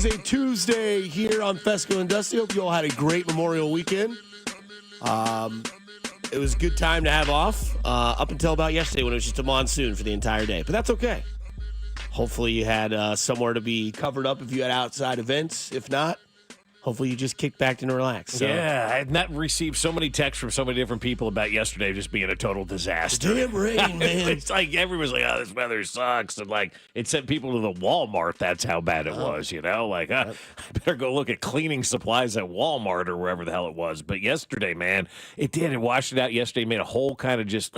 is a Tuesday here on Fesco and Dusty. Hope you all had a great Memorial weekend. It was a good time to have off up until about yesterday when it was just a monsoon for the entire day. But that's okay. Hopefully you had somewhere to be covered up if you had outside events. If not, hopefully you just kicked back and relaxed. So. Yeah, I had not received so many texts from so many different people about yesterday just being a total disaster. Damn rain, man. It's like everyone's like, oh, this weather sucks. And like, it sent people to the Walmart. That's how bad it was, you know? Like, I better go look at cleaning supplies at Walmart or wherever the hell it was. But yesterday, man, it did. It washed it out yesterday, made a whole kind of just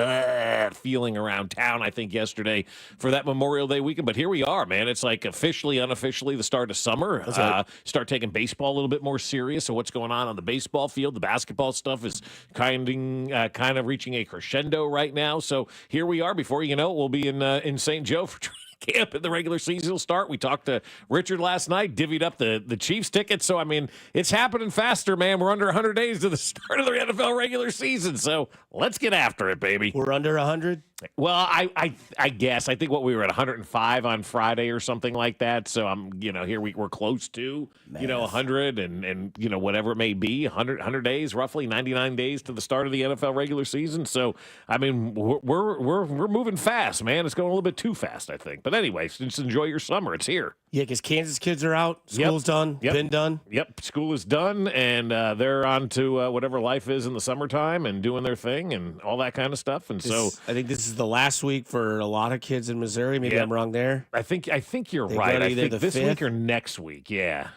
feeling around town, I think, yesterday for that Memorial Day weekend. But here we are, man. It's like officially, unofficially the start of summer. Right. Start taking baseball a little bit more serious. So what's going on the baseball field? The basketball stuff is kind of reaching a crescendo right now. So here we are. Before you know it, we'll be in St. Joe for camp and the regular season will start. We talked to Richard last night, divvied up the Chiefs tickets. So, I mean, it's happening faster, man. We're under 100 days to the start of the NFL regular season. So let's get after it, baby. We're under 100? Well, I guess. I think we were at 105 on Friday or something like that. So here we're close to, 100 and whatever it may be, 100 days, roughly 99 days to the start of the NFL regular season. So, I mean, we're moving fast, man. It's going a little bit too fast, I think. But anyway, just enjoy your summer. It's here. Yeah, because Kansas kids are out. School's done. Been done. Yep. School is done, and they're on to whatever life is in the summertime and doing their thing and all that kind of stuff. And so I think this is the last week for a lot of kids in Missouri. Maybe I'm wrong there. I think you're right. I think this week or next week. Yeah.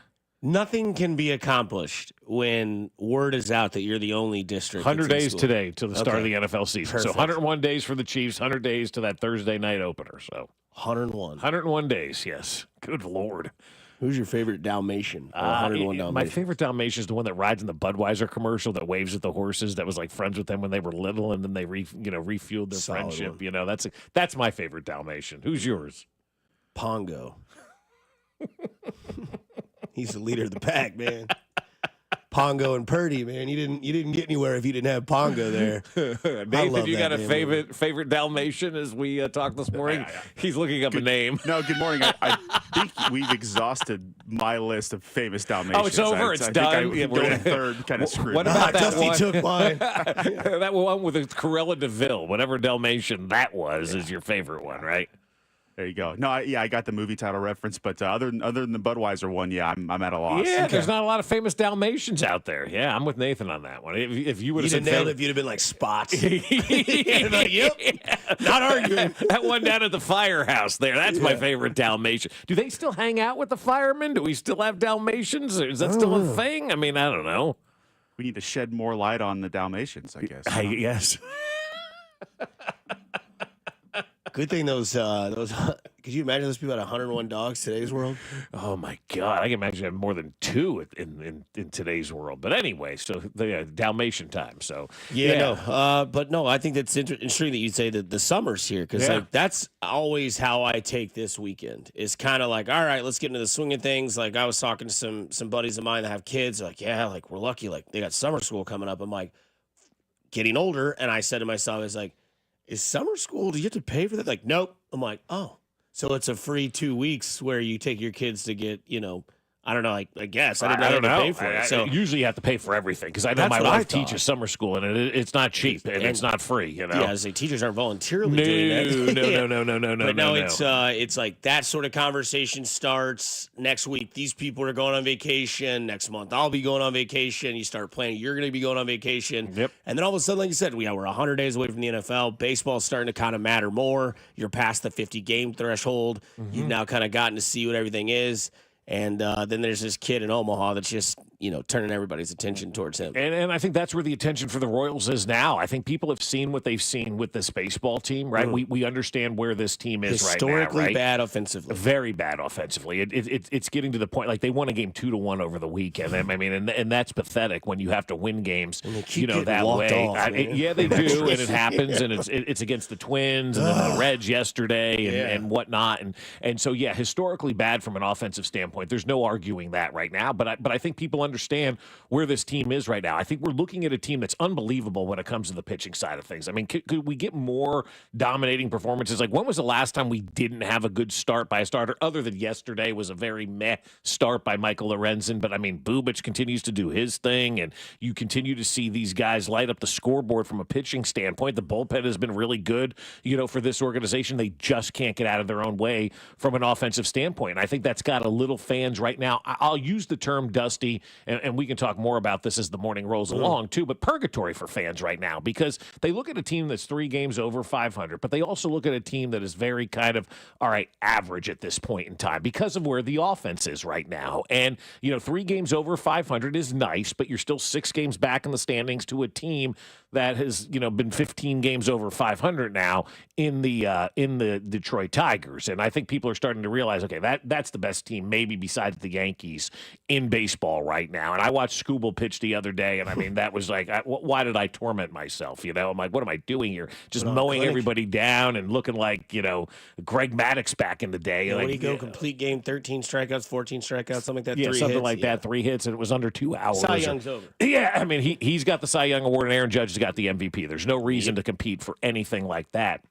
Nothing can be accomplished when word is out that you're the only district. 100 days today to the start of the NFL season. Perfect. So 101 days for the Chiefs, 100 days to that Thursday night opener. So 101. 101 days, yes. Good Lord. Who's your favorite Dalmatian? 101 Dalmatian. My favorite Dalmatian is the one that rides in the Budweiser commercial that waves at the horses. That was like friends with them when they were little, and then they refueled their Solid friendship. one. That's my favorite Dalmatian. Who's yours? Pongo. He's the leader of the pack, man. Pongo and Purdy, man. You didn't get anywhere if you didn't have Pongo there. Nathan, you got a favorite Dalmatian as we talked this morning? Yeah. He's looking up a name. No, good morning. I think we've exhausted my list of famous Dalmatians. Oh, it's over. It's done. Think going third kind of screwed. What about that Dusty one? took mine. That one with the Corella DeVille, whatever Dalmatian that was, is your favorite one, right? There you go. No, I got the movie title reference, but other than the Budweiser one, I'm at a loss. Yeah, there's not a lot of famous Dalmatians out there. Yeah, I'm with Nathan on that one. If you would have said nailed it, if you'd have been like Spots. Yep. Not arguing. That one down at the firehouse there, that's my favorite Dalmatian. Do they still hang out with the firemen? Do we still have Dalmatians? Is that still a thing? I mean, I don't know. We need to shed more light on the Dalmatians, I guess. Yes. Good thing those could you imagine those people had 101 dogs today's world? Oh my God, I can imagine having more than two in today's world. But anyway, so the Dalmatian time. So but no, I think that's interesting that you say that the summer's here because like that's always how I take this weekend. Is kind of like, all right, let's get into the swing of things. Like I was talking to some buddies of mine that have kids. Like like we're lucky. Like they got summer school coming up. I'm like getting older, and I said to myself, is summer school, do you have to pay for that? Like, nope. I'm like, oh. So it's a free 2 weeks where you take your kids to get, I don't know, I guess. I didn't know. Pay for it. So usually you have to pay for everything because I know my wife teaches summer school and it's not cheap and it's not free, Yeah, I say teachers aren't voluntarily doing that. No. But no, it's like that sort of conversation starts next week. These people are going on vacation. Next month I'll be going on vacation. You start planning. You're going to be going on vacation. Yep. And then all of a sudden, like you said, we're 100 days away from the NFL. Baseball's starting to kind of matter more. You're past the 50 game threshold. You've now kind of gotten to see what everything is. And then there's this kid in Omaha that's just, turning everybody's attention towards him. And I think that's where the attention for the Royals is now. I think people have seen what they've seen with this baseball team, right? We understand where this team is right now, Historically bad offensively. Very bad offensively. It's getting to the point, like they won a game 2-1 over the weekend. I mean, and that's pathetic when you have to win games, that way. They do, and it happens, and it's against the Twins and then the Reds yesterday and whatnot. And so, historically bad from an offensive standpoint. There's no arguing that right now, but I think people understand where this team is right now. I think we're looking at a team that's unbelievable when it comes to the pitching side of things. I mean, could we get more dominating performances? Like, when was the last time we didn't have a good start by a starter, other than yesterday was a very meh start by Michael Lorenzen? But, I mean, Bubic continues to do his thing, and you continue to see these guys light up the scoreboard from a pitching standpoint. The bullpen has been really good, for this organization. They just can't get out of their own way from an offensive standpoint. And I think that's got a little fans right now. I'll use the term dusty, and we can talk more about this as the morning rolls along too, but purgatory for fans right now, because they look at a team that's 3 games over 500, but they also look at a team that is very kind of, all right, average at this point in time because of where the offense is right now. And, 3 games over 500 is nice, but you're still 6 games back in the standings to a team that has, been 15 games over 500 now in the Detroit Tigers. And I think people are starting to realize, okay, that's the best team, maybe besides the Yankees, in baseball right now. And I watched Skubal pitch the other day, and I mean, that was like, why did I torment myself? I'm like, what am I doing here? Just mowing everybody down and looking like, Greg Maddux back in the day. Yeah, like, what do you go, complete game, 13 strikeouts, 14 strikeouts, something like that? Yeah, 3 something hits? like that, 3 hits, and it was under 2 hours. Cy Young's over. Yeah, I mean, he's got the Cy Young Award, and Aaron Judge has got the MVP. There's no reason to compete for anything like that.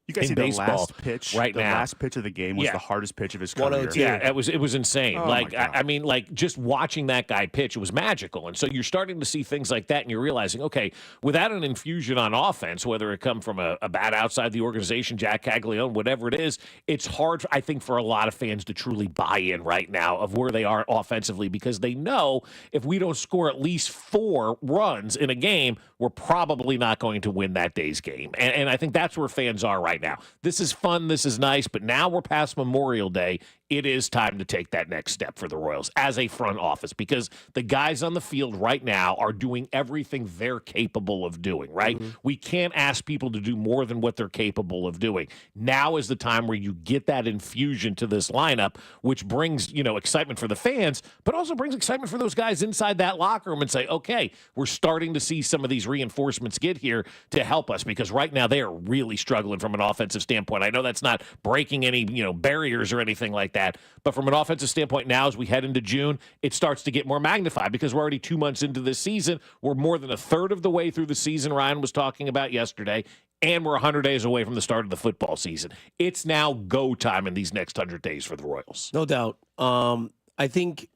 You guys see baseball, the last pitch right the now. last pitch of the game was the hardest pitch of his career. 102. Yeah, it was insane. Oh, like, my God. I mean, like, just watching that guy pitch, it was magical. And so you're starting to see things like that, and you're realizing, okay, without an infusion on offense, whether it come from a bat outside the organization, Jack Caglione, whatever it is, it's hard, I think, for a lot of fans to truly buy in right now of where they are offensively, because they know if we don't score at least 4 runs in a game, we're probably not going to win that day's game. And I think that's where fans are right now. This is fun. This is nice. But now we're past Memorial Day. It is time to take that next step for the Royals as a front office, because the guys on the field right now are doing everything they're capable of doing, right? Mm-hmm. We can't ask people to do more than what they're capable of doing. Now is the time where you get that infusion to this lineup, which brings, excitement for the fans, but also brings excitement for those guys inside that locker room and say, okay, we're starting to see some of these reinforcements get here to help us, because right now they are really struggling from an offensive standpoint. I know that's not breaking any, barriers or anything like that. But from an offensive standpoint, now as we head into June, it starts to get more magnified, because we're already 2 months into this season. We're more than a third of the way through the season, Ryan was talking about yesterday, and we're 100 days away from the start of the football season. It's now go time in these next 100 days for the Royals. No doubt. I think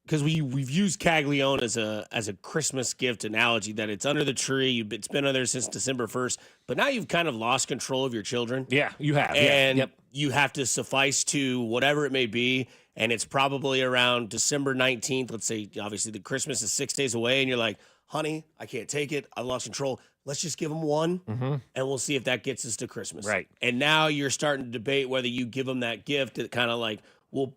because we've used Caglione as a Christmas gift analogy, that it's under the tree. It's been under there since December 1st, but now you've kind of lost control of your children. Yeah, you have. And you have to suffice to whatever it may be, and it's probably around December 19th. Let's say, obviously, the Christmas is 6 days away, and you're like, honey, I can't take it. I lost control. Let's just give them one, and we'll see if that gets us to Christmas. Right. And now you're starting to debate whether you give them that gift that kind of like will,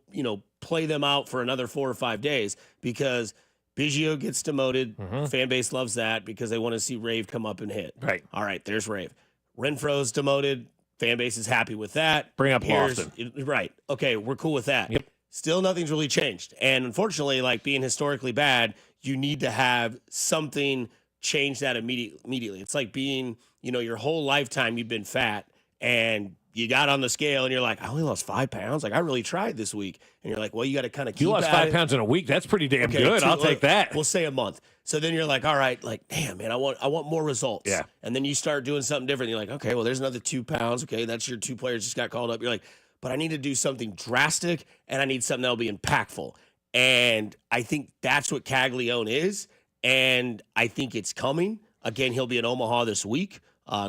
play them out for another 4 or 5 days, because Biggio gets demoted. Fan base loves that because they want to see Rave come up and hit. Right. All right, there's Rave. Renfro's demoted. Fan base is happy with that. Bring up Lofton. Right. Okay, we're cool with that. Yep. Still, nothing's really changed. And unfortunately, like being historically bad, you need to have something change that immediately. It's like being, your whole lifetime you've been fat, and you got on the scale and you're like, I only lost 5 pounds. Like, I really tried this week. And you're like, well, you got to kind of keep You lost 5 pounds in a week. That's pretty damn good. I'll take that. We'll say a month. So then you're like, all right, like, damn, man, I want more results. Yeah. And then you start doing something different. You're like, okay, well, there's another 2 pounds. Okay, that's your 2 players just got called up. You're like, but I need to do something drastic, and I need something that'll be impactful. And I think that's what Caglione is. And I think it's coming. Again, he'll be in Omaha this week.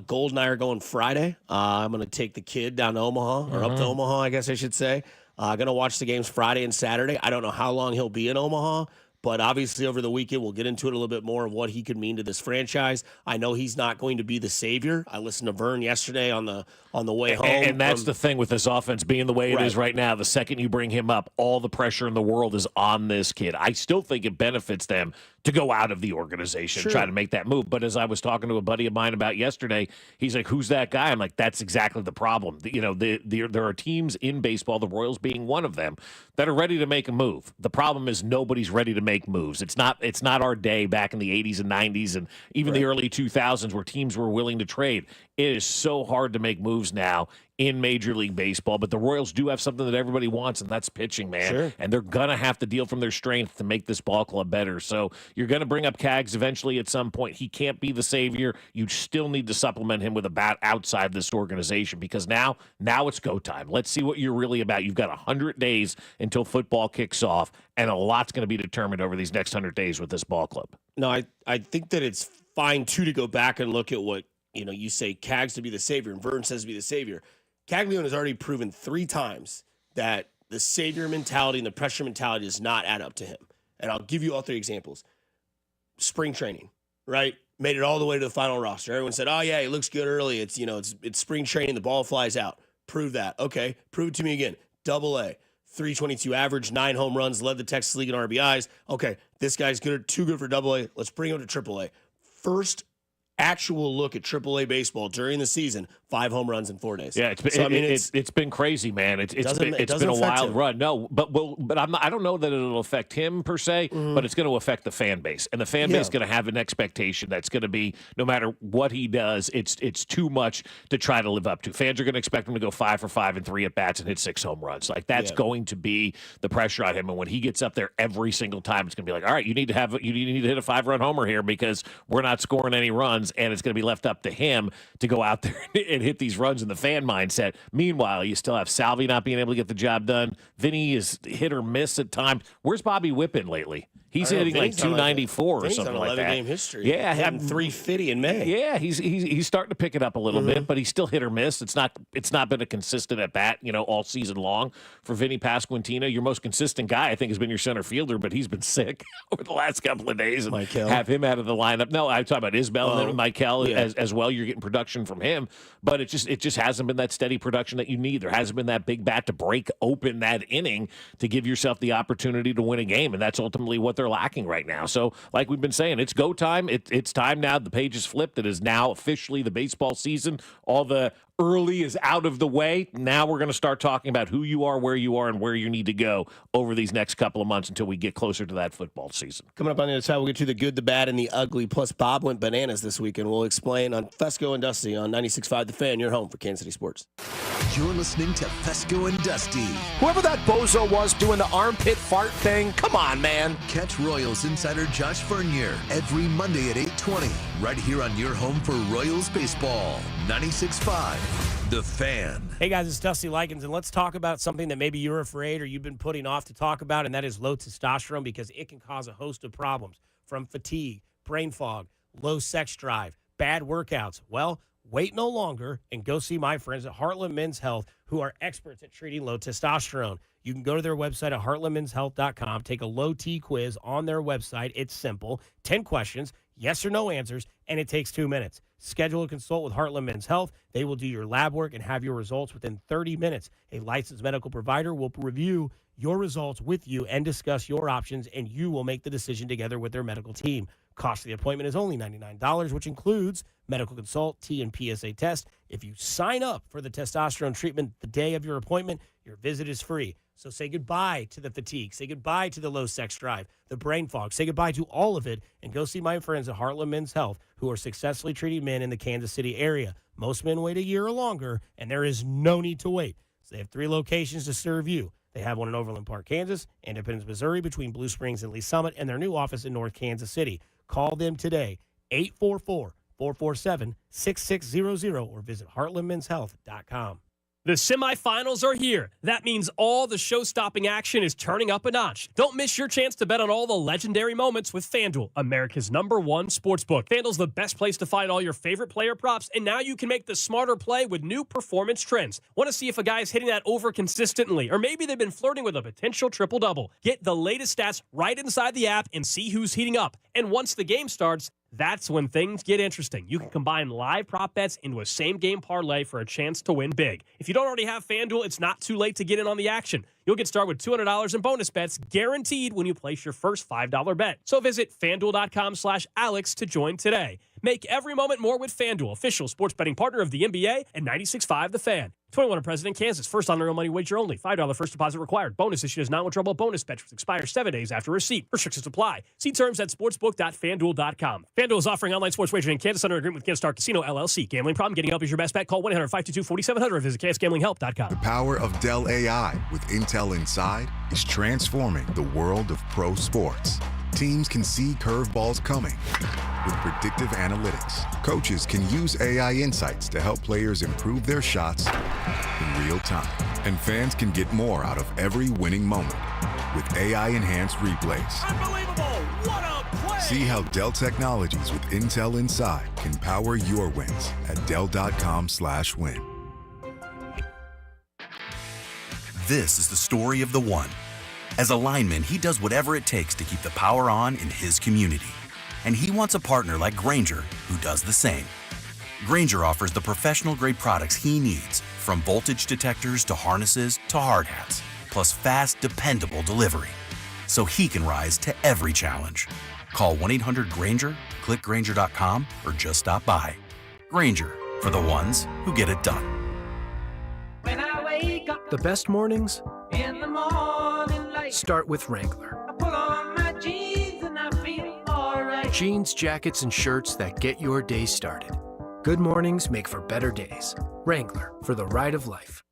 Gold and I are going Friday. I'm going to take the kid down to Omaha, or up to Omaha, I guess I should say. Going to watch the games Friday and Saturday. I don't know how long he'll be in Omaha, but obviously over the weekend we'll get into it a little bit more of what he could mean to this franchise. I know he's not going to be the savior. I listened to Vern yesterday on the way home. And that's the thing with this offense being the way it is right now. The second you bring him up, all the pressure in the world is on this kid. I still think it benefits them to go out of the organization, try to make that move. But as I was talking to a buddy of mine about yesterday, he's like, who's that guy? I'm like, that's exactly the problem. There are teams in baseball, the Royals being one of them, that are ready to make a move. The problem is nobody's ready to make moves. It's not our day back in the 80s and 90s and even the early 2000s where teams were willing to trade. It is so hard to make moves now in Major League Baseball. But the Royals do have something that everybody wants, and that's pitching, man. Sure. And they're going to have to deal from their strength to make this ball club better. So you're going to bring up Cags eventually at some point. He can't be the savior. You still need to supplement him with a bat outside this organization, because now it's go time. Let's see what you're really about. You've got 100 days until football kicks off, and a lot's going to be determined over these next 100 days with this ball club. No, I think that it's fine, too, to go back and look at what, you say Cags to be the savior, and Vern says to be the savior. Caglione has already proven 3 times that the savior mentality and the pressure mentality does not add up to him. And I'll give you all 3 examples. Spring training, right? Made it all the way to the final roster. Everyone said, oh, yeah, he looks good early. It's spring training. The ball flies out. Prove that. Okay, prove it to me again. AA. 322 average, 9 home runs, led the Texas League in RBIs. Okay, this guy's too good for AA. Let's bring him to AAA. First actual look at AAA baseball during the season, 5 home runs in 4 days. Yeah, it's been crazy, man. It's been a wild run. No, but I don't know that it'll affect him per se, but it's going to affect the fan base, and the fan base is going to have an expectation that's going to be, no matter what he does, it's too much to try to live up to. Fans are going to expect him to go 5 for 5 and 3 at bats and hit 6 home runs. Like, that's going to be the pressure on him, and when he gets up there every single time, it's going to be like, all right, you need to hit a 5-run homer here, because we're not scoring any runs, and it's going to be left up to him to go out there and hit these runs in the fan mindset. Meanwhile, you still have Salvi not being able to get the job done. Vinny is hit or miss at times. Where's Bobby Whippen lately? He's hitting like 294 or something like that. Game history. Yeah, having 350 in May. Yeah, he's starting to pick it up a little bit, but he's still hit or miss. It's not been a consistent at bat, all season long for Vinny Pasquantino. Your most consistent guy, I think, has been your center fielder, but he's been sick over the last couple of days, and have him out of the lineup. No, I'm talking about Isbell and then Michael as well. You're getting production from him, but it just hasn't been that steady production that you need. There hasn't been that big bat to break open that inning to give yourself the opportunity to win a game, and that's ultimately what they're lacking right now. So, like we've been saying, it's go time. It's time now. The page is flipped. It is now officially the baseball season. All the early is out of the way. Now we're going to start talking about who you are, where you are, and where you need to go over these next couple of months until we get closer to that football season. Coming up on the other side, we'll get to the good, the bad, and the ugly. Plus, Bob went bananas this weekend. We'll explain on Fesco and Dusty on 96.5 The Fan, your home for Kansas City sports. You're listening to Fesco and Dusty. Whoever that bozo was doing the armpit fart thing, come on, man. Catch Royals insider Josh Vernier every Monday at 8:20, right here on your home for Royals baseball. 96.5 The Fan. Hey guys, it's Dusty Likens, and let's talk about something that maybe you're afraid or you've been putting off to talk about, and that is low testosterone, because it can cause a host of problems, from fatigue, brain fog, low sex drive, bad workouts. Well, wait no longer and go see my friends at Heartland Men's Health, who are experts at treating low testosterone. You can go to their website at heartlandmenshealth.com, take a low T quiz on their website. It's simple. 10 questions, yes or no answers, and it takes 2 minutes. Schedule a consult with Heartland Men's Health. They will do your lab work and have your results within 30 minutes. A licensed medical provider will review your results with you and discuss your options, and you will make the decision together with their medical team. Cost of the appointment is only $99, which includes medical consult, T and PSA test. If you sign up for the testosterone treatment the day of your appointment, your visit is free. So say goodbye to the fatigue. Say goodbye to the low sex drive, the brain fog. Say goodbye to all of it and go see my friends at Heartland Men's Health, who are successfully treating men in the Kansas City area. Most men wait a year or longer, and there is no need to wait. So they have 3 locations to serve you. They have one in Overland Park, Kansas, Independence, Missouri, between Blue Springs and Lee Summit, and their new office in North Kansas City. Call them today, 844-447-6600, or visit heartlandmenshealth.com. The semifinals are here. That means all the show-stopping action is turning up a notch. Don't miss your chance to bet on all the legendary moments with FanDuel, America's #1 sportsbook. FanDuel's the best place to find all your favorite player props, and now you can make the smarter play with new performance trends. Want to see if a guy is hitting that over consistently, or maybe they've been flirting with a potential triple-double. Get the latest stats right inside the app and see who's heating up. And once the game starts, that's when things get interesting. You can combine live prop bets into a same-game parlay for a chance to win big. If you don't already have FanDuel, it's not too late to get in on the action. You'll get started with $200 in bonus bets guaranteed when you place your first $5 bet. So visit FanDuel.com/Alex to join today. Make every moment more with FanDuel, official sports betting partner of the NBA and 96.5 The Fan. 21 and President, Kansas. First on real money wager only. $5 first deposit required. Bonus issued as non-withdrawable bonus bet, which expires 7 days after receipt. Restrictions apply. See terms at sportsbook.fanduel.com. FanDuel is offering online sports wagering in Kansas under agreement with Kansas Star Casino, LLC. Gambling problem? Getting help is your best bet. Call 1-800-522-4700 or visit KSGamblingHelp.com. The power of Dell AI with Intel Inside is transforming the world of pro sports. Teams can see curveballs coming with predictive analytics. Coaches can use AI insights to help players improve their shots in real time. And fans can get more out of every winning moment with AI-enhanced replays. Unbelievable! What a play! See how Dell Technologies with Intel Inside can power your wins at Dell.com/win. This is the story of the one. As a lineman, he does whatever it takes to keep the power on in his community. And he wants a partner like Grainger who does the same. Grainger offers the professional-grade products he needs, from voltage detectors to harnesses to hard hats, plus fast, dependable delivery, so he can rise to every challenge. Call 1-800-GRAINGER, click Grainger.com, or just stop by. Grainger, for the ones who get it done. When I wake up The best mornings in the morning light, start with Wrangler. I pull on my jeans and I feel alright. Jeans, jackets, and shirts that get your day started. Good mornings make for better days. Wrangler, for the ride of life.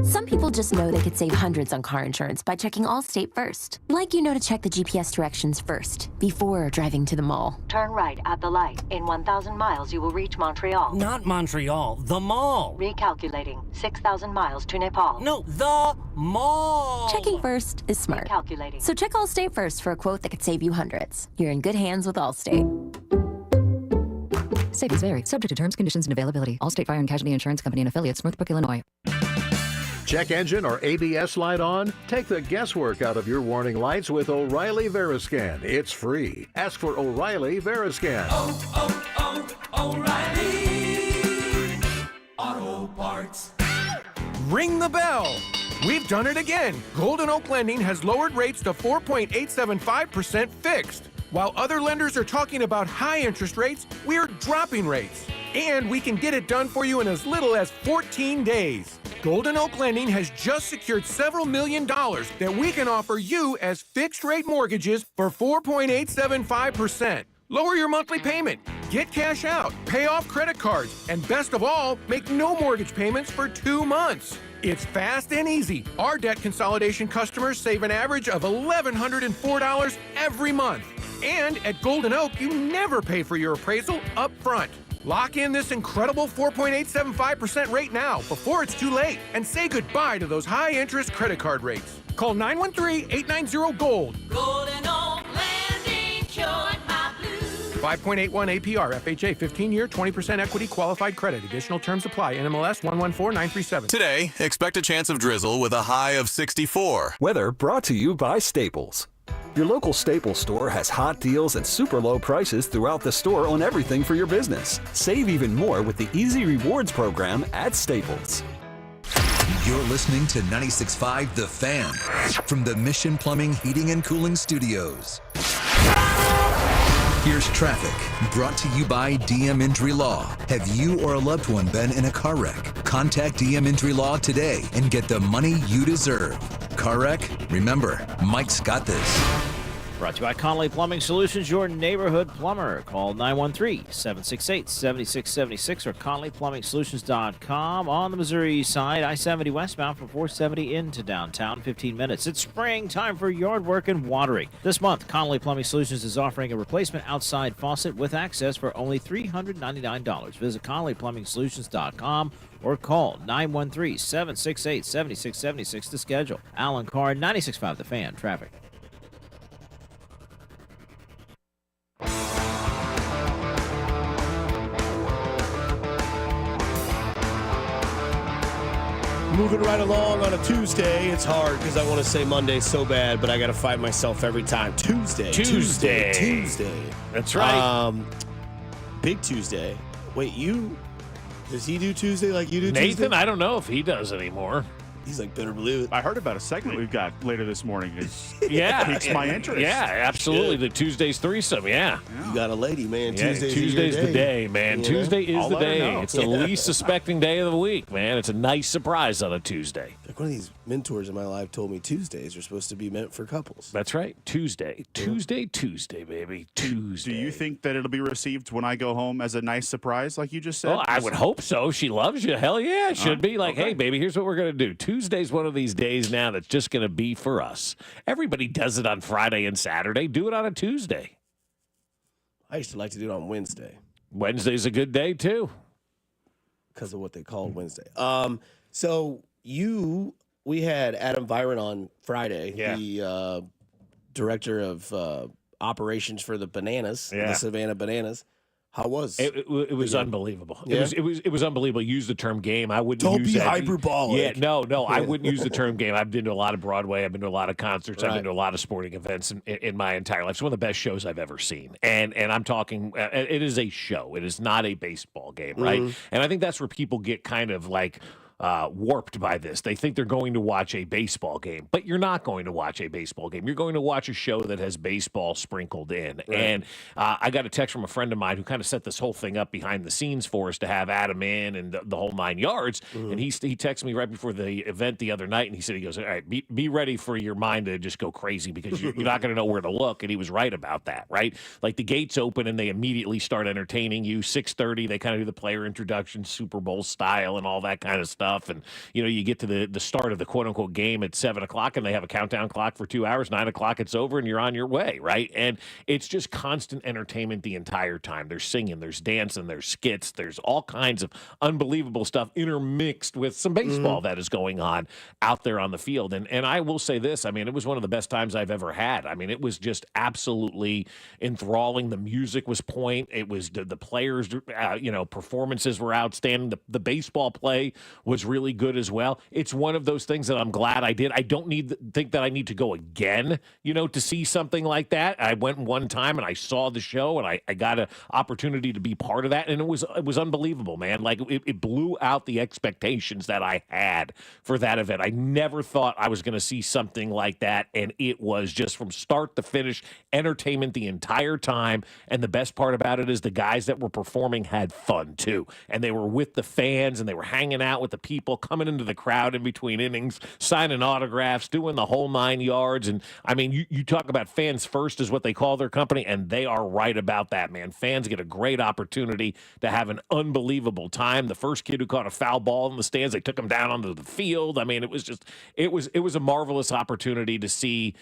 Some people just know they could save hundreds on car insurance by checking Allstate first. Like you know to check the GPS directions first, before driving to the mall. Turn right at the light. In 1,000 miles, you will reach Montreal. Not Montreal, the mall. Recalculating. 6,000 miles to Nepal. No, the mall. Checking first is smart. Recalculating. So check Allstate first for a quote that could save you hundreds. You're in good hands with Allstate. Savings vary. Subject to terms, conditions, and availability. Allstate Fire and Casualty Insurance Company and affiliates, Northbrook, Illinois. Check engine or ABS light on? Take the guesswork out of your warning lights with O'Reilly Veriscan. It's free. Ask for O'Reilly Veriscan. O'Reilly Auto Parts. Ring the bell. We've done it again. Golden Oak Lending has lowered rates to 4.875% fixed. While other lenders are talking about high interest rates, we're dropping rates. And we can get it done for you in as little as 14 days. Golden Oak Lending has just secured several $1 million that we can offer you as fixed-rate mortgages for 4.875%. Lower your monthly payment, get cash out, pay off credit cards, and best of all, make no mortgage payments for 2 months. It's fast and easy. Our debt consolidation customers save an average of $1,104 every month. And at Golden Oak, you never pay for your appraisal up front. Lock in this incredible 4.875% rate now before it's too late and say goodbye to those high-interest credit card rates. Call 913-890-GOLD. Golden Oak Landing, cured my blues. 5.81 APR, FHA, 15-year, 20% equity, qualified credit. Additional terms apply. NMLS 114937. Today, expect a chance of drizzle with a high of 64. Weather brought to you by Staples. Your local Staples store has hot deals and super low prices throughout the store on everything for your business. Save even more with the Easy Rewards program at Staples. You're listening to 96.5 The Fan from the Mission Plumbing, Heating, and Cooling Studios. Here's traffic, brought to you by DM Injury Law. Have you or a loved one been in a car wreck? Contact DM Injury Law today and get the money you deserve. Car wreck? Remember, Mike's got this. Brought to you by Connolly Plumbing Solutions, your neighborhood plumber. Call 913-768-7676 or ConnollyPlumbingSolutions.com. On the Missouri side, I-70 westbound from 470 into downtown, 15 minutes. It's spring, time for yard work and watering. This month, Connolly Plumbing Solutions is offering a replacement outside faucet with access for only $399. Visit ConnollyPlumbingSolutions.com or call 913-768-7676 to schedule. Alan Carr, 96.5 The Fan, traffic. Moving right along on a Tuesday. It's hard because I want to say Monday so bad, but I got to fight myself every time. Tuesday. That's right. Big Tuesday. Wait, does he do Tuesday like you do Nathan, Tuesday? I don't know if he does anymore. He's like, better believe it. I heard about a segment we've got later this morning. Yeah. Piques my interest. Yeah, absolutely. The Tuesday's threesome, yeah. You got a lady, man. Yeah, Tuesday's the day, man. Tuesday is I'll the let her day. know. It's the least suspecting day of the week, man. It's a nice surprise on a Tuesday. Like one of these mentors in my life told me Tuesdays are supposed to be meant for couples. That's right. Tuesday, baby. Tuesday. Do you think that it'll be received when I go home as a nice surprise, like you just said? Well, I would hope so. She loves you. Hell yeah, it should be. Like, okay. hey, baby, here's what we're going to do. Tuesday's one of these days now that's just going to be for us. Everybody does it on Friday and Saturday. Do it on a Tuesday. I used to like to do it on Wednesday. Wednesday's a good day, too. Because of what they called Wednesday. So we had Adam Byron on Friday, the director of operations for the Bananas, the Savannah Bananas. How was it? It was unbelievable. Yeah? It was unbelievable. Use the term game. I wouldn't Don't use be that. hyperbolic. Yeah, no, I wouldn't use the term game. I've been to a lot of Broadway. I've been to a lot of concerts. I've Right. been to a lot of sporting events in my entire life. It's one of the best shows I've ever seen. And I'm talking. It is a show. It is not a baseball game, right? And I think that's where people get kind of like warped by this. They think they're going to watch a baseball game, but you're not going to watch a baseball game. You're going to watch a show that has baseball sprinkled in. Right. And I got a text from a friend of mine who kind of set this whole thing up behind the scenes for us to have Adam in and the whole 9 yards. And he texted me right before the event the other night, and he said, he goes, all right, be ready for your mind to just go crazy because you're not going to know where to look. And he was right about that, right? Like the gates open and they immediately start entertaining you. 6:30, they kind of do the player introduction, Super Bowl style and all that kind of stuff. And, you get to the start of the quote-unquote game at 7 o'clock, and they have a countdown clock for 2 hours. 9 o'clock, it's over, and you're on your way, right? And it's just constant entertainment the entire time. There's singing, there's dancing, there's skits, there's all kinds of unbelievable stuff intermixed with some baseball that is going on out there on the field. And I will say this, I mean, it was one of the best times I've ever had. I mean, it was just absolutely enthralling. The music was point. It was the players, performances were outstanding. The baseball play was really good as well. It's one of those things that I'm glad I did. I don't think that I need to go again, to see something like that. I went one time and I saw the show and I got an opportunity to be part of that. And it was unbelievable, man. Like it blew out the expectations that I had for that event. I never thought I was going to see something like that. And it was just from start to finish entertainment the entire time. And the best part about it is the guys that were performing had fun too. And they were with the fans and they were hanging out with the people, coming into the crowd in between innings, signing autographs, doing the whole 9 yards. And I mean, you talk about fans first is what they call their company, and they are right about that, man. Fans get a great opportunity to have an unbelievable time. The first kid who caught a foul ball in the stands, they took him down onto the field. I mean, it was a marvelous opportunity to see,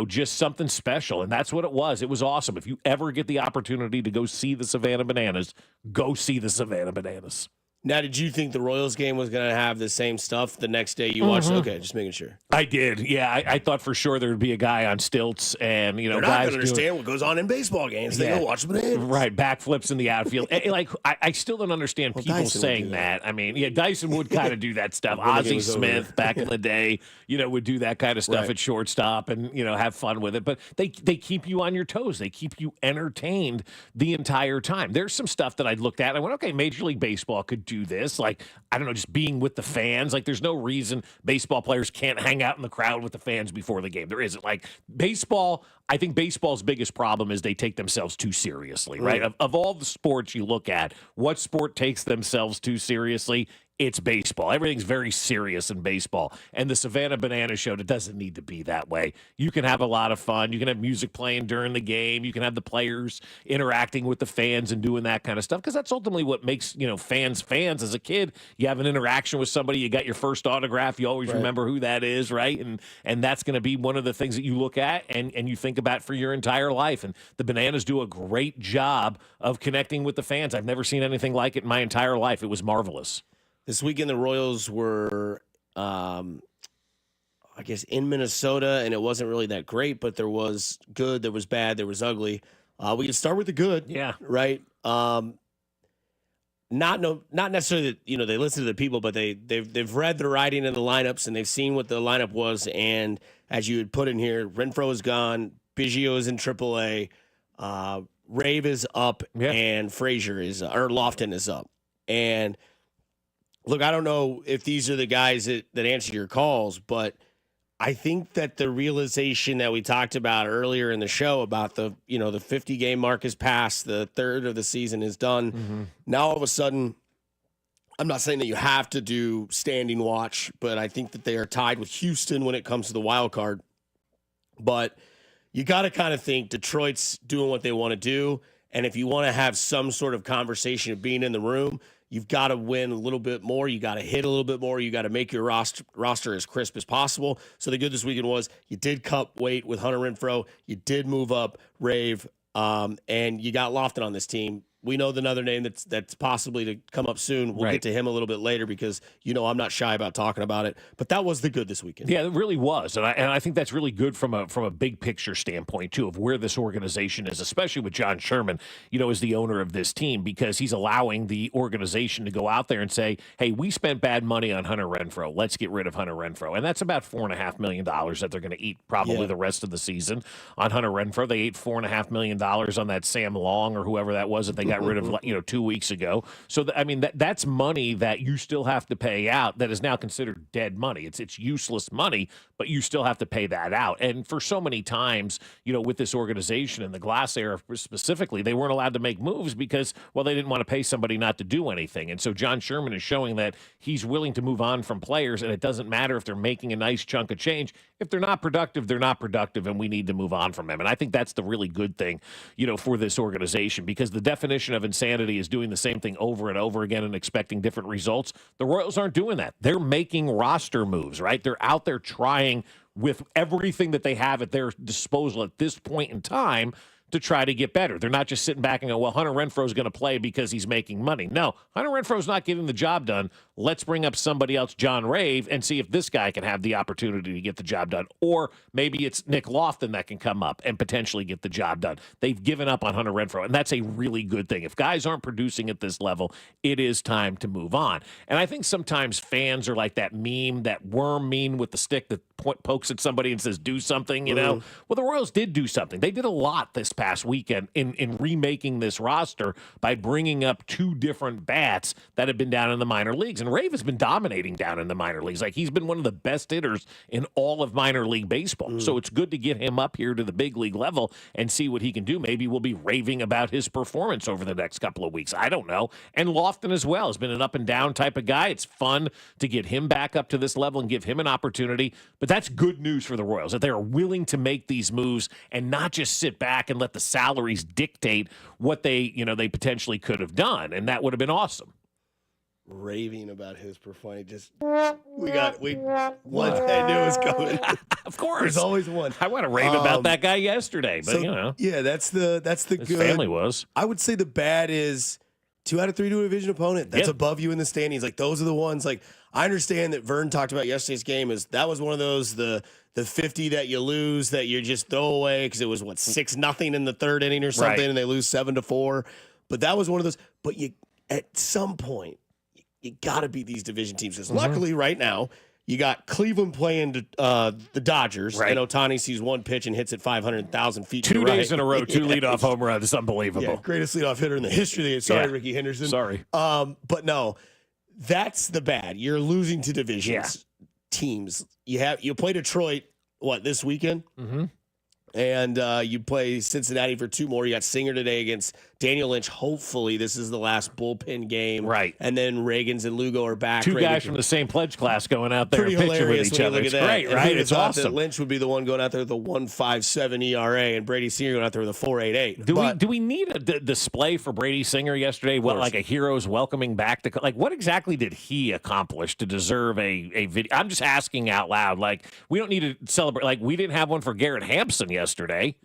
just something special. And that's what it was. It was awesome. If you ever get the opportunity to go see the Savannah Bananas, go see the Savannah Bananas. Now, did you think the Royals game was going to have the same stuff the next day you watched? Okay, just making sure. I did. Yeah, I thought for sure there would be a guy on stilts and, They're not guys going to understand what goes on in baseball games. They go watch the Bananas. Right, backflips in the outfield. I still don't understand people Dyson saying that. I mean, Dyson would kind of do that stuff. Ozzie Smith back in the day, would do that kind of stuff at shortstop and, have fun with it. But they keep you on your toes. They keep you entertained the entire time. There's some stuff that I looked at and I went, okay, Major League Baseball could do this. Like, I don't know, just being with the fans. Like, there's no reason baseball players can't hang out in the crowd with the fans before the game. There isn't. Like, baseball, I think baseball's biggest problem is they take themselves too seriously, right? Of all the sports you look at, what sport takes themselves too seriously? It's baseball. Everything's very serious in baseball. And the Savannah Banana Show, it doesn't need to be that way. You can have a lot of fun. You can have music playing during the game. You can have the players interacting with the fans and doing that kind of stuff because that's ultimately what makes, fans. As a kid, you have an interaction with somebody. You got your first autograph. You always remember who that is, right? And that's going to be one of the things that you look at and you think about for your entire life. And the Bananas do a great job of connecting with the fans. I've never seen anything like it in my entire life. It was marvelous. This weekend, the Royals were, I guess, in Minnesota, and it wasn't really that great, but there was good, there was bad, there was ugly. We can start with the good. Yeah. Right? Not necessarily that, they listen to the people, but they've read the writing of the lineups, and they've seen what the lineup was. And as you had put in here, Renfroe is gone, Biggio is in AAA, Rave is up, and Frazier is, or Lofton is up. And look, I don't know if these are the guys that answer your calls, but I think that the realization that we talked about earlier in the show about the 50 game mark is passed, the third of the season is done. Mm-hmm. Now all of a sudden, I'm not saying that you have to do standing watch, but I think that they are tied with Houston when it comes to the wild card. But you got to kind of think Detroit's doing what they want to do. And if you want to have some sort of conversation of being in the room, you've got to win a little bit more. You got to hit a little bit more. You got to make your roster as crisp as possible. So the good this weekend was you did cut weight with Hunter Renfrow. You did move up Rave, and you got Lofton on this team. We know another name that's possibly to come up soon. We'll get to him a little bit later because, I'm not shy about talking about it. But that was the good this weekend. Yeah, it really was. And I think that's really good from a big picture standpoint, too, of where this organization is, especially with John Sherman, as the owner of this team, because he's allowing the organization to go out there and say, hey, we spent bad money on Hunter Renfrow. Let's get rid of Hunter Renfrow. And that's about $4.5 million that they're going to eat probably the rest of the season on Hunter Renfrow. They ate $4.5 million on that Sam Long or whoever that was that they got rid of 2 weeks ago. So, that's money that you still have to pay out that is now considered dead money. It's useless money, but you still have to pay that out. And for so many times, with this organization in the Glass era specifically, they weren't allowed to make moves because, they didn't want to pay somebody not to do anything. And so John Sherman is showing that he's willing to move on from players, and it doesn't matter if they're making a nice chunk of change. If they're not productive, they're not productive, and we need to move on from them. And I think that's the really good thing, for this organization, because the definition of insanity is doing the same thing over and over again and expecting different results. The Royals aren't doing that. They're making roster moves, right? They're out there trying with everything that they have at their disposal at this point in time to try to get better. They're not just sitting back and go, well, Hunter Renfrow is going to play because he's making money. No, Hunter Renfrow is not getting the job done. Let's bring up somebody else, John Rave, and see if this guy can have the opportunity to get the job done. Or maybe it's Nick Lofton that can come up and potentially get the job done. They've given up on Hunter Renfrow, and that's a really good thing. If guys aren't producing at this level, it is time to move on. And I think sometimes fans are like that meme, that worm meme with the stick that pokes at somebody and says, do something, Well, the Royals did do something. They did a lot this past weekend in remaking this roster by bringing up two different bats that have been down in the minor leagues. And Rave has been dominating down in the minor leagues. Like, he's been one of the best hitters in all of minor league baseball. So it's good to get him up here to the big league level and see what he can do. Maybe we'll be raving about his performance over the next couple of weeks. I don't know. And Lofton as well has been an up and down type of guy. It's fun to get him back up to this level and give him an opportunity. But that's good news for the Royals, that they are willing to make these moves and not just sit back and let the salaries dictate what they potentially could have done. And that would have been awesome. Raving about his performance. I knew it was coming. Of course. There's always one. I want to rave about that guy yesterday, but Yeah, that's the his good. family was. I would say the bad is 2 out of 3 to a division opponent. That's above you in the standings. Like, those are the ones. Like, I understand that Vern talked about yesterday's game that was one of those, the 50 that you lose that you just throw away because it was 6-0 in the third inning or something, and they lose 7-4. But that was one of those. But at some point, you got to beat these division teams. Because luckily, right now, you got Cleveland playing the Dodgers, and Ohtani sees one pitch and hits it 500,000 feet. 2 days in a row, 2 leadoff home runs. It's unbelievable. Yeah, greatest leadoff hitter in the history of the game. Sorry, Ricky Henderson. Sorry. But no, that's the bad. You're losing to divisions teams. You play Detroit this weekend? Mm-hmm. And you play Cincinnati for 2 more. You got Singer today against Daniel Lynch. Hopefully, this is the last bullpen game. Right. And then Reagans and Lugo are back. 2 guys from the same pledge class going out there Pretty and pitching with hilarious each when you other. look It's at that. great, And right? who'd It's have thought awesome. that Lynch would be the one going out there with a 1.57 ERA and Brady Singer going out there with a 4.88. Do we need a display for Brady Singer yesterday? What, like a hero's welcoming back to what exactly did he accomplish to deserve a video? I'm just asking out loud. Like, we don't need to celebrate. Like, we didn't have one for Garrett Hampson yesterday.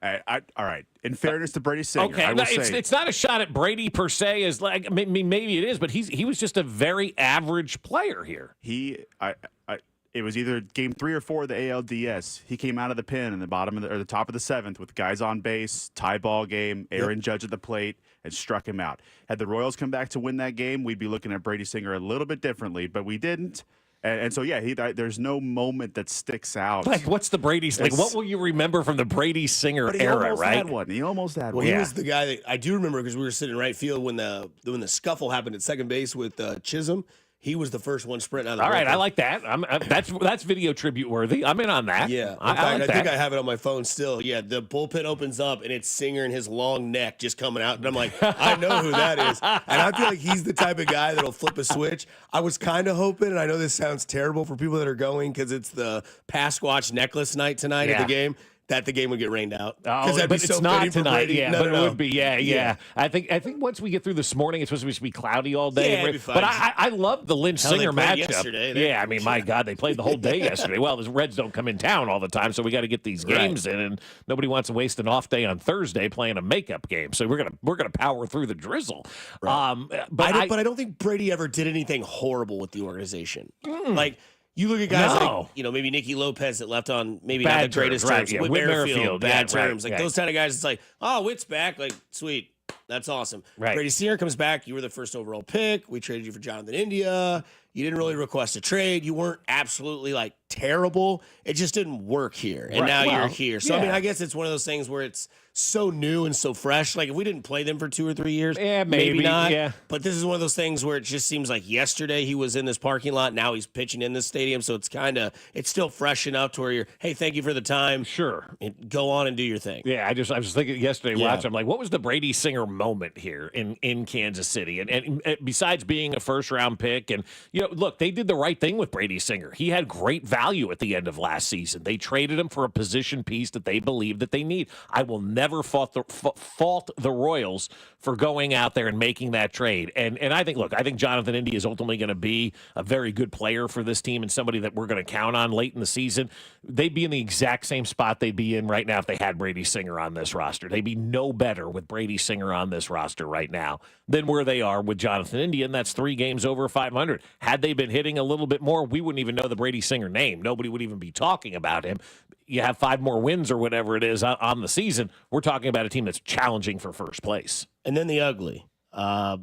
All right. In fairness to Brady Singer, okay, I will say it's not a shot at Brady per se. As like maybe it is, but he was just a very average player here. It was either game 3 or 4 of the ALDS. He came out of the pen in the bottom of the top of the 7th with guys on base, tie ball game, Aaron Judge at the plate, and struck him out. Had the Royals come back to win that game, we'd be looking at Brady Singer a little bit differently, but we didn't. And so, yeah, there's no moment that sticks out. Like, what's the Brady? Like, what will you remember from the Brady Singer era? Right? He almost had one. Well, he was the guy that I do remember because we were sitting in right field when the scuffle happened at second base with Chisholm. He was the first one sprinting out of the All right, bullpen. I like that. That's video tribute worthy. I'm in on that. Yeah, I think I have it on my phone still. Yeah, the bullpen opens up and it's Singer and his long neck just coming out, and I'm like, I know who that is, and I feel like he's the type of guy that'll flip a switch. I was kind of hoping, and I know this sounds terrible for people that are going because it's the Pasquatch necklace night tonight at the game, that the game would get rained out. Oh, but it's not tonight. Yeah, no, but no, it would be. Yeah. I think once we get through this morning, it's supposed to be cloudy all day. Yeah, it'd be fine. But I love the Lynch Singer matchup. Yesterday. Yeah, I mean, my God, they played the whole day yesterday. Well, the Reds don't come in town all the time, so we got to get these games in, and nobody wants to waste an off day on Thursday playing a makeup game. So we're gonna power through the drizzle. Right. But I don't think Brady ever did anything horrible with the organization. Like. You look at guys like, maybe Nicky Lopez that left on maybe Bad not the greatest terms, terms. right, Whit yeah. Merrifield, bad yeah, terms. right, Like those kind of guys, it's like, oh, Whit's back. Like, sweet. That's awesome. Right. Brady Singer comes back. You were the first overall pick. We traded you for Jonathan India. You didn't really request a trade. You weren't absolutely like terrible. It just didn't work here. And now you're here. So, I mean, I guess it's one of those things where it's so new and so fresh. Like if we didn't play them for 2 or 3 years, maybe not. Yeah. But this is one of those things where it just seems like yesterday he was in this parking lot. Now he's pitching in this stadium. So it's still fresh enough to where you're, hey, thank you for the time. Sure. And go on and do your thing. Yeah, I was thinking yesterday watching, I'm like, what was the Brady Singer moment here in Kansas City? And besides being a first round pick, and look, they did the right thing with Brady Singer. He had great value at the end of last season. They traded him for a position piece that they believe that they need. I will never fault the Royals for going out there and making that trade. And I think Jonathan India is ultimately going to be a very good player for this team and somebody that we're going to count on late in the season. They'd be in the exact same spot they'd be in right now if they had Brady Singer on this roster. They'd be no better with Brady Singer on this roster right now than where they are with Jonathan India, and that's 3 games over 500. Had they been hitting a little bit more, we wouldn't even know the Brady Singer name. Nobody would even be talking about him. You have 5 more wins or whatever it is on the season. We're talking about a team that's challenging for first place. And then the ugly. No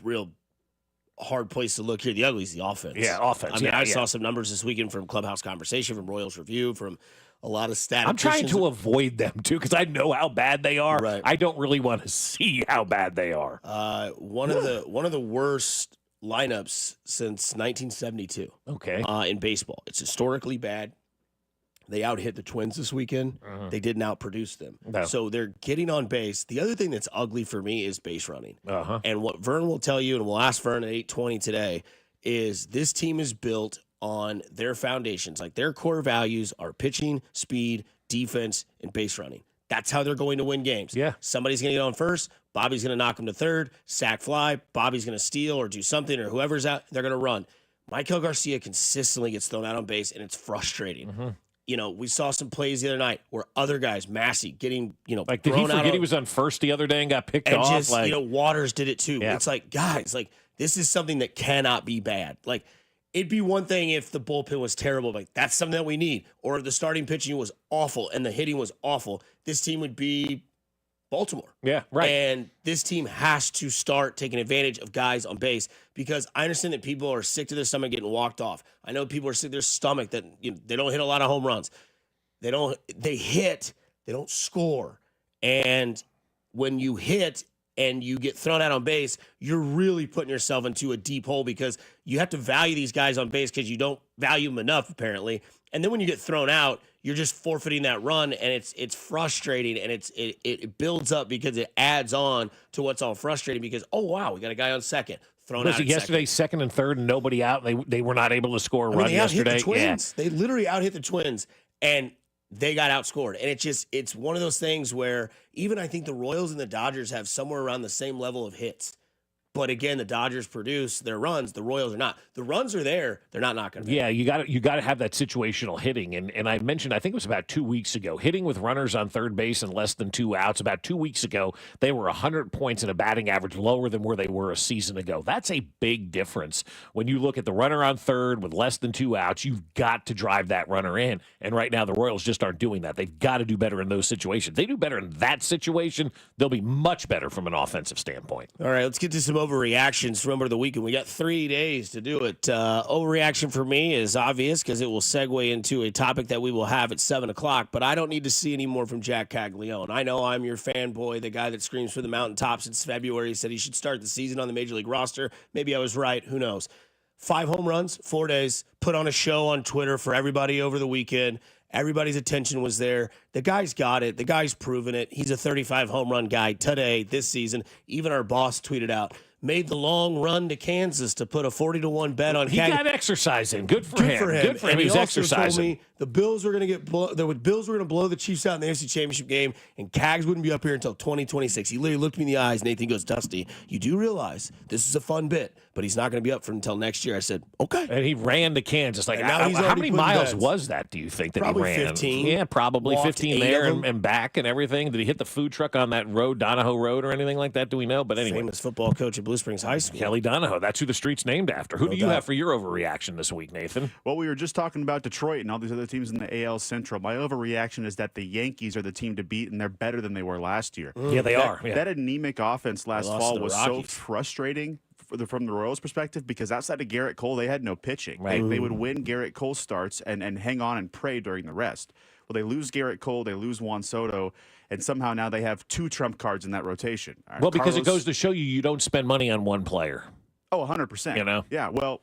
real hard place to look here. The ugly is the offense. Yeah, offense. I mean, I saw some numbers this weekend from Clubhouse Conversation, from Royals Review, from a lot of statisticians. I'm trying to avoid them, too, because I know how bad they are. Right. I don't really want to see how bad they are. One of the worst lineups since 1972. Okay. In baseball. It's historically bad. They out-hit the Twins this weekend. They didn't outproduce them. No. So they're getting on base. The other thing that's ugly for me is base running. Uh-huh. And what Vern will tell you, and we'll ask Vern at 8:20 today, is this team is built on their foundations. Like their core values are pitching, speed, defense, and base running. That's how they're going to win games. Yeah. Somebody's going to get on first. Bobby's going to knock him to third. Sack fly. Bobby's going to steal or do something, or whoever's out, they're going to run. Michael Garcia consistently gets thrown out on base, and it's frustrating. We saw some plays the other night where other guys, Massey, getting, like, did he forget he was on first the other day and got picked off? Just, Waters did it too. Yeah. It's like, guys, like, this is something that cannot be bad. Like, it'd be one thing if the bullpen was terrible. Like, that's something that we need. Or if the starting pitching was awful and the hitting was awful, this team would be Baltimore. Yeah, right. And this team has to start taking advantage of guys on base, because I understand that people are sick to their stomach getting walked off. I know people are sick to their stomach that they don't hit a lot of home runs. They hit, they don't score. And when you hit and you get thrown out on base, you're really putting yourself into a deep hole, because you have to value these guys on base because you don't value them enough, apparently. And then when you get thrown out, you're just forfeiting that run, and it's frustrating, and it builds up because it adds on to what's all frustrating, because, oh, wow, we got a guy on second. Thrown out yesterday, second and third, and nobody out. They were not able to score a run they yesterday. Out-hit the Twins. Yeah. They literally out-hit the Twins, and they got outscored. And it's one of those things where even I think the Royals and the Dodgers have somewhere around the same level of hits. But again, the Dodgers produce their runs. The Royals are not. The runs are there. They're not knocking them. Yeah, you got to have that situational hitting. And I mentioned, I think it was about 2 weeks ago, hitting with runners on third base and less than 2 outs. About 2 weeks ago, they were 100 points in a batting average lower than where they were a season ago. That's a big difference. When you look at the runner on third with less than 2 outs, you've got to drive that runner in. And right now, the Royals just aren't doing that. They've got to do better in those situations. They do better in that situation, they'll be much better from an offensive standpoint. All right, let's get to some overreactions from over the weekend. We got 3 days to do it. Overreaction for me is obvious because it will segue into a topic that we will have at 7 o'clock, but I don't need to see any more from Jack Caglione. I know I'm your fanboy, the guy that screams for the mountaintop since February, said he should start the season on the Major League roster. Maybe I was right. Who knows? 5 home runs, 4 days, put on a show on Twitter for everybody over the weekend. Everybody's attention was there. The guy's got it. The guy's proven it. He's a 35 home run guy today, this season. Even our boss tweeted out, made the long run to Kansas to put a 40-1 bet on. He got exercise in. Good for him. Good for him. And He's he also exercising. told me the Bills were going to blow the Chiefs out in the AFC Championship game, and Cags wouldn't be up here until 2026. He literally looked me in the eyes, Nathan goes, Dusty, you do realize this is a fun bit, but he's not going to be up for until next year. I said, okay. And he ran to Kansas. Like, now he's how already many putting miles bets. was that, do you think, that Probably he ran? 15. Yeah, probably Walked 15 8 there of them. and back and everything. Did he hit the food truck on that road, Donahoe Road, or anything like that? Do we know? But anyway. Famous football coach at Blue Springs High School. Kelly Donahoe. That's who the street's named after. Who do you have for your overreaction this week, Nathan? Well, we were just talking about Detroit and all these other teams in the AL Central. My overreaction is that the Yankees are the team to beat, and they're better than they were last year. Yeah, they are. Yeah. That anemic offense last lost fall to the was so Rockies. frustrating from the Royals' perspective because outside of Garrett Cole, they had no pitching. Right. They would win Garrett Cole starts and hang on and pray during the rest. Well, they lose Garrett Cole, they lose Juan Soto, and somehow now they have 2 trump cards in that rotation. Well, because it Carlos- goes to show you don't spend money on one player. Oh, 100%. You know? Yeah, well,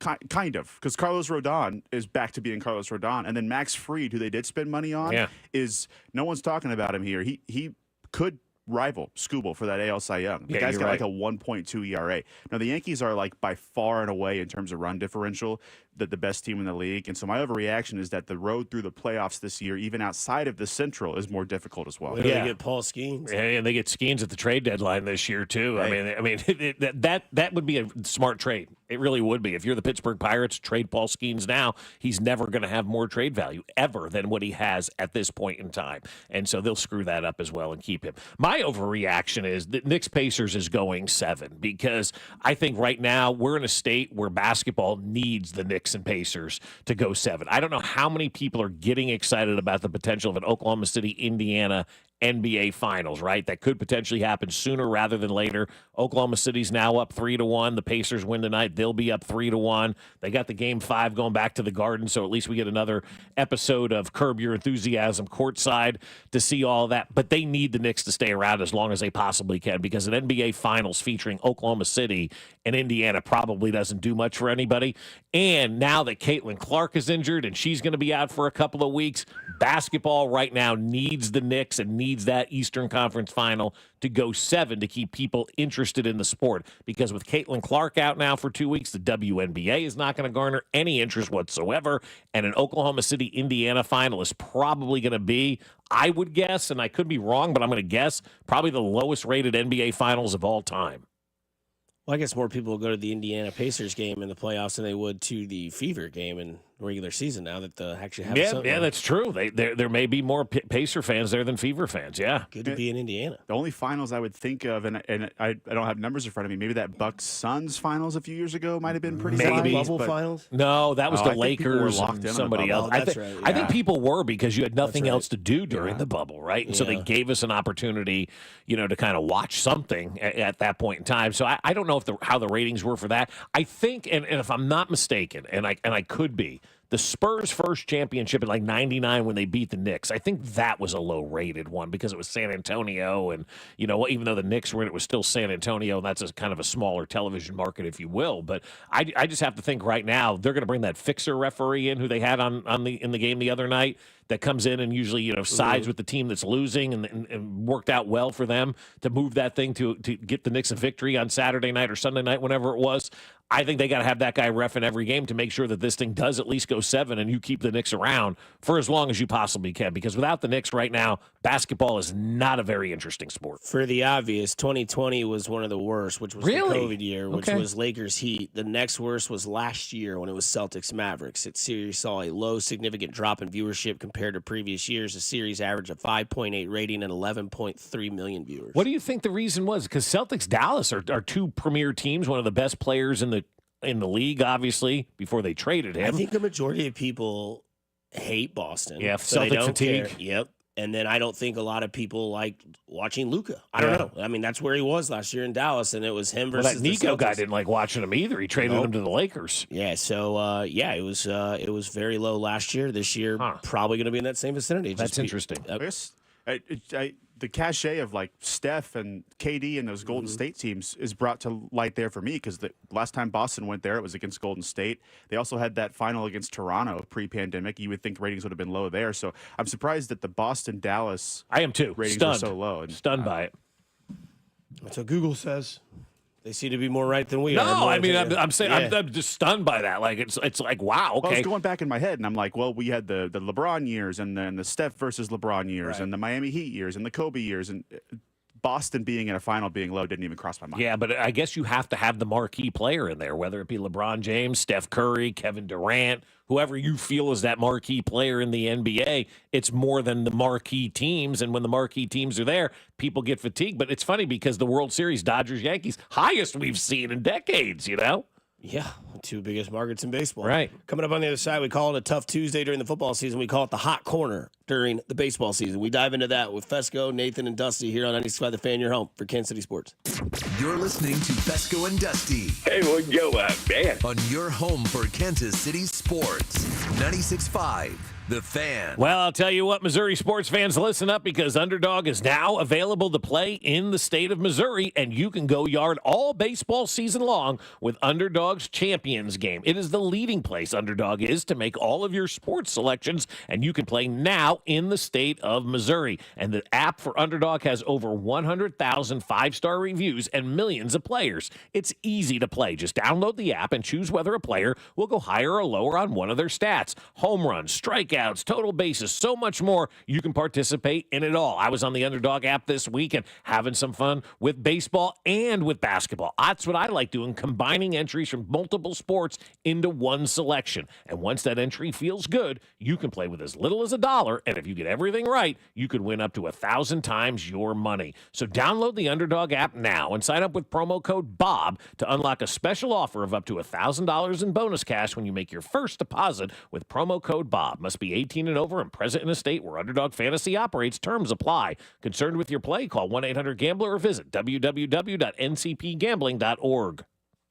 kind of, because Carlos Rodon is back to being Carlos Rodon, and then Max Fried, who they did spend money on, is no one's talking about him here. He could rival Skubal for that AL Cy Young. The guy's got like a 1.2 ERA. Now the Yankees are like by far and away in terms of run differential the best team in the league, and so my overreaction is that the road through the playoffs this year, even outside of the Central, is more difficult as well. Where do they get Paul Skeens? And they get Skeens at the trade deadline this year too. Hey. I mean, that would be a smart trade. It really would be. If you're the Pittsburgh Pirates, trade Paul Skeens now. He's never going to have more trade value ever than what he has at this point in time, and so they'll screw that up as well and keep him. My overreaction is that Knicks Pacers is going 7 because I think right now we're in a state where basketball needs the Knicks and Pacers to go 7. I don't know how many people are getting excited about the potential of an Oklahoma City, Indiana NBA Finals, right? That could potentially happen sooner rather than later. Oklahoma City's now up 3-1. The Pacers win tonight. They'll be up 3-1. They got the Game 5 going back to the Garden, so at least we get another episode of Curb Your Enthusiasm courtside to see all that. But they need the Knicks to stay around as long as they possibly can because an NBA Finals featuring Oklahoma City and Indiana probably doesn't do much for anybody. And now that Caitlin Clark is injured and she's going to be out for a couple of weeks, basketball right now needs the Knicks and needs that Eastern Conference Final to go 7 to keep people interested in the sport. Because with Caitlin Clark out now for 2 weeks, the WNBA is not going to garner any interest whatsoever. And an Oklahoma City, Indiana final is probably going to be, I would guess, and I could be wrong, but I'm going to guess, probably the lowest rated NBA finals of all time. Well, I guess more people will go to the Indiana Pacers game in the playoffs than they would to the Fever game in regular season now that they actually have something. Yeah, that's true. There may be more Pacer fans there than Fever fans, yeah. Good to be in Indiana. The only finals I would think of, and I don't have numbers in front of me, maybe that Bucks-Suns finals a few years ago might have been pretty Maybe. solid, but- finals? No, that was the I think people were Lakers locked and in on the somebody bubble. else. Oh, that's right, I think yeah. people were because you had nothing right. else to do during the bubble, right? And so they Yeah. gave us an opportunity, to kind of watch something at that point in time. So I don't know how the ratings were for that. I think, and if I'm not mistaken, and I could be, the Spurs' first championship in like 99 when they beat the Knicks, I think that was a low-rated one because it was San Antonio. And, even though the Knicks were in it, was still San Antonio. And that's a kind of a smaller television market, if you will. But I just have to think right now they're going to bring that fixer referee in who they had in the game the other night that comes in and usually, sides with the team that's losing and worked out well for them to move that thing to get the Knicks a victory on Saturday night or Sunday night, whenever it was. I think they got to have that guy reffing every game to make sure that this thing does at least go 7 and you keep the Knicks around for as long as you possibly can. Because without the Knicks right now, basketball is not a very interesting sport. For the obvious, 2020 was one of the worst, which was Really? the COVID year, which was Lakers Heat. The next worst was last year when it was Celtics Mavericks. It series saw a low, significant drop in viewership compared to previous years. The series averaged a 5.8 rating and 11.3 million viewers. What do you think the reason was? Because Celtics Dallas are two premier teams, one of the best players in the league, obviously, before they traded him. I think the majority of people hate Boston. Yeah, so they Celtic don't fatigue. care. Yep. And then I don't think a lot of people like watching Luka. I don't know. I mean, that's where he was last year in Dallas, and it was him versus that Nico guy didn't like watching him either. He traded him to the Lakers. Yeah, so it was very low last year. This year, probably going to be in that same vicinity. That's interesting. The cachet of like Steph and KD and those Golden State teams is brought to light there for me because the last time Boston went there, it was against Golden State. They also had that final against Toronto pre-pandemic. You would think ratings would have been low there. So I'm surprised that the Boston-Dallas ratings were so low. And, Stunned by it. That's what Google says. They seem to be more right than we are. No, I mean, I'm saying I'm just stunned by that. Like it's like wow. Okay, well, I was going back in my head, and I'm like, well, we had the LeBron years, and then the Steph versus LeBron years, and the Miami Heat years, and the Kobe years, and Boston being in a final being low didn't even cross my mind. Yeah, but I guess you have to have the marquee player in there, whether it be LeBron James, Steph Curry, Kevin Durant, whoever you feel is that marquee player in the NBA. It's more than the marquee teams, and when the marquee teams are there, people get fatigued. But it's funny because the World Series, Dodgers-Yankees, highest we've seen in decades, you know? Yeah, two biggest markets in baseball. Right. Coming up on the other side, we call it a tough Tuesday during the football season. We call it the hot corner during the baseball season. We dive into that with Fesco, Nathan, and Dusty here on 96.5 The Fan, your home for Kansas City Sports. You're listening to Fesco and Dusty. Hey, what go man? On your home for Kansas City Sports. 96.5 The Fan. Well, I'll tell you what, Missouri sports fans, listen up because Underdog is now available to play in the state of Missouri, and you can go yard all baseball season long with Underdog's Champions Game. It is the leading place Underdog is to make all of your sports selections, and you can play now in the state of Missouri. And the app for Underdog has over 100,000 five-star reviews and millions of players. It's easy to play. Just download the app and choose whether a player will go higher or lower on one of their stats. Home runs, strikeouts, total bases, so much more. You can participate in it all. I was on the Underdog app this week and having some fun with baseball and with basketball. That's what I like doing, combining entries from multiple sports into one selection. And once that entry feels good, you can play with as little as $1, and if you get everything right, you could win up to 1,000 times your money. So download the Underdog app now and sign up with promo code BOB to unlock a special offer of up to $1,000 in bonus cash when you make your first deposit with promo code BOB. Must be 18 and over and present in a state where Underdog Fantasy operates. Terms apply. Concerned with your play? Call 1-800-GAMBLER or visit www.ncpgambling.org.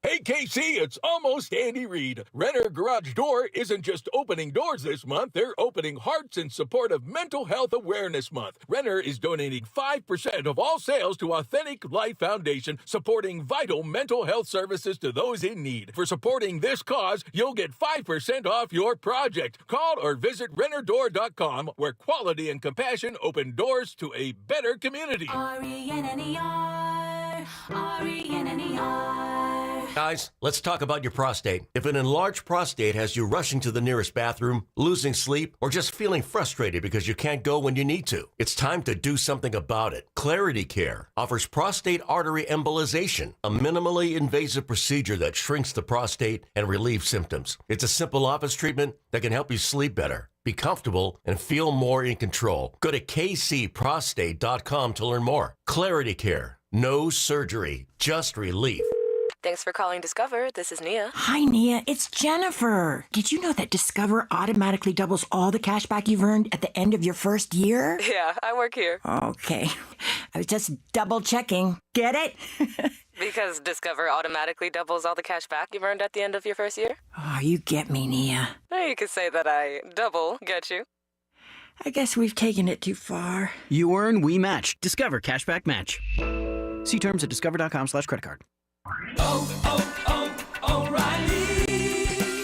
Hey, KC, it's almost Andy Reid. Renner Garage Door isn't just opening doors this month, they're opening hearts in support of Mental Health Awareness Month. Renner is donating 5% of all sales to Authentic Life Foundation, supporting vital mental health services to those in need. For supporting this cause, you'll get 5% off your project. Call or visit rennerdoor.com, where quality and compassion open doors to a better community. RENNER, RENNER. Guys, let's talk about your prostate. If an enlarged prostate has you rushing to the nearest bathroom, losing sleep, or just feeling frustrated because you can't go when you need to, it's time to do something about it. Clarity Care offers prostate artery embolization, a minimally invasive procedure that shrinks the prostate and relieves symptoms. It's a simple office treatment that can help you sleep better, be comfortable, and feel more in control. Go to kcprostate.com to learn more. Clarity Care. No surgery, just relief. Thanks for calling Discover. This is Nia. Hi, Nia. It's Jennifer. Did you know that Discover automatically doubles all the cash back you've earned at the end of your first year? Yeah, I work here. Okay. I was just double checking. Get it? Because Discover automatically doubles all the cash back you've earned at the end of your first year? Oh, you get me, Nia. You could say that I double get you. I guess we've taken it too far. You earn, we match. Discover Cashback Match. See terms at discover.com/creditcard. O'Reilly.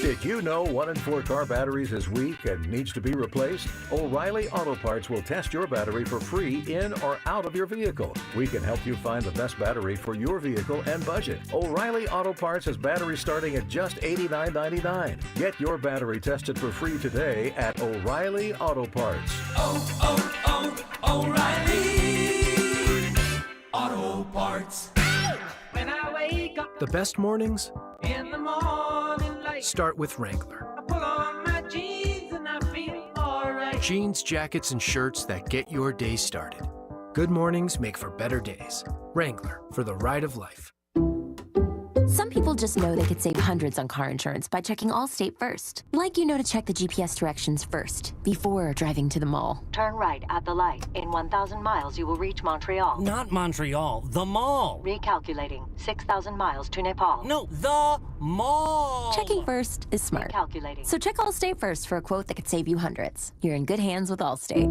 Did you know 1 in 4 car batteries is weak and needs to be replaced? O'Reilly Auto Parts will test your battery for free in or out of your vehicle. We can help you find the best battery for your vehicle and budget. O'Reilly Auto Parts has batteries starting at just $89.99. Get your battery tested for free today at O'Reilly Auto Parts. O'Reilly Auto Parts. When I wake up the best mornings in the morning light, start with Wrangler. I put on my jeans and I feel alright. Jeans, jackets, and shirts that get your day started. Good mornings make for better days. Wrangler, for the ride of life. Some people people just know they could save hundreds on car insurance by checking Allstate first. Like you know to check the GPS directions first, before driving to the mall. Turn right at the light. In 1,000 miles, you will reach Montreal. Not Montreal, the mall. Recalculating. 6,000 miles to Nepal. No, the mall. Checking first is smart. Recalculating. So check Allstate first for a quote that could save you hundreds. You're in good hands with Allstate.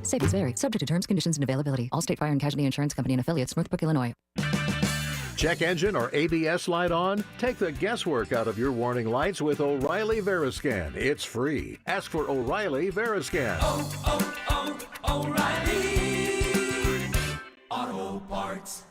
Savings vary. Subject to terms, conditions, and availability. Allstate Fire and Casualty Insurance Company and affiliates, Northbrook, Illinois. Check engine or ABS light on? Take the guesswork out of your warning lights with O'Reilly Veriscan. It's free. Ask for O'Reilly Veriscan. O'Reilly Auto Parts.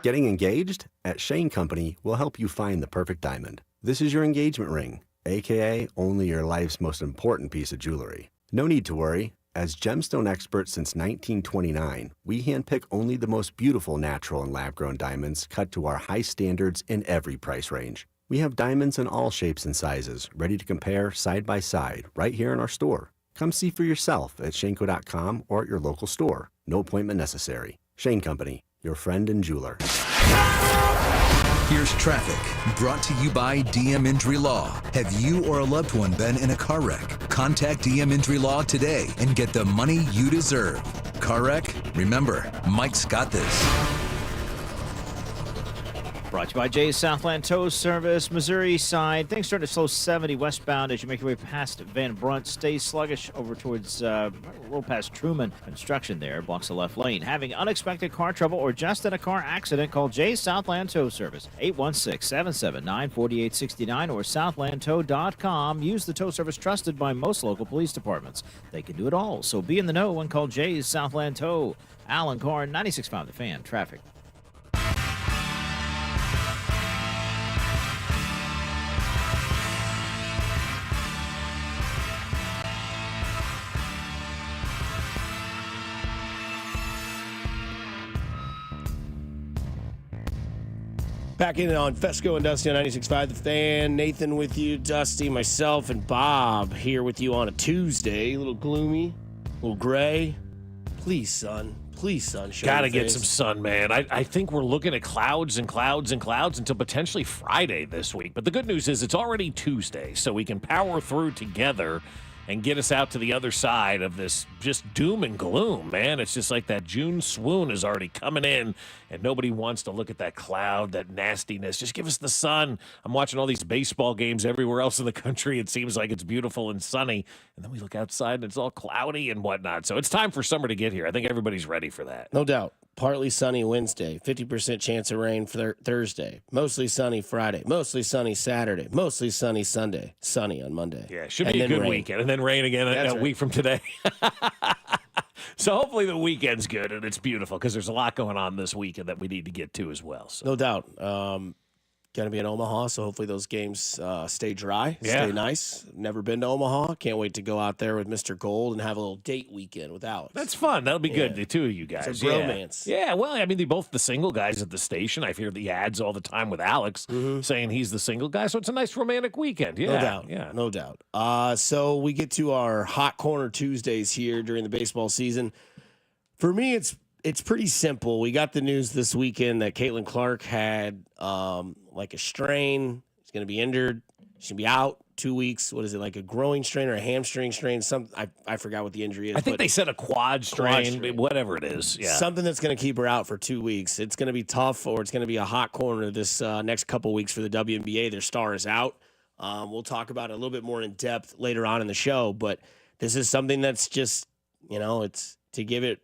Getting engaged? At Shane Company, we'll help you find the perfect diamond. This is your engagement ring, aka only your life's most important piece of jewelry. No need to worry. As gemstone experts since 1929, we handpick only the most beautiful natural and lab-grown diamonds cut to our high standards in every price range. We have diamonds in all shapes and sizes, ready to compare side by side right here in our store. Come see for yourself at Shaneco.com or at your local store. No appointment necessary. Shane Company, your friend and jeweler. Here's traffic, brought to you by DM Injury Law. Have you or a loved one been in a car wreck? Contact DM Injury Law today and get the money you deserve. Car wreck? Remember, Mike's got this. Brought to you by Jay's Southland Tow Service, Missouri side. Things starting to slow 70 westbound as you make your way past Van Brunt. Stay sluggish over towards a little past Truman. Construction there blocks the left lane. Having unexpected car trouble or just in a car accident, call Jay's Southland Tow Service, 816-779-4869 or southlandtow.com. Use the tow service trusted by most local police departments. They can do it all, so be in the know and call Jay's Southland Tow. Alan Corn, 96.5 The Fan. Traffic. Back in on Fesco and Dusty on 96.5 The Fan. Nathan with you, Dusty, myself, and Bob here with you on a Tuesday. A little gloomy, a little gray. Please, son. Show Gotta your get face. some sun, man. I think we're looking at clouds and clouds and clouds until potentially Friday this week. But the good news is it's already Tuesday, so we can power through together and get us out to the other side of this just doom and gloom, man. It's just like that June swoon is already coming in, and nobody wants to look at that cloud, that nastiness. Just give us the sun. I'm watching all these baseball games everywhere else in the country. It seems like it's beautiful and sunny, and then we look outside and it's all cloudy and whatnot. So it's time for summer to get here. I think everybody's ready for that. No doubt. Partly sunny Wednesday, 50% chance of rain for Thursday, mostly sunny Friday, mostly sunny Saturday, mostly sunny Sunday, sunny on Monday. Yeah, it should be a good weekend, and then rain again a week from today. So hopefully the weekend's good and it's beautiful because there's a lot going on this weekend that we need to get to as well. So. No doubt. Going to be in Omaha, so hopefully those games stay dry, stay nice. Never been to Omaha. Can't wait to go out there with Mr. Gold and have a little date weekend with Alex. That's fun. That'll be good, the two of you guys. It's a bromance. Yeah, well, I mean, they're both the single guys at the station. I hear the ads all the time with Alex saying he's the single guy, so it's a nice romantic weekend. Yeah, no doubt. Yeah, no doubt. So we get to our Hot Corner Tuesdays here during the baseball season. For me, it's pretty simple. We got the news this weekend that Caitlin Clark had like a strain. She's going to be injured. She's going to be out 2 weeks. What is it, like a growing strain or a hamstring strain? I forgot what the injury is. I think they said a quad strain, whatever it is. Yeah. Something that's going to keep her out for 2 weeks. It's going to be tough, or it's going to be a hot corner this next couple weeks for the WNBA. Their star is out. We'll talk about it a little bit more in depth later on in the show, but this is something that's just, it's to give it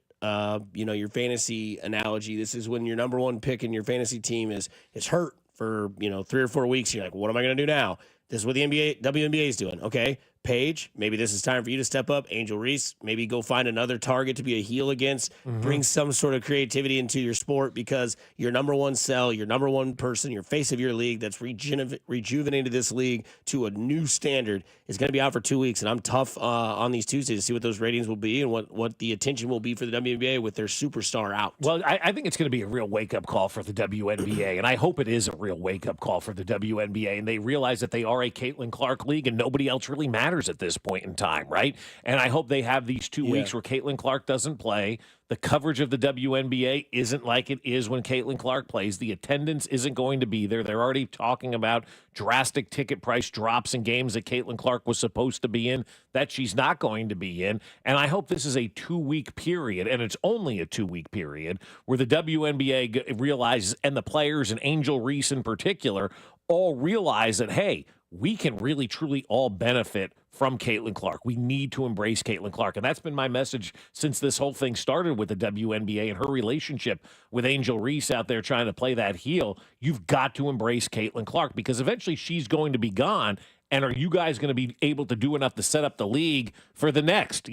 your fantasy analogy. This is when your number one pick in your fantasy team is hurt for 3 or 4 weeks. You're like, what am I going to do now? This is what the WNBA is doing. Okay, Paige, maybe this is time for you to step up. Angel Reese, maybe go find another target to be a heel against. Bring some sort of creativity into your sport, because your number one cell, your number one person, your face of your league that's rejuvenated this league to a new standard is going to be out for 2 weeks. And I'm tough on these Tuesdays to see what those ratings will be and what the attention will be for the WNBA with their superstar out. Well, I think it's going to be a real wake-up call for the WNBA, and I hope it is a real wake-up call for the WNBA, and they realize that they are are a Caitlin Clark league, and nobody else really matters at this point in time, right? And I hope they have these 2 weeks where Caitlin Clark doesn't play. The coverage of the WNBA isn't like it is when Caitlin Clark plays. The attendance isn't going to be there. They're already talking about drastic ticket price drops in games that Caitlin Clark was supposed to be in that she's not going to be in. And I hope this is a 2-week period, and it's only a 2-week period, where the WNBA realizes, and the players and Angel Reese in particular, all realize that, hey, we can really, truly all benefit from Caitlin Clark. We need to embrace Caitlin Clark. And that's been my message since this whole thing started with the WNBA and her relationship with Angel Reese out there trying to play that heel. You've got to embrace Caitlin Clark because eventually she's going to be gone. And are you guys going to be able to do enough to set up the league for the next?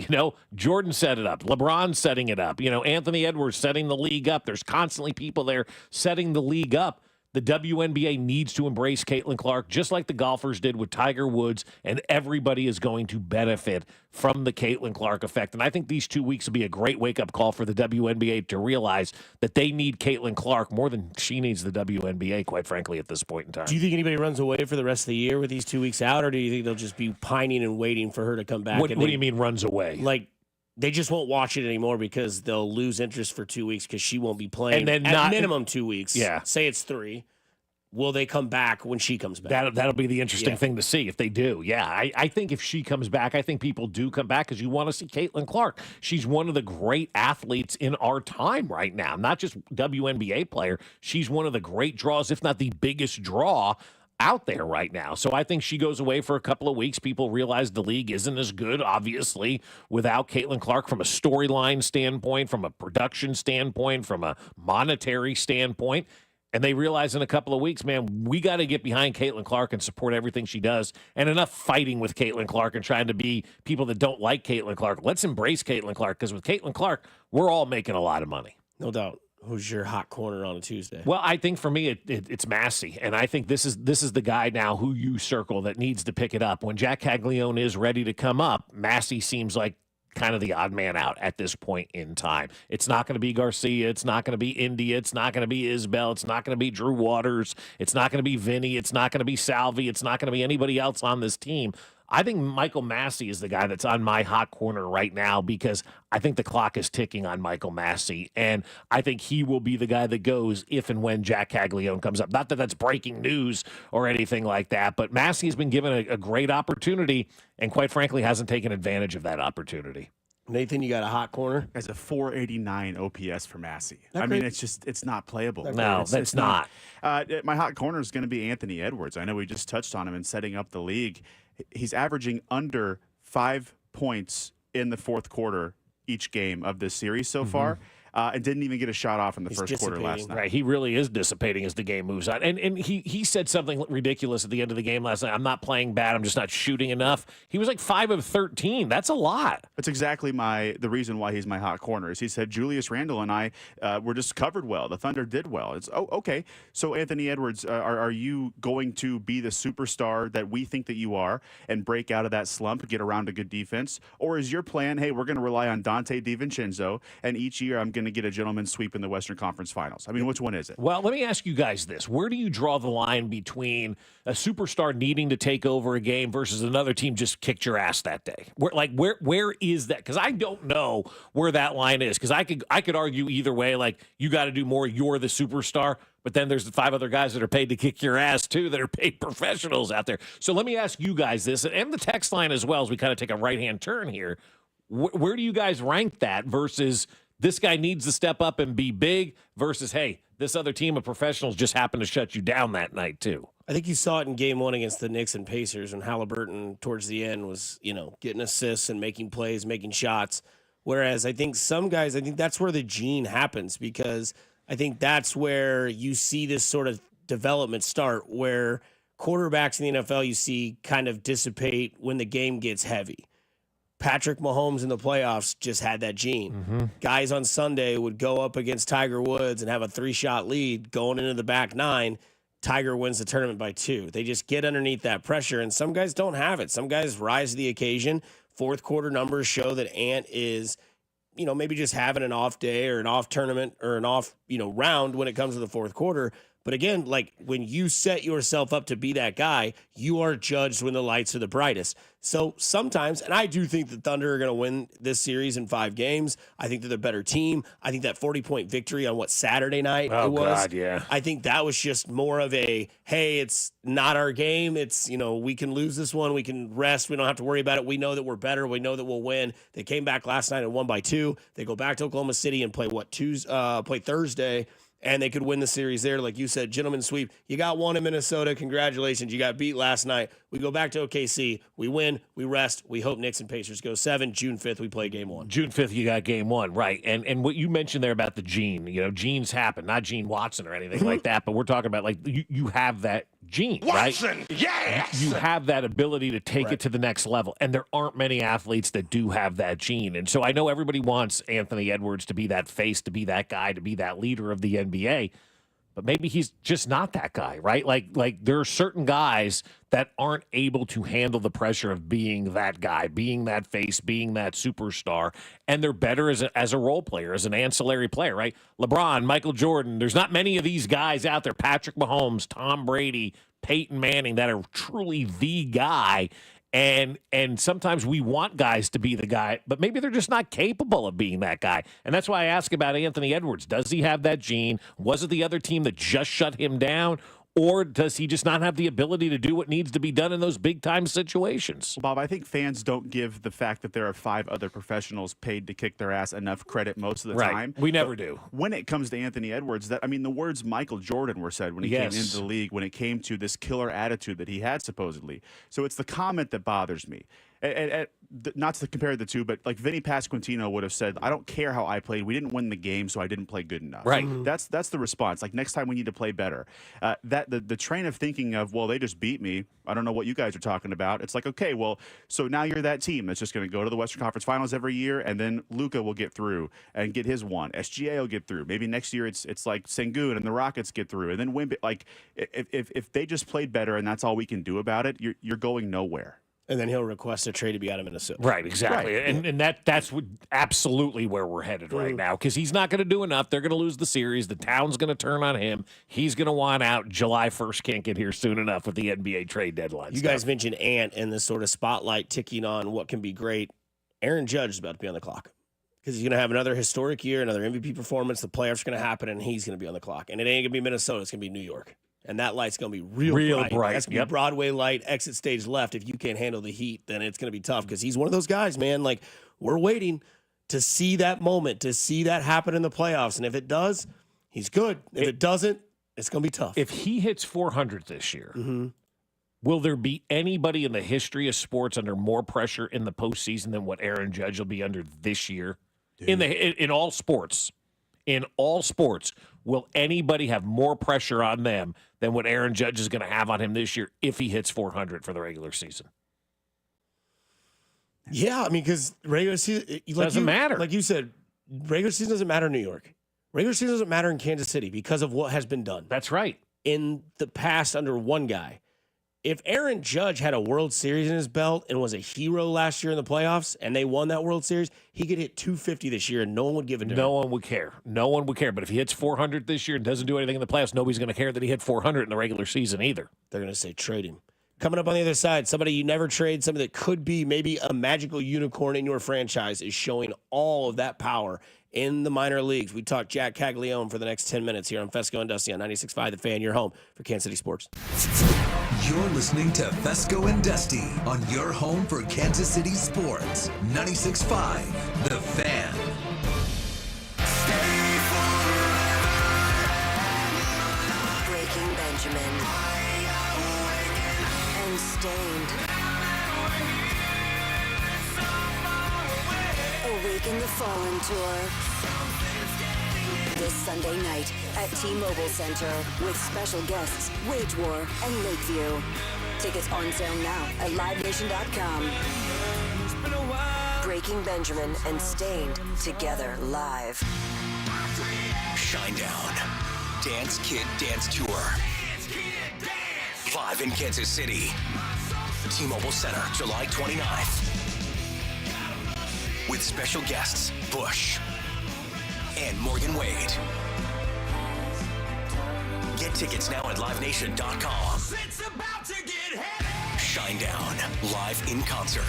Jordan set it up. LeBron's setting it up. Anthony Edwards setting the league up. There's constantly people there setting the league up. The WNBA needs to embrace Caitlin Clark, just like the golfers did with Tiger Woods, and everybody is going to benefit from the Caitlin Clark effect. And I think these 2 weeks will be a great wake-up call for the WNBA to realize that they need Caitlin Clark more than she needs the WNBA, quite frankly, at this point in time. Do you think anybody runs away for the rest of the year with these 2 weeks out, or do you think they'll just be pining and waiting for her to come back? What do you mean runs away? Like, they just won't watch it anymore because they'll lose interest for 2 weeks because she won't be playing. And then at minimum 2 weeks. Yeah. Say it's 3. Will they come back when she comes back? That'll be the interesting thing to see if they do. Yeah, I think if she comes back, I think people do come back because you want to see Caitlin Clark. She's one of the great athletes in our time right now, not just WNBA player. She's one of the great draws, if not the biggest draw out there right now. So I think she goes away for a couple of weeks. People realize the league isn't as good, obviously, without Caitlin Clark from a storyline standpoint, from a production standpoint, from a monetary standpoint. And they realize in a couple of weeks, man, we got to get behind Caitlin Clark and support everything she does. And enough fighting with Caitlin Clark and trying to be people that don't like Caitlin Clark. Let's embrace Caitlin Clark because with Caitlin Clark, we're all making a lot of money. No doubt. Who's your hot corner on a Tuesday? Well, I think for me, it's Massey. And I think this is the guy now who you circle that needs to pick it up. When Jack Caglione is ready to come up, Massey seems like kind of the odd man out at this point in time. It's not going to be Garcia. It's not going to be India. It's not going to be Isbell. It's not going to be Drew Waters. It's not going to be Vinny. It's not going to be Salvi. It's not going to be anybody else on this team. I think Michael Massey is the guy that's on my hot corner right now because I think the clock is ticking on Michael Massey, and I think he will be the guy that goes if and when Jack Caglione comes up. Not that that's breaking news or anything like that, but Massey has been given a great opportunity and quite frankly hasn't taken advantage of that opportunity. Nathan, you got a hot corner? As a 489 OPS for Massey. I mean, it's not playable. No, that's not. My hot corner is going to be Anthony Edwards. I know we just touched on him in setting up the league. He's averaging under 5 points in the fourth quarter each game of this series so far. And didn't even get a shot off in the first quarter last night. Right, he really is dissipating as the game moves on. And he said something ridiculous at the end of the game last night. I'm not playing bad. I'm just not shooting enough. He was like 5 of 13. That's a lot. That's exactly the reason why he's my hot corner. Is he said Julius Randle and I were just covered well. The Thunder did well. It's okay. So Anthony Edwards, are you going to be the superstar that we think that you are and break out of that slump, get around a good defense, or is your plan? Hey, we're going to rely on Dante DiVincenzo, and each year I'm going to get a gentleman's sweep in the Western Conference Finals. I mean, which one is it? Well, let me ask you guys this. Where do you draw the line between a superstar needing to take over a game versus another team just kicked your ass that day? Where is that? Because I don't know where that line is. Because I could argue either way, like you got to do more, you're the superstar. But then there's the 5 other guys that are paid to kick your ass, too, that are paid professionals out there. So let me ask you guys this, and the text line as well, as we kind of take a right-hand turn here. Where do you guys rank that versus this guy needs to step up and be big versus, hey, this other team of professionals just happened to shut you down that night, too? I think you saw it in game 1 against the Knicks and Pacers when Halliburton, towards the end, was, getting assists and making plays, making shots. Whereas I think some guys, that's where the gene happens because I think that's where you see this sort of development start where quarterbacks in the NFL you see kind of dissipate when the game gets heavy. Patrick Mahomes in the playoffs just had that gene. Guys on Sunday would go up against Tiger Woods and have a 3-shot lead going into the back 9. Tiger wins the tournament by 2. They just get underneath that pressure, and some guys don't have it. Some guys rise to the occasion. Fourth quarter numbers show that Ant is, maybe just having an off day or an off tournament or an off, round when it comes to the fourth quarter. But again, like when you set yourself up to be that guy, you are judged when the lights are the brightest. So sometimes, and I do think the Thunder are going to win this series in 5 games. I think they're the better team. I think that 40-point victory on Saturday night it was. God, yeah. I think that was just more of a, hey, it's not our game. It's, we can lose this one. We can rest. We don't have to worry about it. We know that we're better. We know that we'll win. They came back last night and won by 2. They go back to Oklahoma City and play play Thursday. And they could win the series there. Like you said, gentlemen sweep. You got one in Minnesota. Congratulations. You got beat last night. We go back to OKC. We win. We rest. We hope Knicks and Pacers go 7. June 5th, we play game 1. June 5th, you got game 1, right. And what you mentioned there about the gene, genes happen, not Gene Watson or anything like that, but we're talking about like you have that gene, Watson, right? yes! You have that ability to take it to the next level, and there aren't many athletes that do have that gene. And so I know everybody wants Anthony Edwards to be that face, to be that guy, to be that leader of the NBA, but maybe he's just not that guy, right? Like there are certain guys that aren't able to handle the pressure of being that guy, being that face, being that superstar, and they're better as a role player, as an ancillary player, right? LeBron, Michael Jordan, there's not many of these guys out there, Patrick Mahomes, Tom Brady, Peyton Manning, that are truly the guy. And sometimes we want guys to be the guy, but maybe they're just not capable of being that guy. And that's why I ask about Anthony Edwards. Does he have that gene? Was it the other team that just shut him down? Or does he just not have the ability to do what needs to be done in those big-time situations? Well, Bob, I think fans don't give the fact that there are 5 other professionals paid to kick their ass enough credit most of the time. We never do. When it comes to Anthony Edwards, the words Michael Jordan were said when he came into the league, when it came to this killer attitude that he had supposedly. So it's the comment that bothers me. And not to compare the two, but like Vinny Pasquantino would have said, I don't care how I played. We didn't win the game, so I didn't play good enough. Right. That's the response. Like, next time we need to play better. The train of thinking of, well, they just beat me. I don't know what you guys are talking about. It's like, okay, well, so now you're that team that's just going to go to the Western Conference Finals every year, and then Luka will get through and get his one. SGA will get through. Maybe next year it's like Sengun and the Rockets get through, and then Wimby. Like, if they just played better and that's all we can do about it, you're going nowhere. And then he'll request a trade to be out of Minnesota. Right, exactly. Right. And that's absolutely where we're headed right now, because he's not going to do enough. They're going to lose the series. The town's going to turn on him. He's going to want out. July 1st can't get here soon enough with the NBA trade deadline. You guys mentioned Ant and this sort of spotlight ticking on what can be great. Aaron Judge is about to be on the clock because he's going to have another historic year, another MVP performance. The playoffs are going to happen, and he's going to be on the clock. And it ain't going to be Minnesota. It's going to be New York. And that light's going to be real bright. That's going to be Broadway light, exit stage left. If you can't handle the heat, then it's going to be tough because he's one of those guys, man. Like, we're waiting to see that moment, to see that happen in the playoffs. And if it does, he's good. If it doesn't, it's going to be tough. If he hits 400 this year, will there be anybody in the history of sports under more pressure in the postseason than what Aaron Judge will be under this year? In all sports. In all sports, will anybody have more pressure on them than what Aaron Judge is going to have on him this year if he hits 400 for the regular season? Yeah, I mean, because regular season doesn't matter. Like you said, regular season doesn't matter in New York. Regular season doesn't matter in Kansas City because of what has been done. That's right. In the past under one guy. If Aaron Judge had a World Series in his belt and was a hero last year in the playoffs and they won that World Series, he could hit 250 this year and no one would give a damn. No one would care. No one would care. But if he hits 400 this year and doesn't do anything in the playoffs, nobody's going to care that he hit 400 in the regular season either. They're going to say trade him. Coming up on the other side, somebody you never trade, somebody that could be maybe a magical unicorn in your franchise is showing all of that power in the minor leagues. We talk Jack Caglione for the next 10 minutes here on Fesco and Dusty on 96.5 The Fan, your home for Kansas City sports. You're listening to Fesco and Dusty on your home for Kansas City sports. 96.5 The Fan. Breaking Benjamin and Stained. Awaken the Fallen Tour. This Sunday night at T-Mobile Center with special guests Wage War and Lakeview. Tickets on sale now at livenation.com. Breaking Benjamin and Stained together live. Shinedown. Dance Kid Dance Tour. Live in Kansas City. T-Mobile Center, July 29th. With special guests, Bush and Morgan Wade. Get tickets now at LiveNation.com. It's about to get heavy. Shinedown, live in concert.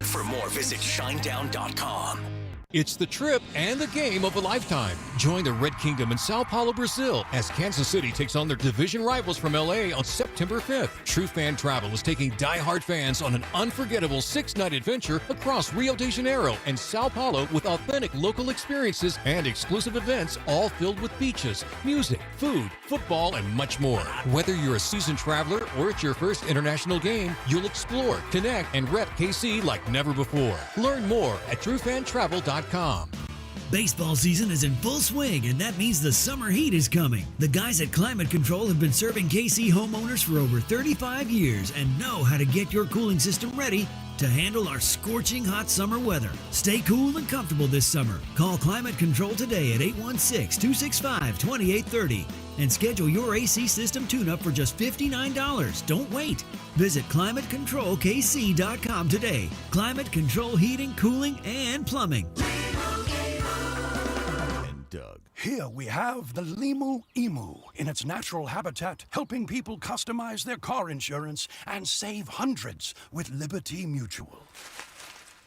For more, visit shinedown.com. It's the trip and the game of a lifetime. Join the Red Kingdom in Sao Paulo, Brazil, as Kansas City takes on their division rivals from LA on September 5th. True Fan Travel is taking die-hard fans on an unforgettable 6-night adventure across Rio de Janeiro and Sao Paulo with authentic local experiences and exclusive events, all filled with beaches, music, food, football, and much more. Whether you're a seasoned traveler or it's your first international game, you'll explore, connect, and rep KC like never before. Learn more at truefantravel.com. Baseball season is in full swing, and that means the summer heat is coming. The guys at Climate Control have been serving KC homeowners for over 35 years and know how to get your cooling system ready to handle our scorching hot summer weather. Stay cool and comfortable this summer. Call Climate Control today at 816-265-2830 and schedule your AC system tune-up for just $59. Don't wait. Visit ClimateControlKC.com today. Climate Control Heating, Cooling, and Plumbing. Doug. Here we have the Limu Emu in its natural habitat, helping people customize their car insurance and save hundreds with Liberty Mutual.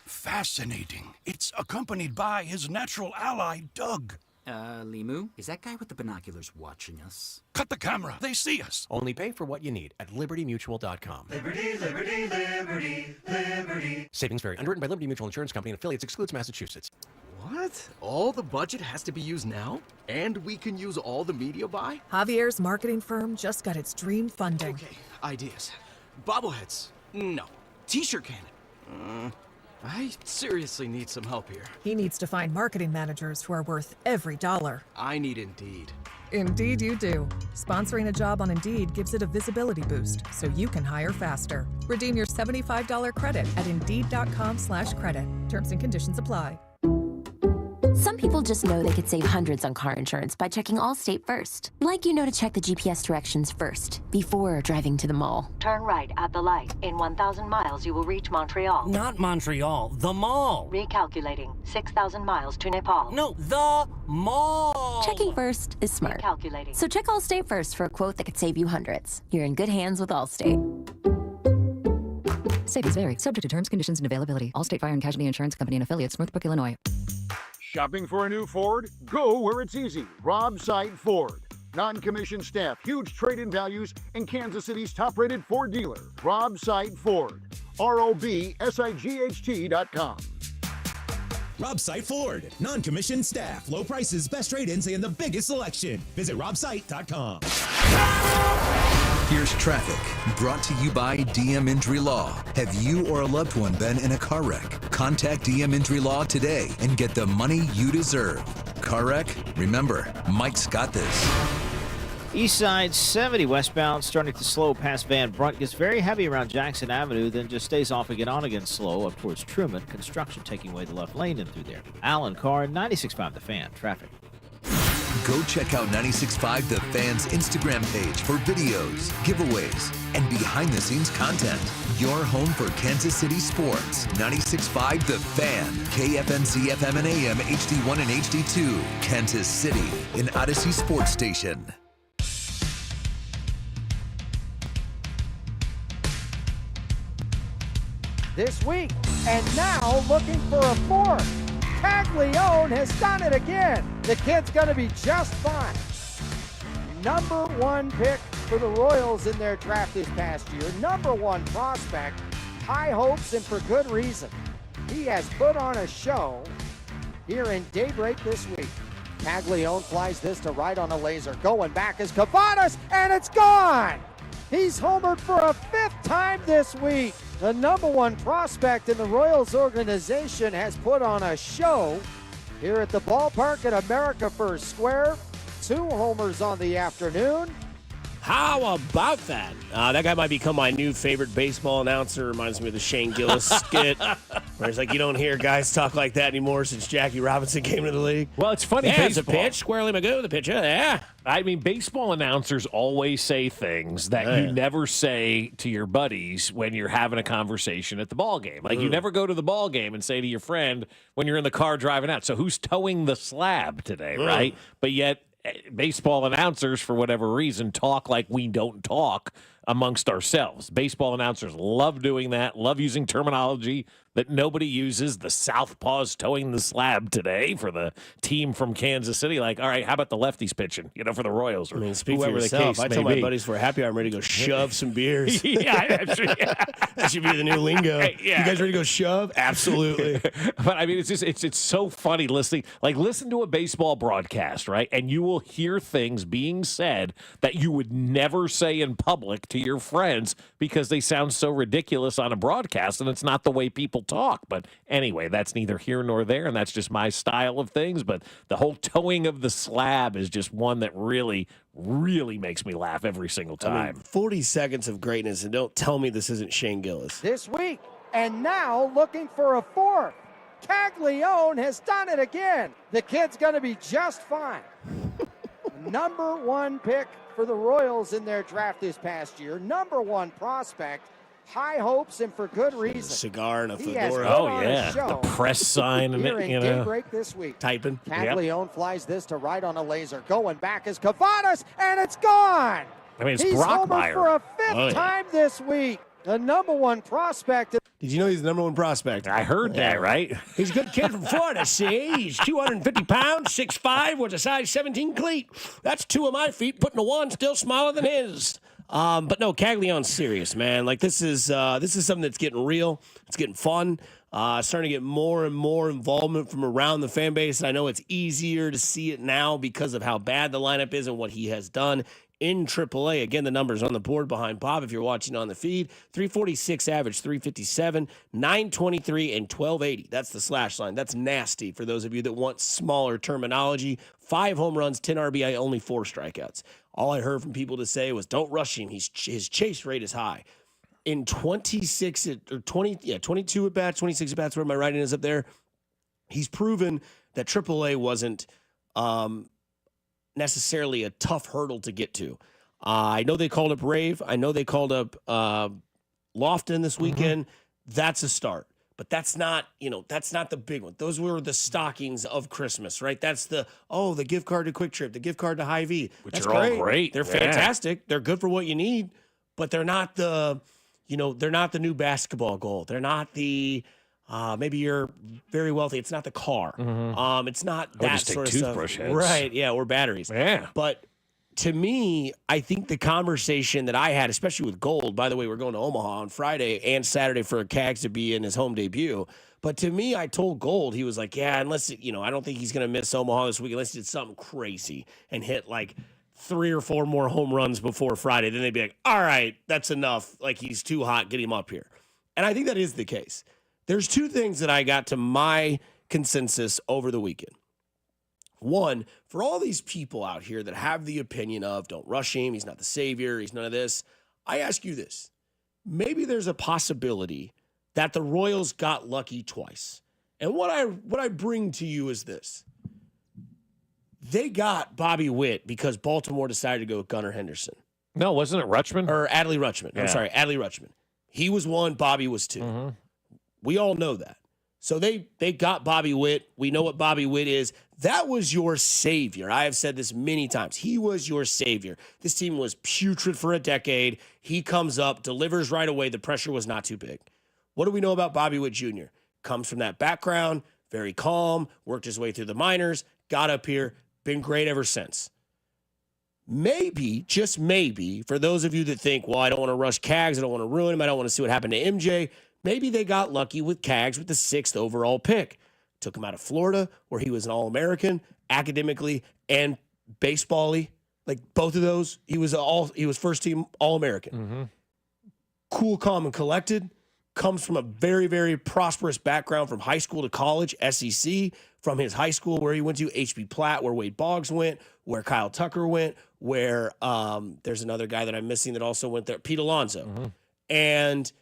Fascinating. It's accompanied by his natural ally, Doug. Limu, is that guy with the binoculars watching us? Cut the camera. They see us. Only pay for what you need at libertymutual.com. Liberty, liberty, liberty, liberty. Savings vary. Underwritten by Liberty Mutual Insurance Company and affiliates. Excludes Massachusetts. What? All the budget has to be used now? And we can use all the media buy? Javier's marketing firm just got its dream funding. Okay, ideas. Bobbleheads? No. T-shirt cannon? I seriously need some help here. He needs to find marketing managers who are worth every dollar. I need Indeed. Indeed you do. Sponsoring a job on Indeed gives it a visibility boost so you can hire faster. Redeem your $75 credit at Indeed.com/credit. Terms and conditions apply. Some people just know they could save hundreds on car insurance by checking Allstate first. Like you know to check the GPS directions first before driving to the mall. Turn right at the light. In 1,000 miles, you will reach Montreal. Not Montreal, the mall. Recalculating. 6,000 miles to Nepal. No, the mall. Checking first is smart. Recalculating. So check Allstate first for a quote that could save you hundreds. You're in good hands with Allstate. Savings vary. Subject to terms, conditions, and availability. Allstate Fire and Casualty Insurance Company and affiliates, Northbrook, Illinois. Shopping for a new Ford? Go where it's easy. Rob Sight Ford. Non-commissioned staff, huge trade-in values, and Kansas City's top-rated Ford dealer. Rob Sight Ford. ROBSIGHT.com. Rob Sight Ford. Non-commissioned staff, low prices, best trade-ins, and the biggest selection. Visit robsight.com. Here's traffic, brought to you by DM Injury Law. Have you or a loved one been in a car wreck? Contact DM Injury Law today and get the money you deserve. Car wreck? Remember, Mike's got this. East side 70 westbound, starting to slow past Van Brunt. Gets very heavy around Jackson Avenue, then just stays off again on again slow up towards Truman. Construction taking away the left lane and through there. Allen Carr, 96.5 The Fan. Traffic. Go check out 96.5 The Fan's Instagram page for videos, giveaways, and behind-the-scenes content. Your home for Kansas City sports. 96.5 The Fan. KFNC FM and AM, HD1 and HD2. Kansas City, an Odyssey sports station. This week, and now looking for a fourth. Caglione has done it again. The kid's going to be just fine. Number one pick for the Royals in their draft this past year. Number one prospect. High hopes and for good reason. He has put on a show here in Daybreak this week. Caglione flies this to right on a laser. Going back is Cavadas, and it's gone. He's homered for a fifth time this week. The number one prospect in the Royals organization has put on a show here at the ballpark at America First Square. 2 homers on the afternoon. How about that? That guy might become my new favorite baseball announcer. Reminds me of the Shane Gillis skit, where it's like, you don't hear guys talk like that anymore since Jackie Robinson came into the league. Well, it's funny. Yeah, baseball. it's a pitch. Squarely Magoo, the pitcher. Yeah. I mean, baseball announcers always say things that you never say to your buddies when you're having a conversation at the ball game. Like, you never go to the ball game and say to your friend when you're in the car driving out, so who's towing the slab today, right? But yet, baseball announcers, for whatever reason, talk like we don't talk amongst ourselves. Baseball announcers love doing that, love using terminology that nobody uses. The Southpaws towing the slab today for the team from Kansas City. Like, all right, how about the lefties pitching, for the Royals or speak whoever for the yourself. case I may tell my be. buddies for happy hour, I'm ready to go shove some beers. Yeah. That should be the new lingo. Yeah. You guys ready to go shove? Absolutely. But I mean, it's so funny listening. Like, listen to a baseball broadcast, right? And you will hear things being said that you would never say in public to your friends because they sound so ridiculous on a broadcast, and it's not the way people talk. But anyway, that's neither here nor there, and that's just my style of things. But the whole towing of the slab is just one that really, really makes me laugh every single time. I mean, 40 seconds of greatness, and don't tell me this isn't Shane Gillis. This week, and now looking for a fourth. Caglione has done it again. The kid's going to be just fine. Number 1 pick for the Royals in their draft this past year. Number 1 prospect. High hopes, and for good reason. Cigar and a He has fedora. put Oh, on a yeah. show The press sign and here it, in Daybreak this week. Typing. Caglione flies this to right on a laser. Going back is Cavadas, and it's gone. I mean, it's He's homered Brockmeyer. for a 5th time this week. The number 1 prospect. Did you know he's the number 1 prospect? I heard that, right? He's a good kid from Florida, see? He's 250 pounds, 6'5", with a size 17 cleat. That's 2 of my feet, putting a 1 still smaller than his. But no, Caglione's serious, man. Like, this is something that's getting real. It's getting fun. Starting to get more and more involvement from around the fan base. And I know it's easier to see it now because of how bad the lineup is and what he has done in AAA. Again, the numbers on the board behind Bob if you're watching on the feed. 346 average, 357, 923, and 1280. That's the slash line. That's nasty for those of you that want smaller terminology. 5 home runs, 10 RBI, only 4 strikeouts. All I heard from people to say was, don't rush him. His chase rate is high. In 22 at bats, 26 at bats, where my writing is up there, he's proven that AAA wasn't necessarily a tough hurdle to get to. I know they called up Rave. I know they called up Lofton this weekend. That's a start. But that's not the big one. Those were the stockings of Christmas, right? That's the gift card to Quick Trip, the gift card to Hy-Vee. That's are all great. They're fantastic. They're good for what you need, but they're not the new basketball goal. They're not the maybe you're very wealthy. It's not the car. It's not that sort of stuff. Heads. Right, yeah, or batteries. Yeah. But to me, I think the conversation that I had, especially with Gold, by the way, we're going to Omaha on Friday and Saturday for Cags to be in his home debut. But to me, I told Gold, he was like, yeah, unless, I don't think he's going to miss Omaha this week unless he did something crazy and hit like 3 or 4 more home runs before Friday. Then they'd be like, all right, that's enough. Like, he's too hot. Get him up here. And I think that is the case. There's 2 things that I got to my consensus over the weekend. One, for all these people out here that have the opinion of don't rush him, he's not the savior, he's none of this, I ask you this. Maybe there's a possibility that the Royals got lucky twice. And what I bring to you is this. They got Bobby Witt because Baltimore decided to go with Gunnar Henderson. No, wasn't it Rutschman? Or Adley Rutschman. Yeah. I'm sorry, Adley Rutschman. He was 1, Bobby was 2. We all know that. So they got Bobby Witt. We know what Bobby Witt is. That was your savior. I have said this many times. He was your savior. This team was putrid for a decade. He comes up, delivers right away. The pressure was not too big. What do we know about Bobby Witt Jr.? Comes from that background, very calm, worked his way through the minors, got up here, been great ever since. Maybe, just maybe, for those of you that think, well, I don't want to rush Cags, I don't want to ruin him, I don't want to see what happened to MJ, maybe they got lucky with Cags with the 6th overall pick. Took him out of Florida, where he was an All-American, academically and baseball-y. Like, both of those, he was first-team All-American. Cool, calm, and collected. Comes from a very, very prosperous background from high school to college, SEC, from his high school where he went to, HB Platt, where Wade Boggs went, where Kyle Tucker went, where there's another guy that I'm missing that also went there, Pete Alonso. And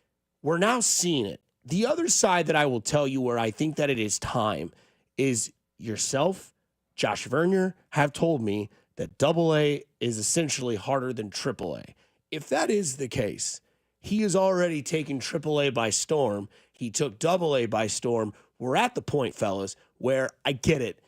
we're now seeing it. The other side that I will tell you where I think that it is time is yourself, Josh Vernier, have told me that AA is essentially harder than AAA. If that is the case, he has already taken AAA by storm. He took AA by storm. We're at the point, fellas, where I get it.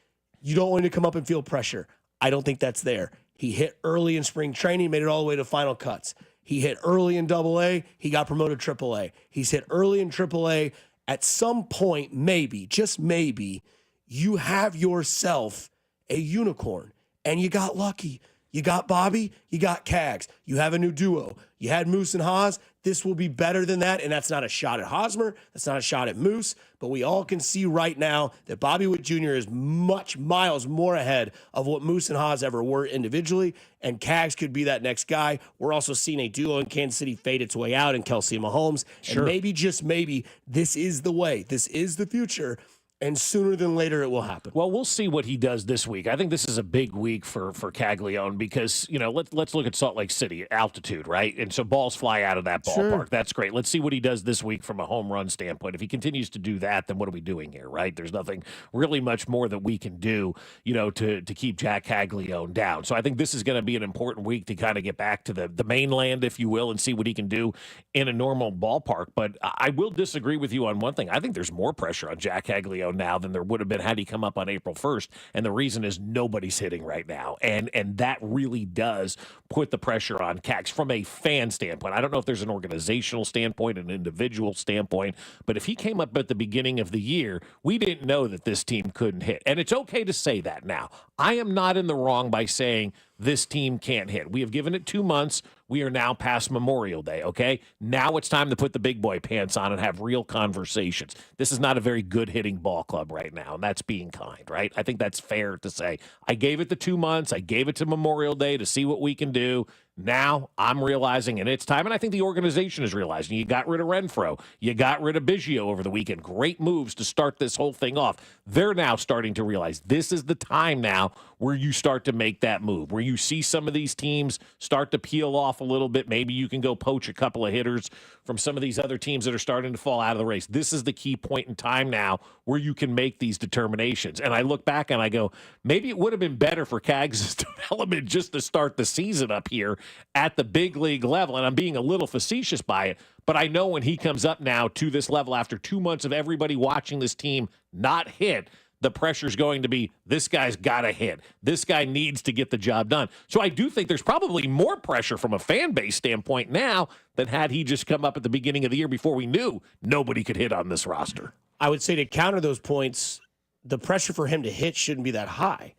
You don't want to come up and feel pressure. I don't think that's there. He hit early in spring training, made it all the way to final cuts. He hit early in AA. He got promoted to AAA. He's hit early in AAA. At some point, maybe, just maybe, you have yourself a unicorn. And you got lucky. You got Bobby, you got Cags. You have a new duo. You had Moose and Haas. This will be better than that. And that's not a shot at Hosmer. That's not a shot at Moose. But we all can see right now that Bobby Witt Jr. is miles more ahead of what Moose and Haas ever were individually. And Cags could be that next guy. We're also seeing a duo in Kansas City fade its way out in Kelsey and Mahomes. Sure. And maybe, just maybe, this is the way. This is the future. And sooner than later, it will happen. Well, we'll see what he does this week. I think this is a big week for Caglione because, let's look at Salt Lake City, altitude, right? And so balls fly out of that ballpark. Sure. That's great. Let's see what he does this week from a home run standpoint. If he continues to do that, then what are we doing here, right? There's nothing really much more that we can do, to keep Jack Caglione down. So I think this is going to be an important week to kind of get back to the mainland, if you will, and see what he can do in a normal ballpark. But I will disagree with you on one thing. I think there's more pressure on Jack Caglione now than there would have been had he come up on April 1st. And the reason is nobody's hitting right now. And that really does put the pressure on Cags from a fan standpoint. I don't know if there's an organizational standpoint, an individual standpoint, but if he came up at the beginning of the year, we didn't know that this team couldn't hit. And it's okay to say that now. I am not in the wrong by saying this team can't hit. We have given it 2 months. We are now past Memorial Day, okay? Now it's time to put the big boy pants on and have real conversations. This is not a very good hitting ball club right now, and that's being kind, right? I think that's fair to say. I gave it the 2 months. I gave it to Memorial Day to see what we can do. Now I'm realizing, and it's time, and I think the organization is realizing, you got rid of Renfroe. You got rid of Biggio over the weekend. Great moves to start this whole thing off. They're now starting to realize this is the time now where you start to make that move, where you see some of these teams start to peel off a little bit. Maybe you can go poach a couple of hitters from some of these other teams that are starting to fall out of the race. This is the key point in time now where you can make these determinations. And I look back and I go, maybe it would have been better for Cags' development just to start the season up here at the big league level. And I'm being a little facetious by it, but I know when he comes up now to this level after 2 months of everybody watching this team not hit, the pressure's going to be, this guy's got to hit. This guy needs to get the job done. So I do think there's probably more pressure from a fan base standpoint now than had he just come up at the beginning of the year before we knew nobody could hit on this roster. I would say to counter those points, the pressure for him to hit shouldn't be that high.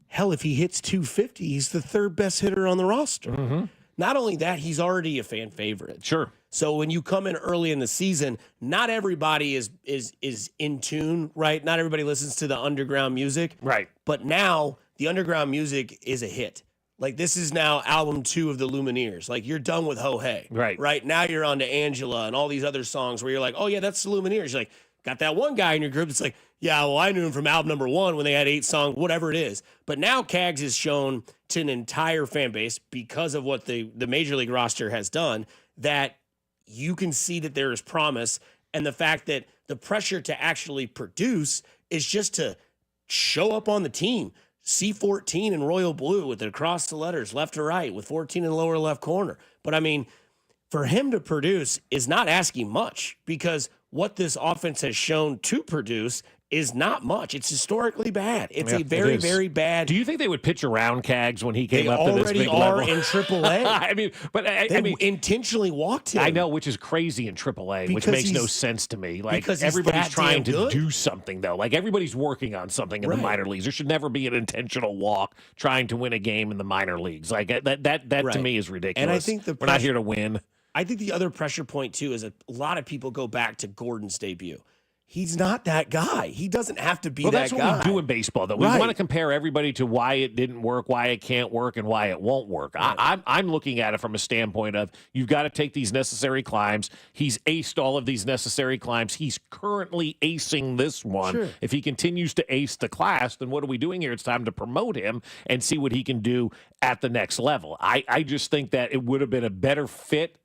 Hell, if he hits 250, he's the third best hitter on the roster. Mm-hmm. Not only that, he's already a fan favorite. Sure. So when you come in early in the season, not everybody is in tune, right? Not everybody listens to the underground music. Right. But now the underground music is a hit. Like, this is now album 2 of the Lumineers. Like, you're done with Ho Hey. Right. Right. Now you're on to Angela and all these other songs where you're like, oh yeah, that's the Lumineers. You're like, got that one guy in your group that's like, yeah, well, I knew him from album number 1 when they had 8 songs, whatever it is. But now Cags is shown to an entire fan base because of what the Major League roster has done, that you can see that there is promise. And the fact that the pressure to actually produce is just to show up on the team. C14 in royal blue with it across the letters, left to right, with 14 in the lower left corner. But I mean, for him to produce is not asking much, because what this offense has shown to produce is not much. It's historically bad. It's a very, very bad. Do you think they would pitch around Cags when he came up to this big level? They already are in AAA. I mean, but I mean, intentionally walked him. I know, which is crazy in AAA, which Because makes no he's- sense to me. Like, because he's everybody's that trying damn to good. do something, though. Like, everybody's working on something in the Right. minor leagues. There should never be an intentional walk trying to win a game in the minor leagues. Like, that to Right. me is ridiculous. And I think we're not here to win. I think the other pressure point, too, is a lot of people go back to Gordon's debut. He's not that guy. He doesn't have to be Well, that that's guy. what we do in baseball, though. We Right. want to compare everybody to why it didn't work, why it can't work, and why it won't work. I'm looking at it from a standpoint of, you've got to take these necessary climbs. He's aced all of these necessary climbs. He's currently acing this one. Sure. If he continues to ace the class, then what are we doing here? It's time to promote him and see what he can do at the next level. I just think that it would have been a better fit.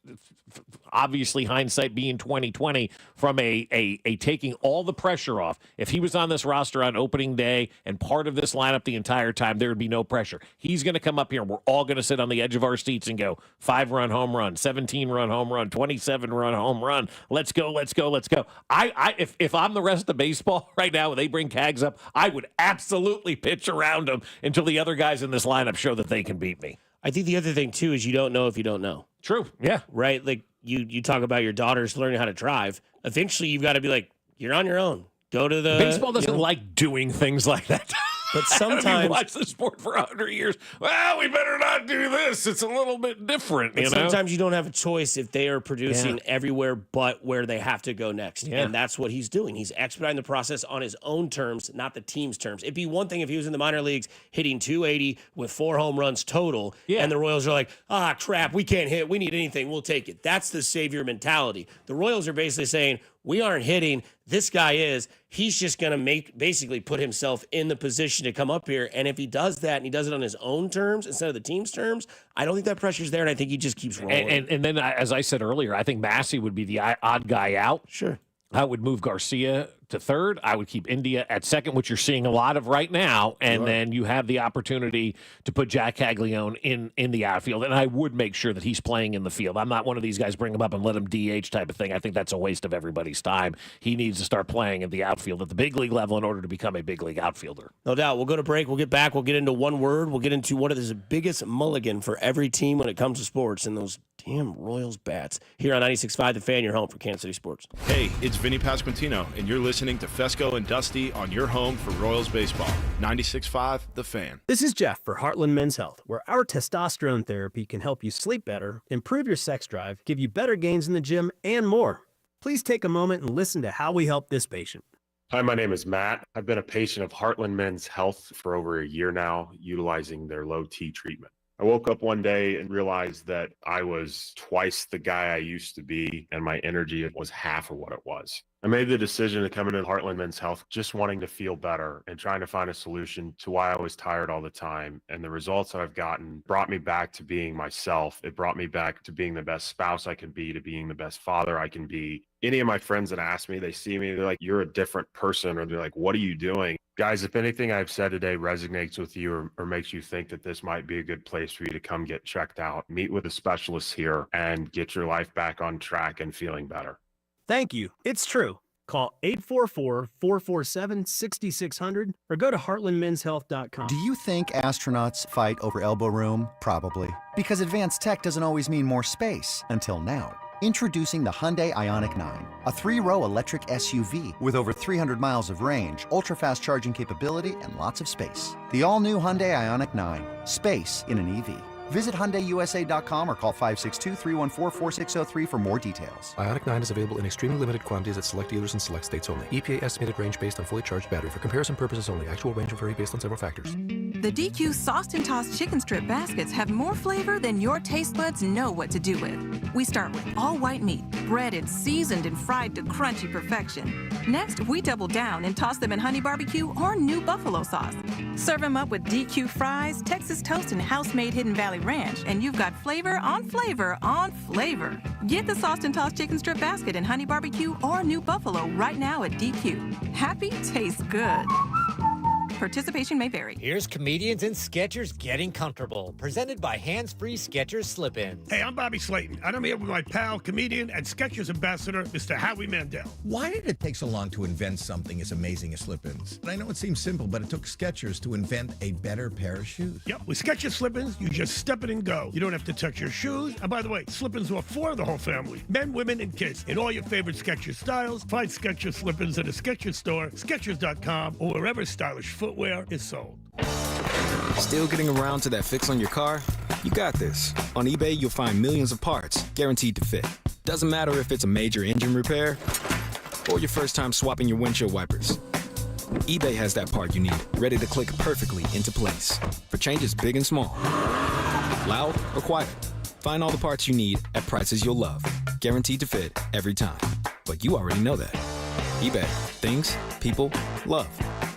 Obviously, hindsight being 2020, from a taking all the pressure off. If he was on this roster on opening day and part of this lineup the entire time, there would be no pressure. He's going to come up here, and we're all going to sit on the edge of our seats and go, 5-run home run, 17-run home run, 27-run home run. Let's go, let's go, let's go. If I'm the rest of baseball right now, when they bring Cags up, I would absolutely pitch around him until the other guys in this lineup show that they can beat me. I think the other thing, too, is you don't know if you don't know. True, yeah. Right? Like, you talk about your daughters learning how to drive. Eventually, you've got to be like, you're on your own. Go to the... Baseball doesn't like doing things like that. But sometimes... You've watched the sport for 100 years. Well, we better not do this. It's a little bit different, But sometimes you don't have a choice if they are producing everywhere but where they have to go next. Yeah. And that's what he's doing. He's expediting the process on his own terms, not the team's terms. It'd be one thing if he was in the minor leagues hitting 280 with 4 home runs total, and the Royals are like, crap, we can't hit. We need anything. We'll take it. That's the savior mentality. The Royals are basically saying, we aren't hitting. This guy is. He's just going to basically put himself in the position to come up here. And if he does that and he does it on his own terms instead of the team's terms, I don't think that pressure's there. And I think he just keeps rolling. And then, as I said earlier, I think Massey would be the odd guy out. Sure. I would move Garcia to third. I would keep India at second, which you're seeing a lot of right now. And then you have the opportunity to put Jack Caglione in the outfield. And I would make sure that he's playing in the field. I'm not one of these guys bring him up and let him DH type of thing. I think that's a waste of everybody's time. He needs to start playing at the outfield at the big league level in order to become a big league outfielder. No doubt. We'll go to break. We'll get back. We'll get into one word. We'll get into what is the biggest mulligan for every team when it comes to sports, and those damn Royals bats. Here on 96.5 The Fan, your home for Kansas City sports. Hey, it's Vinny Pasquantino, and you're listening to Fesco and Dusty on your home for Royals baseball. 96.5 The Fan. This is Jeff for Heartland Men's Health, where our testosterone therapy can help you sleep better, improve your sex drive, give you better gains in the gym, and more. Please take a moment and listen to how we help this patient. Hi, my name is Matt. I've been a patient of Heartland Men's Health for over a year now, utilizing their low T treatment. I woke up one day and realized that I was twice the guy I used to be, and my energy was half of what it was. I made the decision to come into Heartland Men's Health just wanting to feel better and trying to find a solution to why I was tired all the time. And the results that I've gotten brought me back to being myself. It brought me back to being the best spouse I can be, to being the best father I can be. Any of my friends that ask me, they see me, they're like, you're a different person, or they're like, what are you doing? Guys, if anything I've said today resonates with you or makes you think that this might be a good place for you to come get checked out, meet with a specialist here and get your life back on track and feeling better. Thank you. It's true. Call 844-447-6600 or go to heartlandmenshealth.com. Do you think astronauts fight over elbow room? Probably. Because advanced tech doesn't always mean more space. Until now. Introducing the Hyundai Ioniq 9, a 3-row electric SUV with over 300 miles of range, ultra-fast charging capability, and lots of space. The all-new Hyundai Ioniq 9. Space in an EV. Visit HyundaiUSA.com or call 562-314-4603 for more details. Ioniq 9 is available in extremely limited quantities at select dealers in select states only. EPA estimated range based on fully charged battery. For comparison purposes only. Actual range will vary based on several factors. The DQ Sauced and Tossed Chicken Strip Baskets have more flavor than your taste buds know what to do with. We start with all white meat, breaded, seasoned, and fried to crunchy perfection. Next, we double down and toss them in honey barbecue or new buffalo sauce. Serve them up with DQ fries, Texas toast, and house-made Hidden Valley Ranch, and you've got flavor on flavor on flavor. Get the Sauced and Tossed Chicken Strip Basket in honey barbecue or new buffalo right now at DQ. Happy tastes good. Participation may vary. Here's Comedians and Sketchers Getting Comfortable, presented by Hands Free Sketchers Slip-Ins. Hey, I'm Bobby Slayton, and I'm here with my pal, comedian, and Sketchers ambassador, Mr. Howie Mandel. Why did it take so long to invent something as amazing as Slip-Ins? I know it seems simple, but it took Skechers to invent a better pair of shoes. Yep, with Skechers Slip-Ins, you just step it and go. You don't have to touch your shoes. And by the way, Slip-Ins are for the whole family, men, women, and kids. In all your favorite Skechers styles, find Skechers Slip-Ins at a Skechers store, Skechers.com, or wherever stylish footwear is sold. Still getting around to that fix on your car? You got this. On eBay, you'll find millions of parts, guaranteed to fit. Doesn't matter if it's a major engine repair or your first time swapping your windshield wipers. eBay has that part you need, ready to click perfectly into place for changes big and small. Loud or quiet, find all the parts you need at prices you'll love. Guaranteed to fit every time. But you already know that. eBay. Things people love.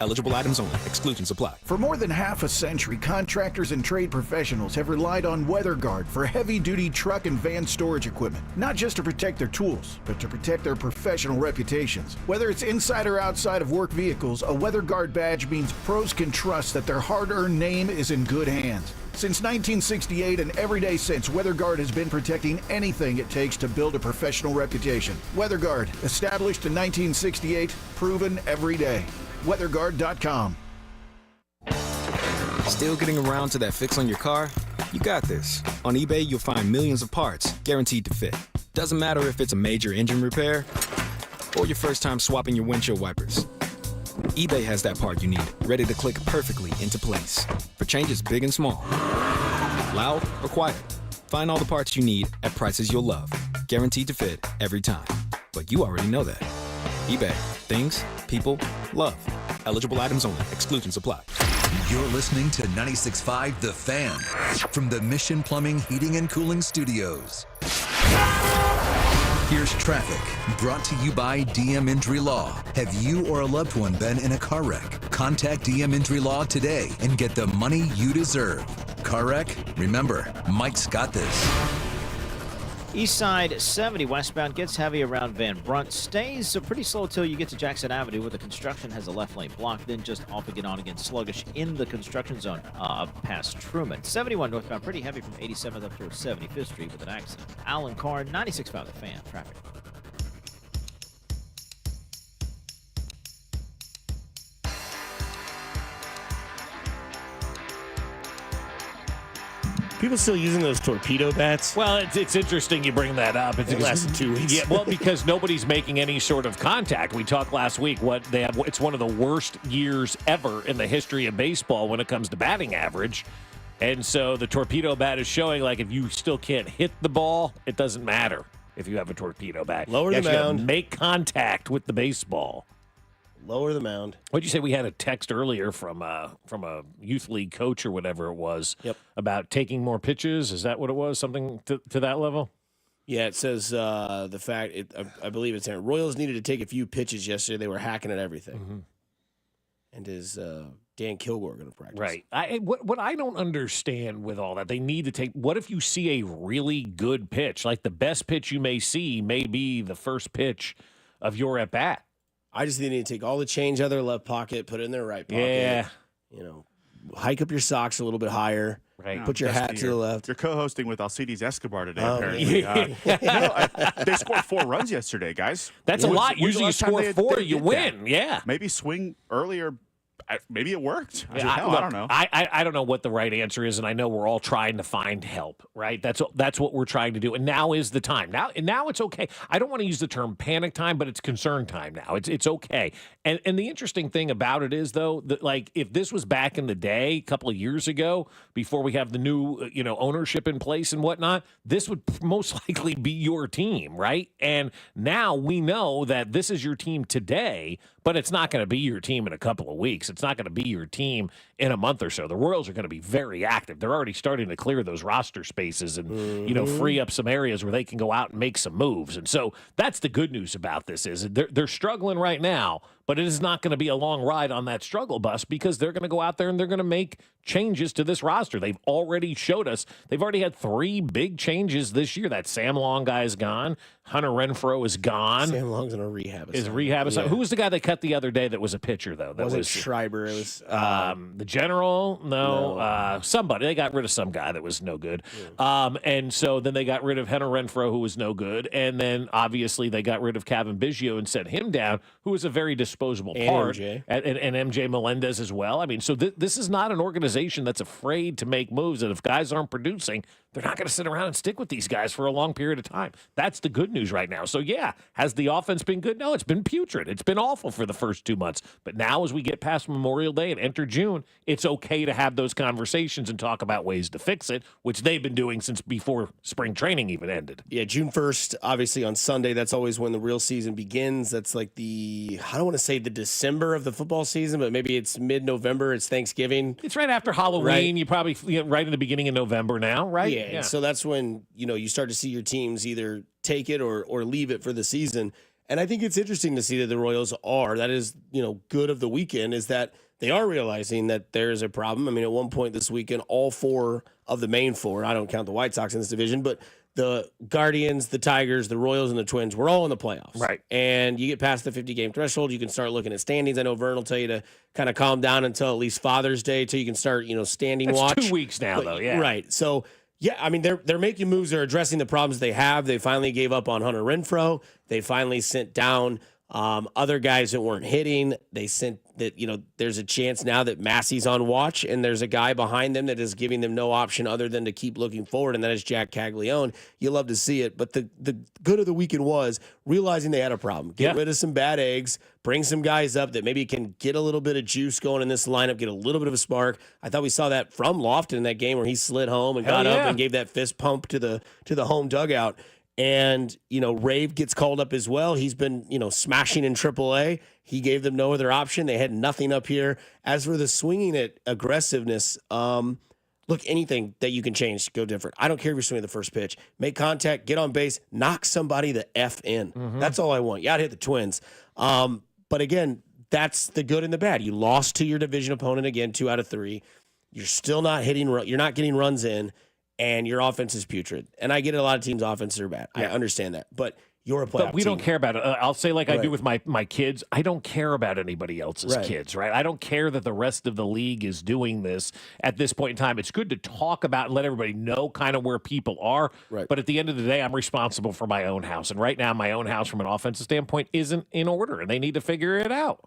Eligible items only. Exclusions apply. For more than half a century, contractors and trade professionals have relied on WeatherGuard for heavy-duty truck and van storage equipment, not just to protect their tools, but to protect their professional reputations. Whether it's inside or outside of work vehicles, a WeatherGuard badge means pros can trust that their hard-earned name is in good hands. Since 1968 and every day since, WeatherGuard has been protecting anything it takes to build a professional reputation. WeatherGuard, established in 1968, proven every day. WeatherGuard.com. Still getting around to that fix on your car? You got this. On eBay, you'll find millions of parts guaranteed to fit. Doesn't matter if it's a major engine repair or your first time swapping your windshield wipers. eBay has that part you need, ready to click perfectly into place for changes big and small. Loud or quiet, find all the parts you need at prices you'll love. Guaranteed to fit every time. But you already know that. eBay. Things, people, love. Eligible items only. Exclusions apply. You're listening to 96.5 The Fan from the Mission Plumbing, Heating, and Cooling Studios. Here's traffic, brought to you by DM Injury Law. Have you or a loved one been in a car wreck? Contact DM Injury Law today and get the money you deserve. Car wreck? Remember, Mike's got this. East side 70 westbound gets heavy around Van Brunt. Stays pretty slow till you get to Jackson Avenue, where the construction has a left lane blocked. Then just off again on again sluggish in the construction zone past Truman. 71 northbound pretty heavy from 87th up towards 75th Street with an accident. Alan Carr, 96.5 The Fan. Traffic. People still using those torpedo bats? Well, it's interesting you bring that up. It lasted 2 weeks. Yeah, well, because nobody's making any sort of contact. We talked last week what they have. It's one of the worst years ever in the history of baseball when it comes to batting average. And so the torpedo bat is showing, like, if you still can't hit the ball, it doesn't matter if you have a torpedo bat. Lower the mound. Make contact with the baseball. Lower the mound. What'd you say? We had a text earlier from a youth league coach or whatever it was. Yep. About taking more pitches. Is that what it was? Something to that level? Yeah, it says the fact. I believe it's saying Royals needed to take a few pitches yesterday. They were hacking at everything. Mm-hmm. And is Dan Kilgore going to practice? Right. What I don't understand with all that, they need to take. What if you see a really good pitch, like the best pitch you may see, may be the first pitch of your at bat? I just need to take all the change out of their left pocket, put it in their right pocket. Yeah. You know, hike up your socks a little bit higher. Right. Put your hat to the left. You're co-hosting with Alcides Escobar today, Oh, apparently. yeah. They scored 4 runs yesterday, guys. That's a lot. Usually you score 4, you win. Yeah. Maybe swing earlier. Maybe it worked. I don't know. I don't know what the right answer is, and I know we're all trying to find help, right? That's what we're trying to do, and now is the time. Now it's okay. I don't want to use the term panic time, but it's concern time now. It's okay. And the interesting thing about it is, though, that, like, if this was back in the day, a couple of years ago, before we have the new ownership in place and whatnot, this would most likely be your team, right? And now we know that this is your team today, but it's not going to be your team in a couple of weeks. It's not going to be your team in a month or so. The Royals are going to be very active. They're already starting to clear those roster spaces and free up some areas where they can go out and make some moves. And so that's the good news about this is they're struggling right now, but it is not going to be a long ride on that struggle bus because they're going to go out there and they're going to make changes to this roster. They've already showed us. They've already had 3 big changes this year. That Sam Long guy is gone. Hunter Renfroe is gone. Sam Long's in a rehab. Is rehab assignment. Who was the guy they cut the other day that was a pitcher, though? That wasn't Schreiber. It was the general. No. Somebody. They got rid of some guy that was no good. Yeah. And so then they got rid of Hunter Renfroe, who was no good. And then obviously they got rid of Kevin Biggio and sent him down, who was a very disposable part. MJ. And MJ Melendez as well. I mean, so this is not an organization that's afraid to make moves. And if guys aren't producing, they're not going to sit around and stick with these guys for a long period of time. That's the good news right now. So, yeah, has the offense been good? No, it's been putrid. It's been awful for the first 2 months. But now as we get past Memorial Day and enter June, it's okay to have those conversations and talk about ways to fix it, which they've been doing since before spring training even ended. Yeah, June 1st, obviously on Sunday, that's always when the real season begins. That's like I don't want to say the December of the football season, but maybe it's mid-November. It's Thanksgiving. It's right after Halloween. Right. You probably right in the beginning of November now, right? Yeah. So that's when, you start to see your teams either take it or leave it for the season. And I think it's interesting to see that the Royals that is, good of the weekend, is that they are realizing that there's a problem. I mean, at one point this weekend, all 4 of the main 4, I don't count the White Sox in this division, but the Guardians, the Tigers, the Royals, and the Twins, we're all in the playoffs. Right. And you get past the 50-game threshold, you can start looking at standings. I know Vern will tell you to kind of calm down until at least Father's Day, till you can start, standing watch. It's 2 weeks now, though, yeah. Right. So, yeah, I mean, they're making moves. They're addressing the problems they have. They finally gave up on Hunter Renfroe. They finally sent down other guys that weren't hitting. They sent that, there's a chance now that Massey's on watch, and there's a guy behind them that is giving them no option other than to keep looking forward, and that is Jack Caglione. You love to see it, but the good of the weekend was realizing they had a problem. Get rid of some bad eggs, bring some guys up that maybe can get a little bit of juice going in this lineup, get a little bit of a spark. I thought we saw that from Lofton in that game where he slid home and got up and gave that fist pump to the home dugout. And, Rave gets called up as well. He's been, smashing in AAA. He gave them no other option. They had nothing up here. As for the swinging at aggressiveness, look, anything that you can change, go different. I don't care if you're swinging the first pitch. Make contact, get on base, knock somebody the F in. Mm-hmm. That's all I want. You got to hit the Twins. But again, that's the good and the bad. You lost to your division opponent again, 2 out of 3. You're still not you're not getting runs in. And your offense is putrid. And I get it, a lot of teams' offenses are bad. I understand that. But you're a playoff But we team. don't care about it. I'll say like I do with my kids. I don't care about anybody else's kids, right? I don't care that the rest of the league is doing this at this point in time. It's good to talk about and let everybody know kind of where people are. Right. But at the end of the day, I'm responsible for my own house. And right now, my own house from an offensive standpoint isn't in order. And they need to figure it out.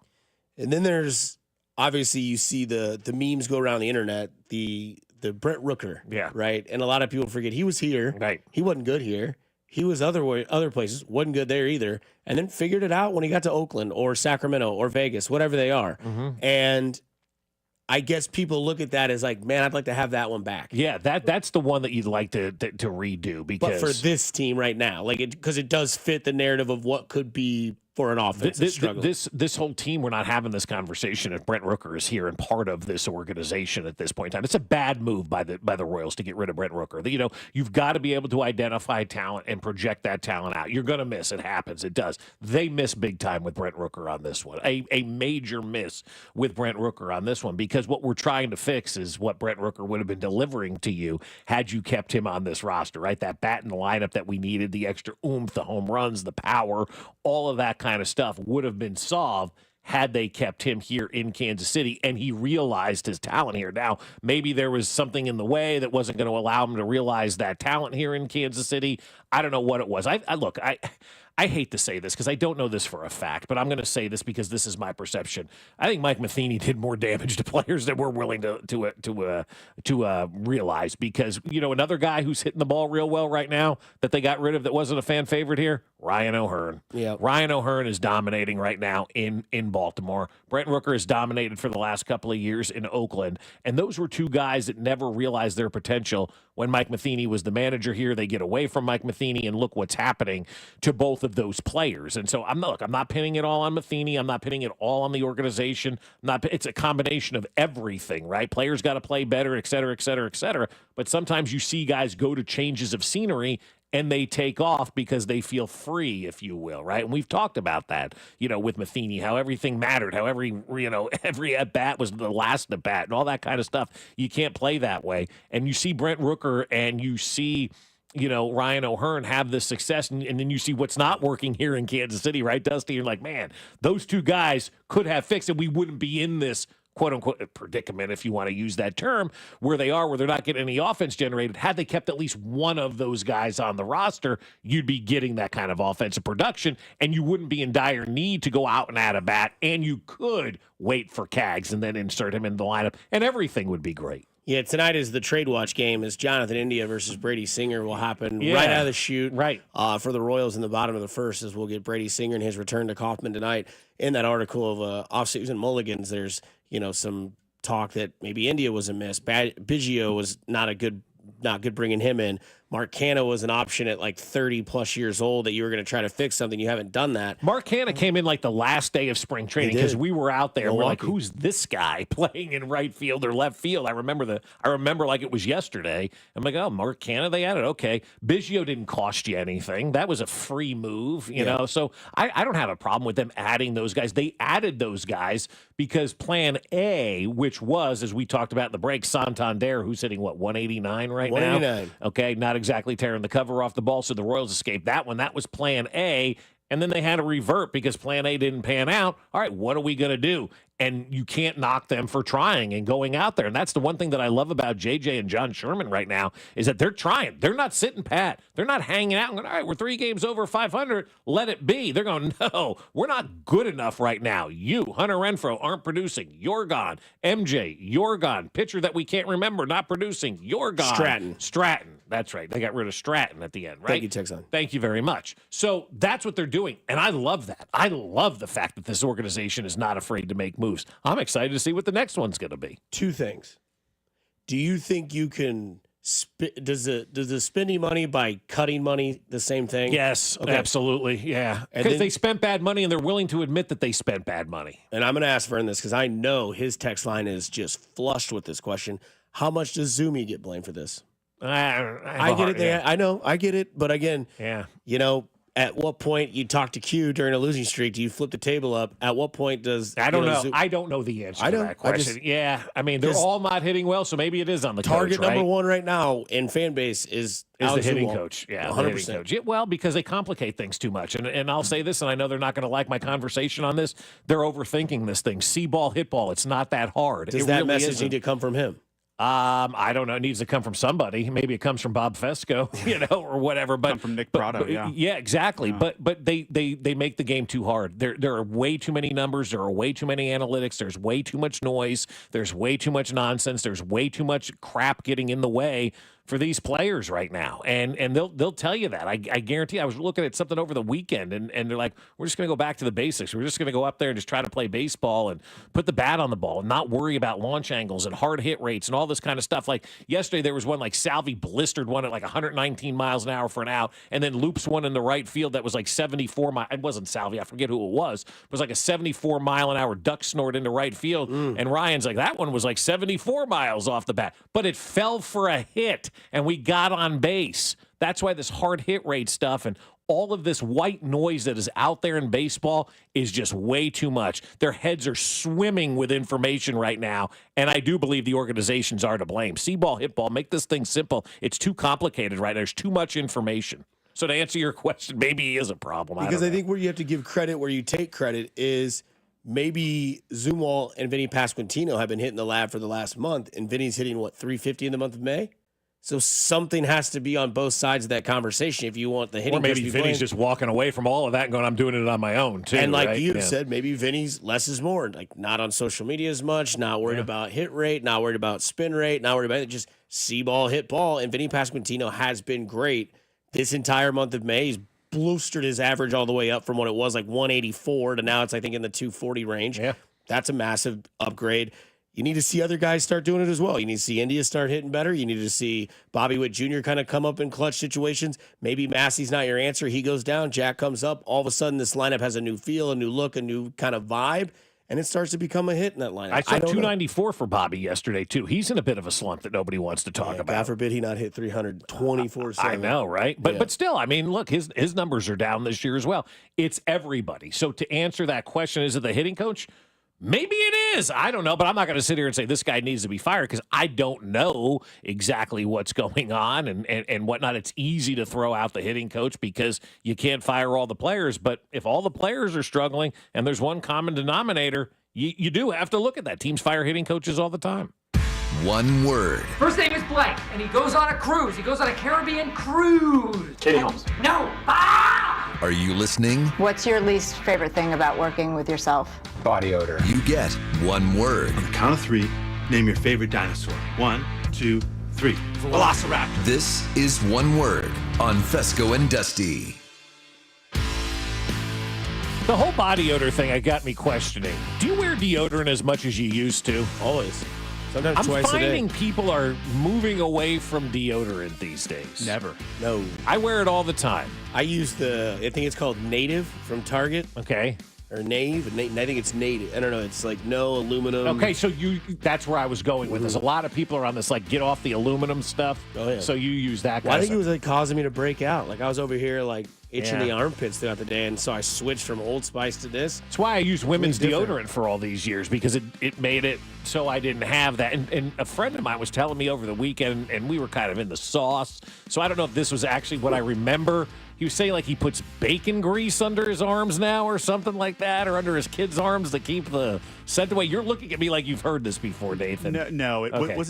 And then there's, obviously, you see the memes go around the internet, the Brent Rooker, right? And a lot of people forget he was here. Right. He wasn't good here. He was other places, wasn't good there either, and then figured it out when he got to Oakland or Sacramento or Vegas, whatever they are. Mm-hmm. And I guess people look at that as like, man, I'd like to have that one back. Yeah, that's the one that you'd like to redo. Because But for this team right now, because it does fit the narrative of what could be for an offensive struggle. This whole team, we're not having this conversation if Brent Rooker is here and part of this organization at this point in time. It's a bad move by the Royals to get rid of Brent Rooker. You've got to be able to identify talent and project that talent out. You're going to miss. It happens. It does. They miss big time with Brent Rooker on this one. A major miss with Brent Rooker on this one, because what we're trying to fix is what Brent Rooker would have been delivering to you had you kept him on this roster, right? That bat in the lineup that we needed, the extra oomph, the home runs, the power, all of that kind of stuff would have been solved had they kept him here in Kansas City, and he realized his talent here. Now, maybe there was something in the way that wasn't going to allow him to realize that talent here in Kansas City. I don't know what it was. I hate to say this because I don't know this for a fact, but I'm going to say this because this is my perception. I think Mike Matheny did more damage to players than we're willing to realize, because, another guy who's hitting the ball real well right now that they got rid of that wasn't a fan favorite here, Ryan O'Hearn. Yeah. Ryan O'Hearn is dominating right now in Baltimore. Brent Rooker has dominated for the last couple of years in Oakland, and those were 2 guys that never realized their potential when Mike Matheny was the manager here. They get away from Mike Matheny, and look what's happening to both of those players. And so I'm not pinning it all on Matheny. I'm not pinning it all on the organization. It's a combination of everything, right? Players got to play better, et cetera, et cetera, et cetera. But sometimes you see guys go to changes of scenery and they take off because they feel free, if you will, right? And we've talked about that, with Matheny, how everything mattered, how every at-bat was the last at-bat and all that kind of stuff. You can't play that way. And you see Brent Rooker and you see, Ryan O'Hearn have this success, and then you see what's not working here in Kansas City, right, Dusty? You're like, man, those 2 guys could have fixed it. We wouldn't be in this quote-unquote predicament, if you want to use that term, where they're not getting any offense generated. Had they kept at least one of those guys on the roster, you'd be getting that kind of offensive production, and you wouldn't be in dire need to go out and add a bat, and you could wait for Cags and then insert him in the lineup, and everything would be great. Yeah, tonight is the trade watch game, as Jonathan India versus Brady Singer will happen right out of the chute. Right. For the Royals in the bottom of the first, as we'll get Brady Singer and his return to Kauffman tonight. In that article of offseason mulligans, there's some talk that maybe India was a miss. Biggio was not good bringing him in. Mark Canha was an option at like 30-plus years old that you were going to try to fix something. You haven't done that. Mark Canha came in like the last day of spring training because we were out there. And we're like, who's this guy playing in right field or left field? I remember like it was yesterday. I'm like, oh, Mark Canha, they added. Okay. Biggio didn't cost you anything. That was a free move, you know? So I don't have a problem with them adding those guys. They added those guys because plan A, which was, as we talked about in the break, Santander, who's hitting, 189 right now? 189. Okay, not exactly tearing the cover off the ball, so the Royals escaped that one. That was plan A, and then they had to revert because plan A didn't pan out. All right, what are we going to do? And you can't knock them for trying and going out there. And that's the one thing that I love about JJ and John Sherman right now is that they're trying. They're not sitting pat. They're not hanging out and going, all right, we're 3 games over 500. Let it be. They're going, no, we're not good enough right now. You, Hunter Renfroe, aren't producing. You're gone. MJ, you're gone. Pitcher that we can't remember, not producing. You're gone. Stratton. That's right. They got rid of Stratton at the end, right? Thank you, Texan. Thank you very much. So that's what they're doing. And I love that. I love the fact that this organization is not afraid to make moves. I'm excited to see what the next one's going to be. 2 things. Do you think you can does the spending money by cutting money the same thing? Yes, absolutely. Yeah. Because they spent bad money and they're willing to admit that they spent bad money. And I'm going to ask Vern this because I know his text line is just flushed with this question. How much does Zumi get blamed for this? I get it. Yeah. I know. I get it. But again, you know, at what point you talk to Q during a losing streak? Do you flip the table up? At what point does I don't know? I don't know the answer to that question. I mean, they're all not hitting well, so maybe it is on the target coach, right? number 1 right now in fan base is the hitting Zumwalt. coach. Yeah, 100%. Yeah, well, because they complicate things too much. And I'll say this, and I know they're not going to like my conversation on this. They're overthinking this thing. See ball, hit ball. It's not that hard. Does that message need to come from him? I don't know. It needs to come from somebody. Maybe it comes from Bob Fesco, or whatever. But from Nick Prado, yeah, exactly. Yeah. But they make the game too hard. There are way too many numbers. There are way too many analytics. There's way too much noise. There's way too much nonsense. There's way too much crap getting in the way for these players right now. And they'll tell you that. I guarantee. I was looking at something over the weekend, and they're like, we're just going to go back to the basics. We're just going to go up there and just try to play baseball and put the bat on the ball and not worry about launch angles and hard hit rates and all this kind of stuff. Like yesterday, there was one like Salvi blistered one at like 119 miles an hour for an out, and then loops one in the right field that was like 74 miles. It wasn't Salvi. I forget who it was. It was like a 74 mile an hour duck snort into right field. And Ryan's like, that one was like 74 miles off the bat, but it fell for a hit. And we got on base. That's why this hard hit rate stuff and all of this white noise that is out there in baseball is just way too much. Their heads are swimming with information right now, and I do believe the organizations are to blame. See ball, hit ball, make this thing simple. It's too complicated right now. There's too much information. So to answer your question, maybe he is a problem. Because I think where you have to give credit where you take credit is maybe Zumwalt and Vinny Pasquantino have been hitting the lab for the last month, and Vinny's hitting, 350 in the month of May? So something has to be on both sides of that conversation if you want the hitting. Or maybe Vinny's just walking away from all of that and going, I'm doing it on my own, too. And like right? you said, maybe Vinny's less is more. Like not on social media as much, not worried about hit rate, not worried about spin rate, not worried about it. Just see ball, hit ball. And Vinny Pasquantino has been great this entire month of May. He's boosted his average all the way up from what it was, like 184 to now it's, I think, in the 240 range. Yeah. That's a massive upgrade. You need to see other guys start doing it as well. You need to see India start hitting better. You need to see Bobby Witt Jr. kind of come up in clutch situations. Maybe Massey's not your answer. He goes down. Jack comes up. All of a sudden, this lineup has a new feel, a new look, a new kind of vibe, and it starts to become a hit in that lineup. I saw 294 for Bobby yesterday, too. He's in a bit of a slump that nobody wants to talk about. God forbid he not hit 324. I know, right? But still, I mean, look, his numbers are down this year as well. It's everybody. So to answer that question, is it the hitting coach? Maybe it is. I don't know, but I'm not going to sit here and say this guy needs to be fired because I don't know exactly what's going on and whatnot. It's easy to throw out the hitting coach because you can't fire all the players. But if all the players are struggling and there's one common denominator, you do have to look at that. Teams fire hitting coaches all the time. One word. First name is blank, and he goes on a cruise. He goes on a Caribbean cruise. Katie Holmes. No. Ah! Are you listening? What's your least favorite thing about working with yourself? Body odor. You get one word. On the count of 3, name your favorite dinosaur. 1, 2, 3. Velociraptor. This is One Word on Fesco and Dusty. The whole body odor thing got me questioning. Do you wear deodorant as much as you used to? Always. Sometimes I'm twice a day. finding people are moving away from deodorant these days. Never. No. I wear it all the time. I use I think it's called Native from Target. Okay. Or Nave. I think it's Native. I don't know. It's like no aluminum. Okay, so that's where I was going with this. A lot of people are on this, like, get off the aluminum stuff. Oh, yeah. So you use that kind I of think it stuff. was like causing me to break out. Like I was over here like itching Yeah. the armpits throughout the day, and so I switched from Old Spice to this. That's why I used women's different. deodorant for all these years, because it made it so I didn't have that. And a friend of mine was telling me over the weekend, and we were kind of in the sauce. So I don't know if this was actually what I remember. He was saying like he puts bacon grease under his arms now or something like that, or under his kids' arms to keep the scent away. You're looking at me like you've heard this before, Nathan. No. Okay. Was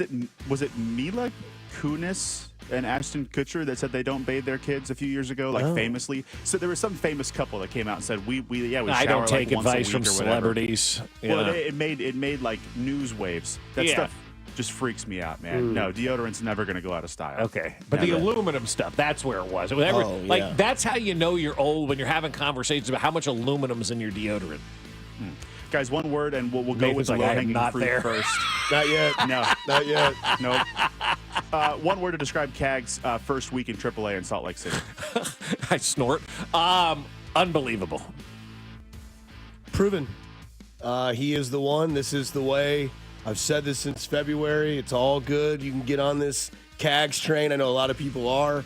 it Mila Kunis and Ashton Kutcher that said they don't bathe their kids a few years ago, like famously? So there was some famous couple that came out and said we shower I don't take like once a advice week from or whatever. celebrities. Well, Yeah. it made like news waves. That Yeah. stuff just freaks me out, man. No, deodorant's never going to go out of style. Okay, but the aluminum stuff, that's where it was. Yeah. That's how you know you're old, when you're having conversations about how much aluminum's in your deodorant. Guys, one word, and we'll go Nathan's with the like, I am low-hanging not fruit there. first. Not yet. No. Not yet. Nope. One word to describe CAG's first week in AAA in Salt Lake City. I snort. Unbelievable. Proven. He is the one. This is the way. I've said this since February. It's all good. You can get on this CAGS train. I know a lot of people are.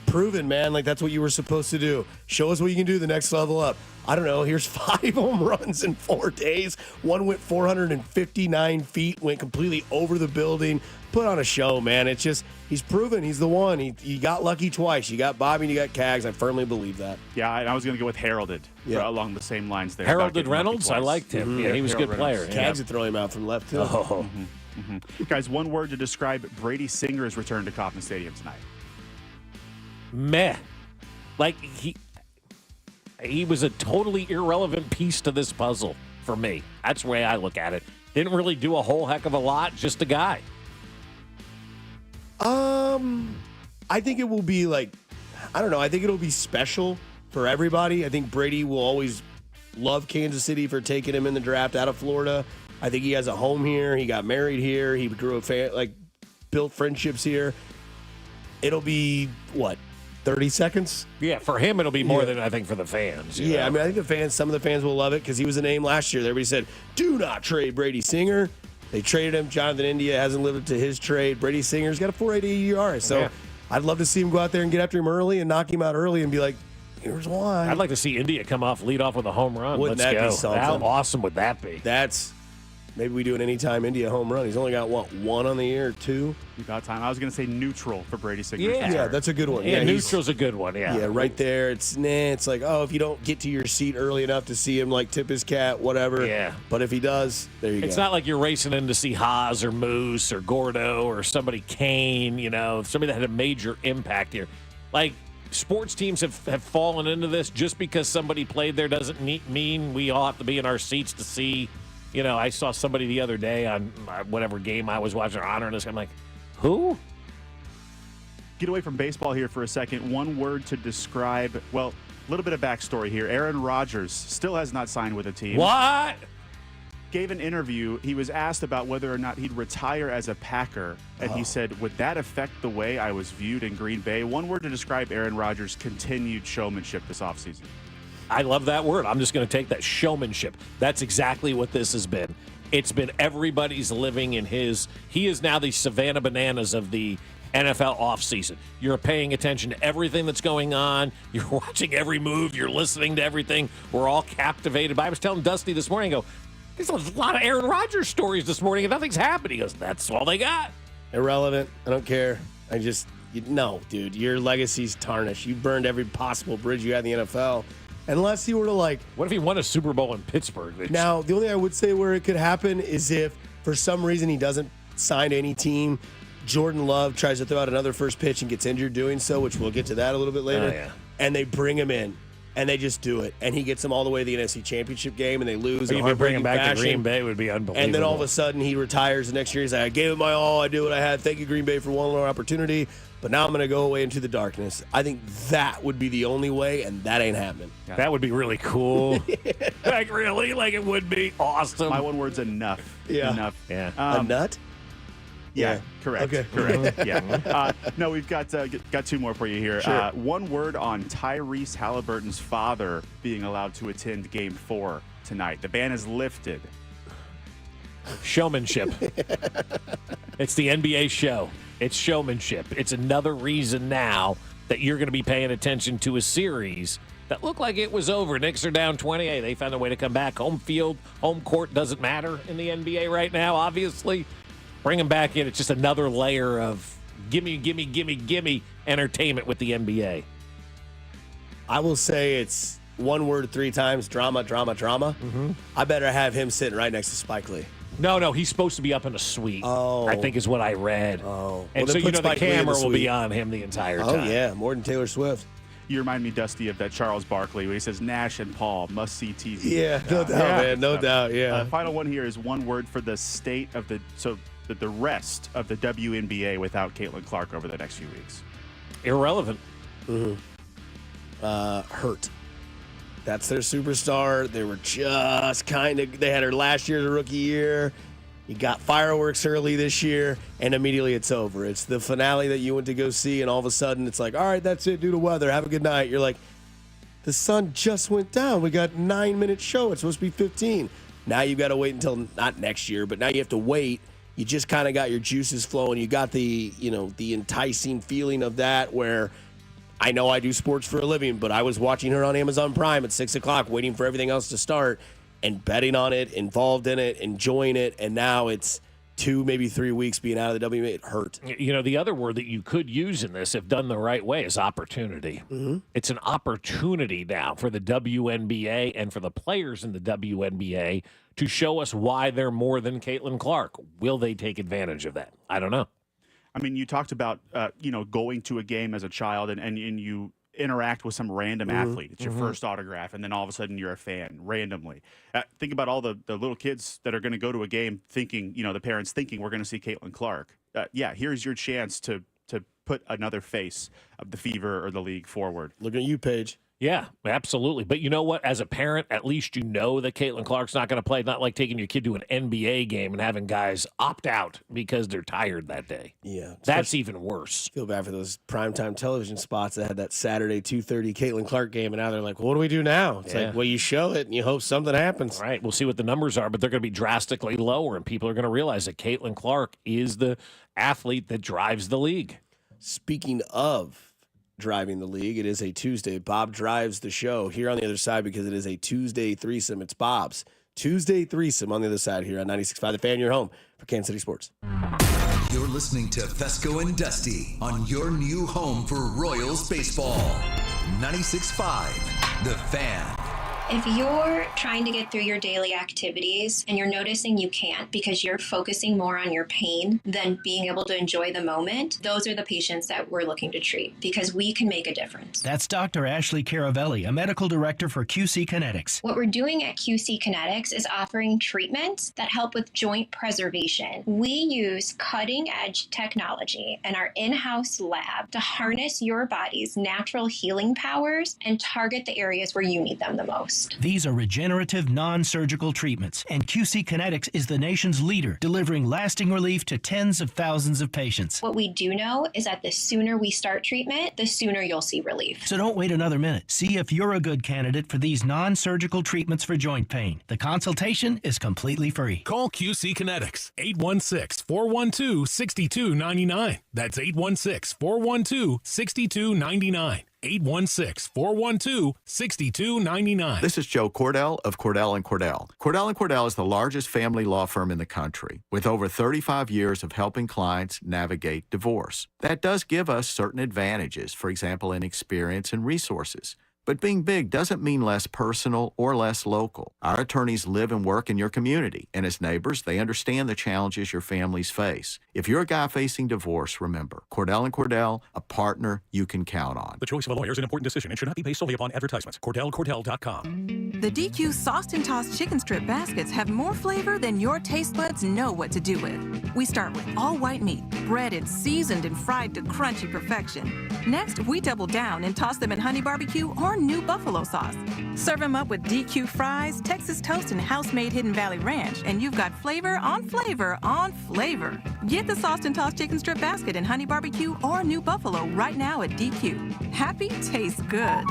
Proven, man. Like, that's what you were supposed to do. Show us what you can do the next level up. I don't know. Here's 5 home runs in 4 days. One went 459 feet, went completely over the building. Put on a show, man. It's just, he's proven he's the one. He got lucky twice. You got Bobby and you got CAGS. I firmly believe that. Yeah, and I was going to go with Heralded along the same lines there. Heralded Reynolds, I liked him. Mm-hmm. Yeah, he was a good player. CAGS would throw him out from left, too. Oh. Guys, one word to describe Brady Singer's return to Kauffman Stadium tonight. Meh. Like, he was a totally irrelevant piece to this puzzle for me. That's the way I look at it. Didn't really do a whole heck of a lot, just a guy. I think it will be like, I don't know. I think it'll be special for everybody. I think Brady will always love Kansas City for taking him in the draft out of Florida. I think he has a home here. He got married here. He grew built friendships here. It'll be, 30 seconds? Yeah, for him, it'll be more than I think for the fans. Yeah, know? I mean, I think some of the fans will love it because he was a name last year. Everybody said, do not trade Brady Singer. They traded him. Jonathan India hasn't lived up to his trade. Brady Singer's got a 4.88 ERA. So I'd love to see him go out there and get after him early and knock him out early and be like, here's why. I'd like to see India lead off with a home run. Wouldn't Let's that go. be something? How awesome would that be? Maybe we do an anytime India home run. He's only got, 1 on the year, 2? About time. I was going to say neutral for Brady Singer. Yeah, that's a good one. Yeah, neutral's a good one, yeah. Yeah, right there. It's like, if you don't get to your seat early enough to see him, tip his cat, whatever. Yeah. But if he does, there you go. It's not like you're racing in to see Haas or Moose or Gordo or somebody Kane, somebody that had a major impact here. Like, sports teams have fallen into this. Just because somebody played there doesn't mean we all have to be in our seats to see. I saw somebody the other day on whatever game I was watching, honoring this. I'm like, who? Get away from baseball here for a second. One word to describe, a little bit of backstory here. Aaron Rodgers still has not signed with a team. What? Gave an interview. He was asked about whether or not he'd retire as a Packer, and he said, would that affect the way I was viewed in Green Bay? One word to describe Aaron Rodgers' continued showmanship this offseason. I love that word. I'm just going to take that, showmanship. That's exactly what this has been. It's been everybody's living in he is now the Savannah Bananas of the NFL offseason. You're paying attention to everything that's going on. You're watching every move. You're listening to everything. We're all captivated by it. I was telling Dusty this morning, there's a lot of Aaron Rodgers stories this morning and nothing's happening. He goes, that's all they got. Irrelevant. I don't care. No, dude. Your legacy's tarnished. You burned every possible bridge you had in the NFL. Unless you were to what if he won a Super Bowl in Pittsburgh? Now, the only thing I would say where it could happen is if for some reason he doesn't sign any team, Jordan Love tries to throw out another first pitch and gets injured doing so, which we'll get to that a little bit later. Oh, yeah. And they bring him in. and they just do it. And he gets them all the way to the NFC Championship game, and they lose. Even bringing back to Green Bay would be unbelievable. And then all of a sudden, he retires the next year. He's like, I gave it my all. I did what I had. Thank you, Green Bay, for one more opportunity. But now I'm going to go away into the darkness. I think that would be the only way, and that ain't happening. That would be really cool. Like, really? Like, it would be awesome. My one word's enough. Yeah. Enough. Yeah. A nut? Yeah, correct. Okay. Correct. Yeah. No, we've got two more for you here. Sure. One word on Tyrese Halliburton's father being allowed to attend Game 4 tonight. The ban is lifted. Showmanship. It's the NBA show. It's showmanship. It's another reason now that you're going to be paying attention to a series that looked like it was over. Knicks are down 20. They found a way to come back. Home field, home court doesn't matter in the NBA right now, obviously. Bring them back in. It's just another layer of gimme entertainment with the NBA. I will say it's one word 3 times, drama. Mm-hmm. I better have him sitting right next to Spike Lee. No, he's supposed to be up in a suite. Oh. I think is what I read. Oh. And Well, so, then put the Spike Lee in the camera will be suite. on him the entire Oh, time. yeah, more than Taylor Swift. You remind me, Dusty, of that Charles Barkley where he says Nash and Paul must see TV. Yeah, no doubt, man. No doubt, yeah. Final one here is one word for the state of the rest of the WNBA without Caitlin Clark over the next few weeks. Irrelevant. Hurt. That's their superstar. They were just they had her last year as a rookie year. You got fireworks early this year, and immediately it's over. It's the finale that you went to go see, and all of a sudden it's like, all right, that's it, due to weather. Have a good night. You're like, the sun just went down. We got 9-minute show. It's supposed to be 15. Now you've got to wait until, not next year, but now you have to wait. You just kind of got your juices flowing. You got the enticing feeling of that where I know I do sports for a living, but I was watching her on Amazon Prime at 6 o'clock, waiting for everything else to start and betting on it, involved in it, enjoying it. And now it's 2, maybe 3 weeks being out of the WNBA. It hurt. The other word that you could use in this, if done the right way, is opportunity. Mm-hmm. It's an opportunity now for the WNBA and for the players in the WNBA to show us why they're more than Caitlin Clark. Will they take advantage of that? I don't know. I mean, you talked about, going to a game as a child and you interact with some random athlete. It's your first autograph, and then all of a sudden you're a fan randomly. Think about all the little kids that are going to go to a game thinking, the parents thinking we're going to see Caitlin Clark. Here's your chance to put another face of the Fever or the league forward. Look at you, Paige. Yeah, absolutely. But you know what? As a parent, at least you know that Caitlin Clark's not going to play. Not like taking your kid to an NBA game and having guys opt out because they're tired that day. Yeah. That's even worse. Feel bad for those primetime television spots that had that Saturday 2:30 Caitlin Clark game, and now they're like, well, what do we do now? It's like, well, you show it and you hope something happens. Right. We'll see what the numbers are, but they're going to be drastically lower, and people are going to realize that Caitlin Clark is the athlete that drives the league. Speaking of driving the league, it is a Tuesday. Bob drives the show here on the other side because it is a Tuesday threesome. It's Bob's Tuesday threesome on the other side here on 96.5 The Fan, your home for Kansas City sports. You're listening to Fesco and Dusty on your new home for Royals baseball. 96.5 The Fan. If you're trying to get through your daily activities and you're noticing you can't because you're focusing more on your pain than being able to enjoy the moment, those are the patients that we're looking to treat because we can make a difference. That's Dr. Ashley Caravelli, a medical director for QC Kinetics. What we're doing at QC Kinetics is offering treatments that help with joint preservation. We use cutting-edge technology in our in-house lab to harness your body's natural healing powers and target the areas where you need them the most. These are regenerative, non-surgical treatments, and QC Kinetics is the nation's leader, delivering lasting relief to tens of thousands of patients. What we do know is that the sooner we start treatment, the sooner you'll see relief. So don't wait another minute. See if you're a good candidate for these non-surgical treatments for joint pain. The consultation is completely free. Call QC Kinetics, 816-412-6299. That's 816-412-6299. 816-412-6299. This is Joe Cordell of Cordell & Cordell. Cordell & Cordell is the largest family law firm in the country with over 35 years of helping clients navigate divorce. That does give us certain advantages, for example, in experience and resources. But being big doesn't mean less personal or less local. Our attorneys live and work in your community, and as neighbors, they understand the challenges your families face. If you're a guy facing divorce, remember, Cordell and Cordell, a partner you can count on. The choice of a lawyer is an important decision and should not be based solely upon advertisements. CordellCordell.com. The DQ Sauced and Tossed Chicken Strip Baskets have more flavor than your taste buds know what to do with. We start with all white meat, breaded, seasoned, and fried to crunchy perfection. Next, we double down and toss them in honey barbecue or new buffalo sauce. Serve them up with DQ fries, Texas toast, and house-made Hidden Valley Ranch, and you've got flavor on flavor on flavor. Get the Sauced and Tossed Chicken Strip Basket in honey barbecue or new buffalo right now at DQ. Happy tastes good.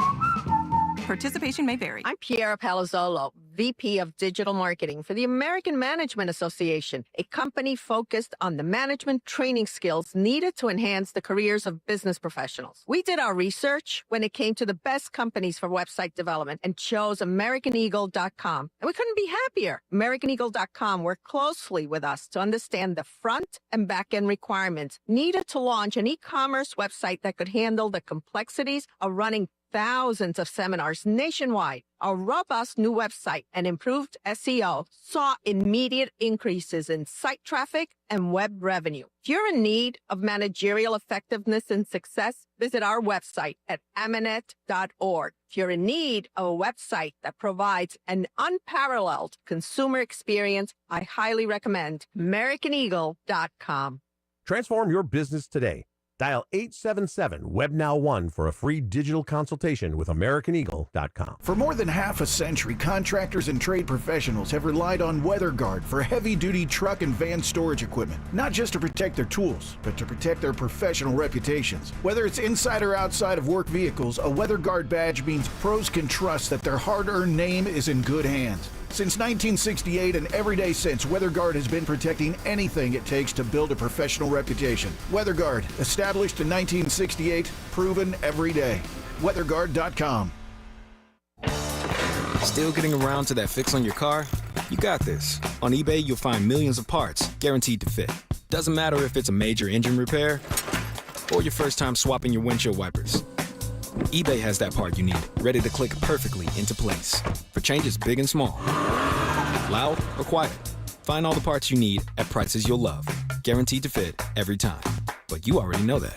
Participation may vary. I'm Piera Palazzolo, VP of Digital Marketing for the American Management Association, a company focused on the management training skills needed to enhance the careers of business professionals. We did our research when it came to the best companies for website development and chose AmericanEagle.com. And we couldn't be happier. AmericanEagle.com worked closely with us to understand the front and back end requirements needed to launch an e-commerce website that could handle the complexities of running thousands of seminars nationwide. Our robust new website and improved SEO saw immediate increases in site traffic and web revenue. If you're in need of managerial effectiveness and success, visit our website at amanet.org. If you're in need of a website that provides an unparalleled consumer experience, I highly recommend AmericanEagle.com. Transform your business today. Dial 877-WebNow1 for a free digital consultation with AmericanEagle.com. For more than half a century, contractors and trade professionals have relied on WeatherGuard for heavy-duty truck and van storage equipment, not just to protect their tools, but to protect their professional reputations. Whether it's inside or outside of work vehicles, a WeatherGuard badge means pros can trust that their hard-earned name is in good hands. Since 1968 and every day since, WeatherGuard has been protecting anything it takes to build a professional reputation. WeatherGuard, established in 1968, proven every day. WeatherGuard.com. Still getting around to that fix on your car? You got this. On eBay, you'll find millions of parts guaranteed to fit. Doesn't matter if it's a major engine repair or your first time swapping your windshield wipers. eBay has that part you need, ready to click perfectly into place for changes big and small. Loud or quiet, find all the parts you need at prices you'll love. Guaranteed to fit every time. But you already know that.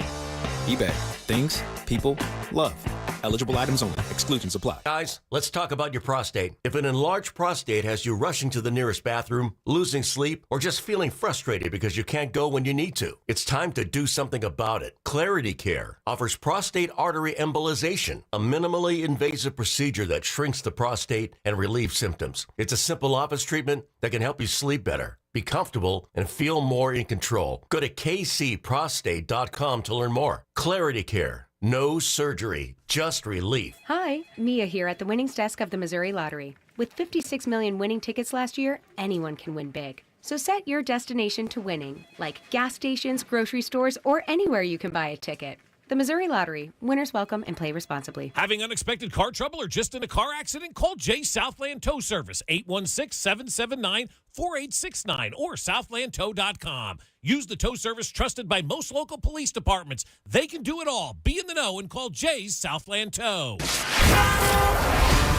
eBay. Things, people, love. Eligible items only. Exclusions apply. Guys, let's talk about your prostate. If an enlarged prostate has you rushing to the nearest bathroom, losing sleep, or just feeling frustrated because you can't go when you need to, it's time to do something about it. Clarity Care offers prostate artery embolization, a minimally invasive procedure that shrinks the prostate and relieves symptoms. It's a simple office treatment that can help you sleep better, be comfortable, and feel more in control. Go to kcprostate.com to learn more. Clarity Care. No surgery, just relief. Hi, Mia here at the winnings desk of the Missouri Lottery. With 56 million winning tickets last year, anyone can win big. So set your destination to winning, like gas stations, grocery stores, or anywhere you can buy a ticket. The Missouri Lottery. Winners welcome and play responsibly. Having unexpected car trouble or just in a car accident? Call Jay Southland Tow Service, 816-779-4869 or southlandtow.com. Use the tow service trusted by most local police departments. They can do it all. Be in the know and call Jay's Southland Tow.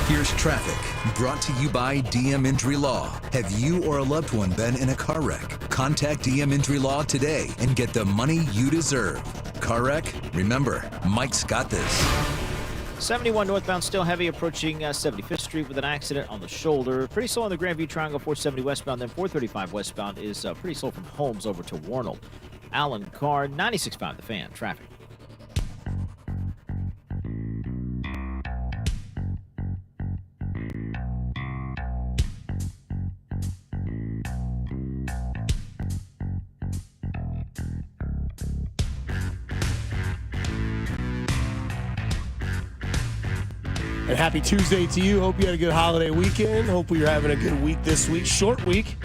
Here's traffic, brought to you by DM Injury Law. Have you or a loved one been in a car wreck? Contact DM Injury Law today and get the money you deserve. Car wreck? Remember, Mike's got this. 71 northbound still heavy, approaching 75th Street with an accident on the shoulder. Pretty slow on the Grandview Triangle, 470 westbound. Then 435 westbound is pretty slow from Holmes over to Warnold. Allen Carr, 96.5 The Fan. Traffic. And happy Tuesday to you. Hope you had a good holiday weekend. Hope you're having a good week this week. Short week,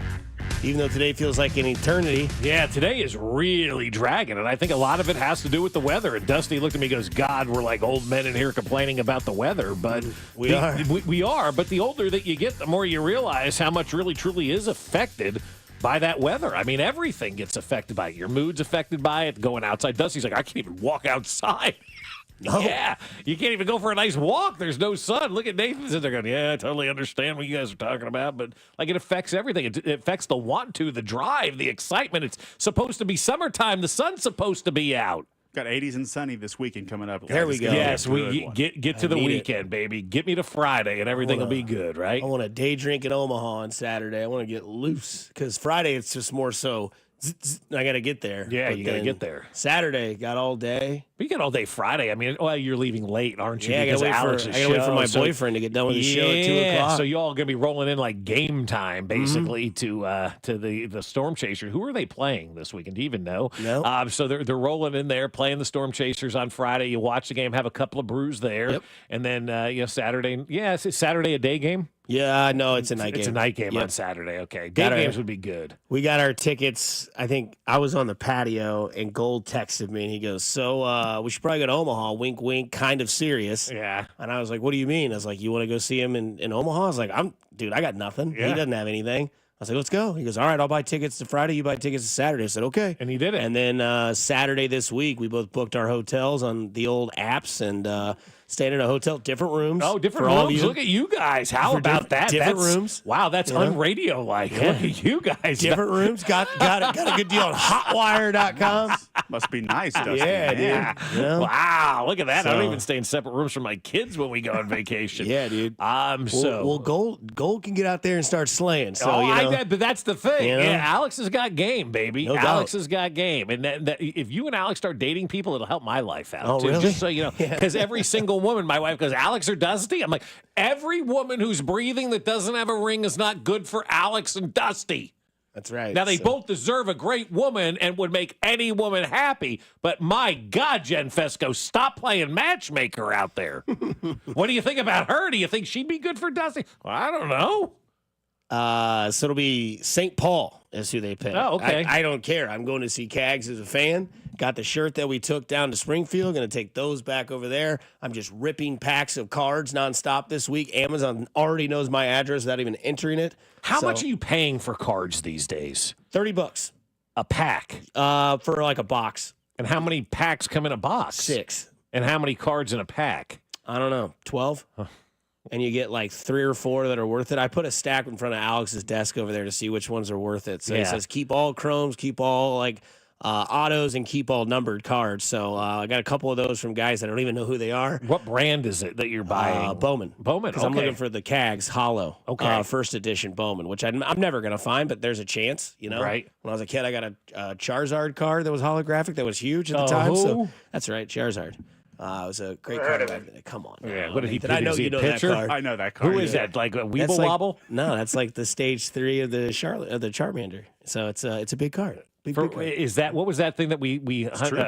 even though today feels like an eternity. Yeah, today is really dragging, and I think a lot of it has to do with the weather. And Dusty looked at me and goes, God, we're like old men in here complaining about the weather. But we are. But the older that you get, the more you realize how much really truly is affected by that weather. I mean, everything gets affected by it. Your mood's affected by it, going outside. Dusty's like, I can't even walk outside. No. Yeah, you can't even go for a nice walk. There's no sun. Look at Nathan sitting there going, yeah, I totally understand what you guys are talking about, but like it affects everything. It affects the want to, the drive, the excitement. It's supposed to be summertime. The sun's supposed to be out. Got 80s and sunny this weekend coming up. Guys. There we go. Yes, we get to the weekend, baby. Get me to Friday, and everything will be good, right? I want a day drink in Omaha on Saturday. I want to get loose because Friday it's just more so. I got to get there. Yeah, But you got to then get there. Saturday got all day. But you got all day Friday. I mean, well, you're leaving late, aren't you? Yeah, I got to wait for my boyfriend to get done with the show at 2 o'clock. So you all going to be rolling in like game time, basically, to the Storm Chasers. Who are they playing this weekend? Do you even know? No. So they're rolling in there, playing the Storm Chasers on Friday. You watch the game, have a couple of brews there, and then Saturday. Yeah, is Saturday a day game? Yeah, no, it's a night game. It's a night game on Saturday. Okay, day games would be good. We got our tickets. I think I was on the patio, and Gold texted me, and he goes, "So we should probably go to Omaha." Wink, wink, kind of serious. Yeah. And I was like, "What do you mean?" I was like, "You want to go see him in Omaha?" I was like, "Dude, I got nothing. Yeah. He doesn't have anything." I was like, "Let's go." He goes, "All right, I'll buy tickets to Friday. You buy tickets to Saturday." I said, "Okay." And he did it. And then Saturday this week, we both booked our hotels on the old apps and stayed in a hotel, different rooms. Oh, different for all of rooms. you. Look at you guys. How For about that? different That's, rooms. Wow, that's unradio like. Yeah. Look at you guys. Different rooms. Got a good deal on hotwire.com. Must be nice, Dusty. Yeah, dude. You know? Wow, look at that. I don't So- even stay in separate rooms from my kids when we go on vacation. Yeah, dude. So Gold can get out there and start slaying. So but that's the thing. You know? Yeah, Alex has got game, baby. No Alex doubt. has got game, and that if you and Alex start dating people, it'll help my life out. Oh, too. really? Just so you know, Yeah. because every single woman, my wife goes, Alex or Dusty. I'm like, every woman who's breathing that doesn't have a ring is not good for Alex and Dusty. That's right. Now, they So- both deserve a great woman and would make any woman happy. But my God, Jen Fesco, stop playing matchmaker out there. What do you think about her? Do you think she'd be good for Dusty? Well, I don't know. So it'll be St. Paul is who they pick. Oh, okay. I don't care. I'm going to see Cags as a fan. Got the shirt that we took down to Springfield. Going to take those back over there. I'm just ripping packs of cards nonstop this week. Amazon already knows my address without even entering it. How much are you paying for cards these days? $30 a pack. For like a box. And how many packs come in a box? 6. And how many cards in a pack? I don't know. 12. And you get like 3 or 4 that are worth it. I put a stack in front of Alex's desk over there to see which ones are worth it. So he says keep all chromes, keep all like autos, and keep all numbered cards. So I got a couple of those from guys that I don't even know who they are. What brand is it that you're buying? Bowman. Bowman, Because I'm looking for the Cags Hollow. Okay. First edition Bowman, which I'm never going to find, but there's a chance, you know? Right. When I was a kid, I got a Charizard card that was holographic that was huge at the time. who? So that's right, Charizard. It was a great card back then. Come on. Yeah, now. what did he Did pitch? I know Is he you a know that pitcher? card? I know that card. Who is that? Like a That's Weeble like- Wobble? No, that's like the stage 3 of the Charmander. So it's a big card. Big card. Is that what was that thing that we true.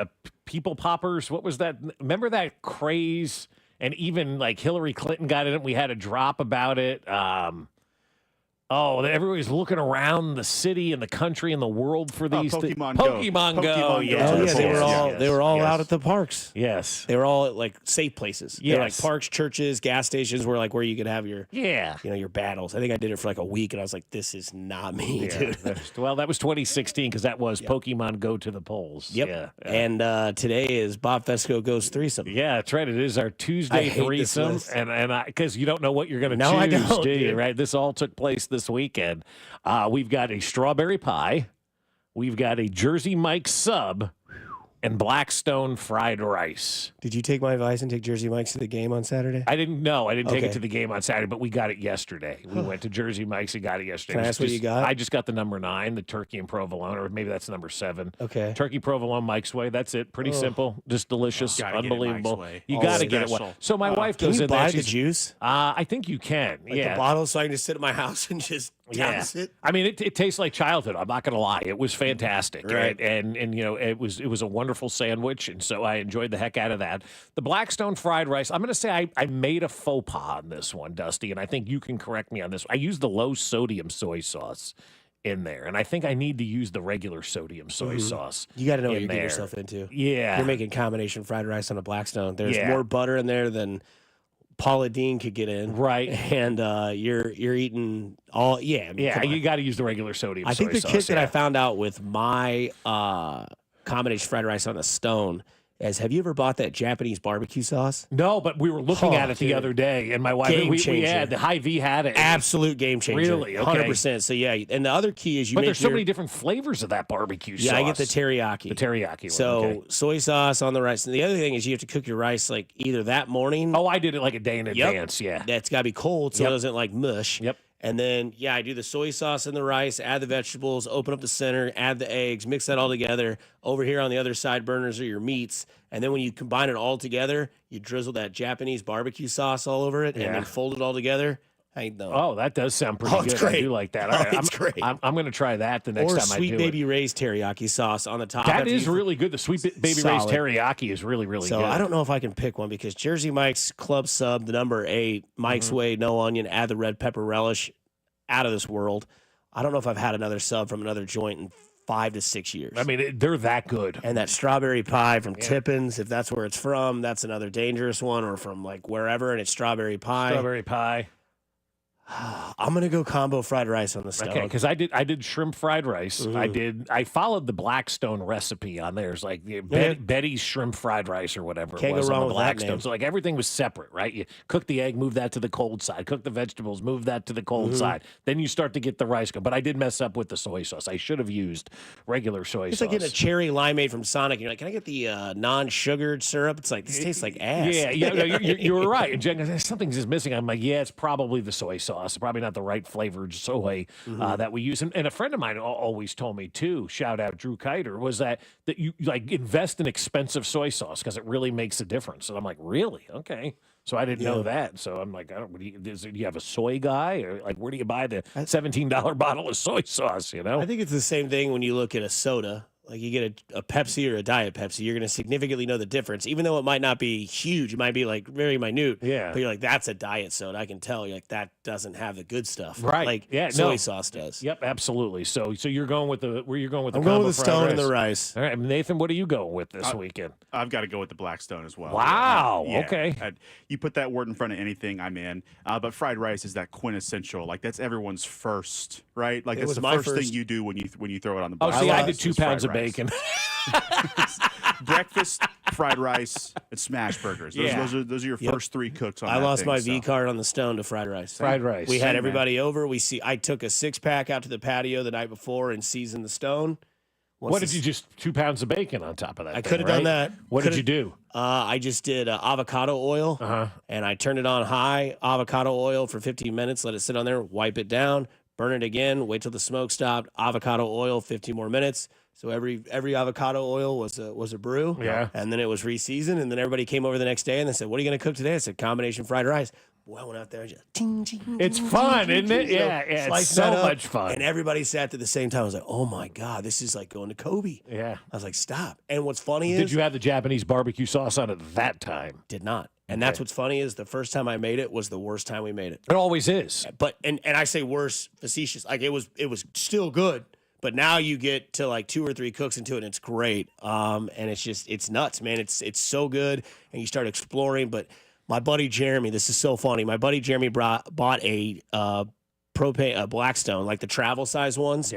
people poppers? What was that? Remember that craze? And even like Hillary Clinton got in it. We had a drop about it. Everybody's looking around the city and the country and the world for these things. Pokemon Go. Pokemon Go. Pokemon Go. Yes. Oh yeah, Yes, they were all yes. out at the parks. Yes. They were all at like safe places. They're like Yes. parks, churches, gas stations were like where you could have your Yeah. your battles. I think I did it for like a week and I was like, this is not me, Yeah. dude. Well, that was 2016 because that was Pokemon Go to the polls. Yep. Yeah. And today is Bob Fesco Goes Threesome. Yeah, that's right. It is our I Tuesday hate this threesome, list. and because you don't know what you're going to No, choose, I don't, do you? dude. Right? This all took place this weekend. We've got a strawberry pie, we've got a Jersey Mike's sub, and Blackstone fried rice. Did you take my advice and take Jersey Mike's to the game on Saturday? I didn't know. I didn't take it Okay. to the game on Saturday, but we got it yesterday. We went to Jersey Mike's and got it yesterday. Can I It was ask what you got? I just got the number 9, the turkey and provolone, or maybe that's number 7. Okay. Turkey provolone Mike's way. That's it. Pretty simple, just delicious, Gotta get it unbelievable. Mike's way. You Oh, got to get it. special. So my wife Can goes you in there. buy the she's- juice? I think you can. Like yeah. the bottle so I can just sit at my house and just douse it? I mean, it tastes like childhood. I'm not going to lie. It was fantastic. Right. And it was a wonderful sandwich. And so I enjoyed the heck out of that. The Blackstone fried rice, I'm going to say I made a faux pas on this one, Dusty. And I think you can correct me on this. I used the low sodium soy sauce in there. And I think I need to use the regular sodium soy sauce. You got to know what in you're getting there. yourself into. Yeah. You're making combination fried rice on a Blackstone. There's Yeah. more butter in there than Paula Dean could get in. Right. And you're eating all, yeah. I mean, Yeah, come on. you got to use the regular sodium I think soy the sauce. kick that I yeah. found out with my combination fried rice on a stone Have you ever bought that Japanese barbecue sauce? No, but we were looking at it the other day, and my wife, we had the Hy-Vee had it. Absolute game changer. Really? Okay. 100%. So, yeah, and the other key is But there's so many different flavors of that barbecue sauce. Yeah, I get the teriyaki. The teriyaki one, So, okay. soy sauce on the rice. And the other thing is you have to cook your rice, like, either that morning. Oh, I did it like a day in advance, yeah. That's got to be cold so it doesn't, like, mush. Yep. And then, I do the soy sauce in the rice, add the vegetables, open up the center, add the eggs, mix that all together. Over here on the other side burners are your meats. And then when you combine it all together, you drizzle that Japanese barbecue sauce all over it and then fold it all together. Oh, that does sound pretty good. It's great. I do like that. All right, It's great. I'm going to try that the next or time I do Sweet Baby Ray's teriyaki sauce on the top. That is really good. The Sweet Baby Ray's Solid. teriyaki is really, really So good. I don't know if I can pick one because Jersey Mike's Club Sub, the number 8, Mike's Way, no onion, add the red pepper relish, out of this world. I don't know if I've had another sub from another joint in 5 to 6 years. I mean, they're that good. And that strawberry pie from Tippins, if that's where it's from, that's another dangerous one, or from like wherever, and it's strawberry pie. Strawberry pie. I'm gonna go combo fried rice on the stove. Okay, because I did shrimp fried rice. I followed the Blackstone recipe on theirs, like Betty's shrimp fried rice or whatever. Can't it was go wrong on the with that Blackstone. name. So like everything was separate, right? You cook the egg, move that to the cold side. Cook the vegetables, move that to the cold side. Then you start to get the rice going. But I did mess up with the soy sauce. I should have used regular soy It's sauce. like getting a cherry limeade from Sonic. And you're like, can I get the non-sugared syrup? It's like, this tastes like ass. Yeah, no, you were right. And Jen goes, something's just missing. I'm like, yeah, it's probably the soy sauce. Probably not the right flavored soy that we use. And a friend of mine always told me too, shout out Drew Kiter, was that you like invest in expensive soy sauce because it really makes a difference. And I'm like, really? Okay. So I didn't know that. So I'm like, do you have a soy guy? Or like, where do you buy the $17 bottle of soy sauce, you know? I think it's the same thing when you look at a soda. Like you get a Pepsi or a Diet Pepsi, you're going to significantly know the difference. Even though it might not be huge, it might be like very minute. Yeah. But you're like, that's a diet soda. I can tell. You're like, that doesn't have the good stuff. Right. Like soy sauce does. Yep, absolutely. So you're going with the I'm going combo with the fried stone and the rice. All right, Nathan, what are you going with this weekend? I've got to go with the Blackstone as well. Wow. Okay. You put that word in front of anything, I'm in. But fried rice is that quintessential. Like that's everyone's first, right? Like that's the first thing you do when you throw it on the Oh, box. see, I did 2 pounds of rice. bacon. Breakfast, fried rice, and smash burgers. Those are your first 3 cooks on I that lost thing, my so. V card on the stone to fried rice. Fried rice. We had Same, everybody over. I took a 6-pack out to the patio the night before and seasoned the stone. What did you just 2 pounds of bacon on top of that? I could have done that. What did you do? I just did avocado oil, and I turned it on high avocado oil for 15 minutes. Let it sit on there. Wipe it down. Burn it again. Wait till the smoke stopped. Avocado oil, 15 more minutes. So every avocado oil was a brew. Yeah. And then it was re-seasoned. And then everybody came over the next day and they said, "What are you going to cook today?" I said, "Combination fried rice." Boy, I went out there and just ting, ting, It's ting, fun, ting, isn't ting, it? you know, Yeah, it's slicing so that up. much fun. And everybody sat at the same time. I was like, "Oh my God, this is like going to Kobe." Yeah. I was like, "Stop." And what's funny is, Did you have the Japanese barbecue sauce on it that time? did not. And that's what's funny is the first time I made it was the worst time we made it. It always is. But and I say worse, facetious. Like it was still good. But now you get to like 2 or 3 cooks into it, and it's great. And it's nuts, man. It's so good, and you start exploring. But my buddy Jeremy, this is so funny. My buddy Jeremy bought a Blackstone, like the travel size ones,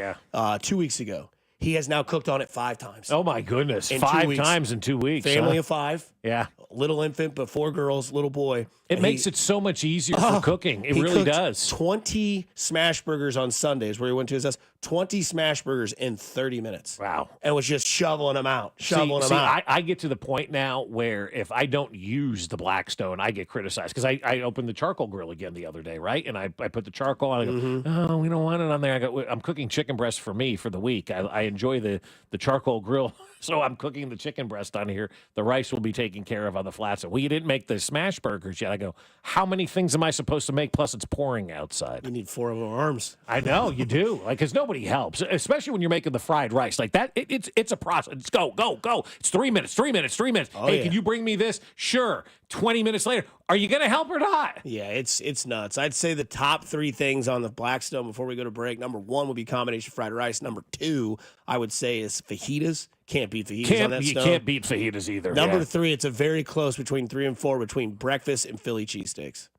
2 weeks ago. He has now cooked on it 5 times. Oh my goodness, In 2 5 weeks. times in 2 weeks. Family huh? of 5. Yeah. Little infant, but 4 girls, little boy. It And makes it so much easier for cooking. It he really cooked does. 20 smash burgers on Sundays where he went to his house. 20 smash burgers in 30 minutes. Wow. And was just shoveling them out. See, I get to the point now where if I don't use the Blackstone, I get criticized because I opened the charcoal grill again the other day, right? And I put the charcoal on. I go, oh, we don't want it on there. I'm cooking chicken breast for me for the week. I enjoy the charcoal grill, so I'm cooking the chicken breast on here. The rice will be taken care of on the flats. Well, you didn't make the smash burgers yet. I go, how many things am I supposed to make? Plus, it's pouring outside. You need 4 more arms. I know you do, like, because nobody helps, especially when you're making the fried rice like that. It's a process. It's go. It's 3 minutes. Oh, Hey, yeah. can you bring me this? Sure. 20 minutes later, are you going to help or not? Yeah, it's nuts. I'd say the top 3 things on the Blackstone before we go to break. Number 1 would be combination fried rice. Number 2, I would say, is fajitas. Can't beat fajitas on that You stone. can't beat fajitas either. Number 3, it's a very close between 3 and 4 between breakfast and Philly cheesesteaks.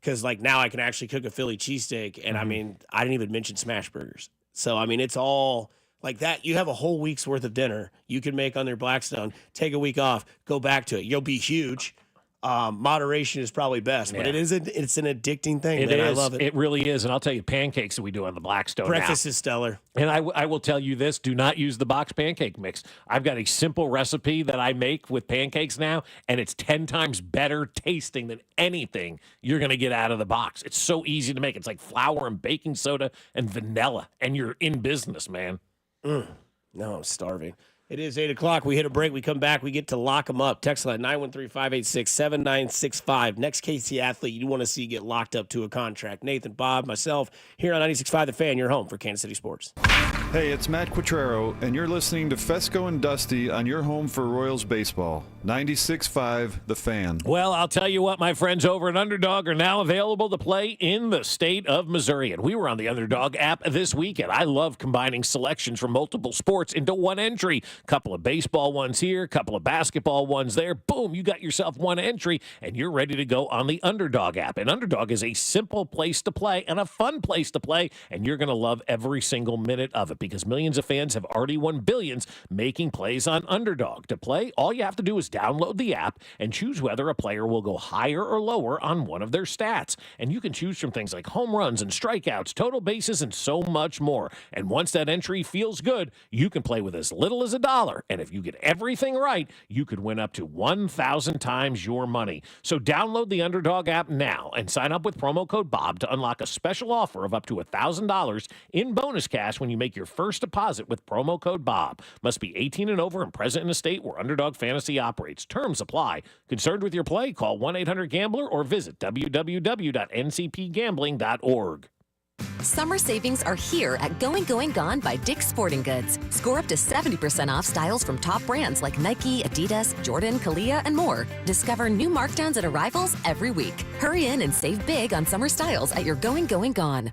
Because like now I can actually cook a Philly cheesesteak, and I mean I didn't even mention smash burgers. So I mean it's all Like that, you have a whole week's worth of dinner you can make on their Blackstone, take a week off, go back to it. You'll be huge. Moderation is probably best, but it's an addicting thing, man. I love it. It really is. And I'll tell you, pancakes that we do on the Blackstone Breakfast now. is stellar. And I will tell you this, do not use the box pancake mix. I've got a simple recipe that I make with pancakes now, and it's 10 times better tasting than anything you're going to get out of the box. It's so easy to make. It's like flour and baking soda and vanilla, and you're in business, man. No, I'm starving. It is 8 o'clock. We hit a break. We come back. We get to lock them up. Text line 913-586-7965. Next KC athlete you want to see get locked up to a contract. Nathan, Bob, myself, here on 96.5 The Fan, your home for Kansas City sports. Hey, it's Matt Quattrero, and you're listening to Fesco and Dusty on your home for Royals baseball. 96.5 The Fan. Well, I'll tell you what, my friends over at Underdog are now available to play in the state of Missouri. And we were on the Underdog app this weekend. I love combining selections from multiple sports into one entry. Couple of baseball ones here, couple of basketball ones there. Boom, you got yourself one entry, and you're ready to go on the Underdog app. And Underdog is a simple place to play and a fun place to play, and you're going to love every single minute of it because millions of fans have already won billions making plays on Underdog. To play, all you have to do is download the app and choose whether a player will go higher or lower on one of their stats. And you can choose from things like home runs and strikeouts, total bases, and so much more. And once that entry feels good, you can play with as little as $1. And if you get everything right, you could win up to 1,000 times your money. So download the Underdog app now and sign up with promo code Bob to unlock a special offer of up to $1,000 in bonus cash when you make your first deposit with promo code Bob. Must be 18 and over and present in a state where Underdog Fantasy operates. Terms apply. Concerned with your play? Call 1-800-GAMBLER or visit www.ncpgambling.org. Summer savings are here at Going Gone by Dick's Sporting Goods. Score up to 70% off styles from top brands like Nike, Adidas, Jordan, Kalia, and more. Discover new markdowns at arrivals every week. Hurry in and save big on summer styles at your Going Gone.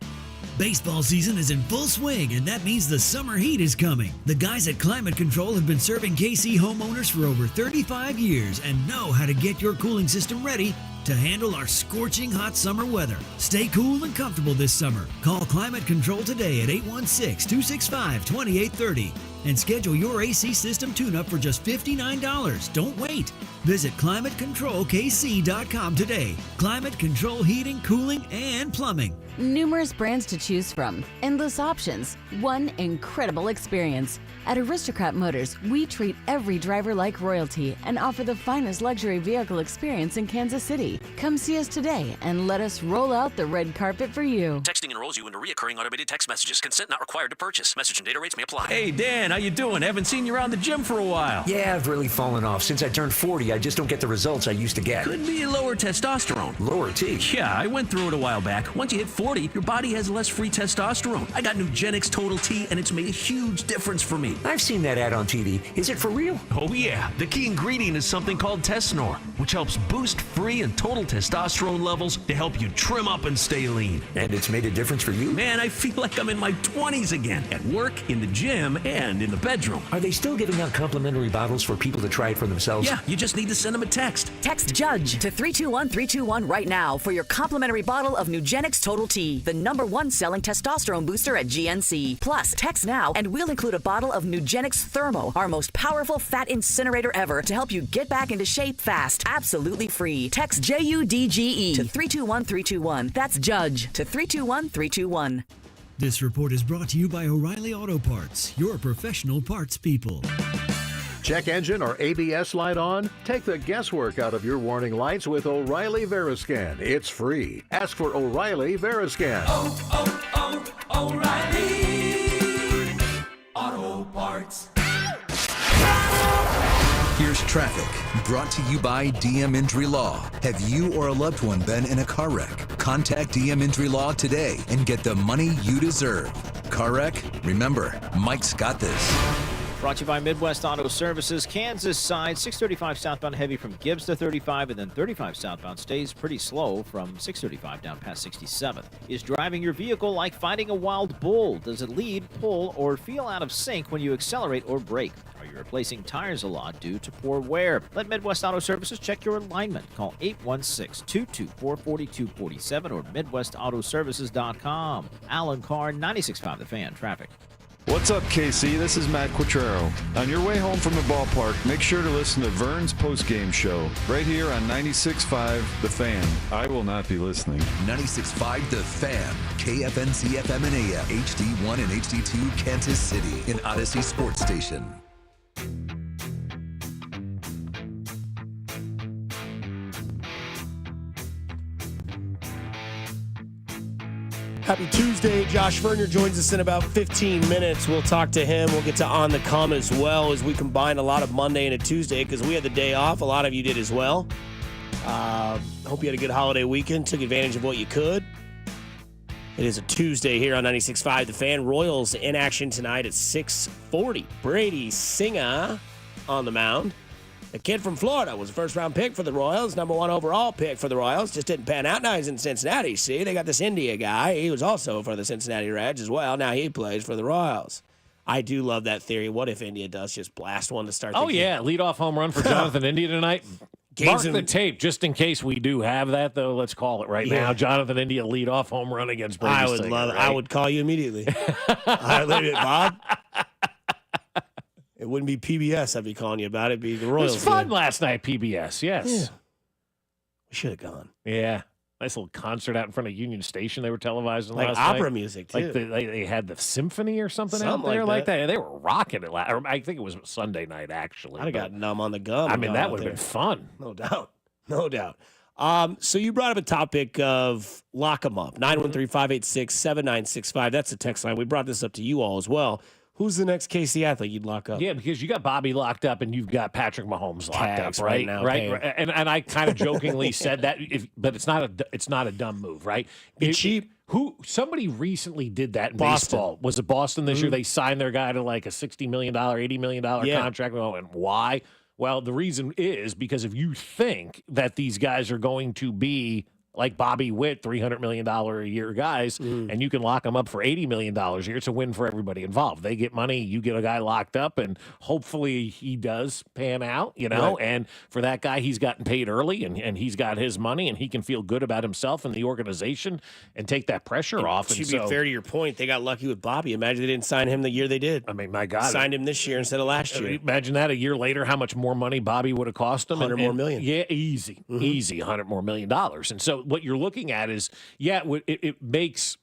Baseball season is in full swing, and that means the summer heat is coming. The guys at Climate Control have been serving KC homeowners for over 35 years and know how to get your cooling system ready to handle our scorching hot summer weather. Stay cool and comfortable this summer. Call Climate Control today at 816-265-2830 and schedule your AC system tune-up for just $59. Don't wait. Visit ClimateControlKC.com today. Climate Control Heating, Cooling, and Plumbing. Numerous brands to choose from, endless options, one incredible experience. At Aristocrat Motors, we treat every driver like royalty and offer the finest luxury vehicle experience in Kansas City. Come see us today and let us roll out the red carpet for you. Texting enrolls you into recurring automated text messages. Consent not required to purchase. Message and data rates may apply. Hey, Dan, how you doing? Haven't seen you around the gym for a while. Yeah, I've really fallen off. Since I turned 40, I just don't get the results I used to get. Could be lower testosterone. Lower T? Yeah, I went through it a while back. Once you hit 40, your body has less free testosterone. I got Nugenix Total T, and it's made a huge difference for me. I've seen that ad on TV. Is it for real? Oh, yeah. The key ingredient is something called Tesnor, which helps boost free and total testosterone levels to help you trim up and stay lean. And it's made a difference for you? Man, I feel like I'm in my 20s again. At work, in the gym, and in the bedroom. Are they still giving out complimentary bottles for people to try it for themselves? Yeah, you just need to send them a text. Text JUDGE to 321-321 right now for your complimentary bottle of Nugenix Total T, the #1 selling testosterone booster at GNC. Plus, text now and we'll include a bottle of Nugenix Thermo, our most powerful fat incinerator ever, to help you get back into shape fast, absolutely free. Text JUDGE to 321-321. That's JUDGE to 321-321. This report is brought to you by O'Reilly Auto Parts, your professional parts people. Check engine or ABS light on? Take the guesswork out of your warning lights with O'Reilly Veriscan. It's free. Ask for O'Reilly Veriscan. O'Reilly Auto Parts. Here's traffic, brought to you by DM Injury Law. Have you or a loved one been in a car wreck? Contact DM Injury Law today and get the money you deserve. Car wreck? Remember, Mike's got this. Brought to you by Midwest Auto Services. Kansas side, 635 southbound heavy from Gibbs to 35, and then 35 southbound stays pretty slow from 635 down past 67th. Is driving your vehicle like fighting a wild bull? Does it lead, pull, or feel out of sync when you accelerate or brake? Are you replacing tires a lot due to poor wear? Let Midwest Auto Services check your alignment. Call 816-224-4247 or MidwestAutoservices.com. Alan Carr, 96.5 The Fan. Traffic. What's up, KC? This is Matt Quattrero. On your way home from the ballpark, make sure to listen to Vern's postgame show right here on 96.5 The Fan. I will not be listening. 96.5 The Fan, KFNC FM and AM, HD1 and HD2 Kansas City, an Odyssey Sports Station. Happy Tuesday. Josh Vernier joins us in about 15 minutes. We'll talk to him. We'll get to On the Come as well as we combine a lot of Monday into Tuesday because we had the day off. A lot of you did as well. Hope you had a good holiday weekend. Took advantage of what you could. It is a Tuesday here on 96.5 The Fan. Royals in action tonight at 6:40. Brady Singer on the mound. The kid from Florida was a first-round pick for the Royals, number 1 overall pick for the Royals. Just didn't pan out. Now he's in Cincinnati, see? They got this India guy. He was also for the Cincinnati Reds as well. Now he plays for the Royals. I do love that theory. What if India does just blast one to start the game? Yeah. Leadoff home run for Jonathan India tonight. Mark the tape, just in case we do have that, though. Let's call it right now. Jonathan India leadoff home run against Brady I would Singer, love it. right? I would call you immediately. All right, leave it, Bob. It wouldn't be PBS I'd be calling you about it. It'd be the Royals. It was fun last night, PBS, yes. Yeah. We should have gone. Yeah. Nice little concert out in front of Union Station they were televising like last opera night. Music, too. Like they had the symphony or something out there like that. They were rocking it. I think it was Sunday night, actually. I'd have got numb on the gum. I mean, that would have been fun. No doubt. No doubt. So you brought up a topic of lock 'em up. 913-586-7965. That's the text line. We brought this up to you all as well. Who's the next KC athlete you'd lock up? Yeah, because you got Bobby locked up and you've got Patrick Mahomes locked Tags up, right? right now, right. And I kind of jokingly said that, but it's not a dumb move, right? Be cheap. Somebody recently did that in Boston. baseball. Was it Boston this year? They signed their guy to like a $60 million, $80 million contract. And why? Well, the reason is because if you think that these guys are going to be like Bobby Witt, $300 million a year guys, and you can lock them up for $80 million a year, it's a win for everybody involved. They get money, you get a guy locked up, and hopefully he does pan out, you know. Right. And for that guy, he's gotten paid early, and he's got his money, and he can feel good about himself and the organization and take that pressure off. To be fair to your point, they got lucky with Bobby. Imagine they didn't sign him the year they did. I mean, my God. Signed him this year instead of last year. Imagine that a year later, how much more money Bobby would have cost him. 100 more million. Yeah, easy, 100 more million dollars. And so what you're looking at is, it makes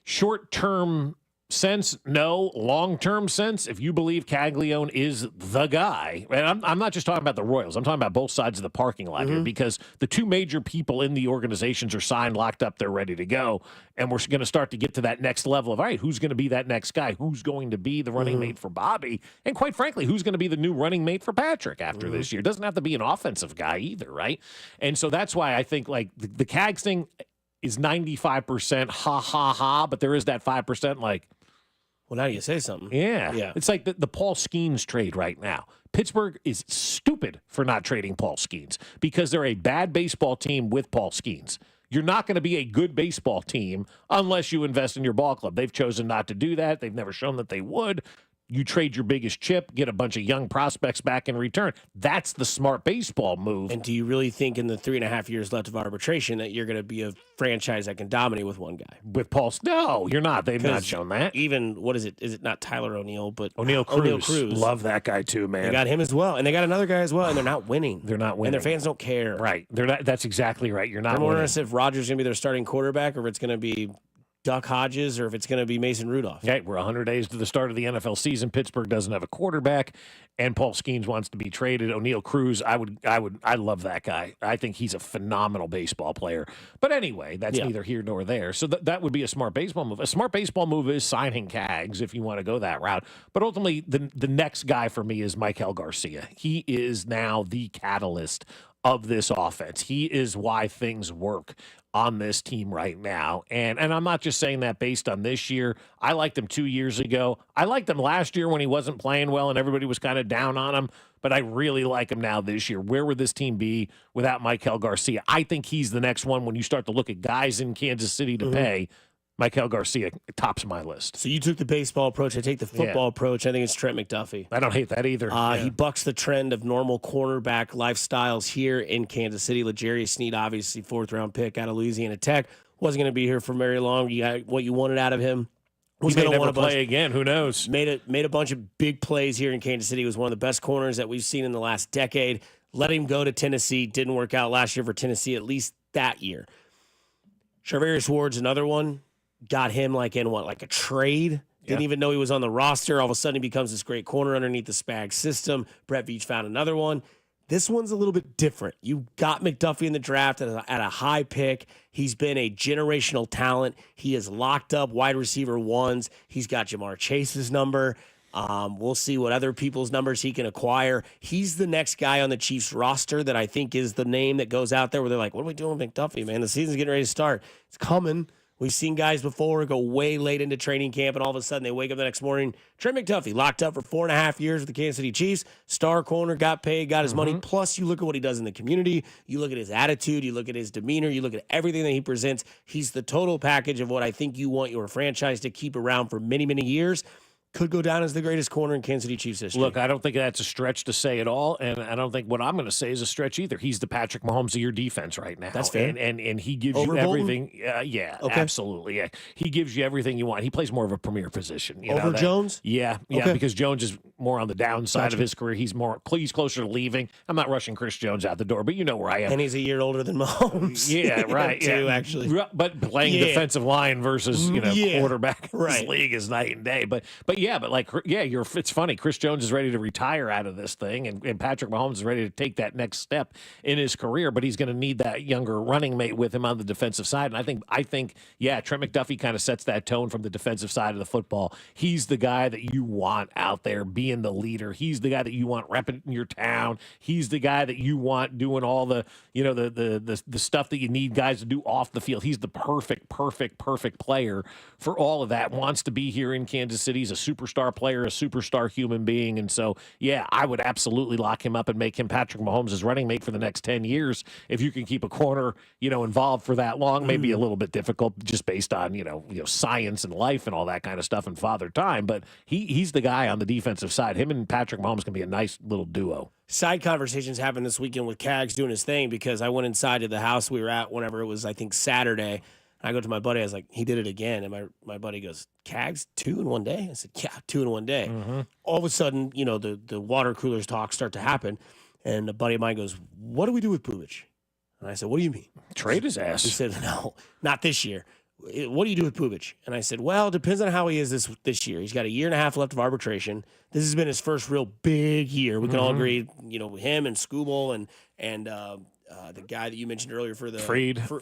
short-term sense, no long-term sense. If you believe Caglione is the guy, and I'm not just talking about the Royals, I'm talking about both sides of the parking lot here, because the two major people in the organizations are signed, locked up, they're ready to go, and we're going to start to get to that next level of, all right, who's going to be that next guy? Who's going to be the running mate for Bobby? And quite frankly, who's going to be the new running mate for Patrick after this year? It doesn't have to be an offensive guy either, right? And so that's why I think like the Cags thing is 95% ha, but there is that 5% like, well, now you say something. Yeah. It's like the Paul Skeens trade right now. Pittsburgh is stupid for not trading Paul Skeens because they're a bad baseball team with Paul Skeens. You're not going to be a good baseball team unless you invest in your ball club. They've chosen not to do that. They've never shown that they would. You trade your biggest chip, get a bunch of young prospects back in return. That's the smart baseball move. And do you really think in the 3.5 years left of arbitration that you're going to be a franchise that can dominate with one guy? With Paul? No, you're not. They've not shown that. Even, what is it? Is it not Tyler O'Neill, but O'Neill Cruz. O'Neill Cruz. Love that guy too, man. They got him as well. And they got another guy as well, and they're not winning. They're not winning. And their fans don't care. Right. They're not. That's exactly right. You're not I'm winning. wondering if Rodgers is going to be their starting quarterback or if it's going to be Duck Hodges or if it's going to be Mason Rudolph. Okay, we're 100 days to the start of the NFL season. Pittsburgh doesn't have a quarterback, and Paul Skeens wants to be traded. O'Neill Cruz, I love that guy. I think he's a phenomenal baseball player. But anyway, that's neither here nor there. So that would be a smart baseball move. A smart baseball move is signing Cags if you want to go that route. But ultimately, the next guy for me is Michael Garcia. He is now the catalyst of this offense. He is why things work on this team right now. And I'm not just saying that based on this year. I liked him 2 years ago. I liked him last year when he wasn't playing well and everybody was kind of down on him. But I really like him now this year. Where would this team be without Michael Garcia? I think he's the next one when you start to look at guys in Kansas City to pay. Michael Garcia tops my list. So you took the baseball approach. I take the football approach. I think it's Trent McDuffie. I don't hate that either. He bucks the trend of normal cornerback lifestyles here in Kansas City. L'Jarius Sneed, obviously, 4th-round pick out of Louisiana Tech. Wasn't going to be here for very long. You got what you wanted out of him. He may never play again. Who knows? Made a bunch of big plays here in Kansas City. He was one of the best corners that we've seen in the last decade. Let him go to Tennessee. Didn't work out last year for Tennessee, at least that year. Charvarius Ward's another one. Got him like a trade. Didn't even know he was on the roster. All of a sudden, he becomes this great corner underneath the Spag system. Brett Veach found another one. This one's a little bit different. You got McDuffie in the draft at a high pick. He's been a generational talent. He is locked up wide receiver ones. He's got Jamar Chase's number. We'll see what other people's numbers he can acquire. He's the next guy on the Chiefs roster that I think is the name that goes out there where they're like, what are we doing with McDuffie, man? The season's getting ready to start. It's coming. We've seen guys before go way late into training camp, and all of a sudden they wake up the next morning. Trent McDuffie, locked up for 4.5 years with the Kansas City Chiefs, star corner, got paid, got his money. Plus, you look at what he does in the community. You look at his attitude. You look at his demeanor. You look at everything that he presents. He's the total package of what I think you want your franchise to keep around for many, many years. Could go down as the greatest corner in Kansas City Chiefs history. Look, I don't think that's a stretch to say at all, and I don't think what I'm going to say is a stretch either. He's the Patrick Mahomes of your defense right now. That's fair. And he gives Over you Bolton? everything. Absolutely. Yeah. He gives you everything you want. He plays more of a premier position. Over Jones? Yeah, Okay. because Jones is more on the downside of his career. He's closer to leaving. I'm not rushing Chris Jones out the door, but you know where I am. And he's a year older than Mahomes. Yeah, right. Too, yeah. actually. But playing defensive line versus quarterback in this Right. league is night and day. But it's funny. Chris Jones is ready to retire out of this thing, and Patrick Mahomes is ready to take that next step in his career. But he's going to need that younger running mate with him on the defensive side. And I think, Trent McDuffie kind of sets that tone from the defensive side of the football. He's the guy that you want out there being the leader. He's the guy that you want repping in your town. He's the guy that you want doing all the the stuff that you need guys to do off the field. He's the perfect player for all of that. Wants to be here in Kansas City. He's a superstar player, a superstar human being. And so, I would absolutely lock him up and make him Patrick Mahomes' running mate for the next 10 years. If you can keep a corner, involved for that long, maybe a little bit difficult just based on, science and life and all that kind of stuff and father time. But he's the guy on the defensive side. Him and Patrick Mahomes can be a nice little duo. Side conversations happened this weekend with Cags doing his thing because I went inside to the house we were at whenever it was, I think, Saturday. I go to my buddy. I was like, he did it again. And my buddy goes, Cags, 2 in one day? I said, yeah, 2 in one day. All of a sudden, the water coolers talk start to happen. And a buddy of mine goes, what do we do with Bubich? And I said, what do you mean? Trade his ass. He said, no, not this year. What do you do with Bubich? And I said, well, it depends on how he is this year. He's got 1.5 years left of arbitration. This has been his first real big year. We can all agree, him and Scooble and the guy that you mentioned earlier for the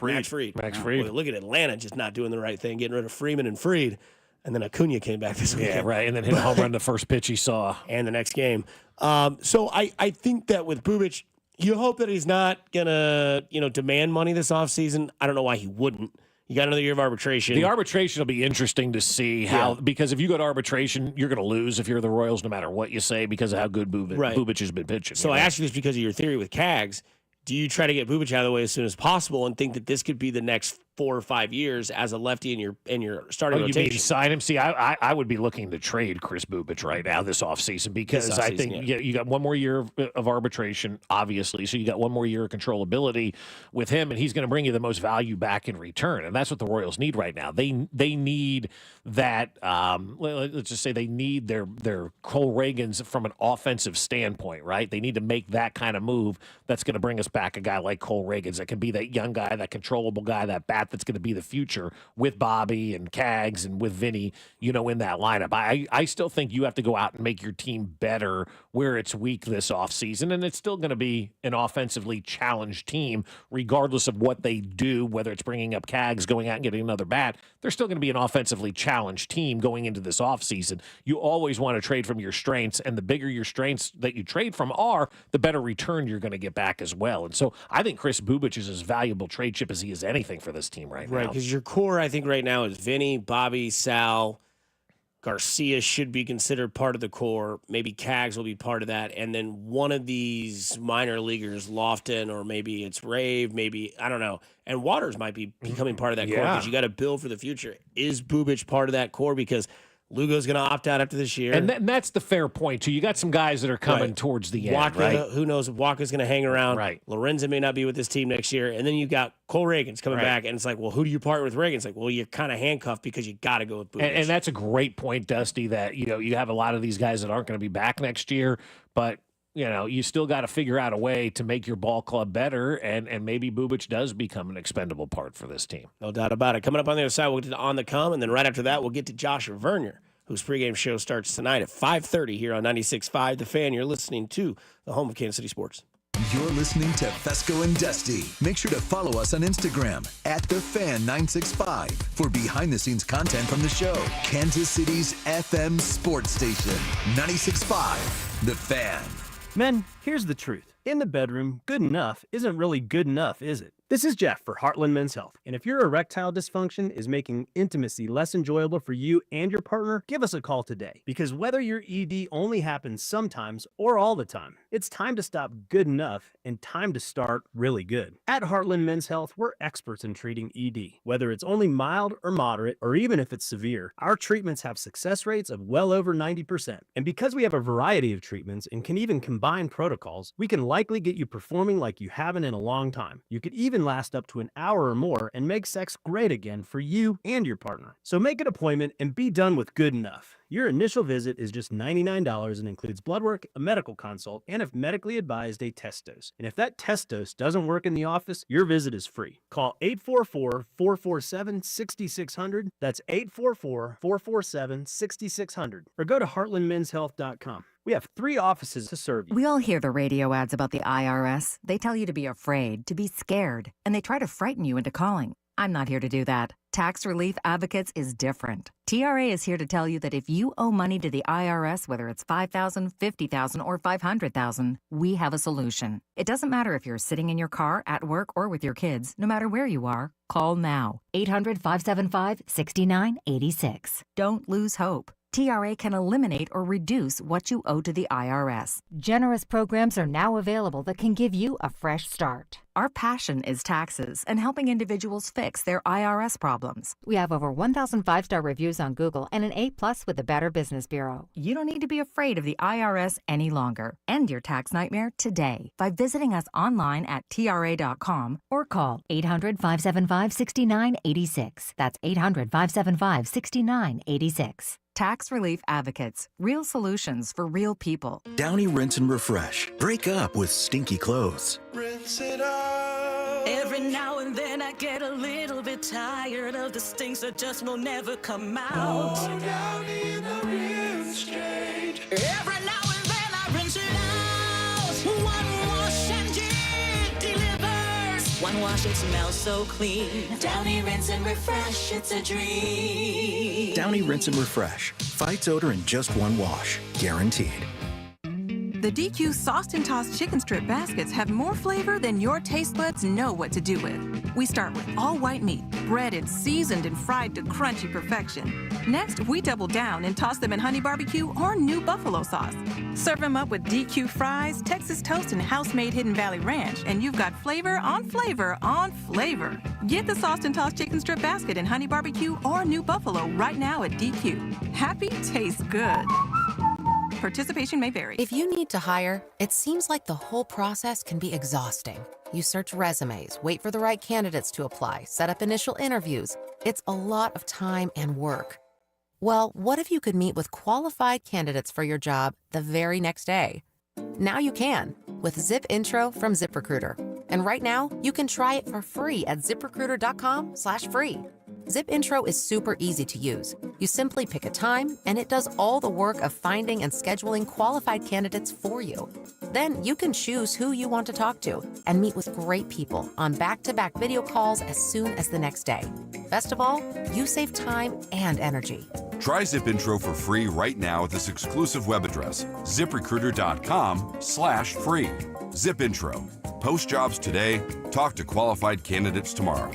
Max Fried. Boy, look at Atlanta just not doing the right thing, getting rid of Freeman and Fried. And then Acuna came back this weekend. Yeah, right. And then hit a home run the first pitch he saw. And the next game. So I think that with Bubich, you hope that he's not going to, demand money this offseason. I don't know why he wouldn't. You got another year of arbitration. The arbitration will be interesting to see because if you go to arbitration, you're going to lose if you're the Royals, no matter what you say, because of how good Bubich has been pitching. So I ask you this because of your theory with Cags. Do you try to get Bubich out of the way as soon as possible and think that this could be the next 4 or 5 years as a lefty in your starting rotation? You mean sign him? See, I would be looking to trade Chris Bubich right now this offseason because I think you got one more year of arbitration, obviously. So you got one more year of controllability with him, and he's going to bring you the most value back in return. And that's what the Royals need right now. They need that. Let's just say they need their Cole Reagans from an offensive standpoint, right? They need to make that kind of move that's going to bring us back a guy like Cole Reagans that can be that young guy, that controllable guy, that bat that's going to be the future with Bobby and Cags and with Vinny, in that lineup. I still think you have to go out and make your team better where it's weak this offseason, and it's still going to be an offensively challenged team regardless of what they do, whether it's bringing up Cags, going out and getting another bat. They're still going to be an offensively challenged team going into this offseason. You always want to trade from your strengths, and the bigger your strengths that you trade from are, the better return you're going to get back as well. And so I think Chris Bubich is as valuable trade chip as he is anything for this team right now. Right, because your core, I think, right now is Vinny, Bobby, Sal, Garcia should be considered part of the core. Maybe Cags will be part of that. And then one of these minor leaguers, Lofton, or maybe it's Rave, maybe, I don't know. And Waters might be becoming part of that core because you got to build for the future. Is Bubich part of that core? Because Lugo's going to opt out after this year. And that's the fair point, too. You got some guys that are coming towards the end, right? Who knows if Walker's going to hang around. Right. Lorenzo may not be with this team next year. And then you got Cole Reagan's coming back, and it's like, well, who do you partner with Reagan? It's like, well, you're kind of handcuffed because you got to go with Bubic. And that's a great point, Dusty, that, you have a lot of these guys that aren't going to be back next year, but you still got to figure out a way to make your ball club better, and maybe Bubic does become an expendable part for this team. No doubt about it. Coming up on the other side, we'll get to On the Come, and then right after that, we'll get to Josh Vernier, whose pregame show starts tonight at 5:30 here on 96.5 The Fan. You're listening to the home of Kansas City Sports. You're listening to Fesco and Dusty. Make sure to follow us on Instagram at TheFan965 for behind-the-scenes content from the show. Kansas City's FM sports station, 96.5 The Fan. Men, here's the truth. In the bedroom, good enough isn't really good enough, is it? This is Jeff for Heartland Men's Health. And if your erectile dysfunction is making intimacy less enjoyable for you and your partner, give us a call today. Because whether your ED only happens sometimes or all the time, it's time to stop good enough and time to start really good. At Heartland Men's Health, we're experts in treating ED. Whether it's only mild or moderate, or even if it's severe, our treatments have success rates of well over 90%. And because we have a variety of treatments and can even combine protocols, we can likely get you performing like you haven't in a long time. You could even last up to an hour or more and make sex great again for you and your partner. So make an appointment and be done with good enough. Your initial visit is just $99 and includes blood work, a medical consult, and if medically advised, a test dose. And if that test dose doesn't work in the office, your visit is free. Call 844-447-6600. That's 844-447-6600. Or go to heartlandmenshealth.com. We have 3 offices to serve you. We all hear the radio ads about the IRS. They tell you to be afraid, to be scared, and they try to frighten you into calling. I'm not here to do that. Tax Relief Advocates is different. TRA is here to tell you that if you owe money to the IRS, whether it's $5,000, $50,000, or $500,000, we have a solution. It doesn't matter if you're sitting in your car, at work, or with your kids. No matter where you are, call now. 800-575-6986. Don't lose hope. TRA can eliminate or reduce what you owe to the IRS. Generous programs are now available that can give you a fresh start. Our passion is taxes and helping individuals fix their IRS problems. We have over 1,000 5-star reviews on Google and an A+ with the Better Business Bureau. You don't need to be afraid of the IRS any longer. End your tax nightmare today by visiting us online at TRA.com or call 800-575-6986. That's 800-575-6986. Tax Relief Advocates. Real solutions for real people. Downy Rinse and Refresh. Break up with stinky clothes. Rinse it out. Every now and then I get a little bit tired of the stinks that just will never come out. Oh, Downy in the rinse change. Every now and then I rinse it out. One wash and it delivers. One wash, it smells so clean. Downy Rinse and Refresh, it's a dream. Downy Rinse and Refresh. Fights odor in just one wash. Guaranteed. The DQ Sauced and Tossed Chicken Strip Baskets have more flavor than your taste buds know what to do with. We start with all white meat, breaded, seasoned, and fried to crunchy perfection. Next, we double down and toss them in honey barbecue or new buffalo sauce. Serve them up with DQ fries, Texas toast, and house-made Hidden Valley Ranch, and you've got flavor on flavor on flavor. Get the Sauced and Tossed Chicken Strip Basket in honey barbecue or new buffalo right now at DQ. Happy tastes good. Participation may vary. If you need to hire, it seems like the whole process can be exhausting. You search resumes, wait for the right candidates to apply, set up initial interviews. It's a lot of time and work. Well, what if you could meet with qualified candidates for your job the very next day? Now you can with Zip Intro from ZipRecruiter. And right now, you can try it for free at ZipRecruiter.com/free. Zip Intro is super easy to use. You simply pick a time, and it does all the work of finding and scheduling qualified candidates for you. Then you can choose who you want to talk to and meet with great people on back-to-back video calls as soon as the next day. Best of all, you save time and energy. Try Zip Intro for free right now at this exclusive web address, ZipRecruiter.com/free. Zip Intro. Post jobs today, talk to qualified candidates tomorrow.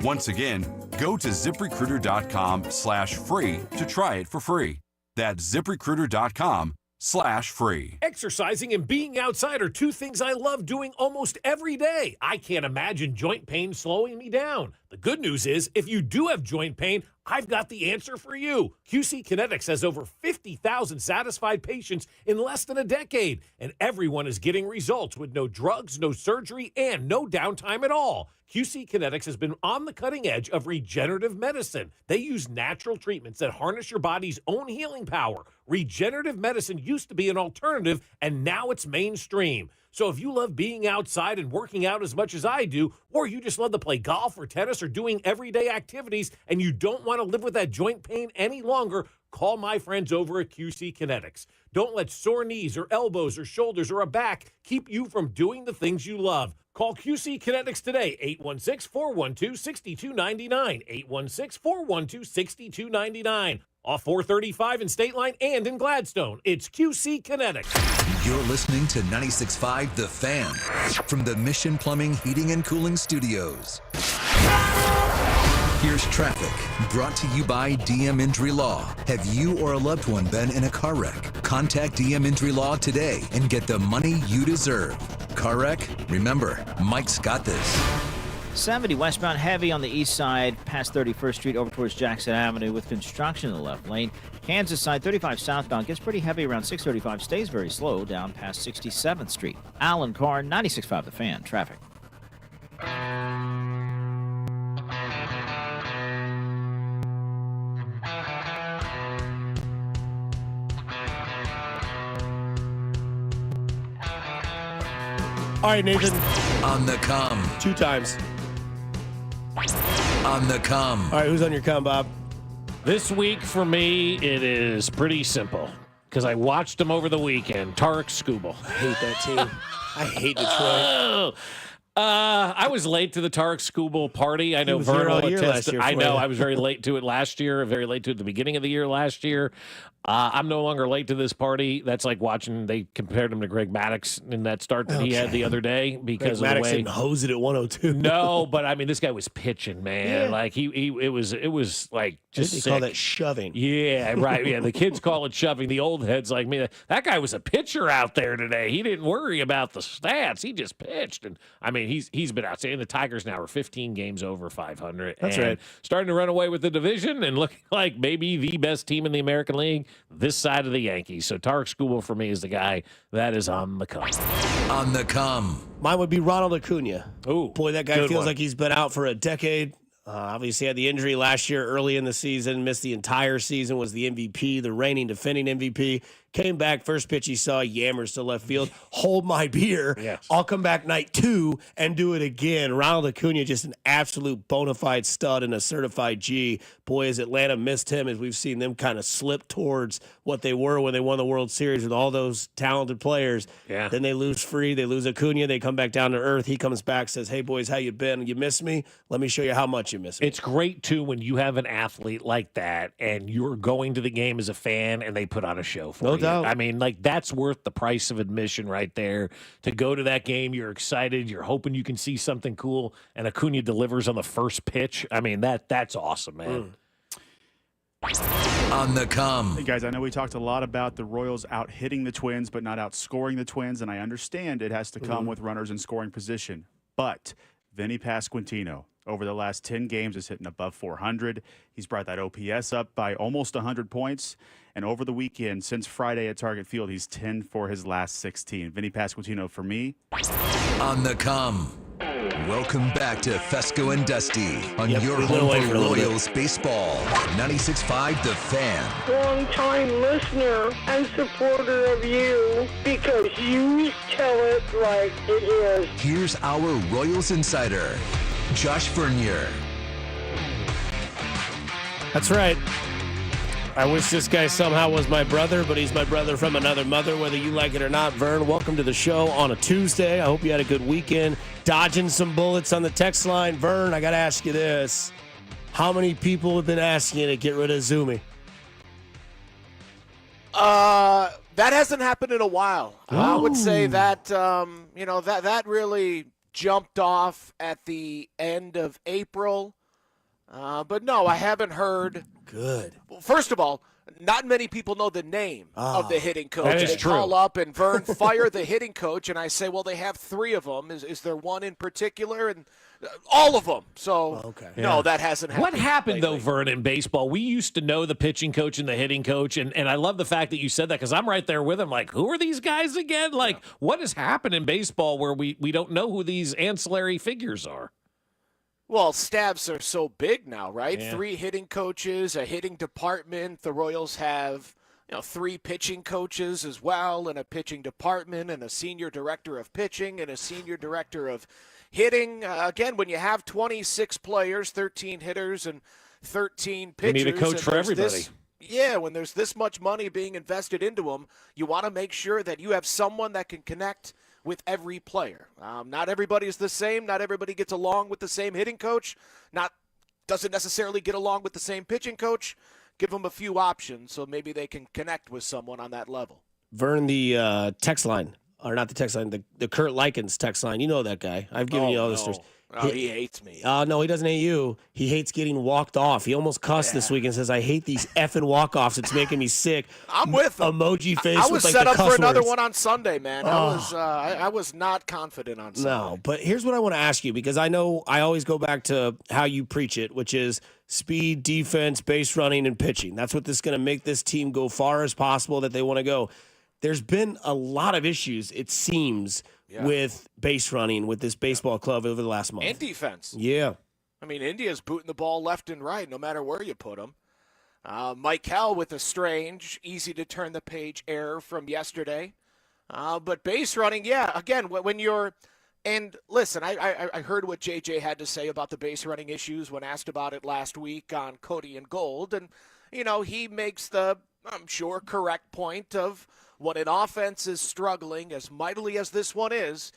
Once again, go to ZipRecruiter.com/free to try it for free. That's ZipRecruiter.com/free. Exercising and being outside are two things I love doing almost every day. I can't imagine joint pain slowing me down. The good news is, if you do have joint pain, I've got the answer for you. QC Kinetics has over 50,000 satisfied patients in less than a decade, and everyone is getting results with no drugs, no surgery, and no downtime at all. QC Kinetics has been on the cutting edge of regenerative medicine. They use natural treatments that harness your body's own healing power. Regenerative medicine used to be an alternative, and now it's mainstream. So if you love being outside and working out as much as I do, or you just love to play golf or tennis or doing everyday activities, and you don't want to live with that joint pain any longer, call my friends over at QC Kinetics. Don't let sore knees or elbows or shoulders or a back keep you from doing the things you love. Call QC Kinetics today, 816-412-6299, 816-412-6299. Off 435 in State Line and in Gladstone. It's QC Kinetics. You're listening to 96.5 The Fan from the Mission Plumbing, Heating, and Cooling Studios. Here's traffic, brought to you by DM Injury Law. Have you or a loved one been in a car wreck? Contact DM Injury Law today and get the money you deserve. Car wreck? Remember, Mike's got this. 70 westbound heavy on the east side past 31st Street over towards Jackson Avenue with construction in the left lane. Kansas side 35 southbound gets pretty heavy around 635, stays very slow down past 67th Street. Alan Carr, 96.5 The Fan, traffic. All right, Nathan. On the come. 2 times. On the come. All right, who's on your come, Bob? This week for me, it is pretty simple because I watched him over the weekend. Tarek Skubal. I hate that team. I hate Detroit. I was late to the Tarek Skubal party. I know Vern will attest. I know I was very late to it last year, very late to it at the beginning of the year last year. I'm no longer late to this party. That's like watching, they compared him to Greg Maddux in that start that he had the other day because Greg of the Maddux way. didn't hose it at 102. No, but I mean, this guy was pitching, man. Yeah. Like it was like just They sick. call that shoving. Yeah, right. Yeah, the kids call it shoving. The old heads like me, that guy was a pitcher out there today. He didn't worry about the stats. He just pitched, and I mean, he's been outstanding. The Tigers now are 15 games over 500. That's and right. Starting to run away with the division and looking like maybe the best team in the American League this side of the Yankees. So Tarek Skubal for me is the guy that is on the come. On the come. Mine would be Ronald Acuna. Oh, boy, that guy feels like he's been out for a decade. Obviously had the injury last year early in the season, missed the entire season, was the MVP, the reigning defending MVP. Came back, first pitch he saw, yammers to left field. Hold my beer. Yes. I'll come back night 2 and do it again. Ronald Acuna, just an absolute bona fide stud and a certified G. Boy, as Atlanta missed him, as we've seen them kind of slip towards what they were when they won the World Series with all those talented players. Yeah. Then they lose Free, they lose Acuna, they come back down to earth. He comes back, says, hey, boys, how you been? You miss me? Let me show you how much you miss me. It's great, too, when you have an athlete like that and you're going to the game as a fan and they put on a show for you. No doubt. I mean, like, that's worth the price of admission right there. To go to that game, you're excited, you're hoping you can see something cool, and Acuna delivers on the first pitch. I mean, that's awesome, man. On the come. Hey, guys, I know we talked a lot about the Royals out hitting the Twins, but not outscoring the Twins, and I understand it has to come with runners in scoring position. But Vinny Pasquantino, over the last 10 games, is hitting above 400. He's brought that OPS up by almost 100 points. And over the weekend, since Friday at Target Field, he's 10 for his last 16. Vinny Pasquantino for me. On the come. Welcome back to Fesco and Dusty on your we went home away for for a little bit. Royals baseball. 96.5 The Fan. Long-time listener and supporter of you because you tell it like it is. Here's our Royals insider, Josh Vernier. That's right. I wish this guy somehow was my brother, but he's my brother from another mother, whether you like it or not. Vern, welcome to the show on a Tuesday. I hope you had a good weekend. Dodging some bullets on the text line. Vern, I got to ask you this. How many people have been asking you to get rid of Zumi? That hasn't happened in a while. I would say that, that really jumped off at the end of April. But no, I haven't heard. Good. Well, first of all, not many people know the name of the hitting coach. That is they true. call up and Vern, fire the hitting coach, and I say, well, they have 3 of them. Is there one in particular? And all of them. So, no, that hasn't happened. What happened, lately. though, Vern, in baseball? We used to know the pitching coach and the hitting coach, and I love the fact that you said that because I'm right there with him. Like, who are these guys again? Like, what has happened in baseball where we don't know who these ancillary figures are? Well, staffs are so big now, right? Yeah. 3 hitting coaches, a hitting department. The Royals have 3 pitching coaches as well, and a pitching department, and a senior director of pitching, and a senior director of hitting. Again, when you have 26 players, 13 hitters, and 13 pitchers. You need a coach for everybody. When there's this much money being invested into them, you want to make sure that you have someone that can connect with every player. Not everybody is the same. Not everybody gets along with the same hitting coach. Doesn't necessarily get along with the same pitching coach. Give them a few options so maybe they can connect with someone on that level. Vern, the text line, or not the text line, the Kurt Likens text line. You know that guy. I've given you all the stories. Oh, he hates me. No, he doesn't hate you. He hates getting walked off. He almost cussed this week and says, I hate these effing walk-offs. It's making me sick. I'm with him. Emoji face I with was like set the up cuss for another words. one on Sunday, man. I was not confident on Sunday. No, but here's what I want to ask you, because I know I always go back to how you preach it, which is speed, defense, base running, and pitching. That's what is going to make this team go far as possible that they want to go. There's been a lot of issues, it seems, with base running with this baseball club over the last month. And defense. Yeah. I mean, India's booting the ball left and right, no matter where you put them. Mike Hell with a strange, easy-to-turn-the-page error from yesterday. But base running, again, when you're – and listen, I heard what JJ had to say about the base running issues when asked about it last week on Cody and Gold. And, he makes the, I'm sure, correct point of when an offense is struggling as mightily as this one is,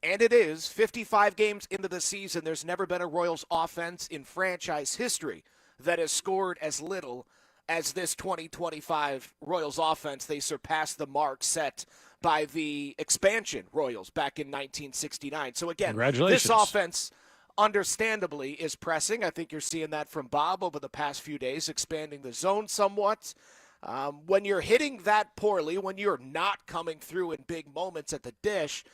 and it is, 55 games into the season, there's never been a Royals offense in franchise history that has scored as little as this 2025 Royals offense. They surpassed the mark set by the expansion Royals back in 1969. So again, Congratulations. this offense understandably is pressing. I think you're seeing that from Bob over the past few days, expanding the zone somewhat. When you're hitting that poorly, when you're not coming through in big moments at the dish,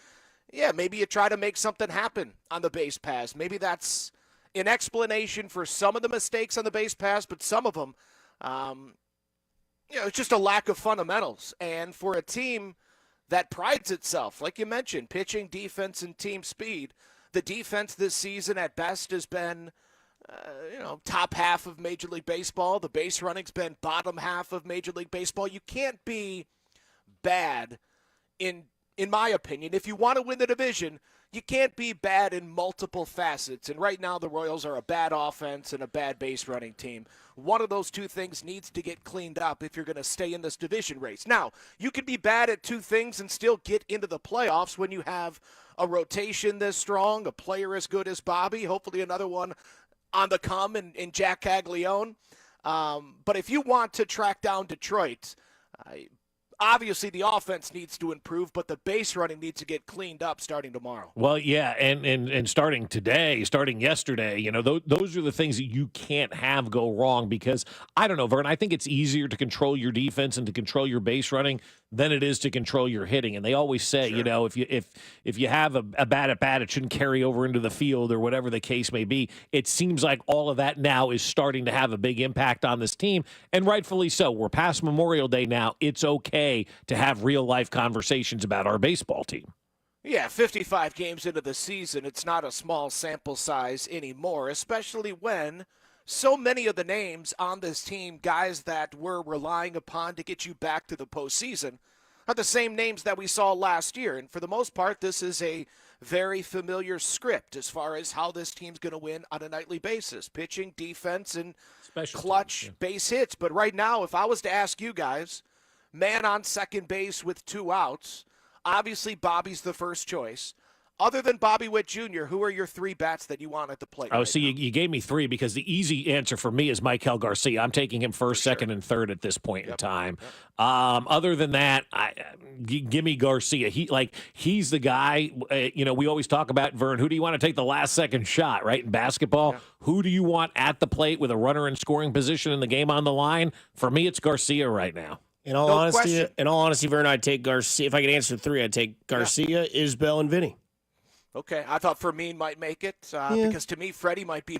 maybe you try to make something happen on the base pass. Maybe that's an explanation for some of the mistakes on the base pass, but some of them, it's just a lack of fundamentals. And for a team that prides itself, like you mentioned, pitching, defense, and team speed, the defense this season at best has been top half of Major League Baseball. The base running's been bottom half of Major League Baseball. You can't be bad in my opinion. If you want to win the division, you can't be bad in multiple facets. And right now the Royals are a bad offense and a bad base running team. One of those two things needs to get cleaned up if you're going to stay in this division race. Now, you could be bad at 2 things and still get into the playoffs when you have a rotation this strong, a player as good as Bobby, hopefully another one on the come in Jack Caglione. But if you want to track down Detroit, obviously the offense needs to improve, but the base running needs to get cleaned up starting tomorrow. Well, yeah, and starting today, starting yesterday, those are the things that you can't have go wrong because, I don't know, Vern, I think it's easier to control your defense and to control your base running than it is to control your hitting. And they always say, if you have a bad at bat, it shouldn't carry over into the field or whatever the case may be. It seems like all of that now is starting to have a big impact on this team, and rightfully so. We're past Memorial Day now. It's okay to have real-life conversations about our baseball team. Yeah, 55 games into the season, it's not a small sample size anymore, especially when so many of the names on this team, guys that we're relying upon to get you back to the postseason, are the same names that we saw last year. And for the most part, this is a very familiar script as far as how this team's going to win on a nightly basis. Pitching, defense, and clutch base hits. But right now, if I was to ask you guys, man on second base with 2 outs, obviously Bobby's the first choice. Other than Bobby Witt Jr., who are your 3 bats that you want at the plate? Oh, right see, now? you gave me 3 because the easy answer for me is Maikel Garcia. I'm taking him first, second, and third at this point in time. Other than that, give me Garcia. He's the guy. We always talk about, Vern. Who do you want to take the last second shot? Right, in basketball, who do you want at the plate with a runner in scoring position in the game on the line? For me, it's Garcia right now. In all honesty, Vern, I'd take Garcia. If I could answer 3, I'd take Garcia, Isbell, and Vinny. Okay, I thought Fermin might make it because to me, Freddie might be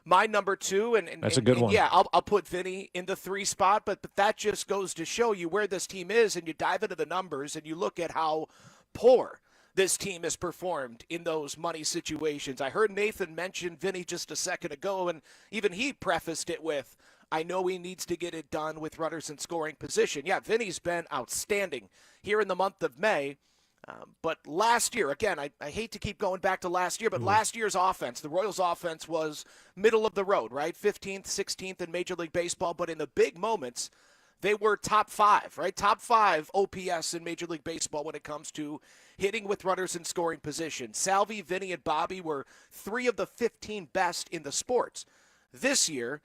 my number 2. And that's a good one. Yeah, I'll put Vinny in the 3 spot, but that just goes to show you where this team is, and you dive into the numbers and you look at how poor this team has performed in those money situations. I heard Nathan mention Vinny just a second ago, and even he prefaced it with, I know he needs to get it done with runners in scoring position. Yeah, Vinny's been outstanding here in the month of May. But last year, again, I hate to keep going back to last year, but last year's offense, the Royals' offense was middle of the road, right? 15th, 16th in Major League Baseball. But in the big moments, they were top 5, right? Top 5 OPS in Major League Baseball when it comes to hitting with runners in scoring position. Salvi, Vinny, and Bobby were 3 of the 15 best in the sports. This year,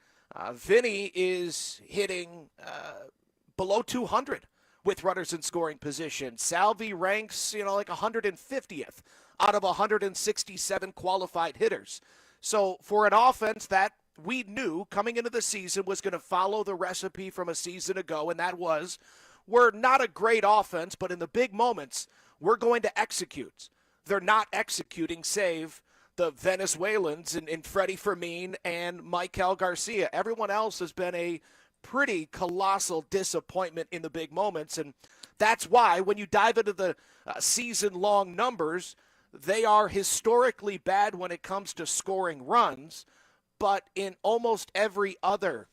Vinny is hitting below 200. With runners in scoring position. Salvi ranks, like 150th out of 167 qualified hitters. So for an offense that we knew coming into the season was going to follow the recipe from a season ago, and that was, we're not a great offense, but in the big moments, we're going to execute. They're not executing, save the Venezuelans in Freddie Fermin and Maikel Garcia. Everyone else has been a pretty colossal disappointment in the big moments, and that's why when you dive into the season-long numbers, they are historically bad when it comes to scoring runs, but in almost every other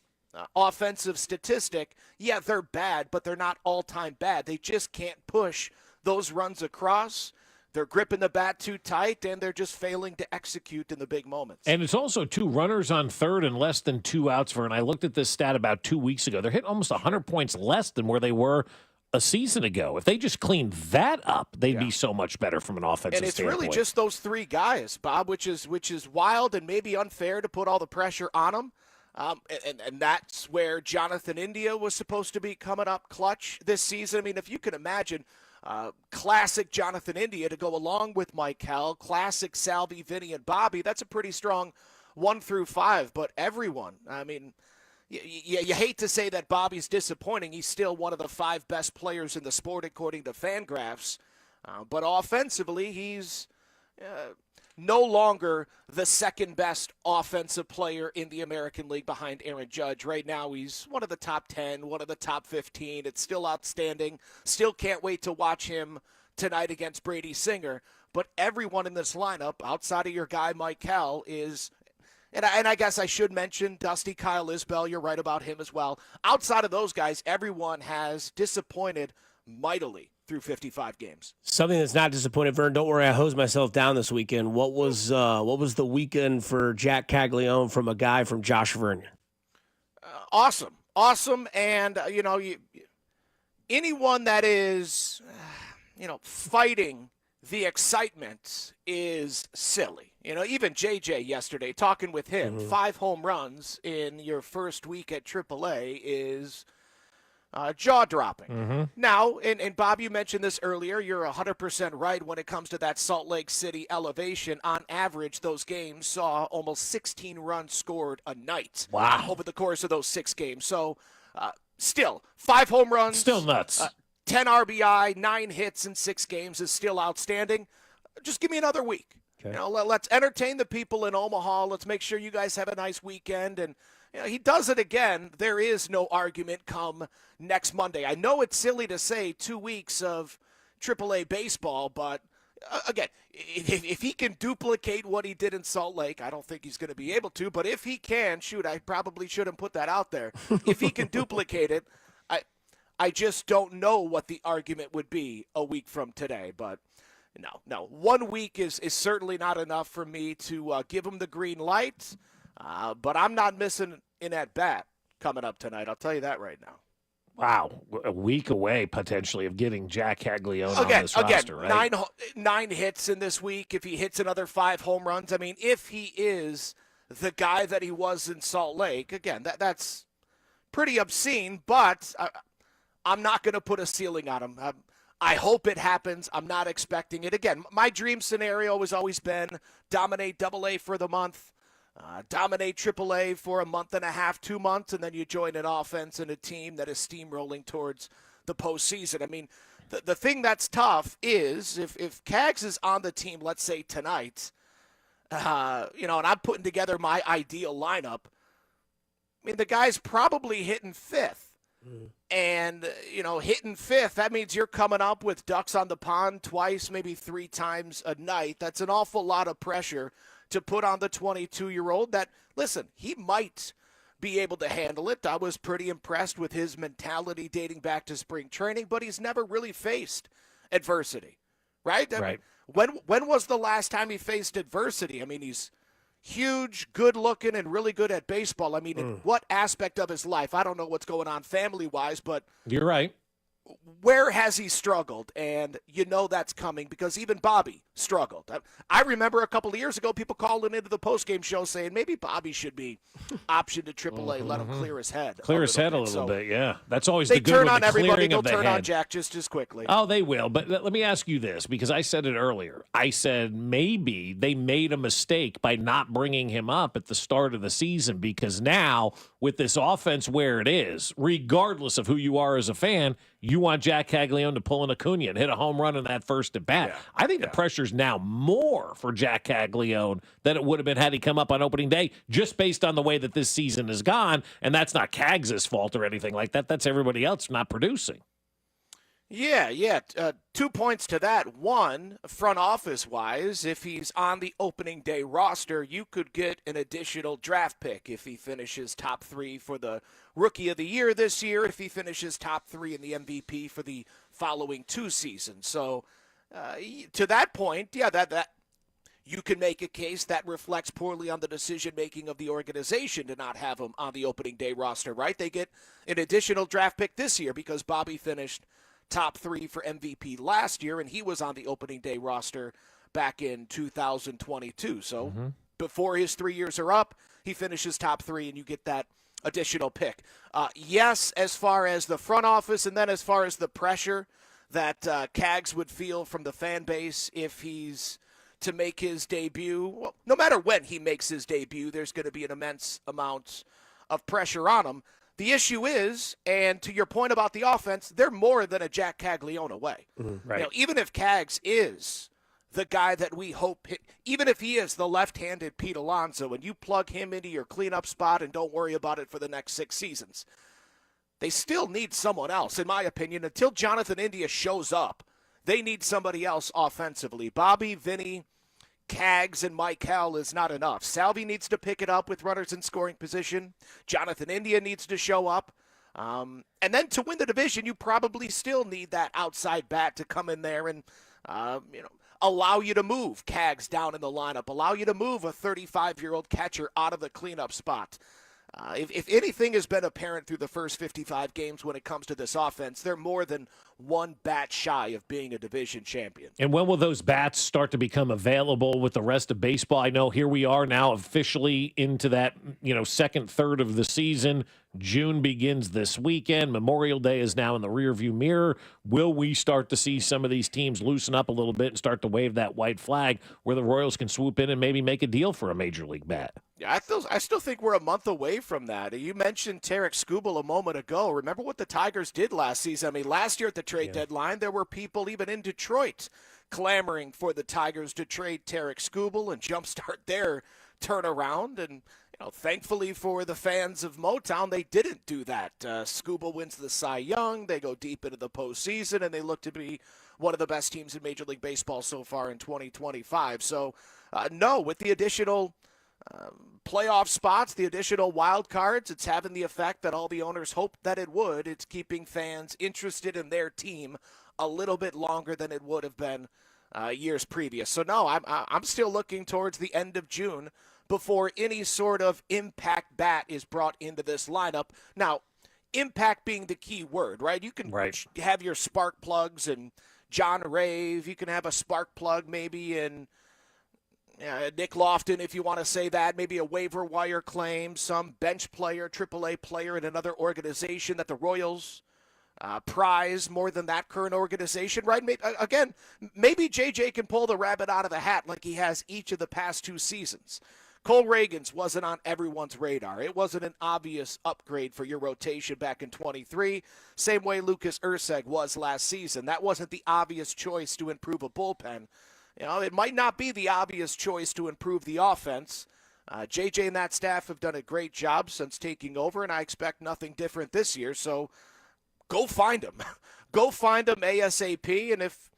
offensive statistic, yeah, they're bad, but they're not all-time bad. They just can't push those runs across. They're gripping the bat too tight, and they're just failing to execute in the big moments. And it's also 2 runners on third and less than 2 outs for. And I looked at this stat about 2 weeks ago. They're hitting almost 100 points less than where they were a season ago. If they just cleaned that up, they'd be so much better from an offensive standpoint. And it's really just those 3 guys, Bob, which is wild and maybe unfair to put all the pressure on them. And that's where Jonathan India was supposed to be coming up clutch this season. I mean, if you can imagine classic Jonathan India to go along with Maikel, classic Salvi, Vinny, and Bobby, that's a pretty strong 1 through 5. But everyone, I mean, you hate to say that Bobby's disappointing. He's still one of the 5 best players in the sport according to Fangraphs. But offensively, he's no longer the second best offensive player in the American League behind Aaron Judge. Right now, he's one of the top 10, one of the top 15. It's still outstanding. Still can't wait to watch him tonight against Brady Singer. But everyone in this lineup, outside of your guy Maikel, is, and I guess I should mention Dusty Kyle Isbell. You're right about him as well. Outside of those guys, everyone has disappointed mightily through 55 games. Something that's not disappointed, Vern. Don't worry, I hosed myself down this weekend. What was the weekend for Jack Caglione from a guy from Josh Vernon? Awesome, and anyone that is, fighting the excitement is silly. Even JJ yesterday, talking with him, 5 home runs in your first week at AAA is jaw-dropping. Now, and Bob, you mentioned this earlier, you're 100% right when it comes to that Salt Lake City elevation. On average, those games saw almost 16 runs scored a night. Wow. Over the course of those 6 games. So, still, 5 home runs. Still nuts. 10 RBI, 9 hits in 6 games is still outstanding. Just give me another week. Okay. Let's entertain the people in Omaha. Let's make sure you guys have a nice weekend. And he does it again. There is no argument come next Monday. I know it's silly to say 2 weeks of AAA baseball, but again, if he can duplicate what he did in Salt Lake, I don't think he's going to be able to. But if he can, I probably shouldn't put that out there. If he can duplicate it, I just don't know what the argument would be a week from today. But no, 1 week is certainly not enough for me to give him the green light. But I'm not missing an at-bat coming up tonight. I'll tell you that right now. Wow, a week away potentially of getting Jack Caglione on this roster, right? Nine hits in this week. If he hits another 5 home runs, I mean, if he is the guy that he was in Salt Lake, again, that's pretty obscene. But I'm not going to put a ceiling on him. I hope it happens. I'm not expecting it. Again, my dream scenario has always been dominate AA for the month. Dominate AAA for a month and a half, 2 months, and then you join an offense and a team that is steamrolling towards the postseason. I mean, the thing that's tough is if Cags is on the team, let's say tonight, and I'm putting together my ideal lineup, I mean, the guy's probably hitting fifth. And, hitting fifth, that means you're coming up with ducks on the pond twice, maybe 3 times a night. That's an awful lot of pressure to put on the 22-year-old that, listen, he might be able to handle it. I was pretty impressed with his mentality dating back to spring training, but he's never really faced adversity, right? Right. When was the last time he faced adversity? I mean, he's huge, good-looking, and really good at baseball. I mean, in what aspect of his life? I don't know what's going on family-wise, but you're right. Where has he struggled? And that's coming because even Bobby struggled. I remember a couple of years ago people calling into the postgame show saying maybe Bobby should be optioned to AAA, let him clear his head. Clear his head a little bit, yeah. That's always the good turn one, on the everybody. clearing They'll of the turn head. on Jack just as quickly. Oh, they will. But let me ask you this, because I said it earlier. I said maybe they made a mistake by not bringing him up at the start of the season, because now with this offense where it is, regardless of who you are as a fan, you want Jack Caglione to pull an Acuna and hit a home run in that first at bat. Yeah. I think the pressure's now more for Jack Caglione than it would have been had he come up on opening day, just based on the way that this season has gone. And that's not Cags' fault or anything like that. That's everybody else not producing. Yeah. 2 points to that. One, front office-wise, if he's on the opening day roster, you could get an additional draft pick if he finishes top 3 for the Rookie of the Year this year, if he finishes top 3 in the MVP for the following 2 seasons. So, to that point, yeah, that you can make a case that reflects poorly on the decision-making of the organization to not have him on the opening day roster, right? They get an additional draft pick this year because Bobby finished top 3 for MVP last year, and he was on the opening day roster back in 2022. So before his 3 years are up, he finishes top 3, and you get that additional pick. Yes, as far as the front office, and then as far as the pressure that Cags would feel from the fan base if he's to make his debut. Well, no matter when he makes his debut, there's going to be an immense amount of pressure on him. The issue is, and to your point about the offense, they're more than a Jack Caglione away. Right. Even if Cags is the guy that we hope, even if he is the left-handed Pete Alonso, and you plug him into your cleanup spot and don't worry about it for the next 6 seasons, they still need someone else, in my opinion. Until Jonathan India shows up, they need somebody else offensively. Bobby, Vinny, Cags, and Michael is not enough. Salvi needs to pick it up with runners in scoring position. Jonathan India needs to show up. And then to win the division, you probably still need that outside bat to come in there and, allow you to move Cags down in the lineup, allow you to move a 35-year-old catcher out of the cleanup spot. If anything has been apparent through the first 55 games when it comes to this offense, they're more than one bat shy of being a division champion. And when will those bats start to become available with the rest of baseball? I know here we are now officially into that, second third of the season. June begins this weekend. Memorial Day is now in the rearview mirror. Will we start to see some of these teams loosen up a little bit and start to wave that white flag where the Royals can swoop in and maybe make a deal for a major league bat? Yeah, I still think we're a month away from that. You mentioned Tarek Skubal a moment ago. Remember what the Tigers did last season? I mean, last year at the trade deadline, there were people even in Detroit clamoring for the Tigers to trade Tarek Skubal and jumpstart their turnaround. And thankfully for the fans of Motown, they didn't do that. Skubal wins the Cy Young. They go deep into the postseason, and they look to be one of the best teams in Major League Baseball so far in 2025. So, no, with the additional playoff spots, the additional wild cards, it's having the effect that all the owners hoped that it would. It's keeping fans interested in their team a little bit longer than it would have been years previous. So, no, I'm still looking towards the end of June before any sort of impact bat is brought into this lineup. Now, impact being the key word, right? You can have your spark plugs and John Rave. You can have a spark plug maybe in Nick Lofton, if you want to say that, maybe a waiver wire claim, some bench player, AAA player in another organization that the Royals prize more than that current organization, right? Maybe JJ can pull the rabbit out of the hat like he has each of the past 2 seasons. Cole Reagans wasn't on everyone's radar. It wasn't an obvious upgrade for your rotation back in 23, same way Lucas Erceg was last season. That wasn't the obvious choice to improve a bullpen. It might not be the obvious choice to improve the offense. JJ and that staff have done a great job since taking over, and I expect nothing different this year. So go find them. Go find them ASAP. And if,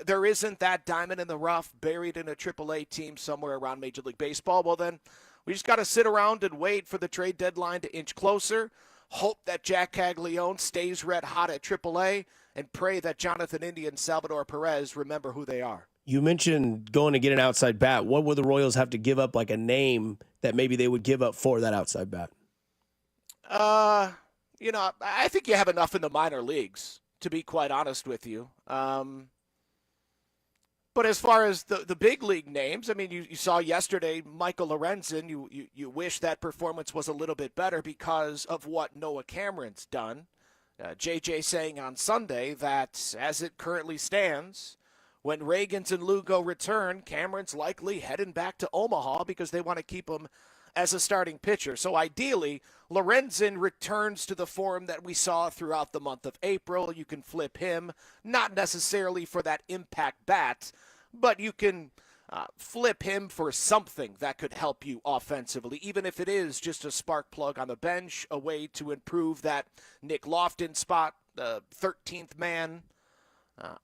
there isn't that diamond in the rough buried in a AAA team somewhere around Major League Baseball, well, then we just got to sit around and wait for the trade deadline to inch closer, hope that Jack Caglione stays red hot at AAA, and pray that Jonathan India and Salvador Perez remember who they are. You mentioned going to get an outside bat. What would the Royals have to give up, like a name that maybe they would give up for that outside bat? I think you have enough in the minor leagues, to be quite honest with you. But as far as the big league names, I mean, you saw yesterday Michael Lorenzen. You wish that performance was a little bit better because of what Noah Cameron's done. JJ saying on Sunday that as it currently stands, when Reagans and Lugo return, Cameron's likely heading back to Omaha because they want to keep him as a starting pitcher. So ideally, Lorenzen returns to the form that we saw throughout the month of April. You can flip him, not necessarily for that impact bat, but you can flip him for something that could help you offensively, even if it is just a spark plug on the bench, a way to improve that Nick Lofton spot, the 13th man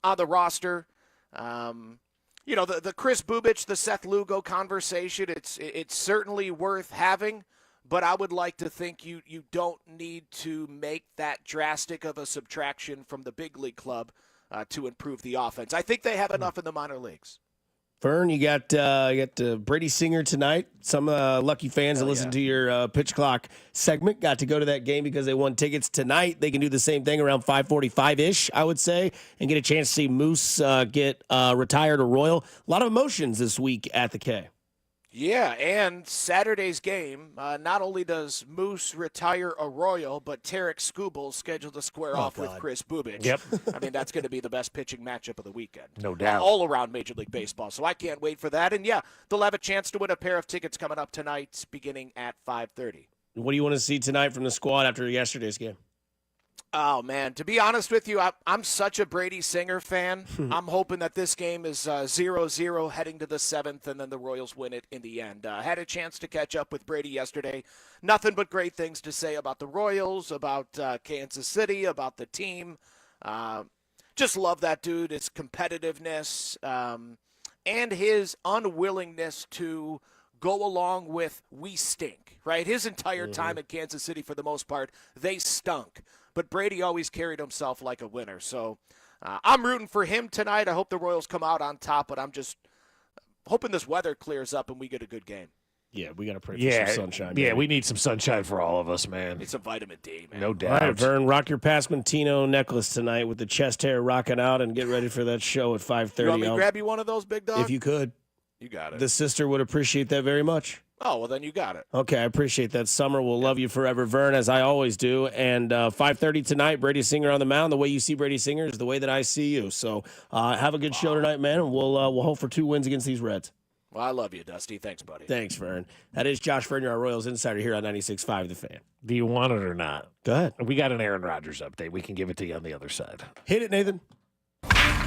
on the roster. The Chris Bubich, the Seth Lugo conversation, it's certainly worth having, but I would like to think you don't need to make that drastic of a subtraction from the big league club to improve the offense. I think they have enough in the minor leagues. Vern, you got Brady Singer tonight. Some lucky fans that listen to your pitch clock segment got to go to that game because they won tickets tonight. They can do the same thing around 5:45-ish, I would say, and get a chance to see Moose get retired or Royal. A lot of emotions this week at the K. Yeah, and Saturday's game, not only does Moose retire a Royal, but Tarek Skubal scheduled to square off with Chris Bubich. Yep. I mean, that's going to be the best pitching matchup of the weekend. No doubt. All around Major League Baseball, so I can't wait for that. And, yeah, they'll have a chance to win a pair of tickets coming up tonight beginning at 5:30. What do you want to see tonight from the squad after yesterday's game? Oh, man, to be honest with you, I'm such a Brady Singer fan. I'm hoping that this game is 0-0 heading to the 7th, and then the Royals win it in the end. Had a chance to catch up with Brady yesterday. Nothing but great things to say about the Royals, about Kansas City, about the team. Just love that dude, his competitiveness, and his unwillingness to go along with we stink, right? His entire time at Kansas City, for the most part, they stunk. But Brady always carried himself like a winner. So I'm rooting for him tonight. I hope the Royals come out on top, but I'm just hoping this weather clears up and we get a good game. Yeah, we got to pray for some sunshine. Yeah, baby. we need some sunshine for all of us, man. Need some vitamin D, man. No doubt. All right, Vern, rock your Pasquantino necklace tonight with the chest hair rocking out and get ready for that show at 5:30. You want me to grab you one of those, big dog? If you could. You got it. The sister would appreciate that very much. Oh, well, then you got it. Okay, I appreciate that. Summer will love you forever, Vern, as I always do. And 5:30 tonight, Brady Singer on the mound. The way you see Brady Singer is the way that I see you. So have a good show tonight, man, and we'll hope for 2 wins against these Reds. Well, I love you, Dusty. Thanks, buddy. Thanks, Vern. That is Josh Vernier, our Royals insider here on 96.5 The Fan. Do you want it or not? Go ahead. We got an Aaron Rodgers update. We can give it to you on the other side. Hit it, Nathan.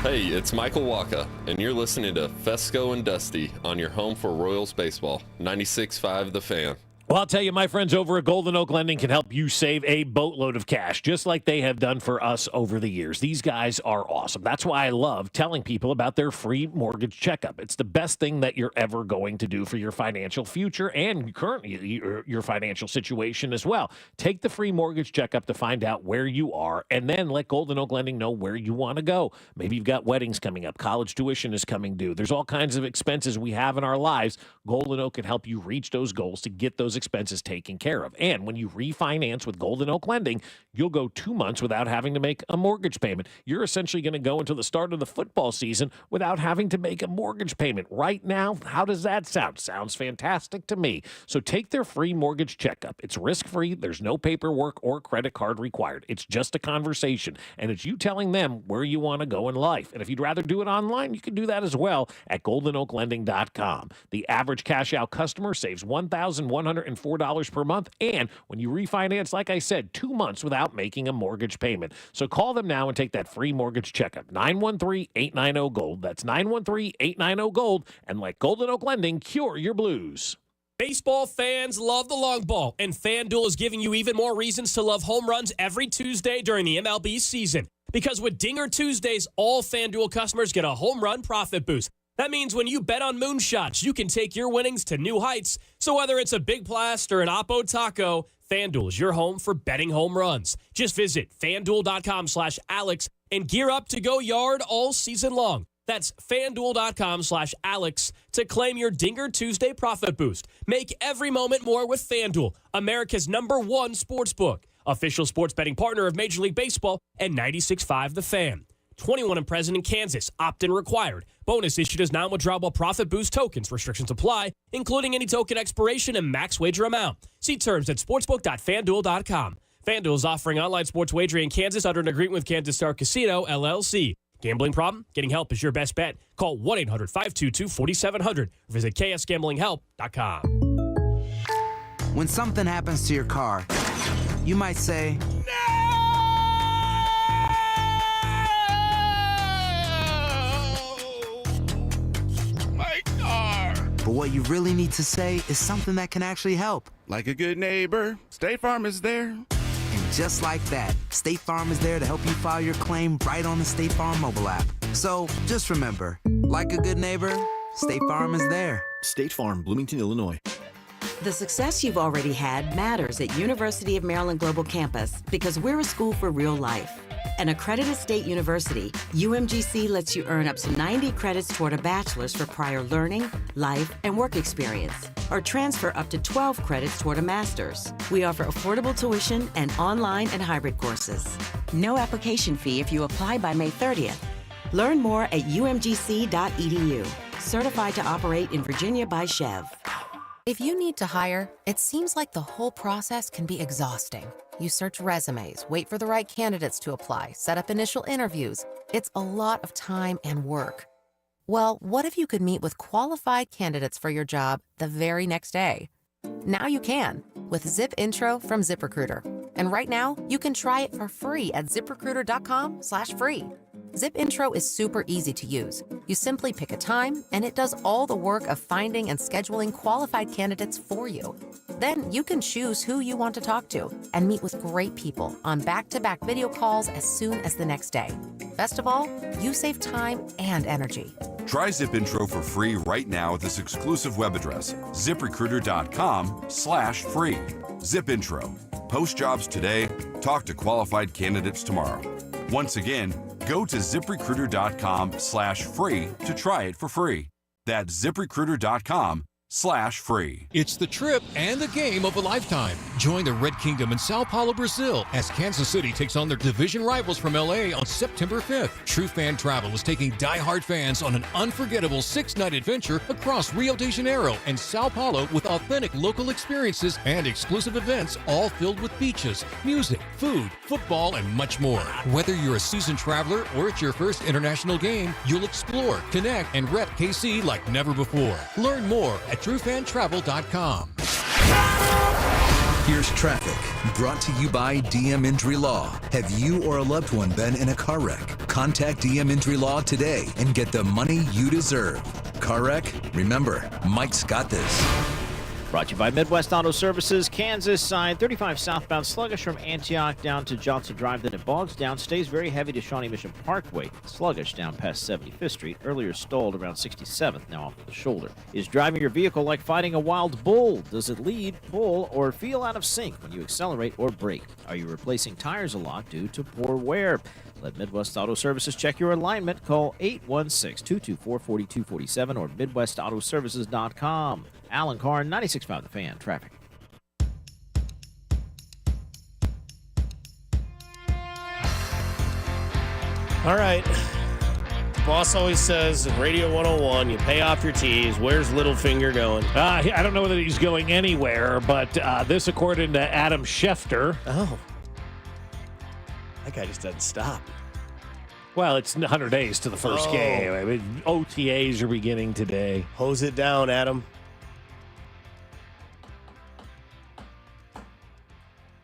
Hey, it's Michael Waka, and you're listening to Fesco and Dusty on your home for Royals baseball, 96.5 The Fan. Well, I'll tell you, my friends over at Golden Oak Lending can help you save a boatload of cash, just like they have done for us over the years. These guys are awesome. That's why I love telling people about their free mortgage checkup. It's the best thing that you're ever going to do for your financial future and currently your financial situation as well. Take the free mortgage checkup to find out where you are, and then let Golden Oak Lending know where you want to go. Maybe you've got weddings coming up. College tuition is coming due. There's all kinds of expenses we have in our lives. Golden Oak can help you reach those goals to get those expenses taken care of. And when you refinance with Golden Oak Lending, you'll go 2 months without having to make a mortgage payment. You're essentially going to go into the start of the football season without having to make a mortgage payment. Right now, how does that sound? Sounds fantastic to me. So take their free mortgage checkup. It's risk-free. There's no paperwork or credit card required. It's just a conversation, and it's you telling them where you want to go in life. And if you'd rather do it online, you can do that as well at goldenoaklending.com. The average cash-out customer saves $1,104 per month, and when you refinance, like I said, 2 months without making a mortgage payment. So call them now and take that free mortgage checkup. 913-890-GOLD. That's 913-890-GOLD. And let Golden Oak Lending cure your blues. Baseball fans love the long ball, and FanDuel is giving you even more reasons to love home runs every Tuesday during the MLB season. Because with Dinger Tuesdays, all FanDuel customers get a home run profit boost. That means when you bet on moonshots, you can take your winnings to new heights. So whether it's a big blast or an Oppo Taco, FanDuel is your home for betting home runs. Just visit FanDuel.com/Alex and gear up to go yard all season long. That's FanDuel.com/Alex to claim your Dinger Tuesday profit boost. Make every moment more with FanDuel, America's #1 sportsbook. Official sports betting partner of Major League Baseball and 96.5 The Fan. 21 and present in Kansas. Opt-in required. Bonus issued as non-withdrawable profit boost tokens. Restrictions apply, including any token expiration and max wager amount. See terms at sportsbook.fanduel.com. FanDuel is offering online sports wagering in Kansas under an agreement with Kansas Star Casino, LLC. Gambling problem? Getting help is your best bet. Call 1-800-522-4700 or visit ksgamblinghelp.com. When something happens to your car, you might say, My car. but what you really need to say is something that can actually help. Like a good neighbor, State Farm is there. And just like that, State Farm is there to help you file your claim right on the State Farm mobile app. So just remember, like a good neighbor, State Farm is there. State Farm, Bloomington, Illinois. The success you've already had matters at University of Maryland Global Campus because we're a school for real life. An accredited state university, UMGC lets you earn up to 90 credits toward a bachelor's for prior learning, life, and work experience, or transfer up to 12 credits toward a master's. We offer affordable tuition and online and hybrid courses. No application fee if you apply by May 30th. Learn more at umgc.edu. Certified to operate in Virginia by Chev. If you need to hire, it seems like the whole process can be exhausting. You search resumes, wait for the right candidates to apply, set up initial interviews. It's a lot of time and work. Well, what if you could meet with qualified candidates for your job the very next day? Now you can with Zip Intro from ZipRecruiter. And right now, you can try it for free at ziprecruiter.com/free. Zip Intro is super easy to use. You simply pick a time, and it does all the work of finding and scheduling qualified candidates for you. Then you can choose who you want to talk to and meet with great people on back-to-back video calls as soon as the next day. Best of all, you save time and energy. Try Zip Intro for free right now at this exclusive web address, ziprecruiter.com/free. Zip Intro. Post jobs today. Talk to qualified candidates tomorrow. Once again, go to ziprecruiter.com/free to try it for free. That's ziprecruiter.com/free. It's the trip and the game of a lifetime. Join the Red Kingdom in Sao Paulo, Brazil, as Kansas City takes on their division rivals from LA on September 5th. True Fan Travel is taking die-hard fans on an unforgettable 6-night adventure across Rio de Janeiro and Sao Paulo with authentic local experiences and exclusive events, all filled with beaches, music, food, football, and much more. Whether you're a seasoned traveler or it's your first international game, you'll explore, connect, and rep KC like never before. Learn more at TrueFanTravel.com. Here's traffic, brought to you by DM Injury Law. Have you or a loved one been in a car wreck? Contact DM Injury Law today and get the money you deserve. Car wreck? Remember, Mike's got this. Brought to you by Midwest Auto Services, Kansas side 35 southbound sluggish from Antioch down to Johnson Drive. Then it bogs down, stays very heavy to Shawnee Mission Parkway. Sluggish down past 75th Street. Earlier stalled around 67th, now off the shoulder. Is driving your vehicle like fighting a wild bull? Does it lead, pull, or feel out of sync when you accelerate or brake? Are you replacing tires a lot due to poor wear? Let Midwest Auto Services check your alignment. Call 816-224-4247 or MidwestAutoservices.com. Alan Carr, 96.5 The Fan. Traffic. All right. Boss always says in Radio 101, you pay off your tees. Where's Littlefinger going? I don't know whether he's going anywhere, but this according to Adam Schefter. Oh. That guy just doesn't stop. Well, it's 100 days to the first game. I mean, OTAs are beginning today. Hose it down, Adam.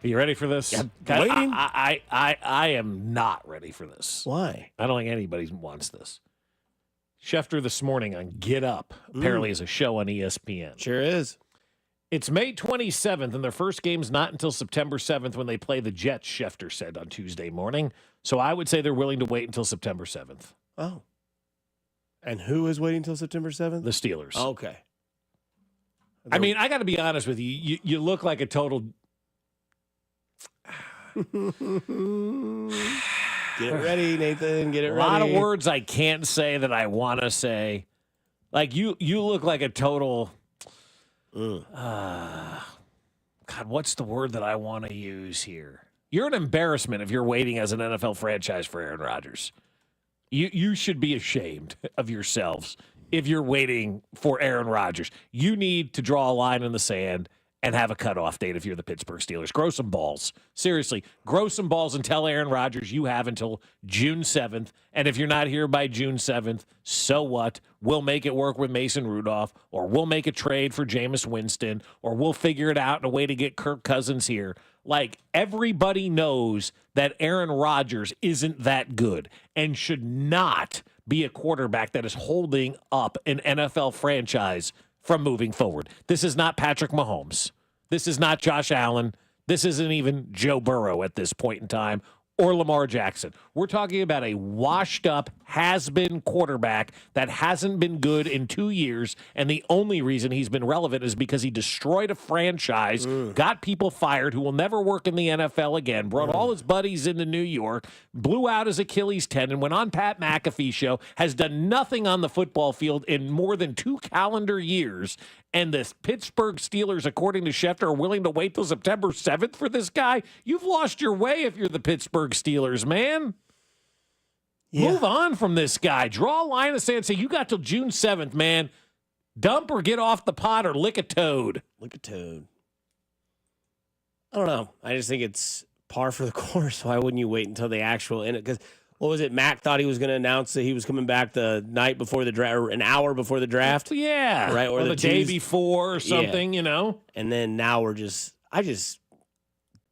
Are you ready for this? Yeah, waiting. I am not ready for this. Why? I don't think anybody wants this. Schefter this morning on Get Up apparently is a show on ESPN. Sure is. It's May 27th, and their first game's not until September 7th when they play the Jets, Schefter said on Tuesday morning. So I would say they're willing to wait until September 7th. Oh. And who is waiting until September 7th? The Steelers. Okay. I mean, I got to be honest with you. You look like a total... Get it ready, Nathan. Get it ready. A lot of words I can't say that I want to say. Like, you look like a total... God, what's the word that I want to use here? You're an embarrassment if you're waiting as an NFL franchise for Aaron Rodgers. You should be ashamed of yourselves if you're waiting for Aaron Rodgers. You need to draw a line in the sand and have a cutoff date if you're the Pittsburgh Steelers. Grow some balls. Seriously, grow some balls and tell Aaron Rodgers you have until June 7th. And if you're not here by June 7th, so what? We'll make it work with Mason Rudolph, or we'll make a trade for Jameis Winston, or we'll figure it out in a way to get Kirk Cousins here. Like, everybody knows that Aaron Rodgers isn't that good and should not be a quarterback that is holding up an NFL franchise from moving forward. This is not Patrick Mahomes. This is not Josh Allen. This isn't even Joe Burrow at this point in time, or Lamar Jackson. We're talking about a washed-up, has-been quarterback that hasn't been good in 2 years, and the only reason he's been relevant is because he destroyed a franchise, got people fired who will never work in the NFL again, brought all his buddies into New York, blew out his Achilles tendon, went on Pat McAfee show, has done nothing on the football field in more than 2 calendar years, and the Pittsburgh Steelers, according to Schefter, are willing to wait till September 7th for this guy? You've lost your way if you're the Pittsburgh Steelers, man. Yeah. Move on from this guy. Draw a line in the sand and say, you got till June 7th, man. Dump or get off the pot or lick a toad. Lick a toad. I don't know. I just think it's par for the course. Why wouldn't you wait until the actual end? Because what was it? Mac thought he was going to announce that he was coming back the night before the draft, or an hour before the draft. Yeah. Right. Or the day before or something, you know? And then now I just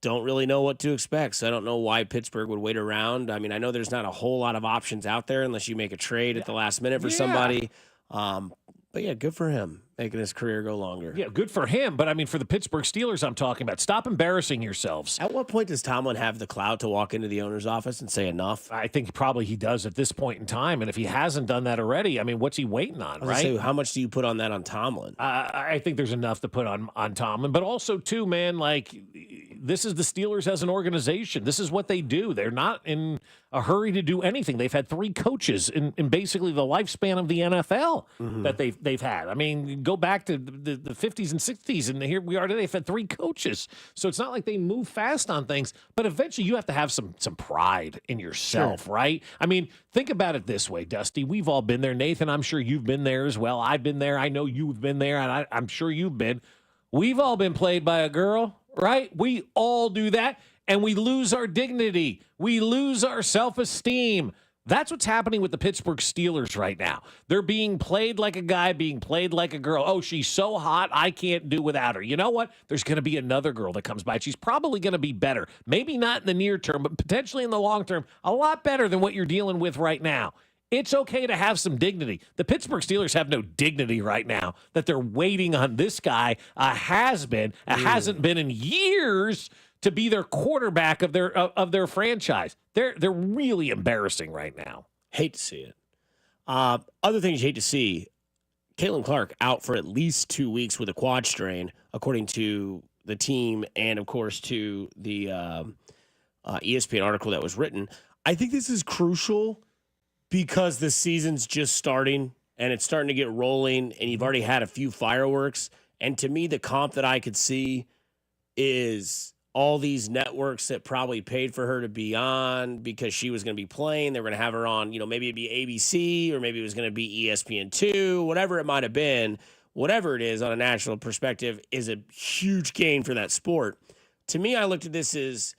don't really know what to expect. So I don't know why Pittsburgh would wait around. I mean, I know there's not a whole lot of options out there unless you make a trade at the last minute for somebody. But yeah, good for him, making his career go longer. Yeah, good for him. But I mean, for the Pittsburgh Steelers, I'm talking about, stop embarrassing yourselves. At what point does Tomlin have the clout to walk into the owner's office and say enough? I think probably he does at this point in time. And if he hasn't done that already, I mean, what's he waiting on, right? Say, how much do you put on that on Tomlin? I think there's enough to put on Tomlin. But also, too, man, like, this is the Steelers as an organization. This is what they do. They're not in a hurry to do anything. They've had 3 coaches in basically the lifespan of the NFL that they've had. I mean, go back to the 50s and 60s, and here we are today. They've had 3 coaches. So it's not like they move fast on things, but eventually you have to have some pride in yourself, right? I mean, think about it this way, Dusty. We've all been there. Nathan, I'm sure you've been there as well. I've been there. I know you've been there, and I'm sure you've been. We've all been played by a girl, right? We all do that, and we lose our dignity. We lose our self-esteem. That's what's happening with the Pittsburgh Steelers right now. They're being played like a guy, being played like a girl. Oh, she's so hot, I can't do without her. You know what? There's going to be another girl that comes by. She's probably going to be better. Maybe not in the near term, but potentially in the long term, a lot better than what you're dealing with right now. It's okay to have some dignity. The Pittsburgh Steelers have no dignity right now that they're waiting on this guy, hasn't been in years, to be their quarterback of their franchise. They're really embarrassing right now. Hate to see it. Other things you hate to see, Caitlin Clark out for at least 2 weeks with a quad strain, according to the team and, of course, to the ESPN article that was written. I think this is crucial because the season's just starting and it's starting to get rolling and you've already had a few fireworks. And to me, the comp that I could see is all these networks that probably paid for her to be on because she was going to be playing. They were going to have her on, maybe it'd be ABC or maybe it was going to be ESPN2, whatever it might have been. Whatever it is on a national perspective is a huge gain for that sport. To me, I looked at this as,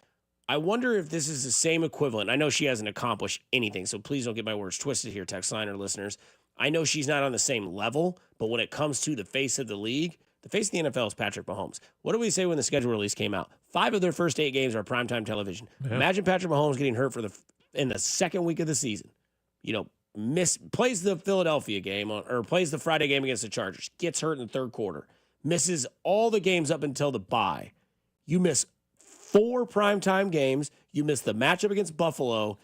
I wonder if this is the same equivalent. I know she hasn't accomplished anything, so please don't get my words twisted here, text line or listeners. I know she's not on the same level, but when it comes to the face of the league, the face of the NFL is Patrick Mahomes. What did we say when the schedule release came out? 5 of their first 8 games are primetime television. Yeah. Imagine Patrick Mahomes getting hurt in the second week of the season. Plays the Philadelphia game or plays the Friday game against the Chargers. Gets hurt in the third quarter. Misses all the games up until the bye. You miss 4 primetime games. You miss the matchup against Buffalo.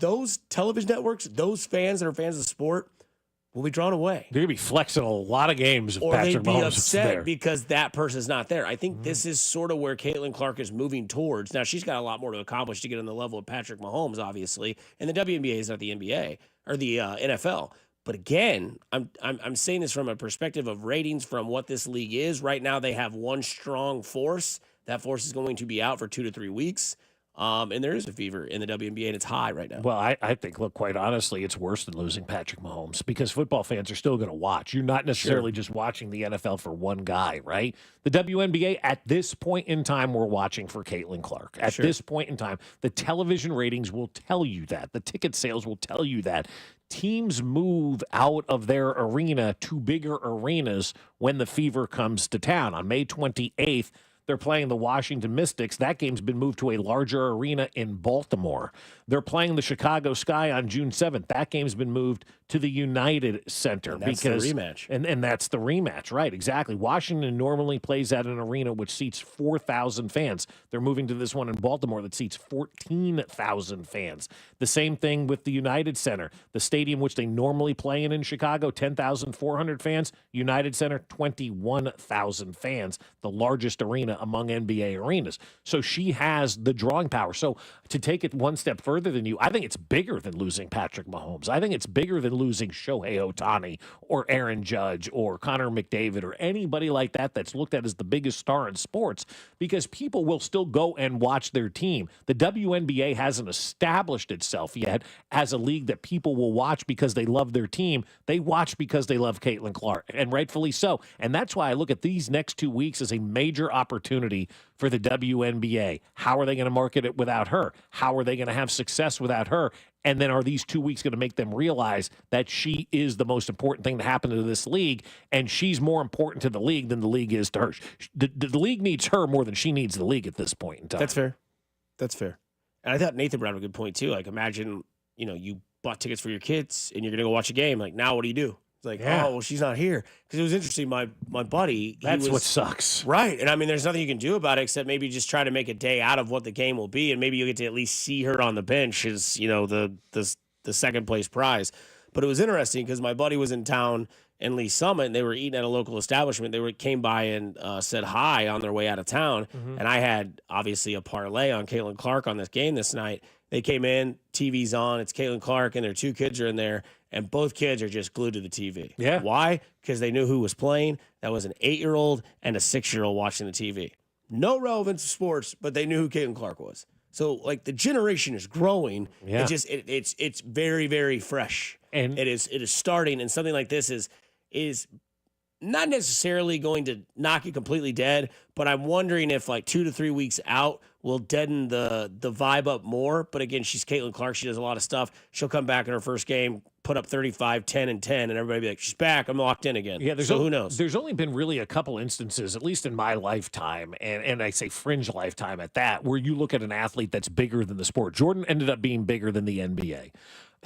Those television networks, those fans that are fans of the sport, will be drawn away. They're going to be flexing a lot of games if Patrick Mahomes is there. Or they'd be upset because that person's not there. I think this is sort of where Caitlin Clark is moving towards. Now, she's got a lot more to accomplish to get on the level of Patrick Mahomes, obviously. And the WNBA is not the NBA or the NFL. But again, I'm saying this from a perspective of ratings from what this league is. Right now, they have one strong force. That force is going to be out for 2 to 3 weeks. And there is a fever in the WNBA, and it's high right now. Well, I think, look, quite honestly, it's worse than losing Patrick Mahomes because football fans are still going to watch. You're not necessarily just watching the NFL for one guy, right? The WNBA, at this point in time, we're watching for Caitlin Clark. At this point in time, the television ratings will tell you that. The ticket sales will tell you that. Teams move out of their arena to bigger arenas when the fever comes to town. On May 28th, they're playing the Washington Mystics. That game's been moved to a larger arena in Baltimore. They're playing the Chicago Sky on June 7th. That game's been moved to the United Center. And that's the rematch. And that's the rematch, right, exactly. Washington normally plays at an arena which seats 4,000 fans. They're moving to this one in Baltimore that seats 14,000 fans. The same thing with the United Center. The stadium which they normally play in Chicago, 10,400 fans. United Center, 21,000 fans, the largest arena among NBA arenas. So she has the drawing power. So to take it one step further than you, I think it's bigger than losing Patrick Mahomes. I think it's bigger than losing Shohei Ohtani or Aaron Judge or Connor McDavid or anybody like that that's looked at as the biggest star in sports, because people will still go and watch their team. The WNBA hasn't established itself yet as a league that people will watch because they love their team. They watch because they love Caitlin Clark, and rightfully so. And that's why I look at these next 2 weeks as a major opportunity for the WNBA. How are they going to market it without her? How are they going to have success without her? And then are these 2 weeks going to make them realize that she is the most important thing to happen to this league, and she's more important to the league than the league is to her? The league needs her more than she needs the league at this point in time. That's fair. That's fair. And I thought Nathan brought up a good point, too. Like, imagine, you bought tickets for your kids, and you're going to go watch a game. Like, now what do you do? It's like, oh, well, she's not here. Because it was interesting. My buddy. That's what sucks. Right. And, I mean, there's nothing you can do about it except maybe just try to make a day out of what the game will be, and maybe you'll get to at least see her on the bench as, the second place prize. But it was interesting because my buddy was in town in Lee Summit, and they were eating at a local establishment. They came by and said hi on their way out of town. Mm-hmm. And I had, obviously, a parlay on Caitlin Clark on this game this night. They came in, TV's on, it's Caitlin Clark, and their 2 kids are in there, and both kids are just glued to the TV. Yeah. Why? Because they knew who was playing. That was an 8-year-old and a 6-year-old watching the TV. No relevance to sports, but they knew who Caitlin Clark was. So, like, the generation is growing. Yeah. It's very, very fresh. And it is starting, and something like this is not necessarily going to knock you completely dead, but I'm wondering if, like, 2 to 3 weeks out will deaden the vibe up more. But again, she's Caitlin Clark. She does a lot of stuff. She'll come back in her first game, put up 35, 10, and 10, and everybody be like, she's back. I'm locked in again. Yeah, so who knows? There's only been really a couple instances, at least in my lifetime, and I say fringe lifetime at that, where you look at an athlete that's bigger than the sport. Jordan ended up being bigger than the NBA.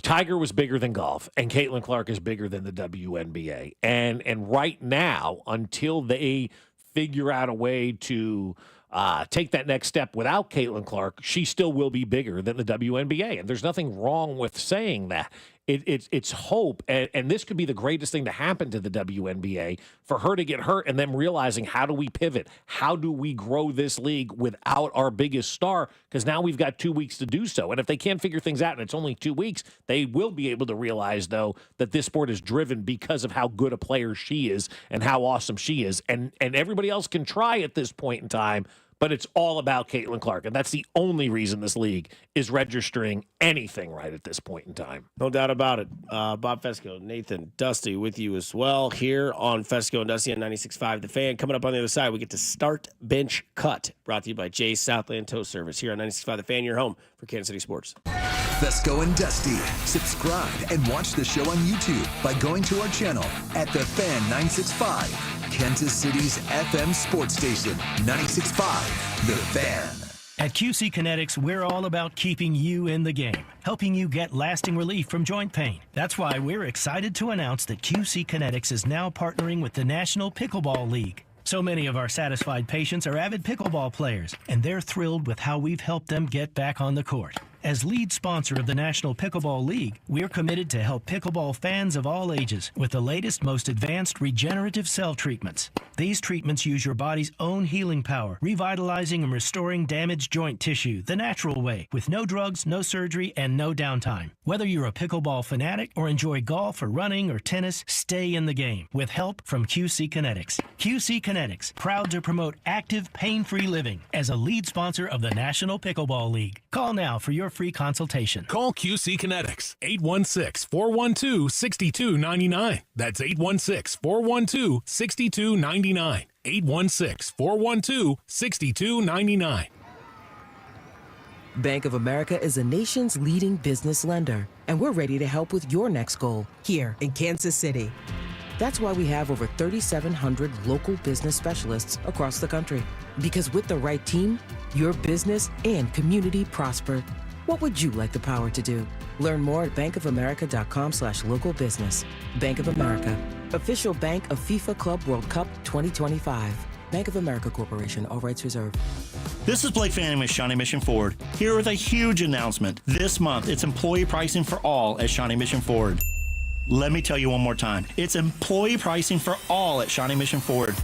Tiger was bigger than golf, and Caitlin Clark is bigger than the WNBA. And right now, until they figure out a way to take that next step without Caitlin Clark, she still will be bigger than the WNBA. And there's nothing wrong with saying that. It's hope, and this could be the greatest thing to happen to the WNBA, for her to get hurt and them realizing, how do we pivot? How do we grow this league without our biggest star? Because now we've got 2 weeks to do so. And if they can't figure things out and it's only 2 weeks, they will be able to realize, though, that this sport is driven because of how good a player she is and how awesome she is. And everybody else can try at this point in time, but it's all about Caitlin Clark. And that's the only reason this league is registering anything right at this point in time. No doubt about it. Bob Fesco, Nathan, Dusty with you as well here on Fesco and Dusty on 96.5 The Fan. Coming up on the other side, we get to Start, Bench, Cut, brought to you by Jay's Southland Tow Service here on 96.5 The Fan, your home for Kansas City sports. Fesco and Dusty. Subscribe and watch the show on YouTube by going to our channel at The Fan 965, Kansas City's FM sports station, 96.5 The Fan. At QC Kinetics, we're all about keeping you in the game, helping you get lasting relief from joint pain. That's why we're excited to announce that QC Kinetics is now partnering with the National Pickleball League. So many of our satisfied patients are avid pickleball players, and they're thrilled with how we've helped them get back on the court. As lead sponsor of the National Pickleball League, we're committed to help pickleball fans of all ages with the latest, most advanced regenerative cell treatments. These treatments use your body's own healing power, revitalizing and restoring damaged joint tissue the natural way, with no drugs, no surgery, and no downtime. Whether you're a pickleball fanatic or enjoy golf or running or tennis, stay in the game with help from QC Kinetics. QC Kinetics, proud to promote active, pain-free living as a lead sponsor of the National Pickleball League. Call now for your free consultation. Call QC Kinetics, 816-412-6299. That's 816-412-6299. 816-412-6299. Bank of America is the nation's leading business lender, and we're ready to help with your next goal here in Kansas City. That's why we have over 3,700 local business specialists across the country. Because with the right team, your business and community prosper. What would you like the power to do? Learn more at bankofamerica.com/local business. Bank of America, official bank of FIFA Club World Cup 2025. Bank of America Corporation, all rights reserved. This is Blake Fanning with Shawnee Mission Ford, here with a huge announcement. This month, it's employee pricing for all at Shawnee Mission Ford. Let me tell you one more time. It's employee pricing for all at Shawnee Mission Ford.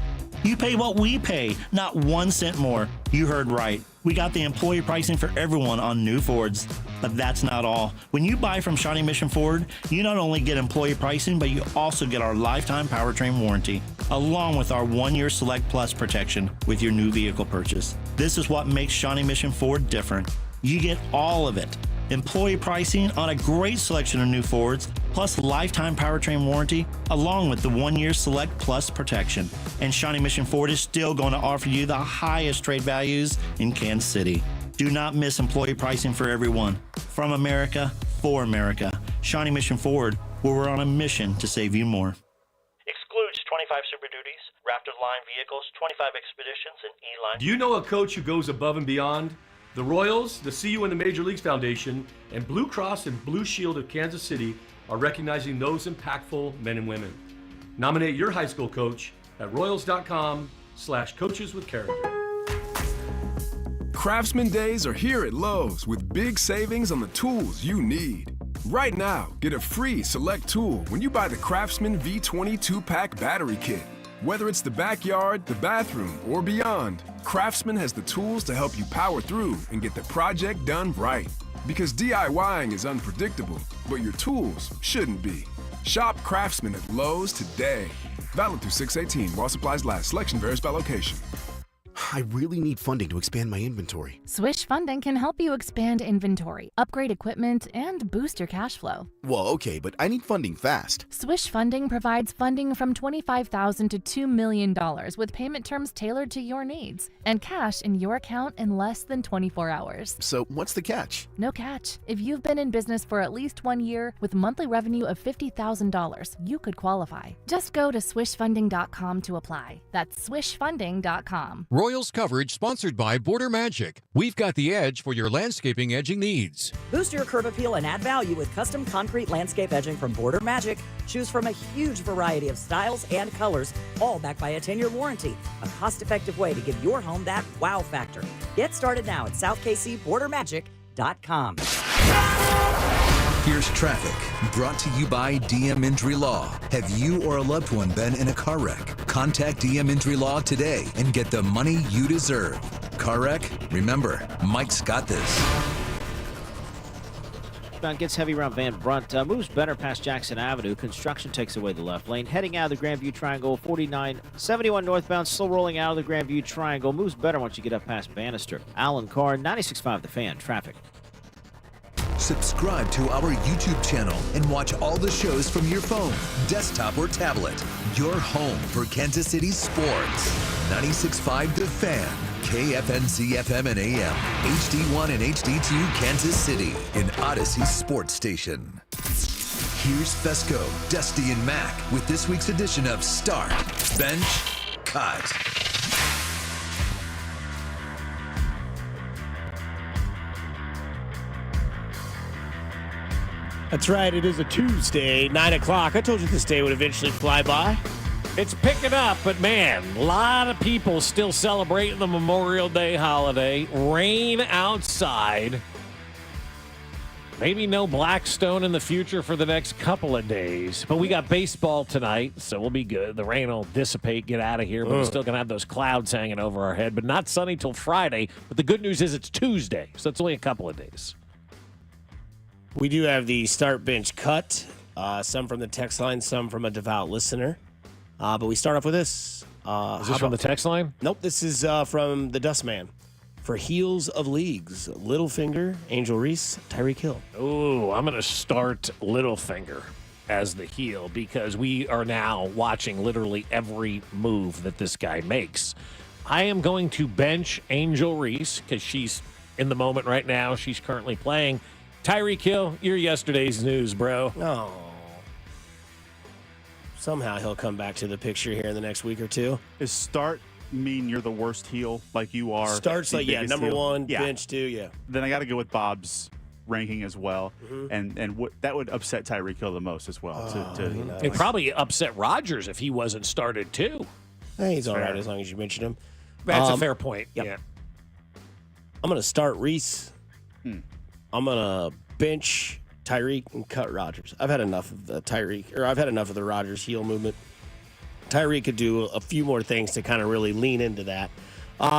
You pay what we pay, not 1 cent more. You heard right. We got the employee pricing for everyone on new Fords. But that's not all. When you buy from Shawnee Mission Ford, you not only get employee pricing, but you also get our lifetime powertrain warranty, along with our 1-year Select Plus protection with your new vehicle purchase. This is what makes Shawnee Mission Ford different. You get all of it. Employee pricing on a great selection of new Fords, plus lifetime powertrain warranty, along with the 1-year Select Plus protection. And Shawnee Mission Ford is still going to offer you the highest trade values in Kansas City. Do not miss employee pricing for everyone. From America, for America. Shawnee Mission Ford, where we're on a mission to save you more. Excludes 25 Super Duties, Raptor line vehicles, 25 Expeditions, and E-line. Do you know a coach who goes above and beyond? The Royals, the CU and the Major Leagues Foundation, and Blue Cross and Blue Shield of Kansas City are recognizing those impactful men and women. Nominate your high school coach at royals.com/coaches with character. Craftsman Days are here at Lowe's with big savings on the tools you need. Right now, get a free select tool when you buy the Craftsman V20 2-pack battery kit. Whether it's the backyard, the bathroom, or beyond, Craftsman has the tools to help you power through and get the project done right. Because DIYing is unpredictable, but your tools shouldn't be. Shop Craftsman at Lowe's today. Valid through 6/18 while supplies last. Selection varies by location. I really need funding to expand my inventory. Swish Funding can help you expand inventory, upgrade equipment, and boost your cash flow. Well, okay, but I need funding fast. Swish Funding provides funding from $25,000 to $2 million with payment terms tailored to your needs and cash in your account in less than 24 hours. So what's the catch? No catch. If you've been in business for at least 1 year with monthly revenue of $50,000, you could qualify. Just go to swishfunding.com to apply. That's swishfunding.com. Royals coverage sponsored by Border Magic. We've got the edge for your landscaping edging needs. Boost your curb appeal and add value with custom concrete landscape edging from Border Magic. Choose from a huge variety of styles and colors, all backed by a 10-year warranty. A cost-effective way to give your home that wow factor. Get started now at southkcbordermagic.com. Here's traffic, brought to you by DM Injury Law. Have you or a loved one been in a car wreck? Contact DM Injury Law today and get the money you deserve. Car wreck? Remember, Mike's got this. westbound gets heavy around Van Brunt. Moves better past Jackson Avenue. Construction takes away the left lane. Heading out of the Grandview Triangle, 4971 northbound, still rolling out of the Grandview Triangle. Moves better once you get up past Bannister. Alan Carr, 96.5 The Fan. Traffic. Subscribe to our YouTube channel and watch all the shows from your phone, desktop, or tablet. Your home for Kansas City sports. 96.5 The Fan. KFNC FM and AM, HD1 and HD2 Kansas City, an Odyssey sports station. Here's Fesco, Dusty, and Mac with this week's edition of Start, Bench, Cut. That's right, it is a Tuesday, 9 o'clock. I told you this day would eventually fly by. It's picking up, but man, a lot of people still celebrating the Memorial Day holiday. Rain outside. Maybe no Blackstone in the future for the next couple of days. But we got baseball tonight, so we'll be good. The rain will dissipate, get out of here, but we're still going to have those clouds hanging over our head. But not sunny till Friday. But the good news is it's Tuesday, so it's only a couple of days. We do have the Start Bench Cut. Some from the text line, some from a devout listener. But we start off with this. Is this from the text line? Nope, this is from the Dustman. For Heels of Leagues, Littlefinger, Angel Reese, Tyreek Hill. Ooh, I'm going to start Littlefinger as the heel because we are now watching literally every move that this guy makes. I am going to bench Angel Reese because she's in the moment right now. She's currently playing. Tyreek Hill, you're yesterday's news, bro. Oh. Somehow he'll come back to the picture here in the next week or two. Is start mean you're the worst heel like you are? Starts like, yeah, number heel? one, bench two, yeah. Then I got to go with Bob's ranking as well. Mm-hmm. And what that would upset Tyreek Hill the most as well. It probably upset Rodgers if he wasn't started too. Hey, he's all right as long as you mention him. That's a fair point. Yep. Yeah. I'm going to start Reese. I'm going to bench Tyreek and cut Rodgers. I've had enough of the Tyreek, or I've had enough of the Rodgers heel movement. Tyreek could do a few more things to kind of really lean into that.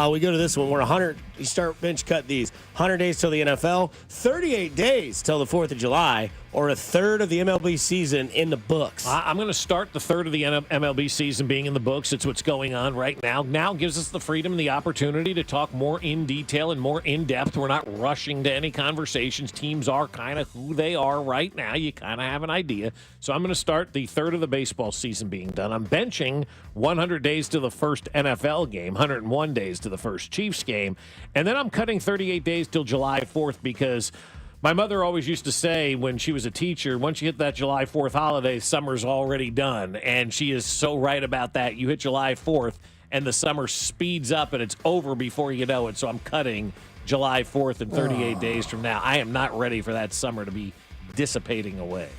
We go to this one. We're 100. You start bench cut these. 100 days till the NFL, 38 days till the 4th of July, or a third of the MLB season in the books. I'm going to start the third of the MLB season being in the books. It's what's going on right now. Now gives us the freedom and the opportunity to talk more in detail and more in depth. We're not rushing to any conversations. Teams are kind of who they are right now. You kind of have an idea. So I'm going to start the third of the baseball season being done. I'm benching 100 days to the first NFL game, 101 days to the first Chiefs game, and then I'm cutting 38 days till July 4th because my mother always used to say when she was a teacher, once you hit that July 4th holiday, summer's already done. And she is so right about that. You hit July 4th, and the summer speeds up, and it's over before you know it. So I'm cutting July 4th and 38 days from now. I am not ready for that summer to be dissipating away.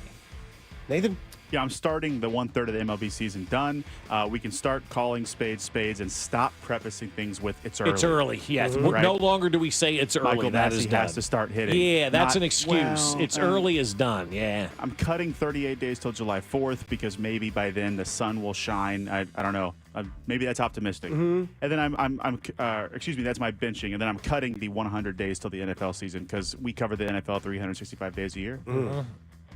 Nathan? Yeah, I'm starting the 1/3 of the MLB season done. We can start calling spades and stop prefacing things with it's early. It's early, yes. Right? No longer do we say it's early. Michael that Massey is done. has to start hitting. Yeah, that's an excuse. Well, it's early is done, yeah. I'm cutting 38 days till July 4th because maybe by then the sun will shine. I don't know. Maybe that's optimistic. Mm-hmm. And then that's my benching. And then I'm cutting the 100 days till the NFL season because we cover the NFL 365 days a year. Mm-hmm.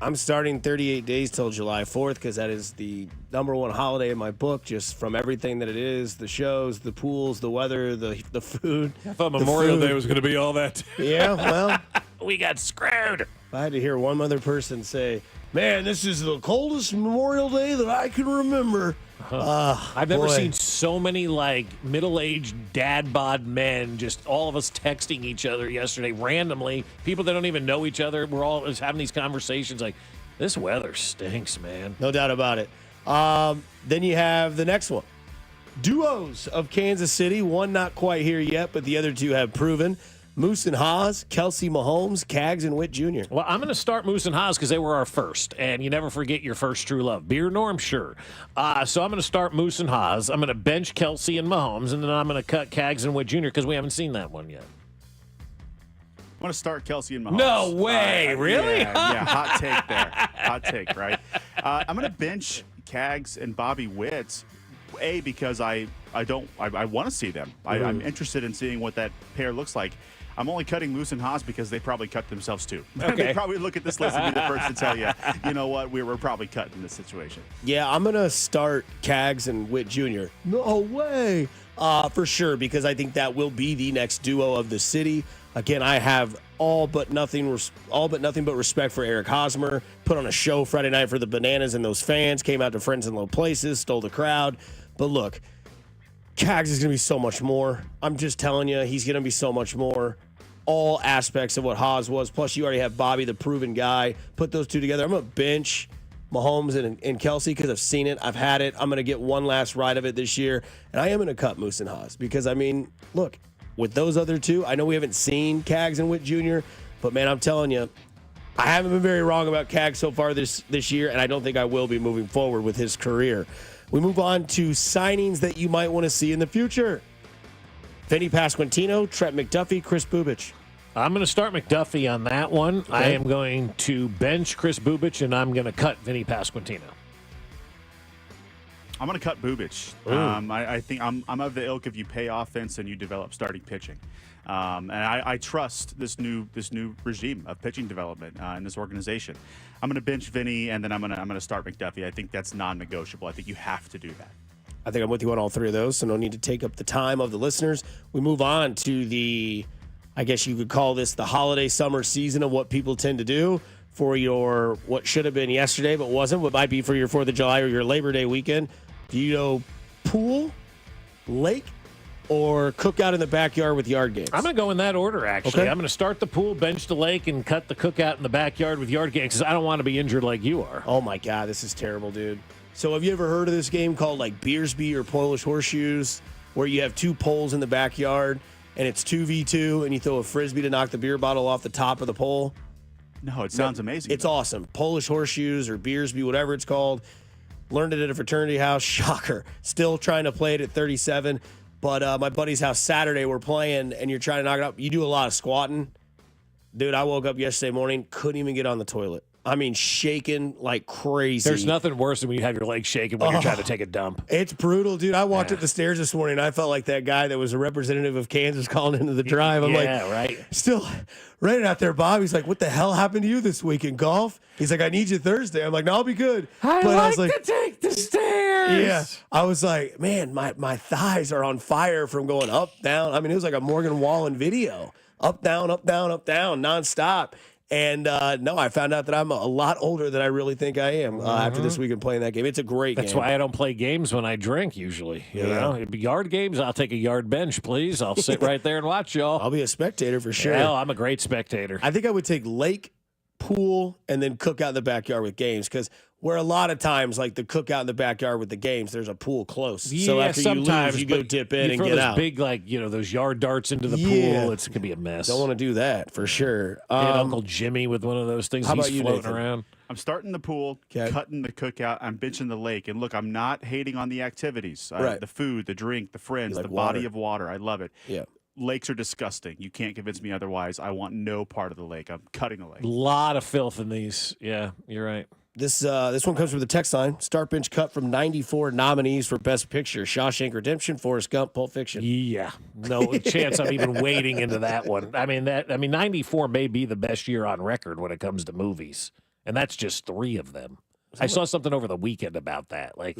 I'm starting 38 days till July 4th because that is the number one holiday in my book, just from everything that it is, the shows, the pools, the weather, the food. I thought Memorial Day was going to be all that. Yeah, well. We got screwed. I had to hear one other person say, man, this is the coldest Memorial Day that I can remember. I've never seen so many middle-aged dad bod men, just all of us texting each other yesterday randomly. People that don't even know each other. We're all just having these conversations like, this weather stinks, man. No doubt about it. Then you have the next one. Duos of Kansas City. One not quite here yet, but the other two have proven. Moose and Haas, Kelsey Mahomes, Cags and Witt Jr. Well, I'm going to start Moose and Haas because they were our first, and you never forget your first true love. Beer Norm, sure. So I'm going to start Moose and Haas. I'm going to bench Kelsey and Mahomes, and then I'm going to cut Cags and Witt Jr. because we haven't seen that one yet. I want to start Kelsey and Mahomes. No way, really? Yeah, hot take there. Hot take, right? I'm going to bench Cags and Bobby Witt, because I I want to see them. I'm interested in seeing what that pair looks like. I'm only cutting Moose and Haas because they probably cut themselves too. Okay. They probably look at this list and be the first to tell you, you know what, we're probably cut in this situation. Yeah, I'm going to start Cags and Witt Jr. No way. For sure, because I think that will be the next duo of the city. Again, I have all but nothing but respect for Eric Hosmer. Put on a show Friday night for the Bananas and those fans. Came out to Friends in Low Places, stole the crowd. But look, Cags is going to be so much more. I'm just telling you, he's going to be so much more. All aspects of what Haas was. Plus, you already have Bobby, the proven guy. Put those two together. I'm going to bench Mahomes and Kelsey because I've seen it. I've had it. I'm going to get one last ride of it this year. And I am going to cut Moose and Haas because, I mean, look, with those other two, I know we haven't seen Cags and Witt Jr., but, man, I'm telling you, I haven't been very wrong about Cags so far this year, and I don't think I will be moving forward with his career. We move on to signings that you might want to see in the future. Vinny Pasquantino, Trent McDuffie, Chris Bubich. I'm going to start McDuffie on that one. Okay. I am going to bench Chris Bubich, and I'm going to cut Vinny Pasquantino. I'm going to cut Bubich. I think I'm of the ilk of you pay offense and you develop starting pitching. And I trust this new regime of pitching development in this organization. I'm going to bench Vinny, and then I'm going to start McDuffie. I think that's non-negotiable. I think you have to do that. I think I'm with you on all three of those, so no need to take up the time of the listeners. We move on to the, I guess you could call this the holiday summer season of what people tend to do for your, what should have been yesterday but wasn't, what might be for your 4th of July or your Labor Day weekend. Do you know pool, lake, or cookout in the backyard with yard games? I'm going to go in that order, actually. Okay. I'm going to start the pool, bench the lake, and cut the cookout in the backyard with yard games because I don't want to be injured like you are. Oh, my God, this is terrible, dude. So have you ever heard of this game called like Beersby or Polish Horseshoes, where you have two poles in the backyard and it's 2v2 and you throw a Frisbee to knock the beer bottle off the top of the pole? No, it sounds amazing. It's awesome. Polish Horseshoes or Beersby, whatever it's called. Learned it at a fraternity house. Shocker. Still trying to play it at 37. But my buddy's house Saturday, we're playing, and you're trying to knock it up. You do a lot of squatting. Dude, I woke up yesterday morning, couldn't even get on the toilet. I mean, shaking like crazy. There's nothing worse than when you have your legs shaking when you're trying to take a dump. It's brutal, dude. I walked up the stairs this morning, and I felt like that guy that was a representative of Kansas calling into the drive. I'm right. Still right out there, Bob. He's like, what the hell happened to you this week in golf? He's like, I need you Thursday. I'm like, no, I'll be good. I was like to take the stairs. Yeah. I was like, man, my thighs are on fire from going up, down. I mean, it was like a Morgan Wallen video. Up, down, nonstop. And no, I found out that I'm a lot older than I really think I am after this weekend playing that game. It's a great game. That's why I don't play games when I drink usually. You know, yard games, I'll take a yard bench, please. I'll sit right there and watch y'all. I'll be a spectator for sure. Hell, I'm a great spectator. I think I would take lake, pool, and then cook out in the backyard with games because where a lot of times, like the cookout in the backyard with the games, there's a pool close. Yeah, so after sometimes you lose, you go dip in and get out. Big, like, those yard darts into the pool, it can be a mess. Don't want to do that for sure. And Uncle Jimmy with one of those things. How He's about you, floating Nathan? around. I'm starting the pool, cutting the cookout. I'm benching the lake. And look, I'm not hating on the activities. The food, the drink, the friends, like the water. body of water. I love it. Yeah. Lakes are disgusting. You can't convince me otherwise. I want no part of the lake. I'm cutting the lake. A lot of filth in these. Yeah, you're right. This one comes from the text line. Start bench cut from 94 nominees for Best Picture: Shawshank Redemption, Forrest Gump, Pulp Fiction. Yeah, no chance I'm even wading into that one. I mean 94 may be the best year on record when it comes to movies, and that's just 3 of them. I saw something over the weekend about that. Like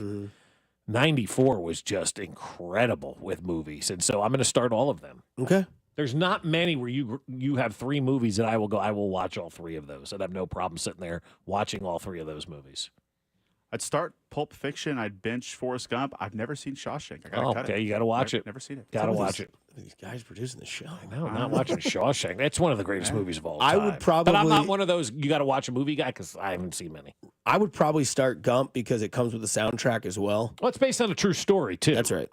94 was just incredible with movies, and so I'm going to start all of them. Okay. There's not many where you have 3 movies that I will watch all 3 of those. I'd have no problem sitting there watching all 3 of those movies. I'd start Pulp Fiction. I'd bench Forrest Gump. I've never seen Shawshank. I gotta cut it. You got to watch it. Never seen it. Got to watch it. These guys producing the show. I know, not watching Shawshank. That's one of the greatest movies of all time. I would probably, but I'm not one of those you got to watch a movie guy because I haven't seen many. I would probably start Gump because it comes with the soundtrack as well. Well, it's based on a true story too. That's right.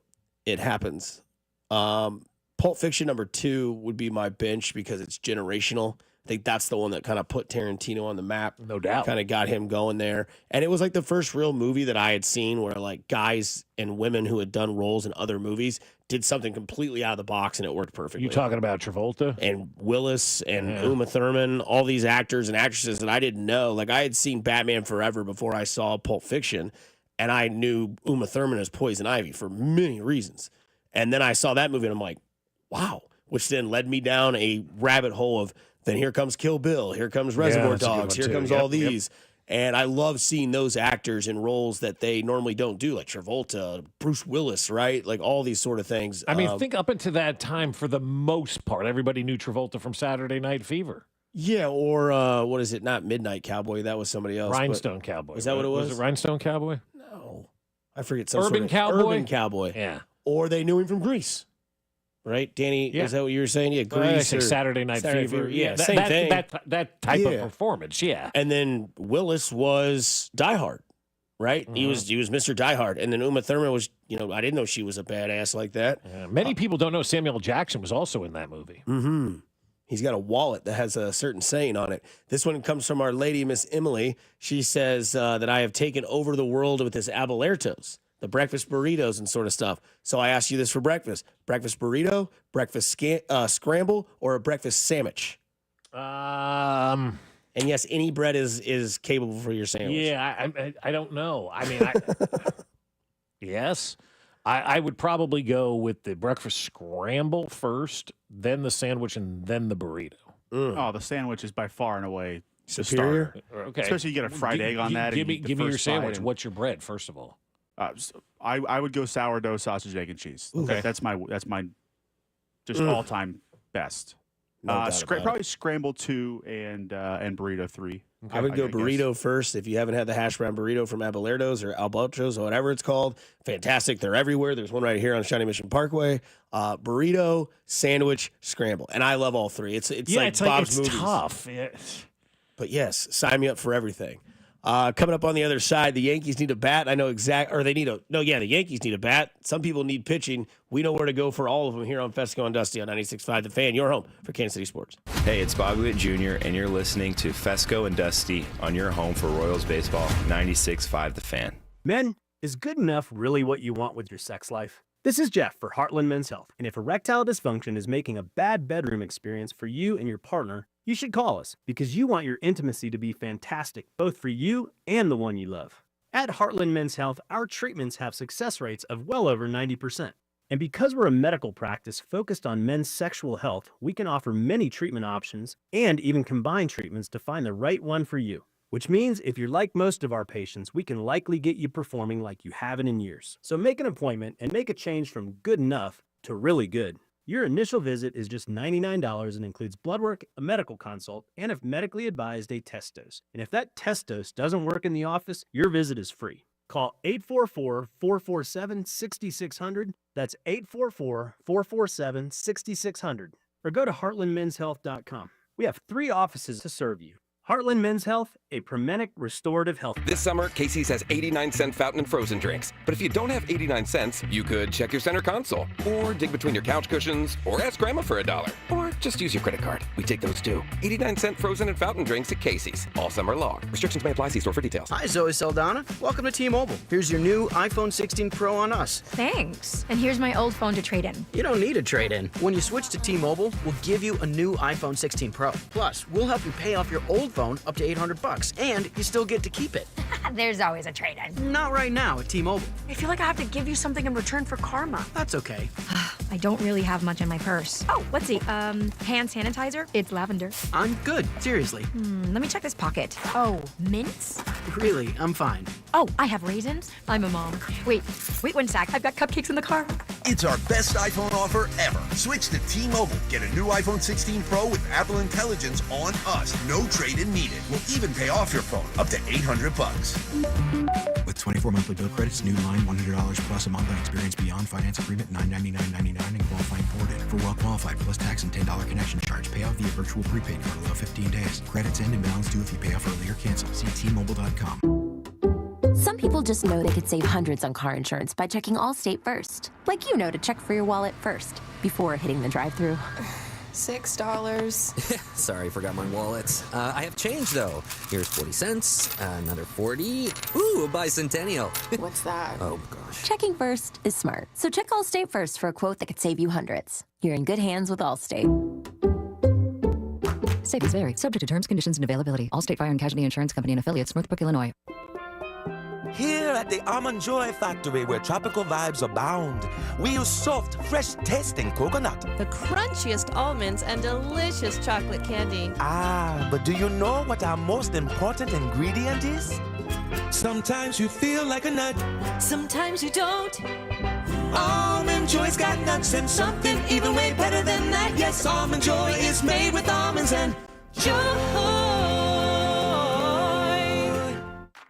It happens. Pulp Fiction number 2 would be my bench because it's generational. I think that's the one that kind of put Tarantino on the map. No doubt. Kind of got him going there. And it was like the first real movie that I had seen where like guys and women who had done roles in other movies did something completely out of the box and it worked perfectly. You talking about Travolta? And Willis and Uma Thurman, all these actors and actresses that I didn't know. Like I had seen Batman Forever before I saw Pulp Fiction. and I knew Uma Thurman as Poison Ivy for many reasons. And then I saw that movie, and I'm like, wow, which then led me down a rabbit hole of then here comes Kill Bill, here comes Reservoir Dogs, here comes all these. And I love seeing those actors in roles that they normally don't do, like Travolta, Bruce Willis, right? Like all these sort of things. I mean, think up until that time, for the most part, everybody knew Travolta from Saturday Night Fever. Yeah, or what is it? Not Midnight Cowboy. That was somebody else. Rhinestone Cowboy. Is that what it was? Was it Rhinestone Cowboy? No. I forget. Some Urban sort of Cowboy? Urban Cowboy. Yeah. Or they knew him from Grease. Right, Danny? Yeah. Is that what you were saying? Yeah, I Grease. say or Saturday Night Fever. Yeah, that, same that, thing. That type of performance, yeah. And then Willis was Die Hard, right? He was Mr. Die Hard. And then Uma Thurman was, I didn't know she was a badass like that. Many people don't know Samuel L. Jackson was also in that movie. Mm-hmm. He's got a wallet that has a certain saying on it. This one comes from our lady, Miss Emily. She says that I have taken over the world with this Abelartos, the breakfast burritos and sort of stuff. So I asked you this for breakfast. Breakfast burrito, breakfast scramble, or a breakfast sandwich? And yes, any bread is capable for your sandwich. Yeah, I don't know. I mean, yes. I would probably go with the breakfast scramble first, then the sandwich, and then the burrito. Oh, the sandwich is by far and away the superior. starter. Okay. Especially you get a fried egg on that. Give me your sandwich. And, What's your bread, first of all? I would go sourdough, sausage, egg, and cheese. Okay. That's my just all time best. No doubt about Probably scramble 2 and burrito 3. I would go burrito first. If you haven't had the hash brown burrito from Abelardos or Albatros or whatever it's called, fantastic. They're everywhere. There's one right here on Shawnee Mission Parkway. Burrito, sandwich, scramble, and I love all three. It's like Bob's it's Movies. Tough. But yes, sign me up for everything. Coming up on the other side, the Yankees need a bat. I know the Yankees need a bat. Some people need pitching. We know where to go for all of them here on Fesco and Dusty on 96.5 The Fan, your home for Kansas City sports. Hey, it's Bobby Witt Jr., and you're listening to Fesco and Dusty on your home for Royals baseball, 96.5 The Fan. Men, is good enough really what you want with your sex life? This is Jeff for Heartland Men's Health, and if erectile dysfunction is making a bad bedroom experience for you and your partner, you should call us because you want your intimacy to be fantastic, both for you and the one you love. At Heartland Men's Health, our treatments have success rates of well over 90%. And because we're a medical practice focused on men's sexual health, we can offer many treatment options and even combine treatments to find the right one for you. Which means if you're like most of our patients, we can likely get you performing like you haven't in years. So make an appointment and make a change from good enough to really good. Your initial visit is just $99 and includes blood work, a medical consult, and if medically advised, a test dose. And if that test dose doesn't work in the office, your visit is free. Call 844-447-6600. That's 844-447-6600. Or go to heartlandmenshealth.com. We have 3 offices to serve you. Heartland Men's Health, a Promenic restorative health. This summer, Casey's has 89-cent fountain and frozen drinks. But if you don't have 89 cents, you could check your center console, or dig between your couch cushions, or ask Grandma for $1, or just use your credit card. We take those too. 89-cent frozen and fountain drinks at Casey's all summer long. Restrictions may apply. See store for details. Hi, Zoe Saldana. Welcome to T-Mobile. Here's your new iPhone 16 Pro on us. Thanks. And here's my old phone to trade in. You don't need a trade-in. When you switch to T-Mobile, we'll give you a new iPhone 16 Pro. Plus, we'll help you pay off your old phone up to $800, and you still get to keep it. There's always a trade-in. Not right now at T-Mobile. I feel like I have to give you something in return for karma. That's okay. I don't really have much in my purse. Oh, let's see. Hand sanitizer. It's lavender. I'm good. Seriously. Let me check this pocket. Oh, mints? Really, I'm fine. Oh, I have raisins. I'm a mom. Wait 1 sec. I've got cupcakes in the car. It's our best iPhone offer ever. Switch to T-Mobile. Get a new iPhone 16 Pro with Apple Intelligence on us. No trade-in needed. We'll even pay off your phone up to $800. With 24 monthly bill credits, new line $100 plus a month on experience beyond finance agreement $999.99 and qualifying ported. For well qualified plus tax and $10 connection charge. Pay off via virtual prepaid card below 15 days. Credits end and balance due if you pay off early or cancel. See T-Mobile.com. Some people just know they could save hundreds on car insurance by checking Allstate first. Like you know to check for your wallet first before hitting the drive-thru. $6. Sorry, forgot my wallet. I have change, though. Here's 40 cents, another 40. Ooh, a bicentennial. What's that? Oh, gosh. Checking first is smart. So check Allstate first for a quote that could save you hundreds. You're in good hands with Allstate. Savings vary. Subject to terms, conditions, and availability. Allstate Fire and Casualty Insurance Company and affiliates, Northbrook, Illinois. Here at the Almond Joy Factory, where tropical vibes abound, we use soft, fresh-tasting coconut. The crunchiest almonds and delicious chocolate candy. Ah, but do you know what our most important ingredient is? Sometimes you feel like a nut. Sometimes you don't. Almond Joy's got nuts and something even way better than that. Yes, Almond Joy is made with almonds and joy.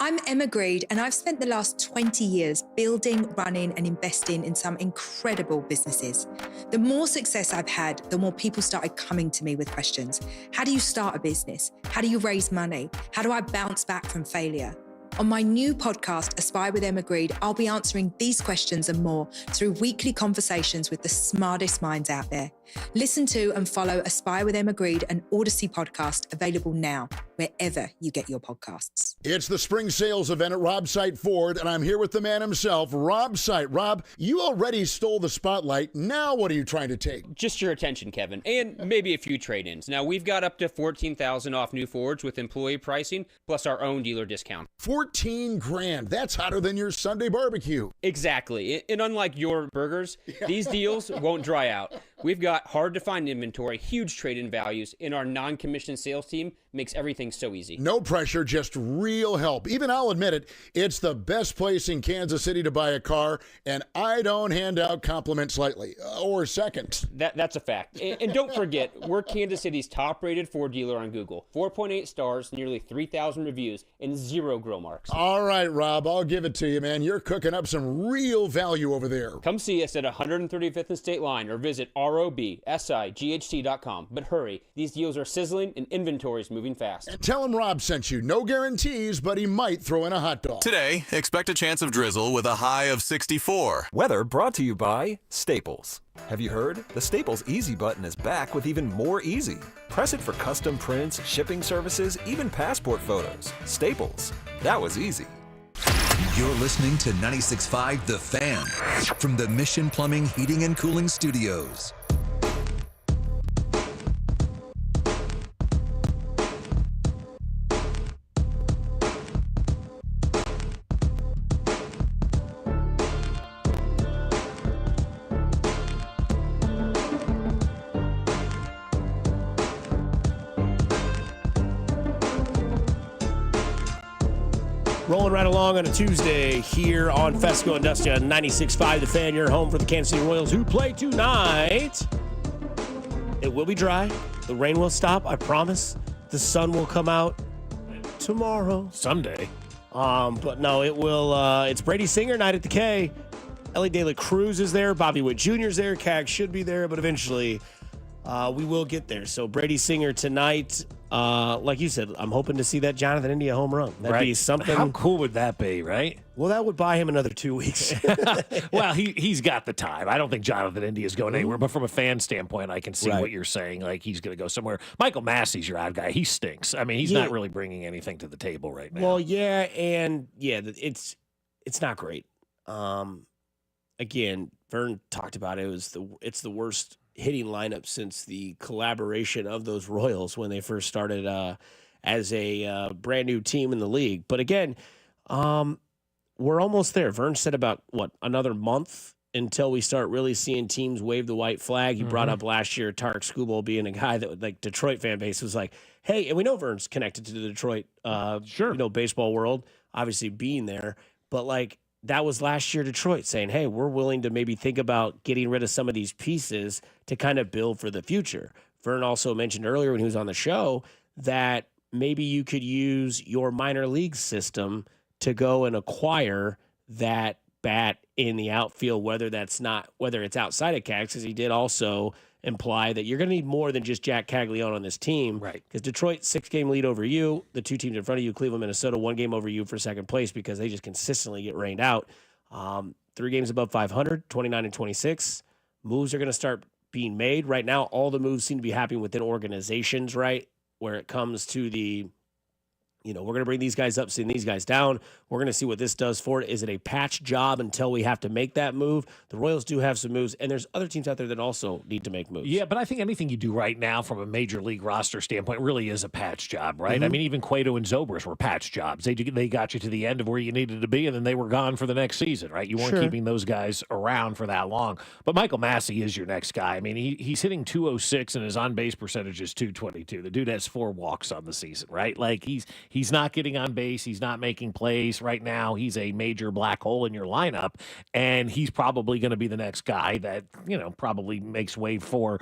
I'm Emma Greed, and I've spent the last 20 years building, running, and investing in some incredible businesses. The more success I've had, the more people started coming to me with questions. How do you start a business? How do you raise money? How do I bounce back from failure? On my new podcast, Aspire with Emma Greed, I'll be answering these questions and more through weekly conversations with the smartest minds out there. Listen to and follow Aspire with Emma Greed, an Odyssey podcast, available now, wherever you get your podcasts. It's the spring sales event at Rob Sight Ford, and I'm here with the man himself, Rob Sight. Rob, you already stole the spotlight. Now what are you trying to take? Just your attention, Kevin, and maybe a few trade-ins. Now, we've got up to $14,000 off new Fords with employee pricing, plus our own dealer discount. 14 grand. That's hotter than your Sunday barbecue. Exactly. And unlike your burgers, these deals won't dry out. We've got hard-to-find inventory, huge trade-in values, and our non-commissioned sales team makes everything so easy. No pressure, just real help. Even I'll admit it, it's the best place in Kansas City to buy a car, and I don't hand out compliments lightly, or seconds. That's a fact. And don't forget, we're Kansas City's top-rated Ford dealer on Google. 4.8 stars, nearly 3,000 reviews, and 0 grill marks. All right, Rob, I'll give it to you, man. You're cooking up some real value over there. Come see us at 135th and State Line, or visit robsight.com. But hurry, these deals are sizzling and inventory is moving fast. And tell him Rob sent you. No guarantees, but he might throw in a hot dog. Today, expect a chance of drizzle with a high of 64. Weather brought to you by Staples. Have you heard? The Staples Easy button is back with even more easy. Press it for custom prints, shipping services, even passport photos. Staples. That was easy. You're listening to 96.5 The Fan from the Mission Plumbing, Heating, and Cooling Studios. Rolling right along on a Tuesday here on Fesco and Dusty on 96.5 The Fan, your home for the Kansas City Royals, who play tonight. It will be dry. The rain will stop, I promise. The sun will come out tomorrow. Someday. But no, it will. It's Brady Singer night at the K. Ellie De La Cruz is there. Bobby Witt Jr. is there. Cag should be there, but eventually we will get there. So Brady Singer tonight. Like you said, I'm hoping to see that Jonathan India home run. That'd be something. How cool would that be, right? Well, that would buy him another 2 weeks. Well, he's got the time. I don't think Jonathan India is going anywhere, but from a fan standpoint, I can see Right. what you're saying. Like, he's going to go somewhere. Michael Massey's your odd guy. He stinks. I mean, he's not really bringing anything to the table right now. Well, yeah, and yeah, it's not great. Again, Vern talked about it. It's the worst hitting lineup since the collaboration of those Royals when they first started as a brand new team in the league. But again, we're almost there. Vern said about another month until we start really seeing teams wave the white flag. He brought up last year Tarek Skubal being a guy that like Detroit fan base was like, hey, and we know Vern's connected to the Detroit baseball world, obviously being there, but like that was last year Detroit saying, hey, we're willing to maybe think about getting rid of some of these pieces to kind of build for the future. Vern also mentioned earlier when he was on the show that maybe you could use your minor league system to go and acquire that bat in the outfield, whether it's outside of Cags, because he did also imply that you're going to need more than just Jack Caglione on this team. Right. Because Detroit, 6-game lead over you. The two teams in front of you, Cleveland, Minnesota, 1 game over you for second place because they just consistently get rained out. 3 games above 500, 29 and 26. Moves are going to start being made. Right now, all the moves seem to be happening within organizations, right? Where it comes to the we're going to bring these guys up, send these guys down. We're going to see what this does for it. Is it a patch job until we have to make that move? The Royals do have some moves, and there's other teams out there that also need to make moves. Yeah, but I think anything you do right now from a major league roster standpoint really is a patch job, right? I mean, even Cueto and Zobrist were patch jobs. They got you to the end of where you needed to be, and then they were gone for the next season, right? You weren't keeping those guys around for that long. But Michael Massey is your next guy. I mean, he's hitting 206, and his on-base percentage is 222. The dude has 4 walks on the season, right? Like, he's not getting on base. He's not making plays right now. He's a major black hole in your lineup, and he's probably going to be the next guy that, probably makes way for,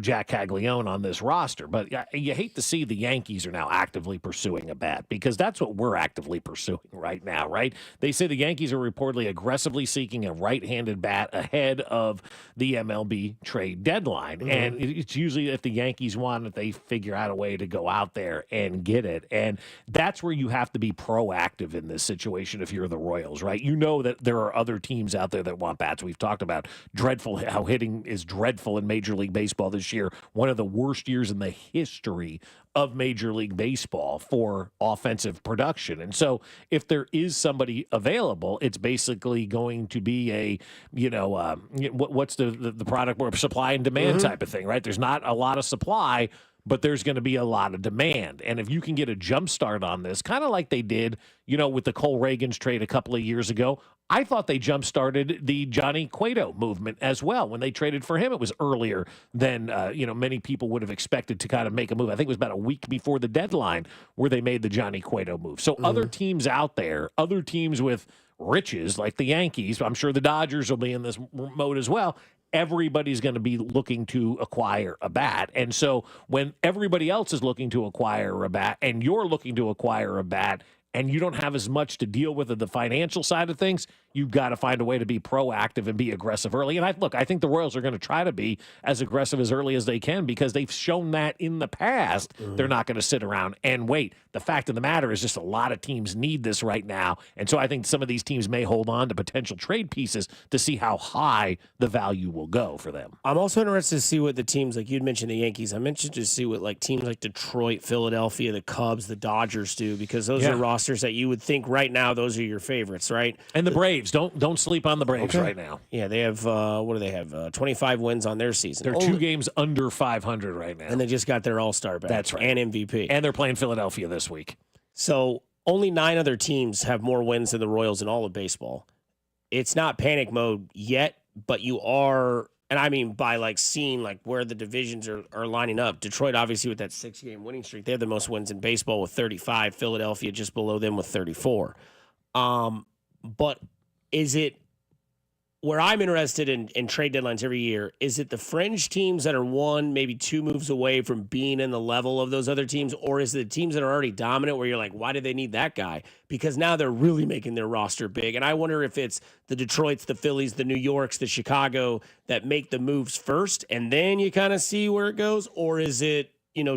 Jack Caglione on this roster. But you hate to see the Yankees are now actively pursuing a bat, because that's what we're actively pursuing right now, right? They say the Yankees are reportedly aggressively seeking a right-handed bat ahead of the MLB trade deadline. And it's usually if the Yankees want it, they figure out a way to go out there and get it. And that's where you have to be proactive in this situation if you're the Royals, right? You know that there are other teams out there that want bats. We've talked about how hitting is dreadful in Major League Baseball this year. One of the worst years in the history of Major League Baseball for offensive production. And so if there is somebody available, it's basically going to be a, what's the product where supply and demand type of thing, right? There's not a lot of supply, but there's going to be a lot of demand. And if you can get a jump start on this, kind of like they did, with the Cole Reagans trade a couple of years ago, I thought they jump started the Johnny Cueto movement as well. When they traded for him, it was earlier than, many people would have expected to kind of make a move. I think it was about a week before the deadline where they made the Johnny Cueto move. So other teams out there, other teams with riches like the Yankees, I'm sure the Dodgers will be in this mode as well. Everybody's going to be looking to acquire a bat. And so when everybody else is looking to acquire a bat and you're looking to acquire a bat and you don't have as much to deal with the financial side of things, you've got to find a way to be proactive and be aggressive early. And I think the Royals are going to try to be as aggressive as early as they can, because they've shown that in the past. They're not going to sit around and wait. The fact of the matter is just a lot of teams need this right now. And so I think some of these teams may hold on to potential trade pieces to see how high the value will go for them. I'm also interested to see what the teams, like you'd mentioned the Yankees, I'm interested to see what teams like Detroit, Philadelphia, the Cubs, the Dodgers do, because those are rosters that you would think right now those are your favorites, right? And the Braves, don't sleep on the Braves right now. Yeah, they have, what do they have? 25 wins on their season. They're 2 games under 500 right now. And they just got their All-Star back. That's right. And MVP. And they're playing Philadelphia this week. So only 9 other teams have more wins than the Royals in all of baseball. It's not panic mode yet, but you are, and I mean by seeing where the divisions are lining up. Detroit, obviously, with that 6-game winning streak, they have the most wins in baseball with 35. Philadelphia just below them with 34. But is it, where I'm interested in trade deadlines every year, is it the fringe teams that are 1, maybe 2 moves away from being in the level of those other teams, or is it the teams that are already dominant where you're like, why do they need that guy? Because now they're really making their roster big. And I wonder if it's the Detroits, the Phillies, the New Yorks, the Chicago that make the moves first, and then you kind of see where it goes, or is it,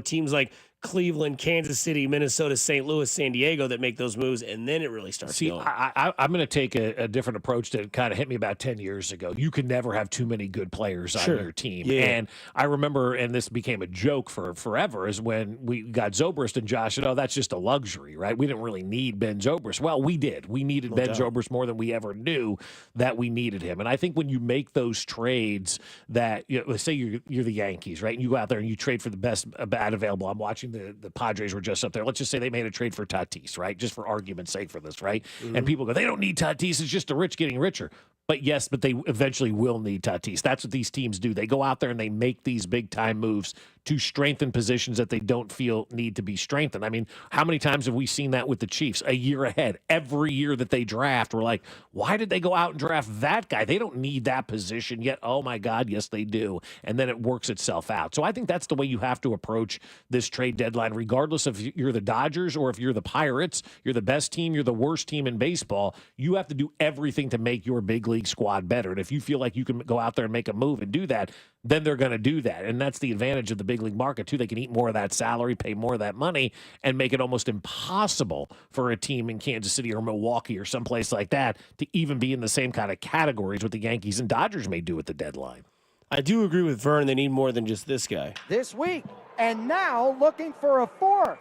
teams like Cleveland, Kansas City, Minnesota, St. Louis, San Diego that make those moves, and then it really starts going. I'm going to take a different approach that kind of hit me about 10 years ago. You can never have too many good players on your team. Yeah. And I remember, and this became a joke for forever, is when we got Zobrist and Josh, that's just a luxury, right? We didn't really need Ben Zobrist. Well, we did. We needed Ben Zobrist more than we ever knew that we needed him. And I think when you make those trades that, let's say you're the Yankees, right? And you go out there and you trade for the best bat available. I'm watching the Padres were just up there. Let's just say they made a trade for Tatis, right? Just for argument's sake for this, right? And people go, they don't need Tatis. It's just the rich getting richer. But yes, but they eventually will need Tatis. That's what these teams do. They go out there and they make these big-time moves to strengthen positions that they don't feel need to be strengthened. I mean, how many times have we seen that with the Chiefs? A year ahead. Every year that they draft, we're like, why did they go out and draft that guy? They don't need that position yet. Oh, my God, yes, they do. And then it works itself out. So I think that's the way you have to approach this trade deadline, regardless if you're the Dodgers or if you're the Pirates, you're the best team, you're the worst team in baseball. You have to do everything to make your big league squad better. And if you feel like you can go out there and make a move and do that, then they're going to do that. And that's the advantage of the big league market, too. They can eat more of that salary, pay more of that money, and make it almost impossible for a team in Kansas City or Milwaukee or someplace like that to even be in the same kind of categories what the Yankees and Dodgers may do at the deadline. I do agree with Vern. They need more than just this guy. This week, and now looking for a 4th.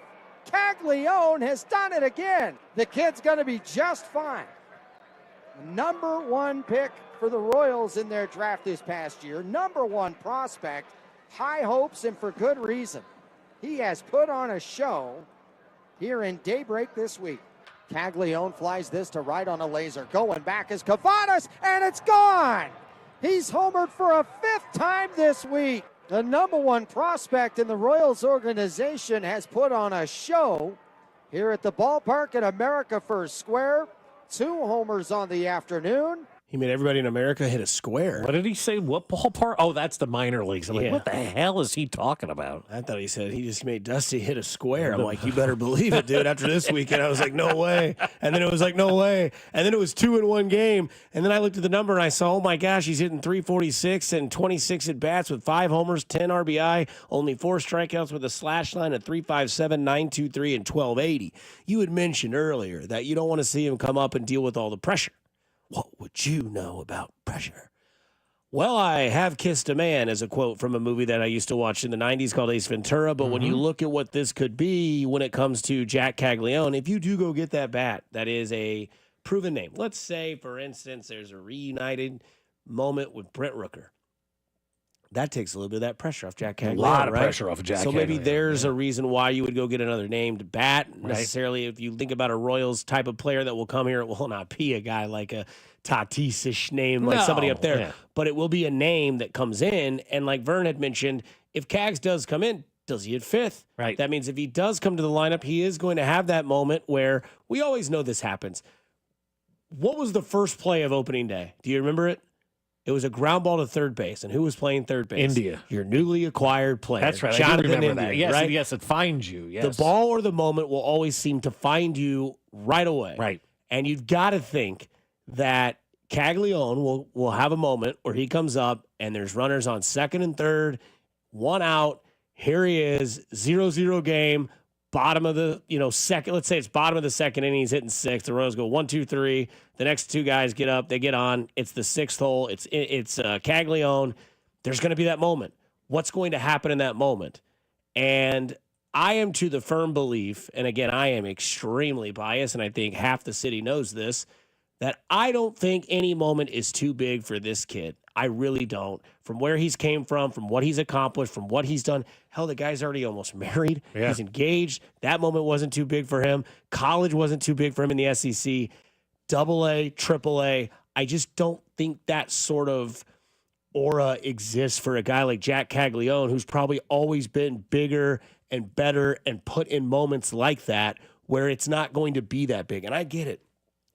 Caglione has done it again. The kid's going to be just fine. Number 1 pick for the Royals in their draft this past year. Number 1 prospect. High hopes, and for good reason. He has put on a show here in Daybreak this week. Caglione flies this to right on a laser. Going back is Cavadas, and it's gone! He's homered for a 5th time this week. The number 1 prospect in the Royals organization has put on a show here at the ballpark at America First Square. 2 homers on the afternoon. He made everybody in America hit a square. What did he say? What ballpark? Oh, that's the minor leagues. I'm like, what the hell is he talking about? I thought he said he just made Dusty hit a square. I'm like, you better believe it, dude. After this weekend, I was like, no way. And then it was like, no way. And then it was 2 in 1 game. And then I looked at the number and I saw, oh my gosh, he's hitting 346 and 26 at bats with 5 homers, 10 RBI, only 4 strikeouts with a slash line at 357, 923, and 1280. You had mentioned earlier that you don't want to see him come up and deal with all the pressure. What would you know about pressure? Well, I have kissed a man is a quote from a movie that I used to watch in the 90s called Ace Ventura. But when you look at what this could be when it comes to Jack Caglione, if you do go get that bat, that is a proven name. Let's say, for instance, there's a reunited moment with Brent Rooker. That takes a little bit of that pressure off Jack Caglione. A lot of right? pressure off of Jack So maybe Caglione, there's a reason why you would go get another named bat. Right. Necessarily, if you think about a Royals type of player that will come here, it will not be a guy like a Tatis-ish name, like somebody up there. Yeah. But it will be a name that comes in. And like Vern had mentioned, if Cags does come in, does he hit 5th? Right. That means if he does come to the lineup, he is going to have that moment where we always know this happens. What was the first play of opening day? Do you remember it? It was a ground ball to third base. And who was playing third base? India. Your newly acquired player. That's right. I Jonathan do remember India, that. Yes, right? yes, it finds you. Yes. The ball or the moment will always seem to find you right away. Right. And you've got to think that Caglione will have a moment where he comes up and there's runners on second and third, 1 out. Here he is, 0-0 game, bottom of the second. Let's say it's bottom of the second inning. He's hitting 6. The Royals go 1, 2, 3. The next 2 guys get up. They get on. It's the 6th hole. It's Caglione. There's going to be that moment. What's going to happen in that moment? And I am to the firm belief, and again, I am extremely biased, and I think half the city knows this, that I don't think any moment is too big for this kid. I really don't. From where he's came from what he's accomplished, from what he's done. Hell, the guy's already almost married. Yeah. He's engaged. That moment wasn't too big for him. College wasn't too big for him in the SEC. AA, AAA. I just don't think that sort of aura exists for a guy like Jack Caglione, who's probably always been bigger and better and put in moments like that where it's not going to be that big. And I get it.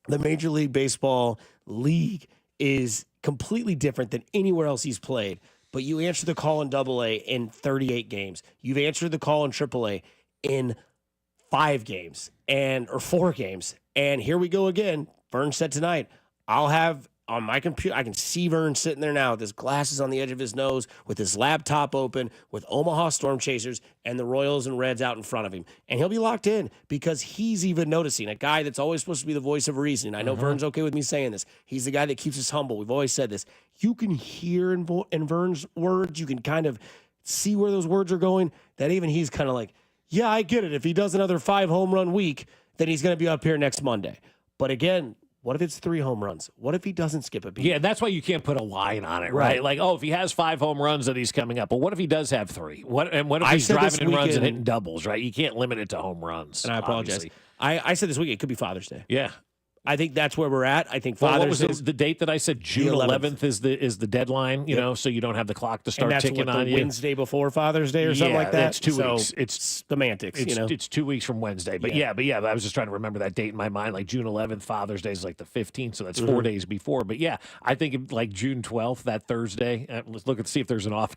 The Major League Baseball league is completely different than anywhere else he's played. But you answer the call in AA in 38 games. You've answered the call in AAA in 5 games or 4 games. And here we go again. Vern said tonight, I'll have on my computer, I can see Vern sitting there now with his glasses on the edge of his nose, with his laptop open, with Omaha Storm Chasers and the Royals and Reds out in front of him. And he'll be locked in because he's even noticing a guy that's always supposed to be the voice of reason. I know Vern's okay with me saying this. He's the guy that keeps us humble. We've always said this. You can hear in Vern's words, you can kind of see where those words are going, that even he's kind of like, yeah, I get it. If he does another 5 home run week, then he's going to be up here next Monday. But again, what if it's 3 home runs? What if he doesn't skip a beat? Yeah, that's why you can't put a line on it, right? Like, oh, if he has 5 home runs, then he's coming up. But what if he does have 3? What if he's driving in runs and hitting doubles, right? You can't limit it to home runs. And I apologize. I said this week it could be Father's Day. Yeah. I think that's where we're at. I think Father's Day. What was the date that I said? June 11th is the deadline, you know, so you don't have the clock to start ticking on you. Wednesday before Father's Day or something like that? It's 2 weeks. It's semantics, It's 2 weeks from Wednesday. But yeah, I was just trying to remember that date in my mind. Like June 11th, Father's Day is like the 15th, so that's 4 days before. But yeah, I think like June 12th, that Thursday. Let's look and see if there's an off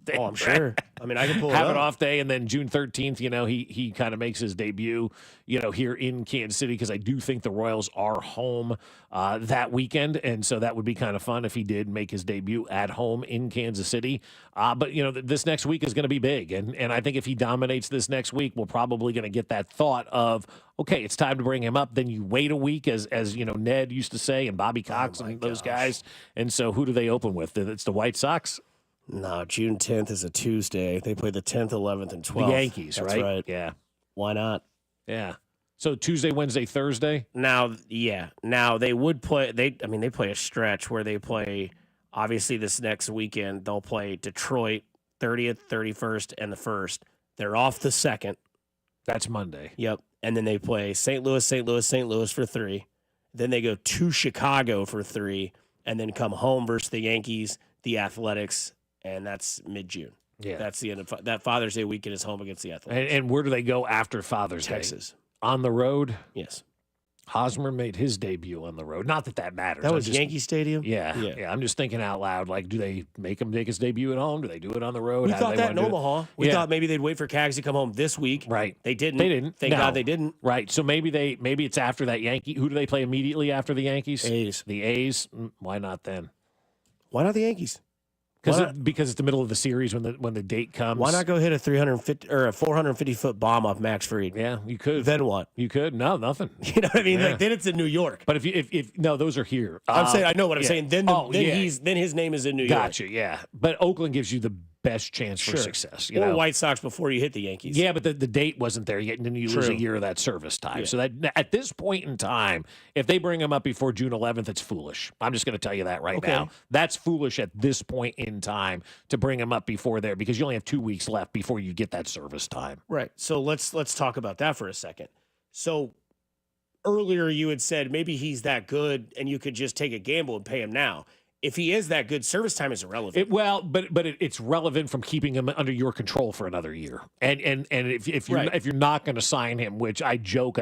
day. Oh, I'm sure. I mean, I can pull it have up. an off day, and then June 13th, you know, he kind of makes his debut, you know, here in Kansas City, because I do think the Royals are home that weekend, and so that would be kind of fun if he did make his debut at home in Kansas City. But you know, this next week is going to be big, and I think if he dominates this next week, we're probably going to get that thought of, okay, it's time to bring him up. Then you wait a week, as you know, Ned used to say, and Bobby Cox and those guys. And so, who do they open with? It's the White Sox. No, June 10th is a Tuesday. They play the 10th, 11th, and 12th. The Yankees, That's right? Yeah. Why not? Yeah. So Tuesday, Wednesday, Thursday? Now, yeah. Now, they would play they play a stretch where they play, obviously, this next weekend. They'll play Detroit 30th, 31st, and the 1st. They're off the 2nd. That's Monday. Yep. And then they play St. Louis, St. Louis, St. Louis for 3. Then they go to Chicago for 3, and then come home versus the Yankees, the Athletics, and that's mid-June. Yeah. That's the end of that Father's Day weekend is home against the Athletics. And where do they go after Father's Day? Texas. On the road? Yes. Hosmer made his debut on the road. Not that that matters. That was Yankee Stadium? Yeah, yeah. I'm just thinking out loud. Like, do they make him make his debut at home? Do they do it on the road? We How do thought they that in wanna do it? Omaha. We thought maybe they'd wait for Cags to come home this week. Right. They didn't. They didn't. Thank No. God they didn't. Right. So maybe it's after that Yankee. Who do they play immediately after the Yankees? A's. The A's. Why not then? Why not the Yankees? Because it's the middle of the series when the date comes. Why not go hit a 350 or a 450-foot bomb off Max Fried? Yeah, you could. Then what? You could. No, nothing. You know what I mean? Yeah. Like then it's in New York. But if no, those are here. I'm saying I know what I'm yeah. saying. Then his name is in New York. Gotcha. Yeah, but Oakland gives you the best chance for Sure. success. You or know? White Sox before you hit the Yankees. Yeah, but the date wasn't there yet, and then you lose True. a year of that service time. Yeah. So that at this point in time, if they bring him up before June 11th, it's foolish. I'm just going to tell you that right Okay. now. That's foolish at this point in time to bring him up before there because you only have 2 weeks left before you get that service time. Right. So let's talk about that for a second. So earlier you had said maybe he's that good and you could just take a gamble and pay him now. If he is that good, service time is irrelevant. It's relevant from keeping him under your control for another year. And if you're Right. if you're not going to sign him, which I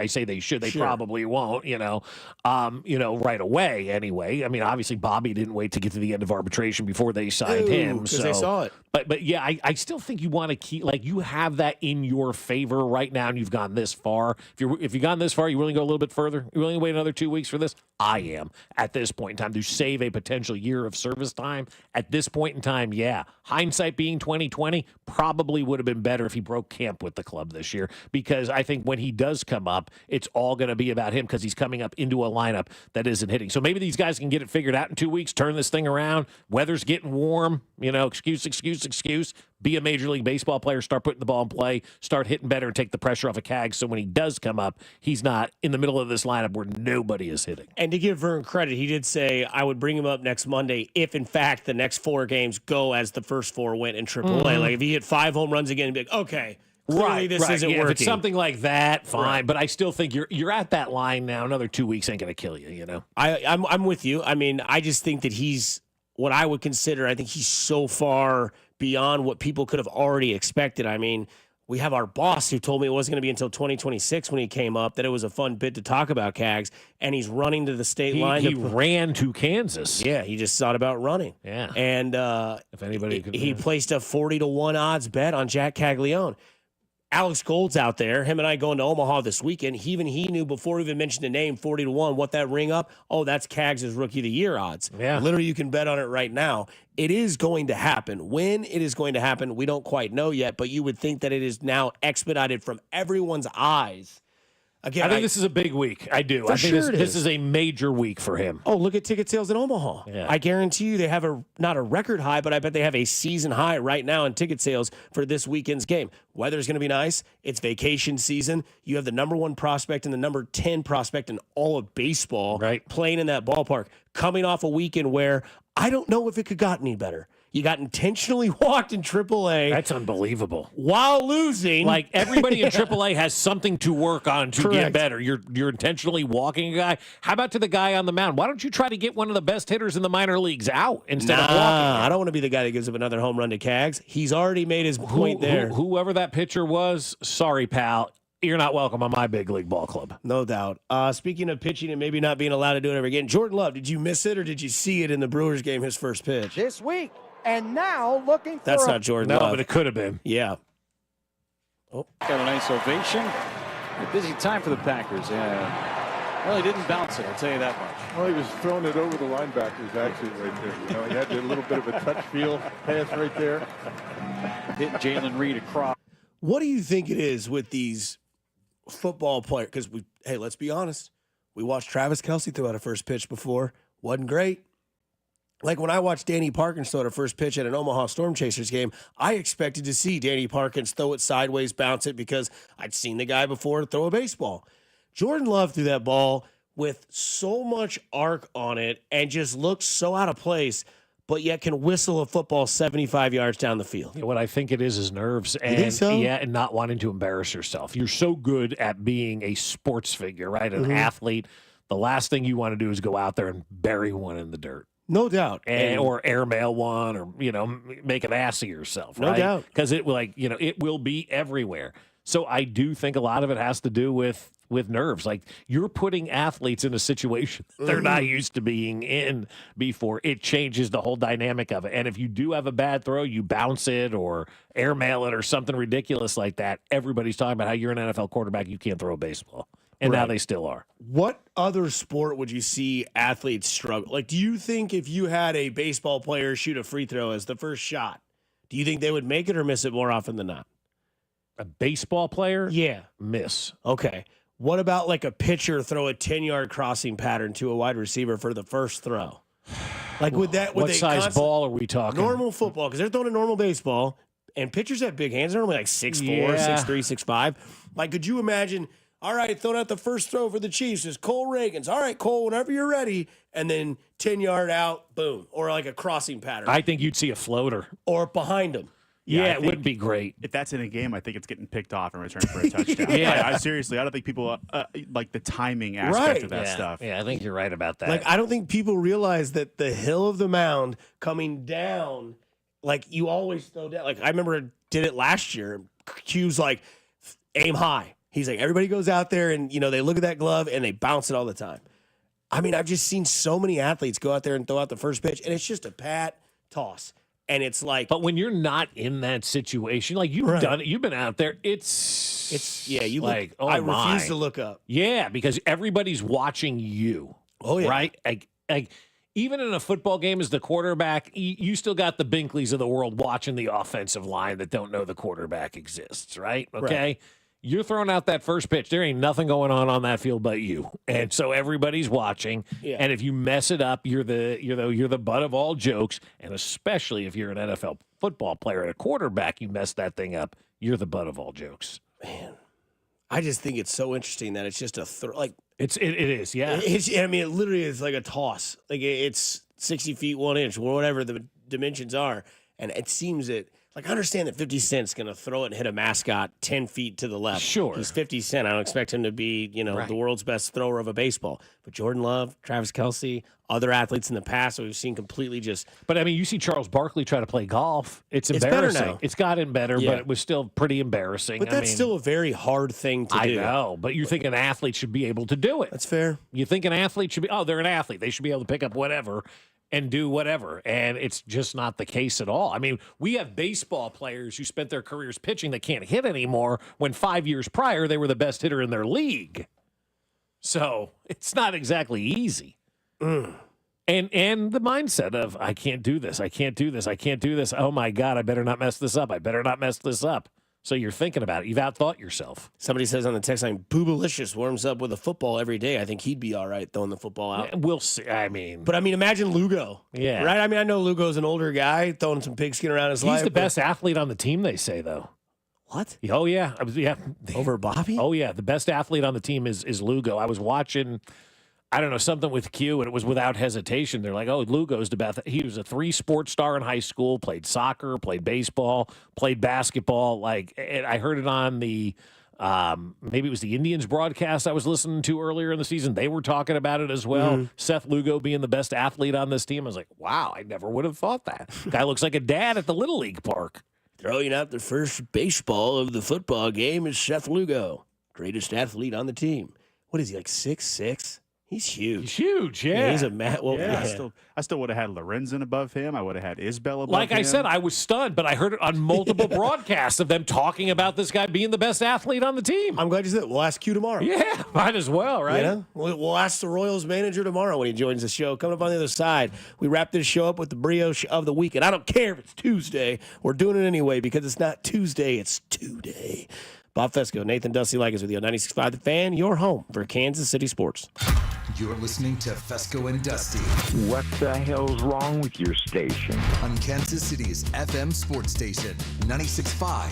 say they should, they Sure. probably won't. Right away. Anyway, I mean, obviously Bobby didn't wait to get to the end of arbitration before they signed him, 'cause so they saw it. But yeah, I still think you want to keep you have that in your favor right now, and you've gone this far. If you've gone this far, you willing to go a little bit further? You willing to wait another 2 weeks for this? I am at this point in time to save a potential year of service time. At this point in time, yeah. Hindsight being 2020, probably would have been better if he broke camp with the club this year because I think when he does come up, it's all going to be about him because he's coming up into a lineup that isn't hitting. So maybe these guys can get it figured out in 2 weeks, turn this thing around. Weather's getting warm, excuse. Be a Major League Baseball player, start putting the ball in play, start hitting better, and take the pressure off of Cags. So when he does come up, he's not in the middle of this lineup where nobody is hitting. And to give Vern credit, he did say, I would bring him up next Monday if, in fact, the next 4 games go as the first 4 went in AAA. Mhm. Like, if he hit 5 home runs again, he'd be like, okay, clearly this isn't yeah, working. If it's something like that, fine. Right. But I still think you're at that line now. Another 2 weeks ain't going to kill you, you know? I'm with you. I mean, I just think that he's what I would consider, I think he's so far beyond what people could have already expected. I mean, we have our boss who told me it wasn't going to be until 2026 when he came up, that it was a fun bit to talk about Cags, and he's running to the state line. He ran to Kansas. Yeah, he just thought about running. Yeah. And if anybody could, he placed a 40-1 odds bet on Jack Caglione. Alex Gold's out there. Him and I going to Omaha this weekend. He knew before he even mentioned the name 40-1 what that ring up. Oh, that's Cags' Rookie of the Year odds. Yeah. Literally, you can bet on it right now. It is going to happen. When it is going to happen, we don't quite know yet, but you would think that it is now expedited from everyone's eyes. Again, I think this is a big week. I do. I think this is a major week for him. Oh, look at ticket sales in Omaha. Yeah. I guarantee you they have not a record high, but I bet they have a season high right now in ticket sales for this weekend's game. Weather's going to be nice. It's vacation season. You have the number 1 prospect and the number 10 prospect in all of baseball playing in that ballpark, coming off a weekend where I don't know if it could got any better. You got intentionally walked in AAA. That's unbelievable. While losing. Like everybody in AAA has something to work on to get better. You're intentionally walking a guy. How about to the guy on the mound? Why don't you try to get one of the best hitters in the minor leagues out instead of walking? I don't want to be the guy that gives up another home run to Cags. He's already made his point there. Whoever that pitcher was, sorry, pal. You're not welcome on my big league ball club. No doubt. Speaking of pitching and maybe not being allowed to do it ever again, Jordan Love, did you miss it or did you see it in the Brewers game, his first pitch? This week. And now looking for That's not Jordan Love. No, but it could have been. Yeah. Oh. Got a nice ovation. A busy time for the Packers. Yeah. Well, he didn't bounce it, I'll tell you that much. Well, he was throwing it over the linebackers actually right there. You know, he had a little bit of a touch feel pass right there. Hit Jalen Reed across. What do you think it is with these football players? Because let's be honest. We watched Travis Kelce throw out a first pitch before. Wasn't great. Like when I watched Danny Parkins throw at a first pitch at an Omaha Storm Chasers game, I expected to see Danny Parkins throw it sideways, bounce it, because I'd seen the guy before throw a baseball. Jordan Love threw that ball with so much arc on it and just looked so out of place, but yet can whistle a football 75 yards down the field. What I think it is nerves. And, you think so? Yeah, and not wanting to embarrass yourself. You're so good at being a sports figure, right? An athlete. The last thing you want to do is go out there and bury one in the dirt. No doubt. Or airmail one, or, make an ass of yourself, No right? doubt. Because it will be everywhere. So I do think a lot of it has to do with nerves. Like, you're putting athletes in a situation they're not used to being in before. It changes the whole dynamic of it. And if you do have a bad throw, you bounce it or airmail it or something ridiculous like that, everybody's talking about how you're an NFL quarterback, you can't throw a baseball. And now they still are. What other sport would you see athletes struggle? Like, do you think if you had a baseball player shoot a free throw as the first shot, do you think they would make it or miss it more often than not? A baseball player? Yeah. Miss. Okay. What about like a pitcher throw a 10-yard crossing pattern to a wide receiver for the first throw? Like, would that... What size ball are we talking? Normal football, because they're throwing a normal baseball, and pitchers have big hands. They're normally like 6'4", Yeah. 6'3", 6'5". Like, could you imagine... All right, throwing out the first throw for the Chiefs is Cole Reagans. All right, Cole, whenever you're ready. And then 10-yard out, boom. Or like a crossing pattern. I think you'd see a floater. Or behind him. Yeah, it would be great. If that's in a game, I think it's getting picked off and returned for a touchdown. Yeah. I seriously, I don't think people like the timing aspect of that stuff. Yeah, I think you're right about that. Like, I don't think people realize that the hill of the mound coming down, like, you always throw down. Like, I remember I did it last year. Q's like, aim high. He's like, everybody goes out there and, they look at that glove and they bounce it all the time. I mean, I've just seen so many athletes go out there and throw out the first pitch, and it's just a pat toss. And it's like... But when you're not in that situation, like, you've done it, you've been out there, it's you like, look, I refuse to look up. Yeah, because everybody's watching you. Oh, yeah. Right? Like even in a football game as the quarterback, you still got the Binkleys of the world watching the offensive line that don't know the quarterback exists, right? Okay? Right. You're throwing out that first pitch. There ain't nothing going on that field but you, and so everybody's watching. Yeah. And if you mess it up, you're the butt of all jokes. And especially if you're an NFL football player and a quarterback, you mess that thing up, you're the butt of all jokes. Man, I just think it's so interesting that it's just a like it is, yeah. I mean, it literally is like a toss. Like, it's 60 feet 1 inch, or whatever the dimensions are, and it seems that. Like, I understand that 50 Cent's going to throw it and hit a mascot 10 feet to the left. Sure. He's 50 Cent. I don't expect him to be, the world's best thrower of a baseball. But Jordan Love, Travis Kelce, other athletes in the past that we've seen completely just... But, I mean, you see Charles Barkley try to play golf. It's embarrassing. Better now. It's gotten better, but it was still pretty embarrassing. But that's still a very hard thing to do. I know, but you think an athlete should be able to do it. That's fair. You think an athlete should be... Oh, they're an athlete. They should be able to pick up whatever and do whatever. And it's just not the case at all. I mean, we have baseball players who spent their careers pitching that can't hit anymore when 5 years prior they were the best hitter in their league. So it's not exactly easy. And the mindset of, I can't do this. I can't do this. I can't do this. Oh, my God, I better not mess this up. I better not mess this up. So you're thinking about it. You've outthought yourself. Somebody says on the text line, Boobalicious warms up with a football every day. I think he'd be all right throwing the football out. We'll see. I mean. But, I mean, imagine Lugo. Yeah. Right? I mean, I know Lugo's an older guy throwing some pigskin around his life. He's the best athlete on the team, they say, though. What? Oh, yeah. Yeah. Over Bobby? Oh, yeah. The best athlete on the team is Lugo. I was watching, I don't know, something with Q, and it was without hesitation. They're like, oh, Lugo's the best. He was a 3-sport star in high school, played soccer, played baseball, played basketball. Like, I heard it on the, maybe it was the Indians broadcast I was listening to earlier in the season. They were talking about it as well. Mm-hmm. Seth Lugo being the best athlete on this team. I was like, wow, I never would have thought that. Guy looks like a dad at the Little League park. Throwing out the first baseball of the football game is Seth Lugo, greatest athlete on the team. What is he, like 6'6"? He's huge. He's huge, yeah. He's a well, yeah. I still would have had Lorenzen above him. I would have had Isbell above him. Like I said, I was stunned, but I heard it on multiple broadcasts of them talking about this guy being the best athlete on the team. I'm glad you said that. We'll ask Q tomorrow. Yeah, might as well, right? Yeah. We'll ask the Royals manager tomorrow when he joins the show. Coming up on the other side, we wrap this show up with the brioche of the week. And I don't care if it's Tuesday. We're doing it anyway because it's not Tuesday, it's Two-Day. Bob Fesco, Nathan Dusty Likens with you on 96.5 The Fan, your home for Kansas City sports. You're listening to Fesco and Dusty. What the hell's wrong with your station? On Kansas City's FM sports station, 96.5.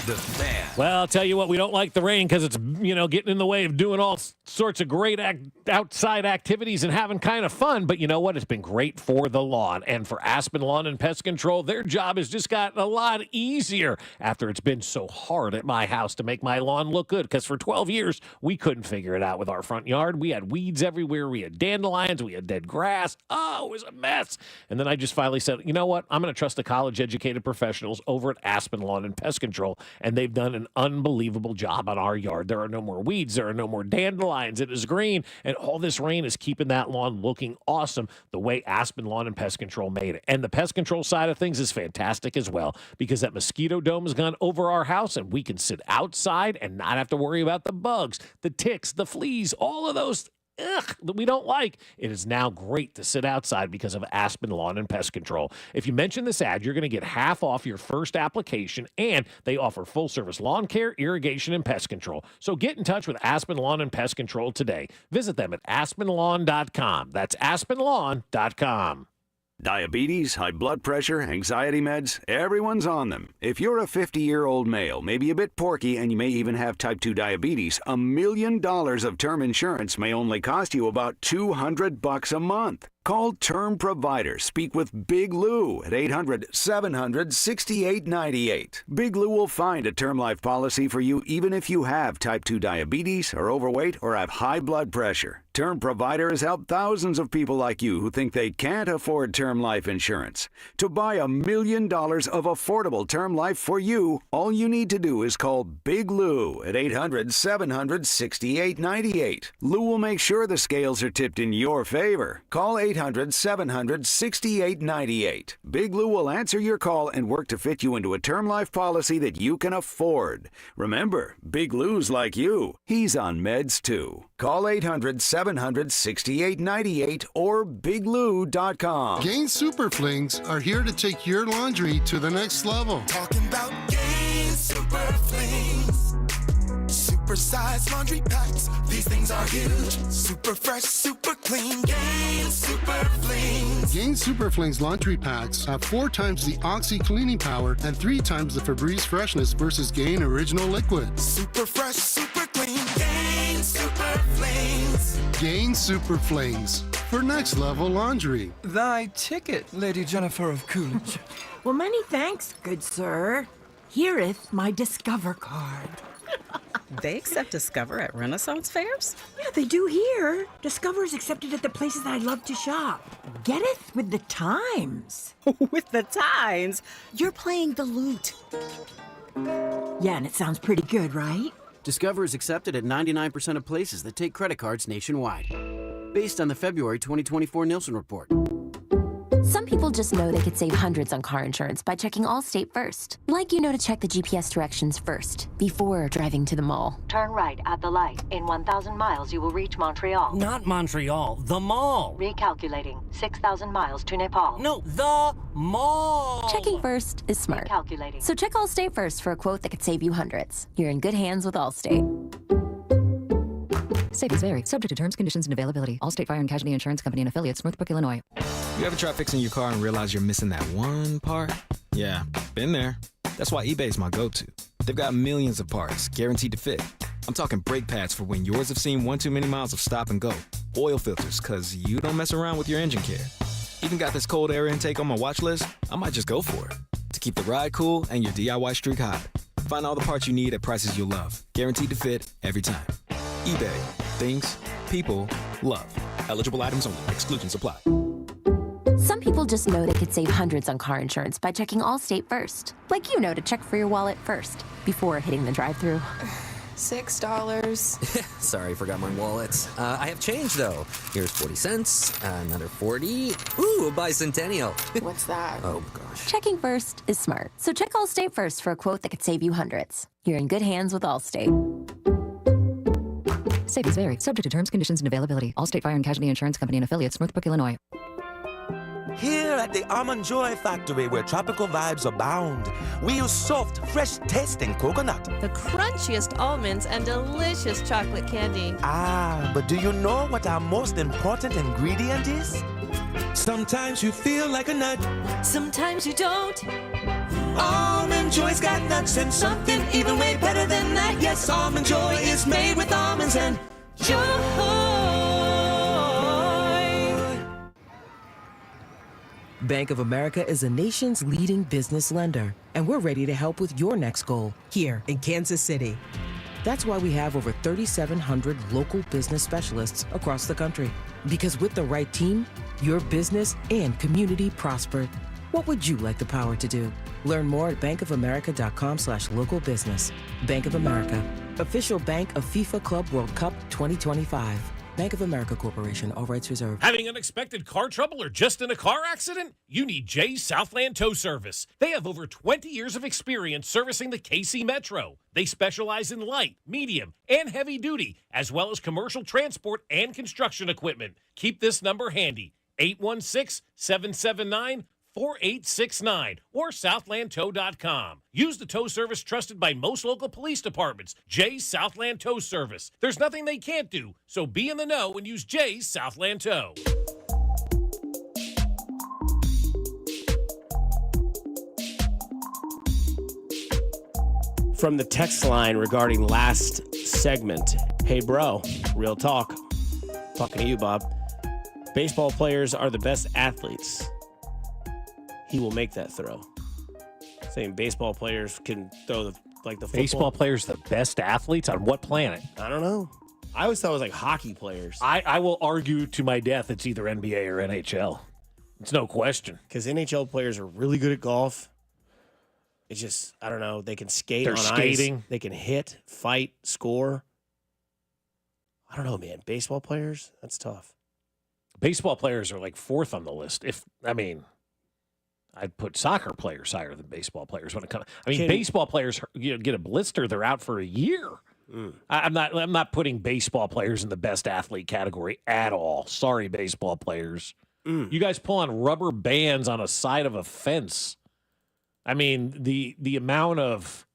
The Fan. Well, I'll tell you what, we don't like the rain because it's, getting in the way of doing all sorts of great outside activities and having kind of fun. But you know what? It's been great for the lawn. And for Aspen Lawn and Pest Control, their job has just gotten a lot easier after it's been so hard at my house to make my lawn look good. Because for 12 years, we couldn't figure it out with our front yard. We had weeds everywhere. We had dandelions. We had dead grass. Oh, it was a mess. And then I just finally said, you know what? I'm going to trust the college-educated professionals over at Aspen Lawn and Pest Control. And they've done an unbelievable job on our yard. There are no more weeds. There are no more dandelions. It is green. And all this rain is keeping that lawn looking awesome the way Aspen Lawn and Pest Control made it. And the pest control side of things is fantastic as well because that mosquito dome has gone over our house and we can sit outside and not have to worry about the bugs, the ticks, the fleas, all of those that we don't like. It is now great to sit outside because of Aspen Lawn and Pest Control. If you mention this ad, you're going to get half off your first application, and they offer full-service lawn care, irrigation, and pest control. So get in touch with Aspen Lawn and Pest Control today. Visit them at aspenlawn.com. That's aspenlawn.com. Diabetes, high blood pressure, anxiety meds, everyone's on them. If you're a 50-year-old male, maybe a bit porky, and you may even have type 2 diabetes, $1 million of term insurance may only cost you about $200 a month. Call Term Provider. Speak with Big Lou at 800-700-6898. Big Lou will find a term life policy for you even if you have type 2 diabetes, are overweight, or have high blood pressure. Term Provider has helped thousands of people like you who think they can't afford term life insurance. To buy $1 million of affordable term life for you, all you need to do is call Big Lou at 800-700-6898. Lou will make sure the scales are tipped in your favor. Call 800-700-6898. Big Lou will answer your call and work to fit you into a term life policy that you can afford. Remember, Big Lou's like you. He's on meds too. Call 800-700-6898 or biglou.com. Gain Super Flings are here to take your laundry to the next level. Talking about Gain Super Flings. Super-sized laundry packs. These things are huge. Super fresh, super clean. Gain Super Flings. Gain Super Flings laundry packs have 4 times the Oxy cleaning power and 3 times the Febreze freshness versus Gain Original Liquid. Super fresh, super clean. Gain Super Flings. Gain Super Flings for next level laundry. Thy ticket, Lady Jennifer of Coolidge. Well, many thanks, good sir. Here'th my Discover card. They accept Discover at Renaissance fairs? Yeah, they do here. Discover is accepted at the places that I love to shop. Getteth with the times. With the times? You're playing the lute. Yeah, and it sounds pretty good, right? Discover is accepted at 99% of places that take credit cards nationwide. Based on the February 2024 Nielsen report. Some people just know they could save hundreds on car insurance by checking Allstate first. Like to check the GPS directions first, before driving to the mall. Turn right at the light. In 1,000 miles, you will reach Montreal. Not Montreal, the mall. Recalculating. 6,000 miles to Nepal. No, the mall. Checking first is smart. Recalculating. So check Allstate first for a quote that could save you hundreds. You're in good hands with Allstate. Savings vary. Subject to terms, conditions, and availability. Allstate Fire and Casualty Insurance Company and Affiliates, Northbrook, Illinois. You ever try fixing your car and realize you're missing that one part? Yeah, been there. That's why eBay's my go-to. They've got millions of parts, guaranteed to fit. I'm talking brake pads for when yours have seen one too many miles of stop and go. Oil filters, because you don't mess around with your engine care. Even got this cold air intake on my watch list. I might just go for it. To keep the ride cool and your DIY streak high. Find all the parts you need at prices you'll love. Guaranteed to fit every time. eBay. Things people love. Eligible items only. Exclusions apply. Some people just know they could save hundreds on car insurance by checking Allstate first. Like to check for your wallet first, before hitting the drive-thru. $6. Sorry, forgot my wallet. I have change, though. Here's 40 cents, another 40. Ooh, a bicentennial. What's that? Oh, gosh. Checking first is smart. So check Allstate first for a quote that could save you hundreds. You're in good hands with Allstate. Savings vary. Subject to terms, conditions, and availability. Allstate Fire and Casualty Insurance Company and Affiliates, Northbrook, Illinois. Here at the Almond Joy Factory, where tropical vibes abound, we use soft, fresh-tasting coconut. The crunchiest almonds and delicious chocolate candy. Ah, but do you know what our most important ingredient is? Sometimes you feel like a nut. Sometimes you don't. Almond Joy's got nuts and something even way better than that. Yes, Almond Joy is made with almonds and joy. Bank of America is the nation's leading business lender, and we're ready to help with your next goal here in Kansas City. That's why we have over 3,700 local business specialists across the country. Because with the right team, your business and community prosper. What would you like the power to do? Learn more at bankofamerica.com/local business. Bank of America, official bank of FIFA Club World Cup 2025. Bank of America Corporation, all rights reserved. Having unexpected car trouble or just in a car accident? You need Jay's Southland Tow Service. They have over 20 years of experience servicing the KC Metro. They specialize in light, medium, and heavy duty, as well as commercial transport and construction equipment. Keep this number handy, 816-779-4869 or southlandtow.com. Use the tow service trusted by most local police departments, Jay's Southland Tow Service. There's nothing they can't do, so be in the know and use Jay's Southland Tow. From the text line regarding last segment, hey bro, real talk. Talking to you, Bob. Baseball players are the best athletes. He will make that throw. Saying baseball players can throw the football. Baseball players the best athletes on what planet? I don't know. I always thought it was like hockey players. I will argue to my death it's either NBA or NHL. It's no question. Because NHL players are really good at golf. It's just, I don't know, they can skate They're on skating. ice. They can hit, fight, score. I don't know, man. Baseball players, that's tough. Baseball players are like fourth on the list. I'd put soccer players higher than baseball players when it comes. Baseball players, get a blister, they're out for a year. I'm not putting baseball players in the best athlete category at all. Sorry, baseball players. You guys pull on rubber bands on a side of a fence. The amount of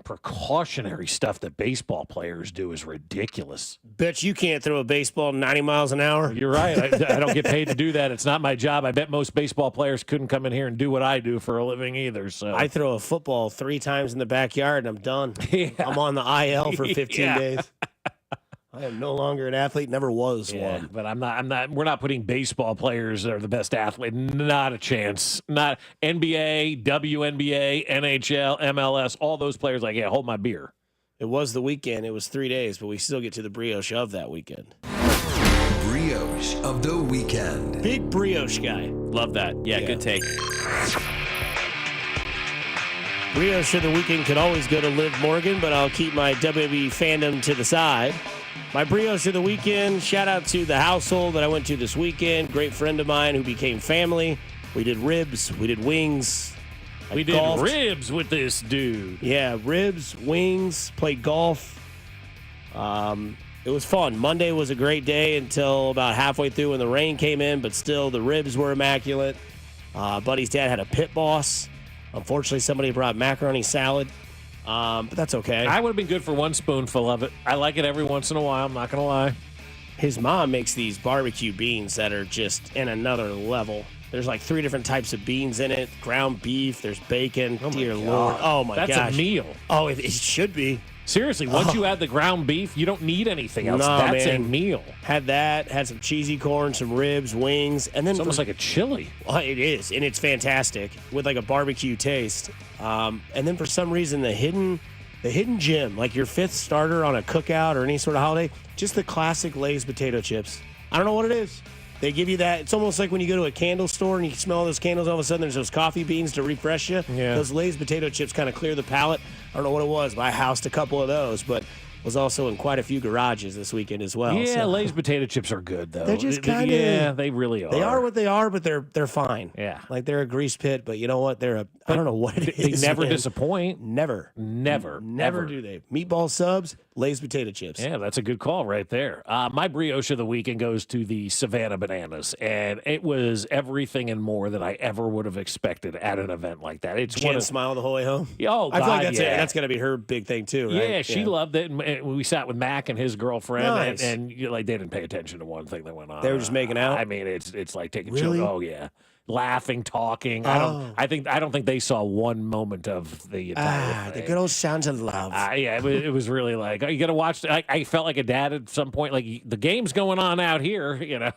precautionary stuff that baseball players do is ridiculous. Bet you can't throw a baseball 90 miles an hour. You're right. I don't get paid to do that. It's not my job. I bet most baseball players couldn't come in here and do what I do for a living either. So I throw a football 3 times in the backyard and I'm done. Yeah. I'm on the IL for 15 days. I am no longer an athlete, never was one. But we're not putting baseball players that are the best athlete. Not a chance. Not NBA, WNBA, NHL, MLS, all those players hold my beer. It was the weekend. It was 3 days, but we still get to the brioche of that weekend. Brioche of the weekend. Big brioche guy. Love that. Yeah, good take. Brioche of the weekend could always go to Liv Morgan, but I'll keep my WWE fandom to the side. My brioche of the weekend, shout out to the household that I went to this weekend. Great friend of mine who became family. We did ribs. We did wings. We did ribs with this dude. Yeah, ribs, wings, played golf. It was fun. Monday was a great day until about halfway through when the rain came in, but still the ribs were immaculate. Buddy's dad had a pit boss. Unfortunately, somebody brought macaroni salad. But that's okay. I would have been good for one spoonful of it. I like it every once in a while, I'm not going to lie. His mom makes these barbecue beans that are just in another level. There's like 3 different types of beans in it. Ground beef, there's bacon. Dear Lord. Oh, my gosh. That's a meal. Oh, it should be. Seriously, once you add the ground beef, you don't need anything else. No, That's man. a meal. Had that, had some cheesy corn, some ribs, wings, and then it's almost like a chili. Well, it is, and it's fantastic with like a barbecue taste. And then for some reason, the hidden gem, like your 5th starter on a cookout or any sort of holiday, just the classic Lay's potato chips. I don't know what it is. They give you that. It's almost like when you go to a candle store and you smell all those candles, all of a sudden there's those coffee beans to refresh you. Yeah. Those Lay's potato chips kind of clear the palate. I don't know what it was, but I housed a couple of those, but was also in quite a few garages this weekend as well. Yeah, so. Lay's potato chips are good, though. They're just kind of... Yeah, they really are. They are what they are, but they're fine. Yeah. Like they're a grease pit, but you know what? I don't know what it is. They never man. disappoint. Never Never do they. Meatball subs, Lay's potato chips. Yeah, that's a good call right there. My brioche of the weekend goes to the Savannah Bananas, and it was everything and more than I ever would have expected at an event like that. It's Jen smiled the whole way home. Oh, I feel like God, that's going to be her big thing too, right? Yeah, she loved it, and we sat with Mac and his girlfriend, Nice. and they didn't pay attention to one thing that went on. They were just making out? I mean, it's like taking Really? children. Oh yeah, laughing, talking. Oh. I don't think they saw one moment of the entire thing. The good old sounds of love. Yeah, it was really like, you got to watch. I felt like a dad at some point. Like the game's going on out here, you know.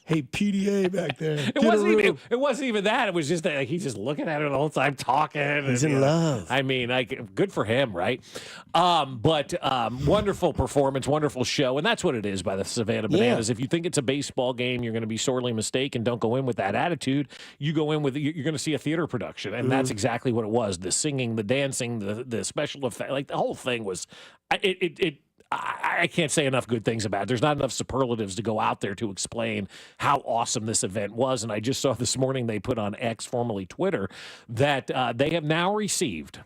Hey, PDA back there. It wasn't even that. It was just that like, he's just looking at her the whole time, talking. He's in love. I mean, good for him, right? But wonderful performance, wonderful show, and that's what it is by the Savannah Bananas. Yeah. If you think it's a baseball game, you're going to be sorely mistaken. Don't go in with that attitude. You go in with you're going to see a theater production, and that's exactly what it was. The singing, the dancing, the special effect, like the whole thing was. I can't say enough good things about it. There's not enough superlatives to go out there to explain how awesome this event was. And I just saw this morning they put on X, formerly Twitter, that they have now received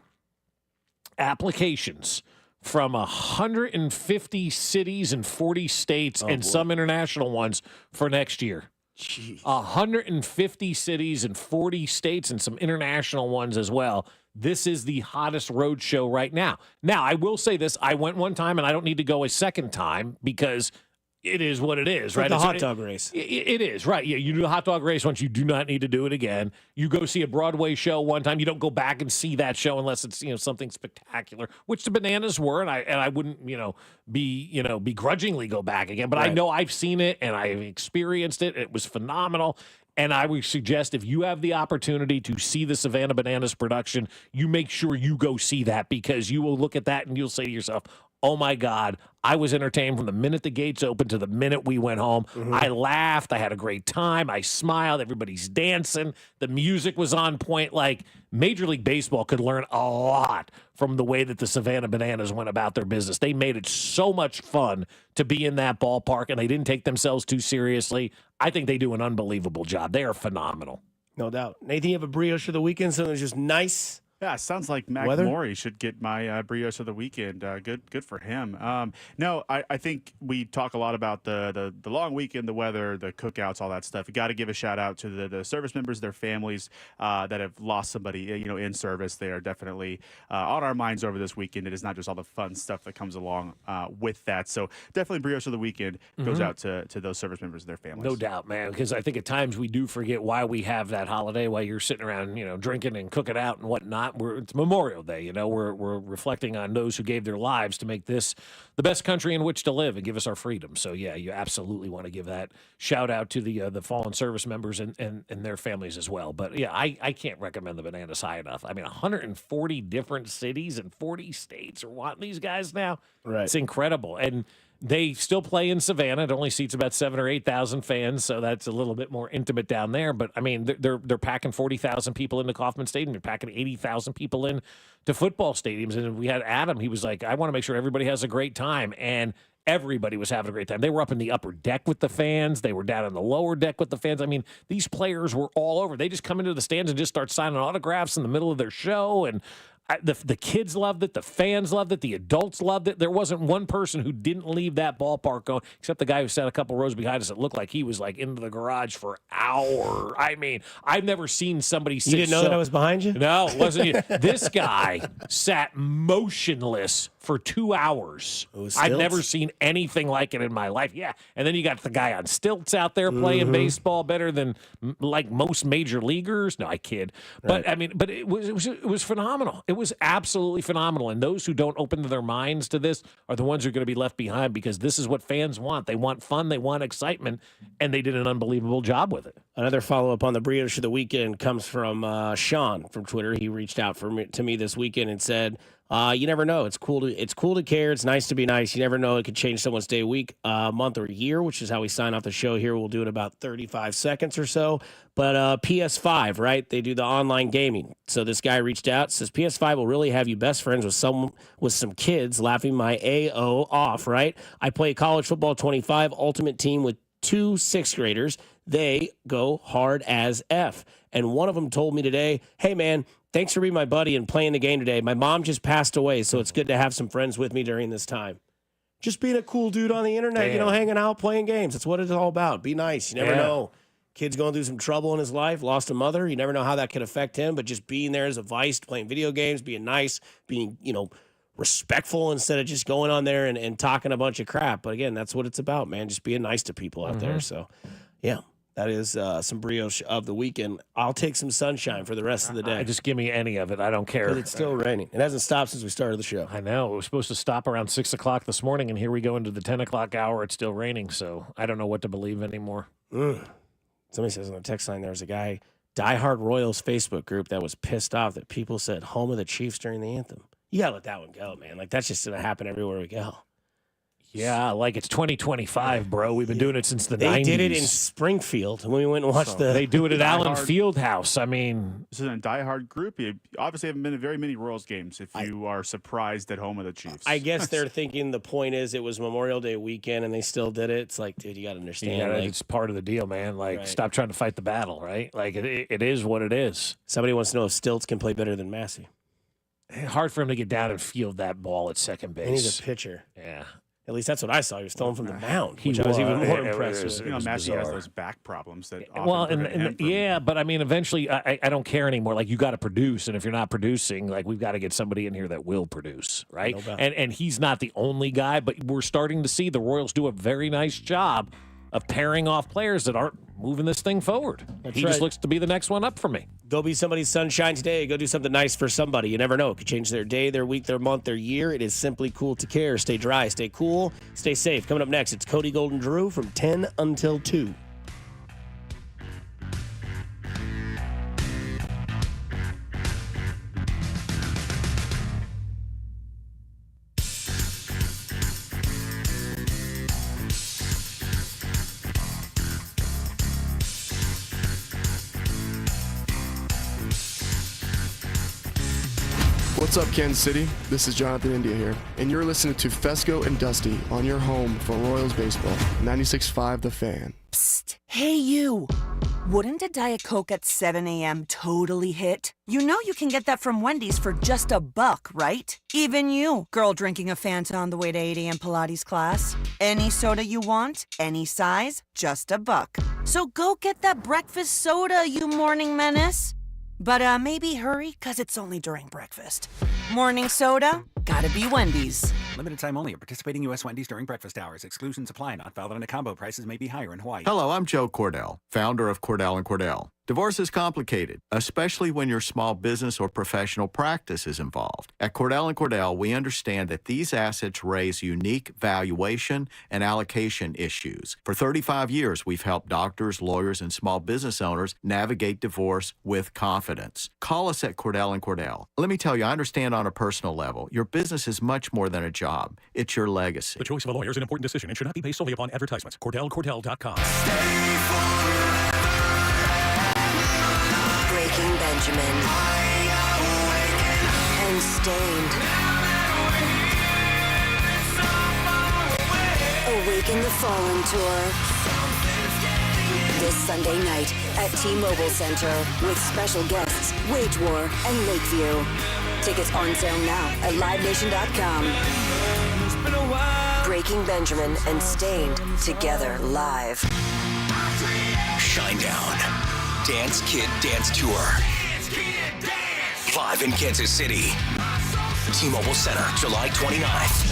applications from 150 cities and 40 states and some international ones for next year. Jeez. 150 cities and 40 states and some international ones as well. This is the hottest road show right now. Now, I will say this. I went one time, and I don't need to go a second time because it is what it is, right? Like the hot dog race. It is, right. Yeah, you do the hot dog race once. You do not need to do it again. You go see a Broadway show one time. You don't go back and see that show unless it's something spectacular, which the Bananas were, and I wouldn't begrudgingly go back again. But I know I've seen it and I've experienced it. It was phenomenal. And I would suggest if you have the opportunity to see the Savannah Bananas production, you make sure you go see that because you will look at that and you'll say to yourself, oh, my God, I was entertained from the minute the gates opened to the minute we went home. Mm-hmm. I laughed. I had a great time. I smiled. Everybody's dancing. The music was on point. Like Major League Baseball could learn a lot from the way that the Savannah Bananas went about their business. They made it so much fun to be in that ballpark, and they didn't take themselves too seriously. I think they do an unbelievable job. They are phenomenal. No doubt. Nathan, you have a brioche for the weekend, something that's just nice? Yeah, sounds like Mac Morey should get my brioche of the weekend. Good for him. No, I think we talk a lot about the long weekend, the weather, the cookouts, all that stuff. You got to give a shout out to the service members, their families that have lost somebody, in service. They are definitely on our minds over this weekend. It is not just all the fun stuff that comes along with that. So definitely brioche of the weekend goes out to those service members and their families. No doubt, man, because I think at times we do forget why we have that holiday, why you're sitting around, drinking and cooking out and whatnot. It's Memorial Day, we're reflecting on those who gave their lives to make this the best country in which to live and give us our freedom. So yeah, you absolutely want to give that shout out to the fallen service members and their families as well. But yeah, I can't recommend the Bananas high enough. I mean, 140 different cities and 40 states are wanting these guys now. Right. It's incredible. And they still play in Savannah. It only seats about 7,000 or 8,000 fans, so that's a little bit more intimate down there. But I mean, they're packing 40,000 people into Kauffman Stadium. They're packing 80,000 people in to football stadiums. And we had Adam. He was like, "I want to make sure everybody has a great time." And everybody was having a great time. They were up in the upper deck with the fans. They were down in the lower deck with the fans. I mean, these players were all over. They just come into the stands and just start signing autographs in the middle of their show. And the kids loved it. The fans loved it. The adults loved it. There wasn't one person who didn't leave that ballpark going, except the guy who sat a couple rows behind us. It looked like he was like into the garage for hours. I mean, I've never seen somebody sit. You didn't know that I was behind you? No, it wasn't you. This guy sat motionless for 2 hours. I've never seen anything like it in my life. Yeah. And then you got the guy on stilts out there playing baseball better than like most major leaguers. No, I kid. But I mean, but it was phenomenal. It was absolutely phenomenal. And those who don't open their minds to this are the ones who are going to be left behind because this is what fans want. They want fun. They want excitement. And they did an unbelievable job with it. Another follow-up on the brioche of the weekend comes from Sean from Twitter. He reached out to me this weekend and said, you never know. It's cool to care. It's nice to be nice. You never know. It could change someone's day, week, month, or year, which is how we sign off the show here. We'll do it about 35 seconds or so. But PS5, right? They do the online gaming. So this guy reached out, says PS5 will really have you best friends with some kids laughing my AO off, right? I play college football 25 ultimate team with 2 6th graders. they go hard as F. And one of them told me today, hey, man, thanks for being my buddy and playing the game today. My mom just passed away, so it's good to have some friends with me during this time. Just being a cool dude on the internet, hanging out, playing games. That's what it's all about. Be nice. You never know. Kid's going through some trouble in his life, lost a mother. You never know how that could affect him, but just being there as a vice, playing video games, being nice, being, respectful instead of just going on there and talking a bunch of crap. But again, that's what it's about, man. Just being nice to people out there. So, yeah. That is some brioche of the weekend. I'll take some sunshine for the rest of the day. Just give me any of it. I don't care. Because it's still raining. It hasn't stopped since we started the show. I know. It was supposed to stop around 6 o'clock this morning, and here we go into the 10 o'clock hour. It's still raining, so I don't know what to believe anymore. Somebody says on the text line there's a guy, Diehard Royals Facebook group, that was pissed off that people said home of the Chiefs during the anthem. You got to let that one go, man. Like, that's just going to happen everywhere we go. Yeah, like it's 2025, bro. We've been doing it since the 90s. They did it in Springfield when we went and watched They do it at Allen Fieldhouse. I mean, this is a diehard group. You obviously haven't been to very many Royals games if you are surprised at home of the Chiefs. I guess they're thinking the point is it was Memorial Day weekend and they still did it. It's like, dude, you got to understand. It's part of the deal, man. Like, stop trying to fight the battle, right? Like, it is what it is. Somebody wants to know if Stilts can play better than Massey. Hard for him to get down and field that ball at second base. And he's a pitcher. Yeah. At least that's what I saw. He was throwing from the mound, which I was even more impressed with. Massey has those back problems that but I mean, eventually, I don't care anymore. Like, you got to produce, and if you're not producing, like, we've got to get somebody in here that will produce, right? No doubt. And he's not the only guy, but we're starting to see the Royals do a very nice job of pairing off players that aren't moving this thing forward. He just looks to be the next one up for me. Go be somebody's sunshine today. Go do something nice for somebody. You never know. It could change their day, their week, their month, their year. It is simply cool to care. Stay dry, stay cool, stay safe. Coming up next, it's Cody, Gold, and Drew from 10 until 2. What's up, Kansas City? This is Jonathan India here, and you're listening to Fesco and Dusty on your home for Royals baseball, 96.5 The Fan. Psst! Hey, you! Wouldn't a Diet Coke at 7 a.m. totally hit? You know you can get that from Wendy's for just $1, right? Even you, girl drinking a Fanta on the way to 8 a.m. Pilates class. Any soda you want, any size, just $1. So go get that breakfast soda, you morning menace. But maybe hurry, because it's only during breakfast. Morning soda? Gotta be Wendy's. Limited time only at participating U.S. Wendy's during breakfast hours. Exclusions apply. Not valid in a combo. Prices may be higher in Hawaii. Hello, I'm Joe Cordell, founder of Cordell & Cordell. Divorce is complicated, especially when your small business or professional practice is involved. At Cordell & Cordell, we understand that these assets raise unique valuation and allocation issues. For 35 years, we've helped doctors, lawyers, and small business owners navigate divorce with confidence. Call us at Cordell & Cordell. Let me tell you, I understand on a personal level, your business is much more than a job. It's your legacy. The choice of a lawyer is an important decision and should not be based solely upon advertisements. CordellCordell.com. Breaking Benjamin and Stained. Awaken the Fallen Tour. This Sunday night at T-Mobile Center with special guests Wage War and Lakeview. Tickets on sale now at LiveNation.com. Breaking Benjamin and Stained together live. Shinedown. Dance Kid Dance Tour. Live in Kansas City. T-Mobile Center, July 29th.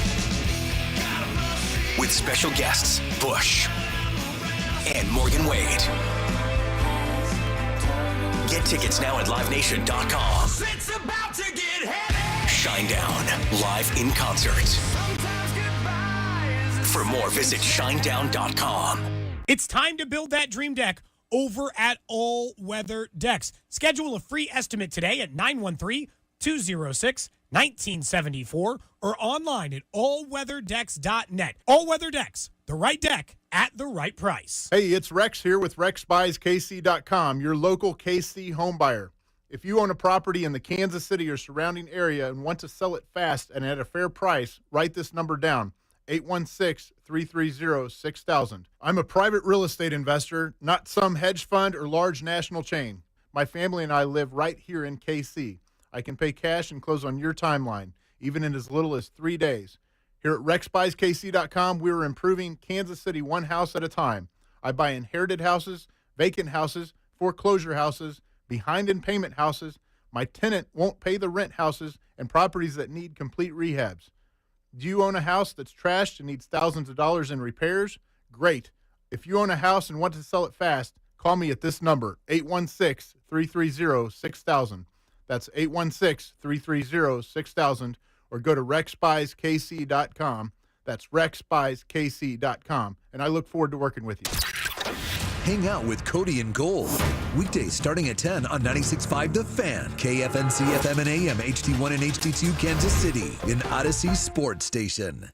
With special guests, Bush and Morgan Wade. Get tickets now at LiveNation.com. It's about to get heavy. Shinedown, live in concert. For more, visit Shinedown.com. It's time to build that dream deck over at All Weather Decks. Schedule a free estimate today at 913-206-1974 or online at allweatherdecks.net. All Weather Decks, the right deck at the right price. Hey, it's Rex here with RexBuysKC.com, your local KC home buyer. If you own a property in the Kansas City or surrounding area and want to sell it fast and at a fair price, write this number down, 816-330-6000. I'm a private real estate investor, not some hedge fund or large national chain. My family and I live right here in KC. I can pay cash and close on your timeline, even in as little as 3 days. Here at RexBuysKC.com, we're improving Kansas City one house at a time. I buy inherited houses, vacant houses, foreclosure houses, behind in payment houses, my tenant won't pay the rent houses, and properties that need complete rehabs. Do you own a house that's trashed and needs thousands of dollars in repairs? Great. If you own a house and want to sell it fast, call me at this number, 816-330-6000. That's 816-330-6000, or go to RexBuysKC.com. That's RexBuysKC.com, and I look forward to working with you. Hang out with Cody and Gold. Weekdays starting at 10 on 96.5 The Fan, KFNC FM and AM, HD1 and HD2 Kansas City, an Odyssey sports station.